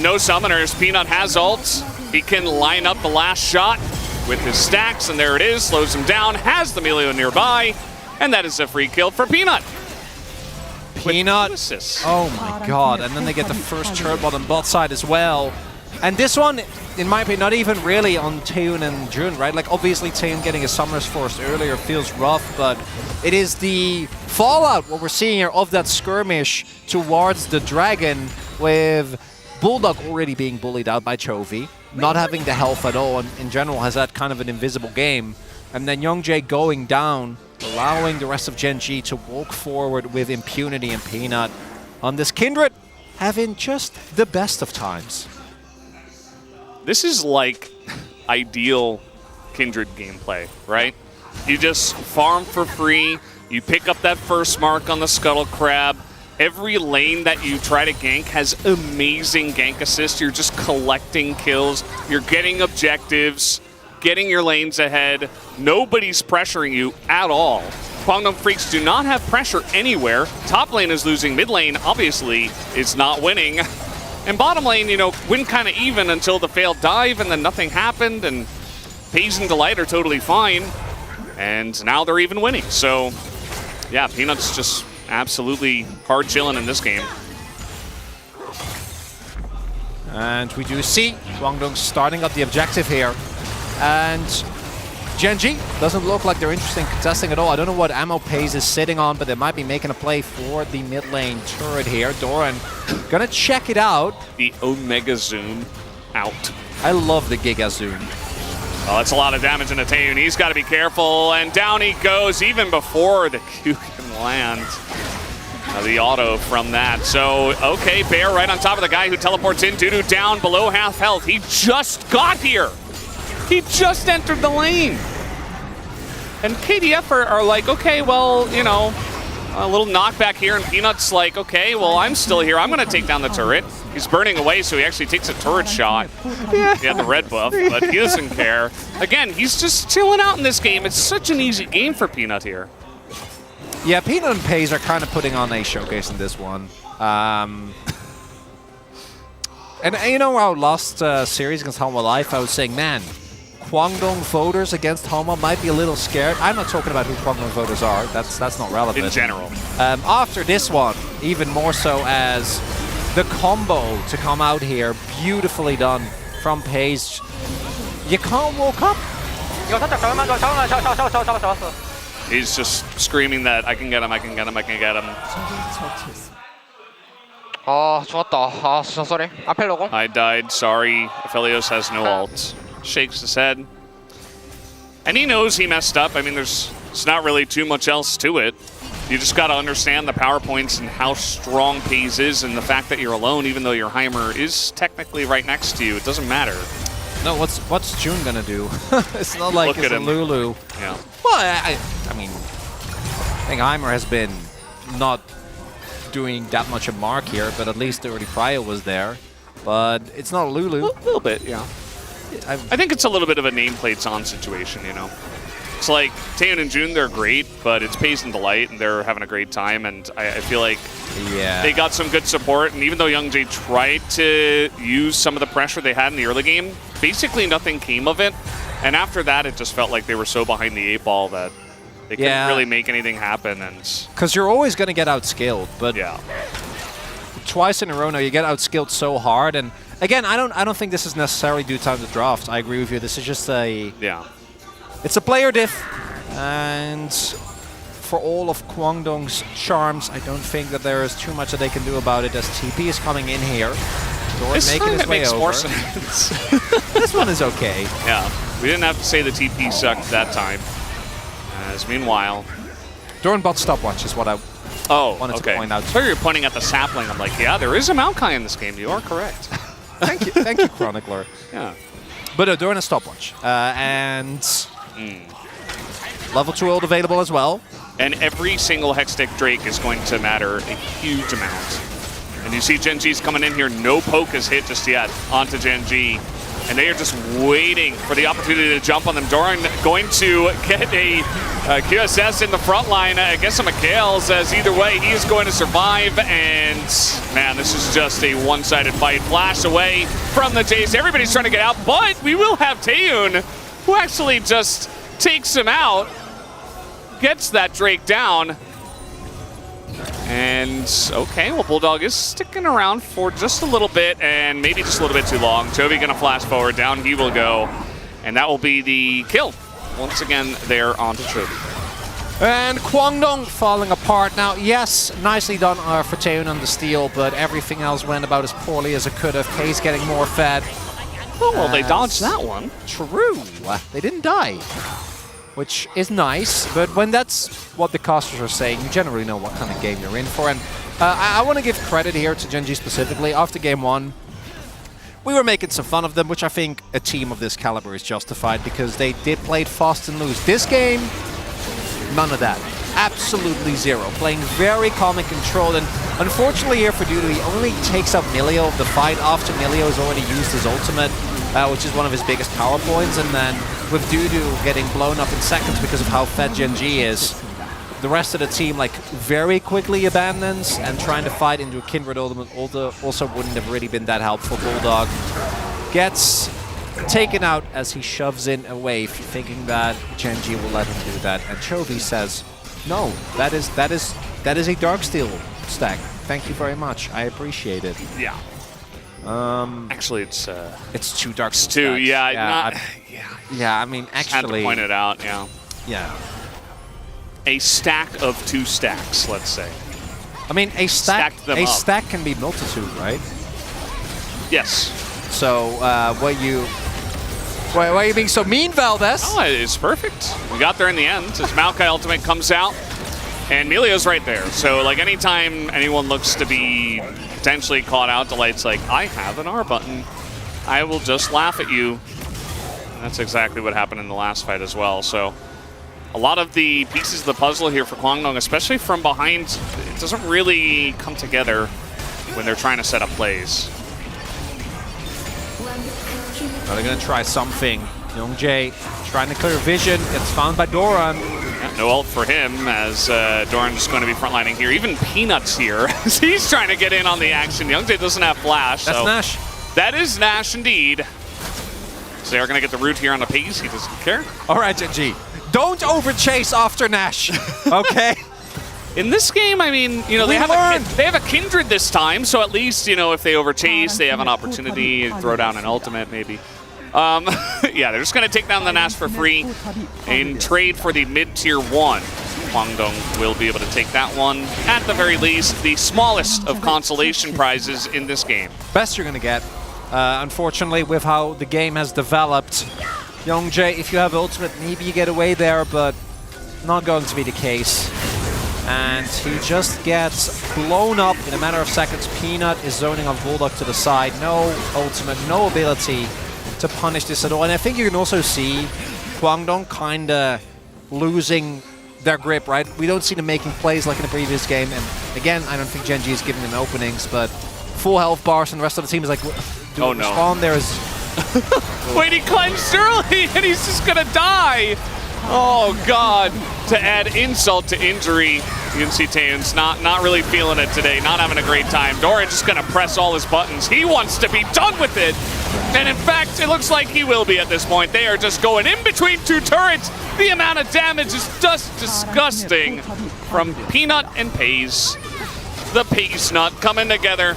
No summoners. Peanut has ults. He can line up the last shot with his stacks, and there it is. Slows him down, has the Melio nearby, and that is a free kill for Peanut. Peanut. Oh my god. And then they get the first turret bot on bot side as well. And this one, in my opinion, not even really on Taeyun and June, right? Like, obviously Taeyun getting a Summer's Force earlier feels rough, but it is the fallout, what we're seeing here, of that skirmish towards the Dragon, with Bulldog already being bullied out by Chovy, not having the health at all, and in general has had kind of an invisible game. And then Youngjae going down, allowing the rest of Gen G to walk forward with impunity, and Peanut on this Kindred having just the best of times. This is like ideal Kindred gameplay, right? You just farm for free, you pick up that first mark on the Scuttle Crab. Every lane that you try to gank has amazing gank assist. You're just collecting kills, you're getting objectives, getting your lanes ahead. Nobody's pressuring you at all. Kwangdong Freaks do not have pressure anywhere. Top lane is losing, mid lane obviously is not winning. And bottom lane, you know, win kind of even until the failed dive, and then nothing happened, and FaZe and Delight are totally fine. And now they're even winning. So, yeah, Peanut's just absolutely hard chilling in this game. And we do see Kwangdong starting up the objective here. And Gen G doesn't look like they're interested in contesting at all. I don't know what ammo Pace is sitting on, but they might be making a play for the mid lane turret here. Doran gonna check it out. The Omega Zoom out. I love the Giga Zoom. Well, that's a lot of damage into Taeyun. He's got to be careful, and down he goes even before the Q can land. The auto from that. So, okay, Bear right on top of the guy who teleports in. Dudu down below half health. He just got here. He just entered the lane. And KDF are like, okay, well, you know, a little knockback here, and Peanut's like, okay, well, I'm still here. I'm going to take down the turret. He's burning away, so he actually takes a turret shot. Yeah. He had the red buff, but he doesn't care. Again, he's just chilling out in this game. It's such an easy game for Peanut here. Yeah, Peanut and Paze are kind of putting on a showcase in this one. And you know, our last series against Homa Life, I was saying, man, Kwangdong voters against Homa might be a little scared. I'm not talking about who Kwangdong voters are. That's not relevant. In general. After this one, even more so, as the combo to come out here, beautifully done from Paze. You can't walk up. He's just screaming that I can get him, I can get him, I can get him. 죽었다. 진짜 sorry. 앞에 로고. I died, sorry. Aphelios has no ult. Shakes his head. And he knows he messed up. I mean, it's not really too much else to it. You just got to understand the power points and how strong Paze is, and the fact that you're alone, even though your Heimer is technically right next to you. It doesn't matter. No, what's June gonna do? It's not like Look it's a Lulu. Yeah. Well, I mean, I think Heimer has been not doing that much a mark here, but at least already Prio was there. But it's not a Lulu. A little bit, yeah. I think it's a little bit of a nameplates on situation, you know. It's like Taeyun and June, they're great, but it's Paze and Delight, and they're having a great time, and I feel like they got some good support, and even though Youngjae tried to use some of the pressure they had in the early game, basically nothing came of it, and after that, it just felt like they were so behind the 8-ball that they couldn't really make anything happen. And because you're always going to get outskilled, but twice in a row now, you get outskilled so hard, and again, I don't think this is necessarily due time to draft. I agree with you. This is just a it's a player diff, and for all of Kwangdong's charms, I don't think that there is too much that they can do about it. As TP is coming in here, this making his way makes over. more sense. This one is okay. Yeah, we didn't have to say the TP sucked that time. As meanwhile, Doran bot stopwatch is what I wanted to point out. So you're pointing at the sapling. I'm like, yeah, there is a Maokai in this game. You are correct. Thank you, Chronicler. Yeah. But during a stopwatch. And level 2 ult available as well. And every single Hextech Drake is going to matter a huge amount. And you see Gen.G's coming in here. No poke is hit just yet onto Gen.G. And they are just waiting for the opportunity to jump on them. Doran going to get a QSS in the front line against some Mikhails, as either way, he is going to survive. And man, this is just a one-sided fight. Flash away from the chase. Everybody's trying to get out, but we will have Taeyun, who actually just takes him out, gets that Drake down. And okay, well, Bulldog is sticking around for just a little bit, and maybe just a little bit too long. Chovy gonna flash forward, down he will go, and that will be the kill. Once again, they're onto Chovy. And Kwangdong falling apart. Now, yes, nicely done for Taeyun on the steal, but everything else went about as poorly as it could have. K's getting more fed. Oh, well, they dodged that one. True. They didn't die, which is nice, but when that's what the casters are saying, you generally know what kind of game you're in for. And I want to give credit here to Gen.G specifically. After game 1, we were making some fun of them, which I think a team of this caliber is justified, because they did play it fast and loose. This game, none of that. Absolutely zero. Playing very calm and controlled, and unfortunately here for Dudu, he only takes up Milio of the fight after Milio has already used his ultimate, which is one of his biggest power points, and then with Dudu getting blown up in seconds because of how fed Gen.G is, the rest of the team like very quickly abandons, and trying to fight into a Kindred ultimate also wouldn't have really been that helpful. Bulldog gets taken out as he shoves in a wave, thinking that Gen.G will let him do that, and Chovy says, no, that is a Darksteel stack. Thank you very much. I appreciate it. Yeah. Actually, it's 2 Dark Steel. 2, yeah. Yeah, I mean, actually, had to point it out. Yeah. A stack of 2 stacks, let's say. I mean, a stack can be multitude, right? Yes. So what you Why are you being so mean, Valdez? Oh, it's perfect. We got there in the end. His Maokai ultimate comes out, and Melio's right there. So, like, anytime anyone looks to be potentially caught out, Delight's like, I have an R button. I will just laugh at you. And that's exactly what happened in the last fight as well. So, a lot of the pieces of the puzzle here for Kwangdong, especially from behind, it doesn't really come together when they're trying to set up plays. Well, they're going to try something. Youngjae trying to clear vision, gets found by Doran. Yeah, no ult for him, as Doran's going to be frontlining here. Even Peanuts here, he's trying to get in on the action. Youngjae doesn't have flash. That's so Nash. That is Nash indeed. So they're going to get the root here on the pace. He doesn't care. All right, Genji. Don't overchase after Nash, okay? In this game, I mean, you know, they have a Kindred this time, so at least, you know, if they overchase, they have an opportunity to throw down an ultimate, maybe. Yeah, they're just going to take down the Nash for free and trade for the mid-tier 1. Kwangdong will be able to take that one, at the very least, the smallest of consolation prizes in this game. Best you're going to get. Unfortunately, with how the game has developed, Youngjae, if you have ultimate, maybe you get away there, but not going to be the case. And he just gets blown up in a matter of seconds. Peanut is zoning on Bulldog to the side. No ultimate, no ability to punish this at all. And I think you can also see Kwangdong kind of losing their grip, right? We don't see them making plays like in the previous game. And again, I don't think Genji is giving them openings, but full health bars and the rest of the team is like, oh no. Spawn there is... Wait, he cleansed early and he's just gonna die! Oh god, to add insult to injury, you can see Taeun's not really feeling it today, not having a great time. Doran just gonna press all his buttons. He wants to be done with it. And in fact, it looks like he will be at this point. They are just going in between two turrets. The amount of damage is just disgusting from Peanut and Paze. The Paze Nut coming together.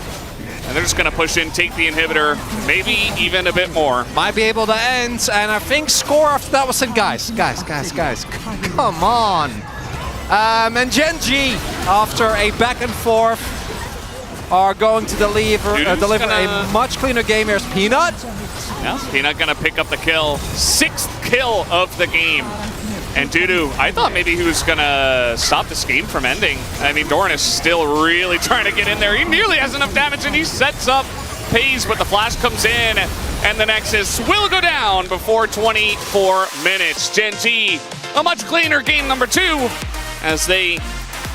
And they're just going to push in, take the inhibitor, maybe even a bit more. Might be able to end, and I think score after that was in guys, come on. And Genji, after a back and forth, are going to deliver a much cleaner game. Here's Peanut. Yeah, Peanut going to pick up the kill. 6th kill of the game. And Dudu, I thought maybe he was going to stop this game from ending. I mean, Doran is still really trying to get in there. He nearly has enough damage, and he sets up Paze, but the flash comes in, and the Nexus will go down before 24 minutes. Genji, a much cleaner game number 2, as they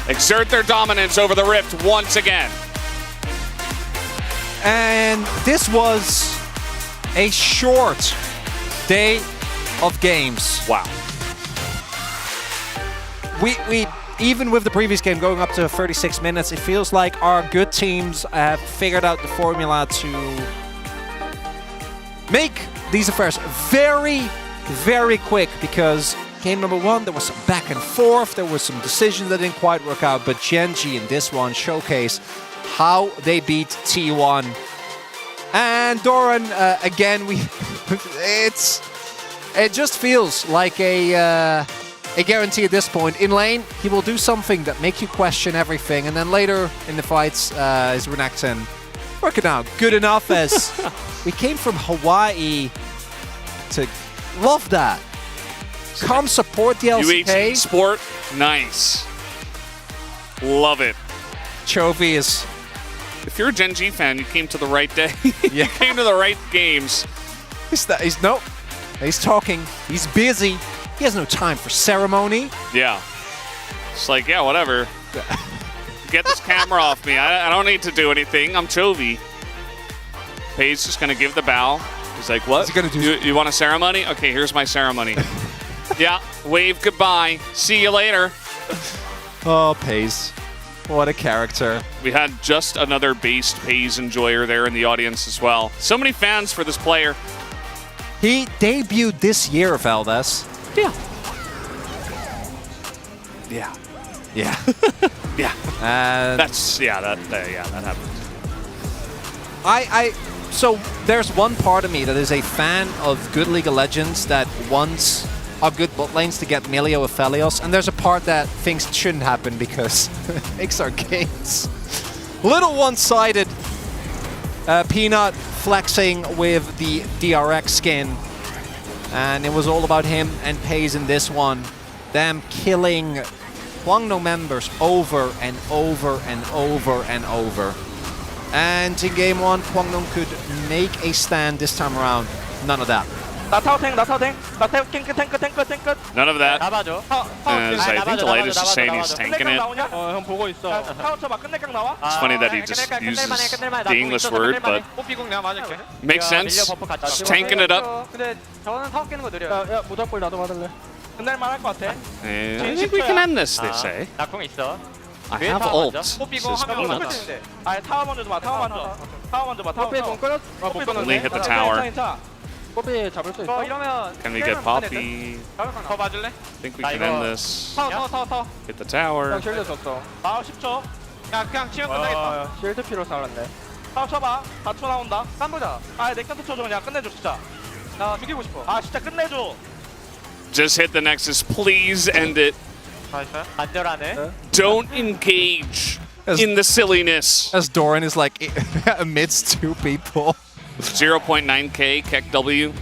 exert their dominance over the Rift once again. And this was a short day of games. Wow. We even with the previous game going up to 36 minutes, it feels like our good teams have figured out the formula to make these affairs very, very quick, because game number 1, there was some back and forth, there was some decisions that didn't quite work out, but Genji in this one showcased how they beat T1. And Doran, again, it just feels like a guarantee at this point. In lane, he will do something that make you question everything, and then later in the fights, is Renekton working out good enough, as we came from Hawaii to love that. Come support the LCK. UH Sport, nice. Love it. Chovy is... If you're a Genji fan, you came to the right day. Yeah. You came to the right games. He's talking. He's busy. He has no time for ceremony. Yeah. It's like, yeah, whatever. Get this camera off me. I don't need to do anything. I'm Chovy. Paige just going to give the bow. He's like, what? You want a ceremony? Okay, here's my ceremony. Yeah, wave goodbye. See you later. Oh, Paze. What a character. We had just another based Paze enjoyer there in the audience as well. So many fans for this player. He debuted this year, Valdez. Yeah. Yeah. Yeah. Yeah. That happened. So there's one part of me that is a fan of good League of Legends that wants our good bot lanes to get Melio Aphelios, and there's a part that thinks it shouldn't happen because it makes our games a little one-sided. Peanut flexing with the DRX skin. And it was all about him and Pace in this one. Them killing Kwangdong members over and over and over and over. And in game one, Kwangdong could make a stand this time around. None of that. None of that. As I think Delight is just saying he's tanking it. It's funny that he just uses the English word, but makes sense. Just tanking it up. And I think we can end this, they say. I have ult, says Peanuts. Only hit the tower. Can we get Poppy? I think we can end this. Hit the tower. Just hit the Nexus, please end it. Don't engage in the silliness. As Doran is like amidst two people. 0.9k Keck W.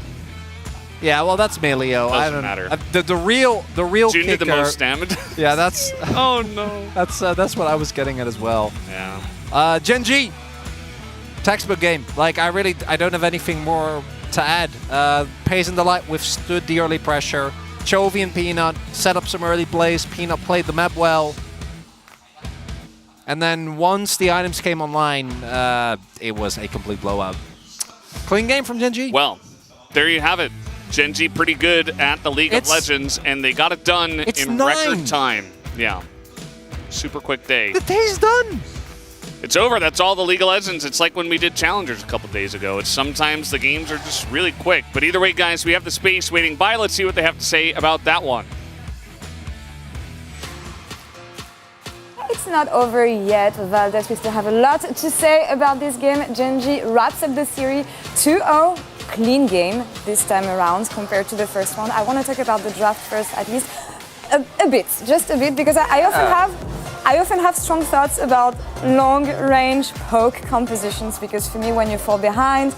Yeah, well that's Melio. I don't matter. The real Jin did kicker. the most damage. Yeah, that's. Oh no. That's what I was getting at as well. Yeah. Gen G. Textbook game. Like I don't have anything more to add. Pace and Delight withstood the early pressure. Chovy and Peanut set up some early plays. Peanut played the map well. And then once the items came online, it was a complete blowout. Clean game from Gen G. Well, there you have it. Gen G pretty good at the League of Legends, and they got it done in record time. Yeah. Super quick day. The day's done. It's over. That's all the League of Legends. It's like when we did Challengers a couple days ago. It's sometimes the games are just really quick. But either way, guys, we have the space waiting by. Let's see what they have to say about that one. It's not over yet, Valdez. We still have a lot to say about this game. Gen G wraps up the series 2-0. Clean game this time around compared to the first one. I want to talk about the draft first, at least a bit, just a bit, because I often have strong thoughts about long-range poke compositions, because for me, when you fall behind,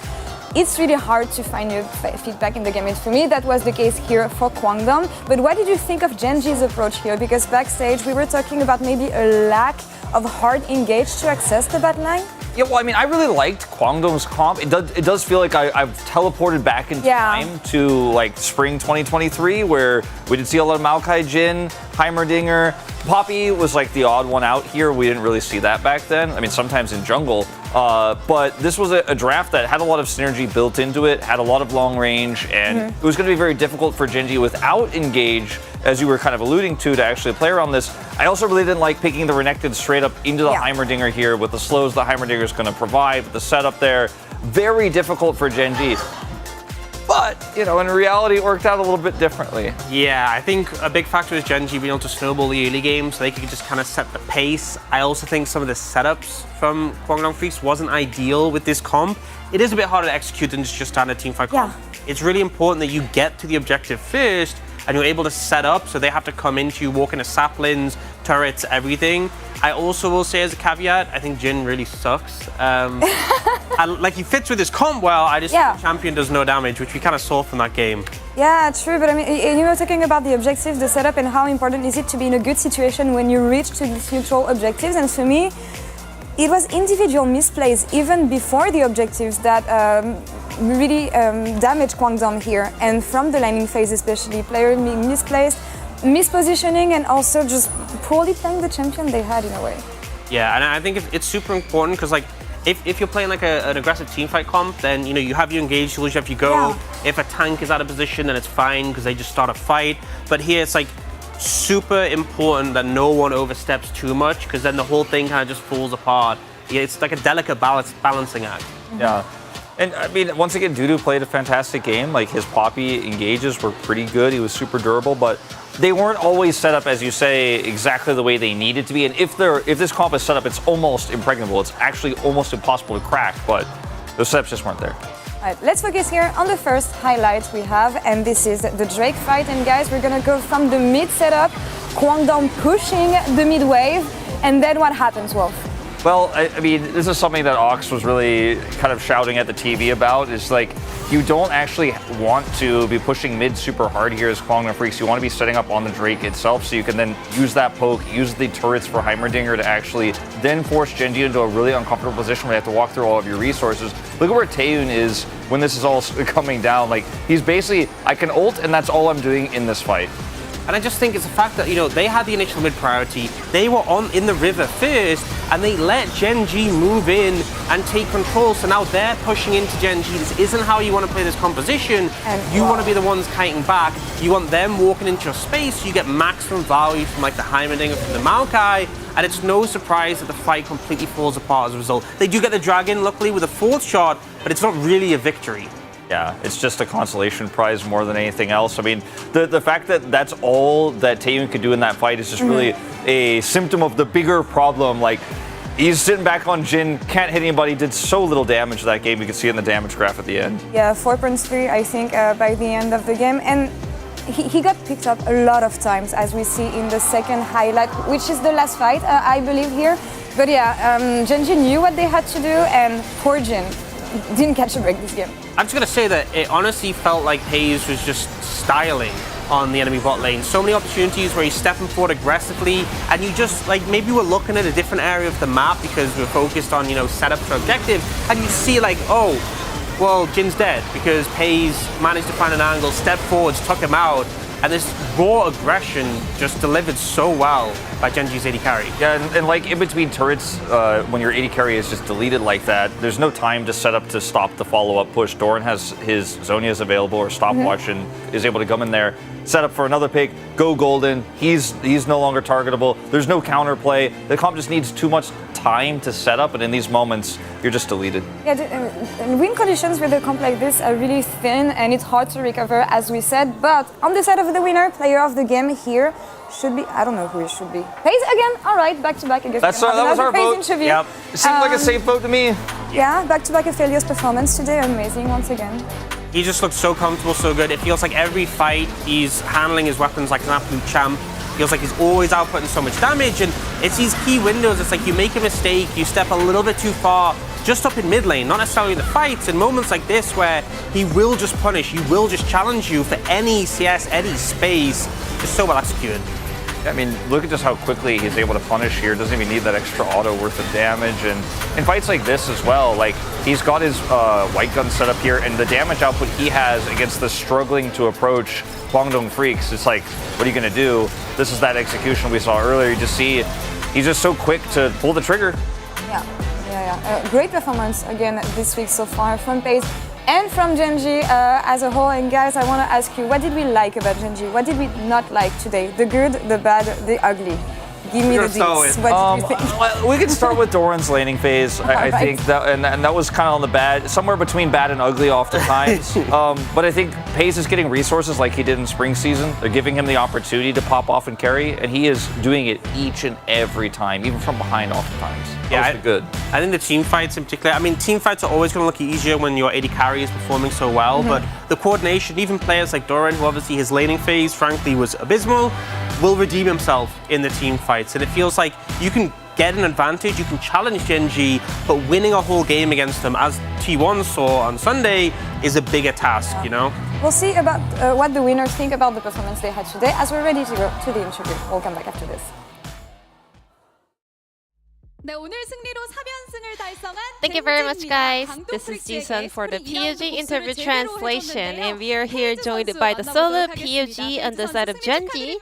it's really hard to find your feedback in the game. And for me, that was the case here for Kwangdong. But what did you think of Gen G's approach here? Because backstage, we were talking about maybe a lack of hard engage to access the bot line. Yeah, well, I mean, I really liked Kwangdong's comp. It does feel like I've teleported back in time to like spring 2023, where we did see a lot of Maokai Jin, Heimerdinger. Poppy was like the odd one out here. We didn't really see that back then. I mean, sometimes in jungle. But this was a draft that had a lot of synergy built into it, had a lot of long range, and it was going to be very difficult for Gen G without engage, as you were kind of alluding to actually play around this. I also really didn't like picking the Renekton straight up into the Heimerdinger here with the slows the Heimerdinger is going to provide, with the setup there. Very difficult for Gen G. But, you know, in reality, it worked out a little bit differently. Yeah, I think a big factor is Gen G being able to snowball the early game so they could just kind of set the pace. I also think some of the setups from Kwangdong Freaks wasn't ideal with this comp. It is a bit harder to execute than just standard teamfight comp. It's really important that you get to the objective first and you're able to set up, so they have to come into you, walk into saplings, turrets, everything. I also will say as a caveat, I think Jin really sucks. Like he fits with his comp well, I just think the champion does no damage, which we kind of saw from that game. Yeah, true, but I mean, you were talking about the objectives, the setup, and how important is it to be in a good situation when you reach to these neutral objectives, and for me, it was individual misplays even before the objectives that really damaged Kwangdong here, and from the laning phase especially, player being misplaced, mispositioning, and also just poorly playing the champion they had in a way. Yeah, and I think it's super important because like if you're playing like an aggressive teamfight comp, then you have your engage tools, you have your go. If a tank is out of position, then it's fine because they just start a fight. But here it's like super important that no one oversteps too much, because then the whole thing kind of just falls apart. Yeah, it's like a delicate balancing act. Yeah. And I mean, once again, Dudu played a fantastic game. Like his Poppy engages were pretty good. He was super durable, but they weren't always set up, as you say, exactly the way they needed to be. And if this comp is set up, it's almost impregnable. It's actually almost impossible to crack, but those setups just weren't there. All right, let's focus here on the first highlight we have, and this is the Drake fight. And guys, we're gonna go from the mid setup, Kwangdong pushing the mid wave, and then what happens, Wolf? Well, I mean, this is something that Ox was really kind of shouting at the TV about, is like, you don't actually want to be pushing mid super hard here as Kwangdong Freaks. You want to be setting up on the Drake itself so you can then use that poke, use the turrets for Heimerdinger to actually then force Gen G into a really uncomfortable position where you have to walk through all of your resources. Look at where Taeyun is when this is all coming down. Like, he's basically, I can ult and that's all I'm doing in this fight. And I just think it's the fact that, they had the initial mid priority, they were in the river first, and they let Gen G move in and take control, so now they're pushing into Gen G. This isn't how you want to play this composition. You want to be the ones kiting back. You want them walking into your space, so you get maximum value from like the Heimerdinger, from the Maokai, and it's no surprise that the fight completely falls apart as a result. They do get the dragon, luckily, with a fourth shot, but it's not really a victory. Yeah, it's just a consolation prize more than anything else. I mean, the fact that that's all that Taeyun could do in that fight is just really a symptom of the bigger problem. Like, he's sitting back on Jin, can't hit anybody, did so little damage that game. You can see it in the damage graph at the end. Yeah, 4.3, I think, by the end of the game. And he got picked up a lot of times, as we see in the second highlight, which is the last fight, I believe, here. But yeah, Gen G knew what they had to do, and poor Jin didn't catch a break this game. I'm just going to say that it honestly felt like Hayes was just styling on the enemy bot lane. So many opportunities where he's stepping forward aggressively, and you just, like, maybe we're looking at a different area of the map because we're focused on, setup for objective, and you see like, oh, well, Jin's dead because Hayes managed to find an angle, step forwards, took him out, and this raw aggression just delivered so well by Gen G's AD carry. Yeah, and like in between turrets, when your AD carry is just deleted like that, there's no time to set up to stop the follow-up push. Doran has his Zonias available or stopwatch and is able to come in there, set up for another pick, go golden. He's no longer targetable. There's no counterplay. The comp just needs too much time to set up, and in these moments, you're just deleted. Yeah, and win conditions with a comp like this are really thin, and it's hard to recover, as we said. But on the side of the winner, player of the game here should be, I don't know who it should be. Pace again, all right, back-to-back. I guess that was our vote. Yep. It seemed like a safe vote to me. Yeah, back-to-back Aphelios performance today, amazing once again. He just looks so comfortable, so good. It feels like every fight he's handling his weapons like an absolute champ. Feels like he's always outputting so much damage, and it's these key windows. It's like you make a mistake, you step a little bit too far, just up in mid lane, not necessarily in the fights, and moments like this where he will just punish, he will just challenge you for any CS, any space, just so well executed. I mean, look at just how quickly he's able to punish here. Doesn't even need that extra auto worth of damage. And in fights like this as well, like, he's got his white gun set up here, and the damage output he has against the struggling to approach Kwangdong Freaks, it's like, what are you going to do? This is that execution we saw earlier. You just see he's just so quick to pull the trigger. Yeah. Great performance again this week so far from Pace and from Gen G as a whole. And guys, I want to ask you, what did we like about Gen G? What did we not like today? The good, the bad, the ugly. Give me the deets. What did you think? We could start with Doran's laning phase. I think that, and that was kind of on the bad, somewhere between bad and ugly oftentimes. But I think Pace is getting resources like he did in spring season. They're giving him the opportunity to pop off and carry, and he is doing it each and every time, even from behind oftentimes. Yeah, good. I think the team fights in particular, I mean, team fights are always going to look easier when your AD carry is performing so well, but the coordination, even players like Doran, who obviously his laning phase, frankly, was abysmal, will redeem himself in the team fights. And it feels like you can get an advantage, you can challenge Gen G, but winning a whole game against them, as T1 saw on Sunday, is a bigger task, you know? We'll see about what the winners think about the performance they had today as we're ready to go to the interview. We'll come back after this. Thank you very much, guys. This is Ji-sun for the POG interview translation, and we are here joined by the solo POG on the side of Gen G,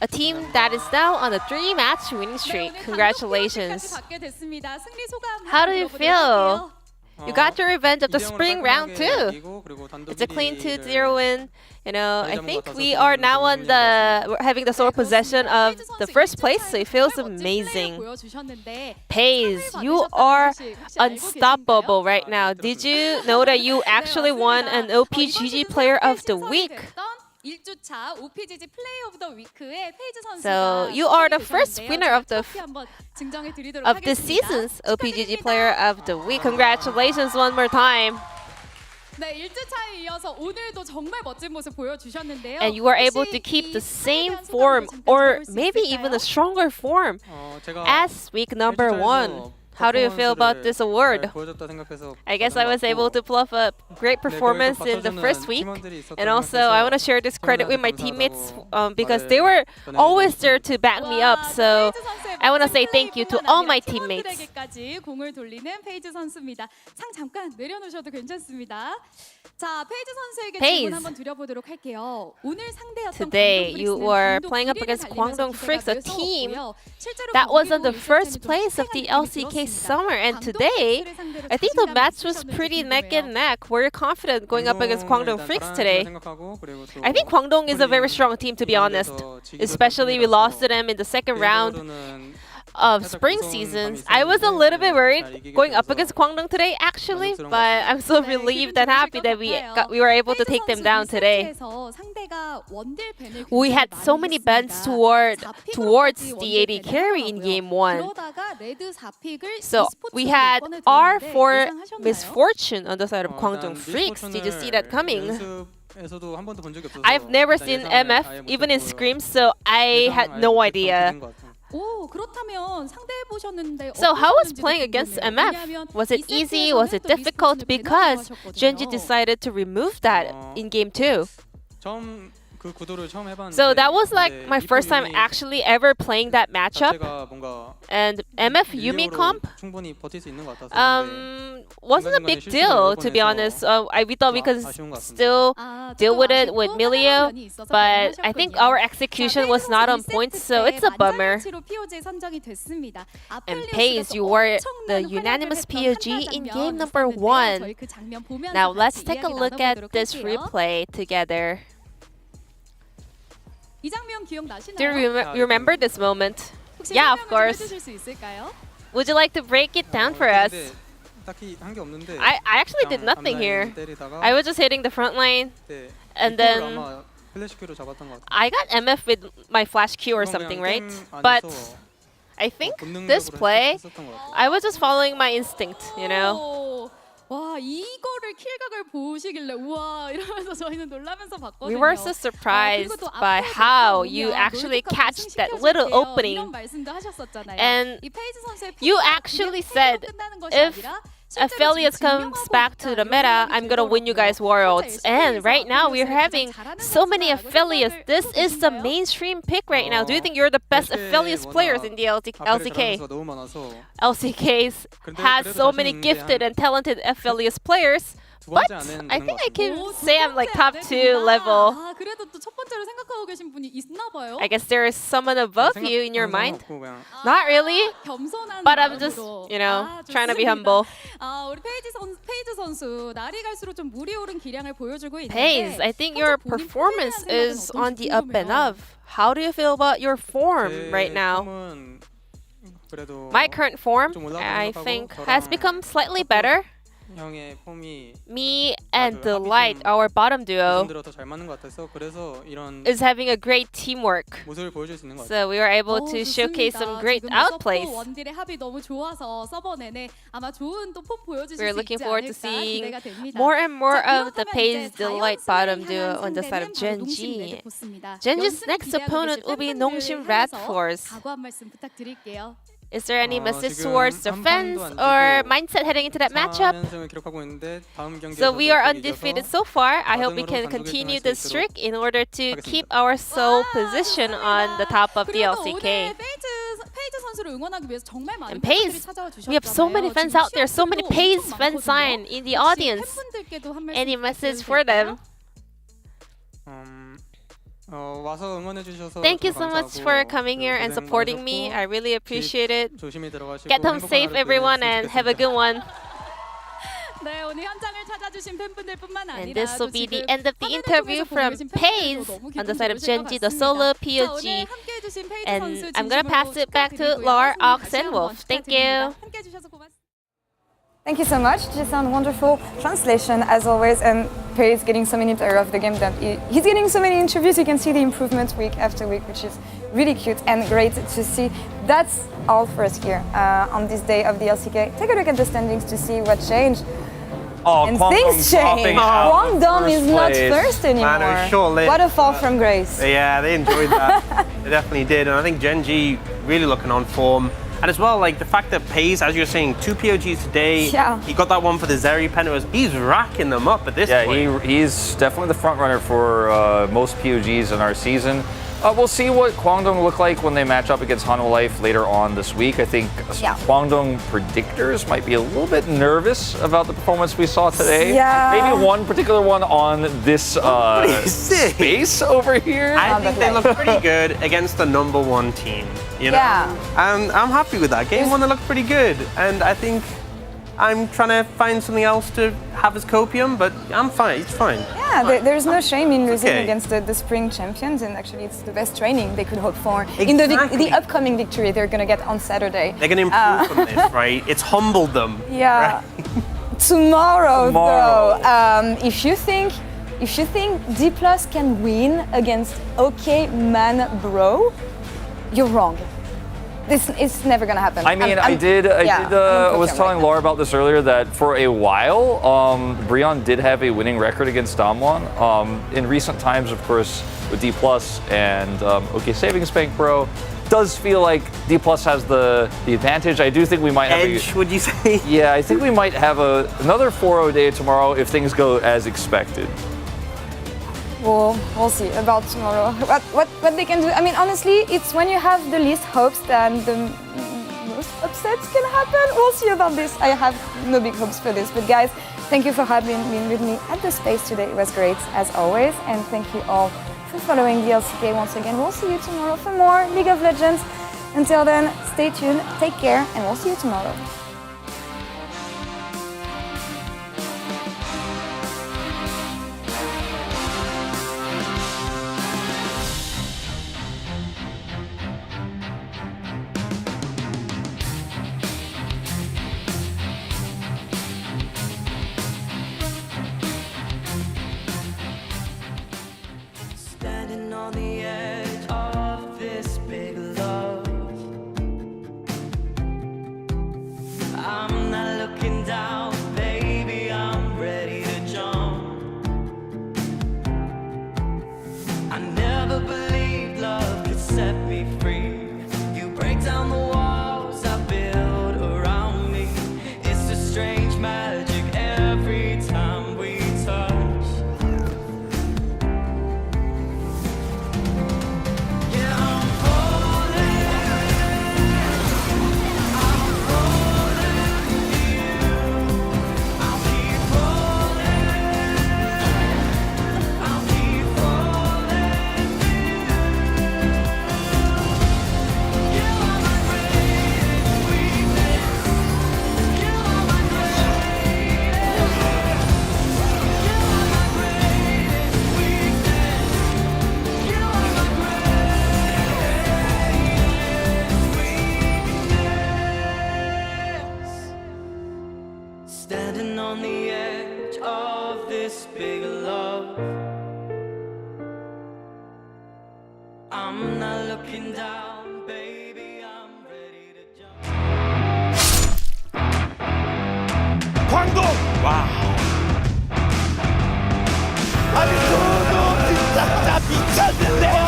a team that is now on a 3-match winning streak. Congratulations. How do you feel? You got your revenge of the spring round 2. It's a clean 2-0 win. You know, I think we are now on we're having the sole possession of the first place, so it feels amazing. Pace, you are unstoppable right now. Did you know that you actually won an OPGG Player of the Week? So you are the first winner of this season's OPGG Player of the Week. Congratulations one more time. 네, 1주차에 이어서 오늘도 정말 멋진 모습 보여주셨는데요. And you were able to keep the same form or maybe even a stronger form as week number 1. How do you feel about this award? I guess I was able to pull off a great performance in the first week. And also, I want to share this credit with my teammates because they were always there to back me up. So I want to say thank you to all my teammates. 공을 돌리는 페이즈 선수입니다. 상 잠깐 내려놓으셔도 괜찮습니다. 자, 페이즈 선수에게 질문 한번 드려보도록 할게요. 오늘 상대였던 Today, you were playing up against Kwangdong Freaks, a team that was in the first place of the LCK Summer. And today, I think the match was pretty neck and neck. Were you confident going up against Kwangdong Freaks today? I think Kwangdong is a very strong team, to be honest. Especially we lost to them in the second round of spring seasons. I was a little bit worried going up against Kwangdong today, actually, but I'm so relieved and happy that we were able to take them down today. We had so many bends towards the AD carry in game 1. So we had R4 Misfortune on the side of Kwangdong Freaks. Did you see that coming? I've never seen MF, even in scrims, so I had no idea. So how was playing against MF? Was it easy? Was it difficult? Because Gen.G decided to remove that in game 2. So that was like my first time actually ever playing that matchup. And MF Yumi comp wasn't a big deal, to be honest. We thought we could still deal with it with Milio, but I think our execution was not on point, so it's a bummer. And Paze, you were the unanimous POG in game number 1. Now let's take a look at this replay together. Do you remember this moment? Yeah, of course. Would you like to break it down for us? I actually did nothing here. I was just hitting the front line, and then I got MF with my flash Q or something, right? But I think this play, I was just following my instinct, you know? 와, 이거를 킬각을 보시길래 우와 이러면서 저희는 놀라면서 봤거든요. We were so surprised by how you actually catch that little opening. And you actually said, if Aphelios comes back to the meta, I'm gonna win you guys Worlds. And right now we're having so many Aphelios. This is the mainstream pick right now. Do you think you're the best Aphelios players in the LCK? LCK has so many gifted and talented Aphelios players. But I think I can say I'm like top 2 level. I guess there is someone above you in your mind. Not really, but I'm just, you know, trying to be humble. Paze, I think your performance is on the up and up. How do you feel about your form right now? My current form, I think, has become slightly better. Me and the Light, our bottom duo, is having a great teamwork. So we were able to showcase some great outplays. We're looking forward to seeing more and more of the Paze the Light bottom duo on the side of Gen.G. Gen.G's next opponent will be Nongshim Radforce. Is there any message towards the fans or mindset heading into that matchup? So we are undefeated so far. I hope we can continue this streak in order to keep our sole position on the top of the LCK. And Paze, we have so many fans out there, so many Paze fan sign in the audience. Any message for them? Thank you so much for coming here and supporting me. I really appreciate it. Get home safe, everyone, and have a good one. And this will be the end of the interview from Paze on the side of Gen.G, the solo POG. And I'm going to pass it back to Lar, Ox, and Wolf. Thank you. Thank you so much. Jason, wonderful translation as always, and Paze getting so many players of the game that he's getting so many interviews. You can see the improvements week after week, which is really cute and great to see. That's all for us here on this day of the LCK. Take a look at the standings to see what changed. Oh, and Kwangdong things change. dropping out of Kwangdong is first not place. first anymore. Man, it was short-lived. What a fall from grace. Yeah, they enjoyed that. They definitely did. And I think Gen.G really looking on form. And as well, like the fact that Pays, as you're saying, 2 POGs today. Yeah. He got that one for the Zeri Pentaverse. He's racking them up at this point. Yeah, he's definitely the front runner for most POGs in our season. We'll see what Kwangdong look like when they match up against Hano Life later on this week. I think Kwangdong predictors might be a little bit nervous about the performance we saw today. Yeah. Maybe one particular one on this space over here. I think they look pretty good against the #1 team. You know? Yeah. And I'm happy with that. Game 1, they looked pretty good. And I think I'm trying to find something else to have as copium, but I'm fine. It's fine. Yeah, there's no shame in losing okay. against the spring champions, and actually it's the best training they could hope for in the upcoming victory they're going to get on Saturday. They're going to improve from this, right? It's humbled them. Yeah. Right? Tomorrow, though, if you think D+ can win against OK Man Bro, you're wrong. This is never gonna happen. I mean, I was telling Laura about this earlier that for a while, Brion did have a winning record against Damwon. In recent times, of course, with D+ and OK Savings Bank Bro, does feel like D+ has the advantage. I do think we might have edge, would you say? Yeah, I think we might have another 4-0 day tomorrow if things go as expected. We'll see about tomorrow. What they can do. I mean, honestly, it's when you have the least hopes that the most upsets can happen. We'll see about this. I have no big hopes for this. But guys, thank you for having been with me at the space today. It was great, as always. And thank you all for following the LCK once again. We'll see you tomorrow for more League of Legends. Until then, stay tuned, take care, and we'll see you tomorrow. On the edge of this big love, I'm not looking down, baby, I'm ready to jump. I never believed love could set me free. You break down the walls I build around me. It's a strange magic every time we touch. Standing on the edge of this big love, I'm not looking down, baby, I'm ready to jump. 광동! 와. 아니, 진짜 미쳤는데요!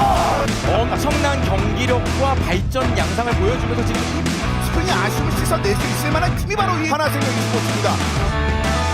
엄청난 경기력과 발전 양상을 보여주면서 지금 이 스프링의 아쉬움을 씻어낼 수 있을 만한 팀이 바로 이 하나생명 e스포츠입니다.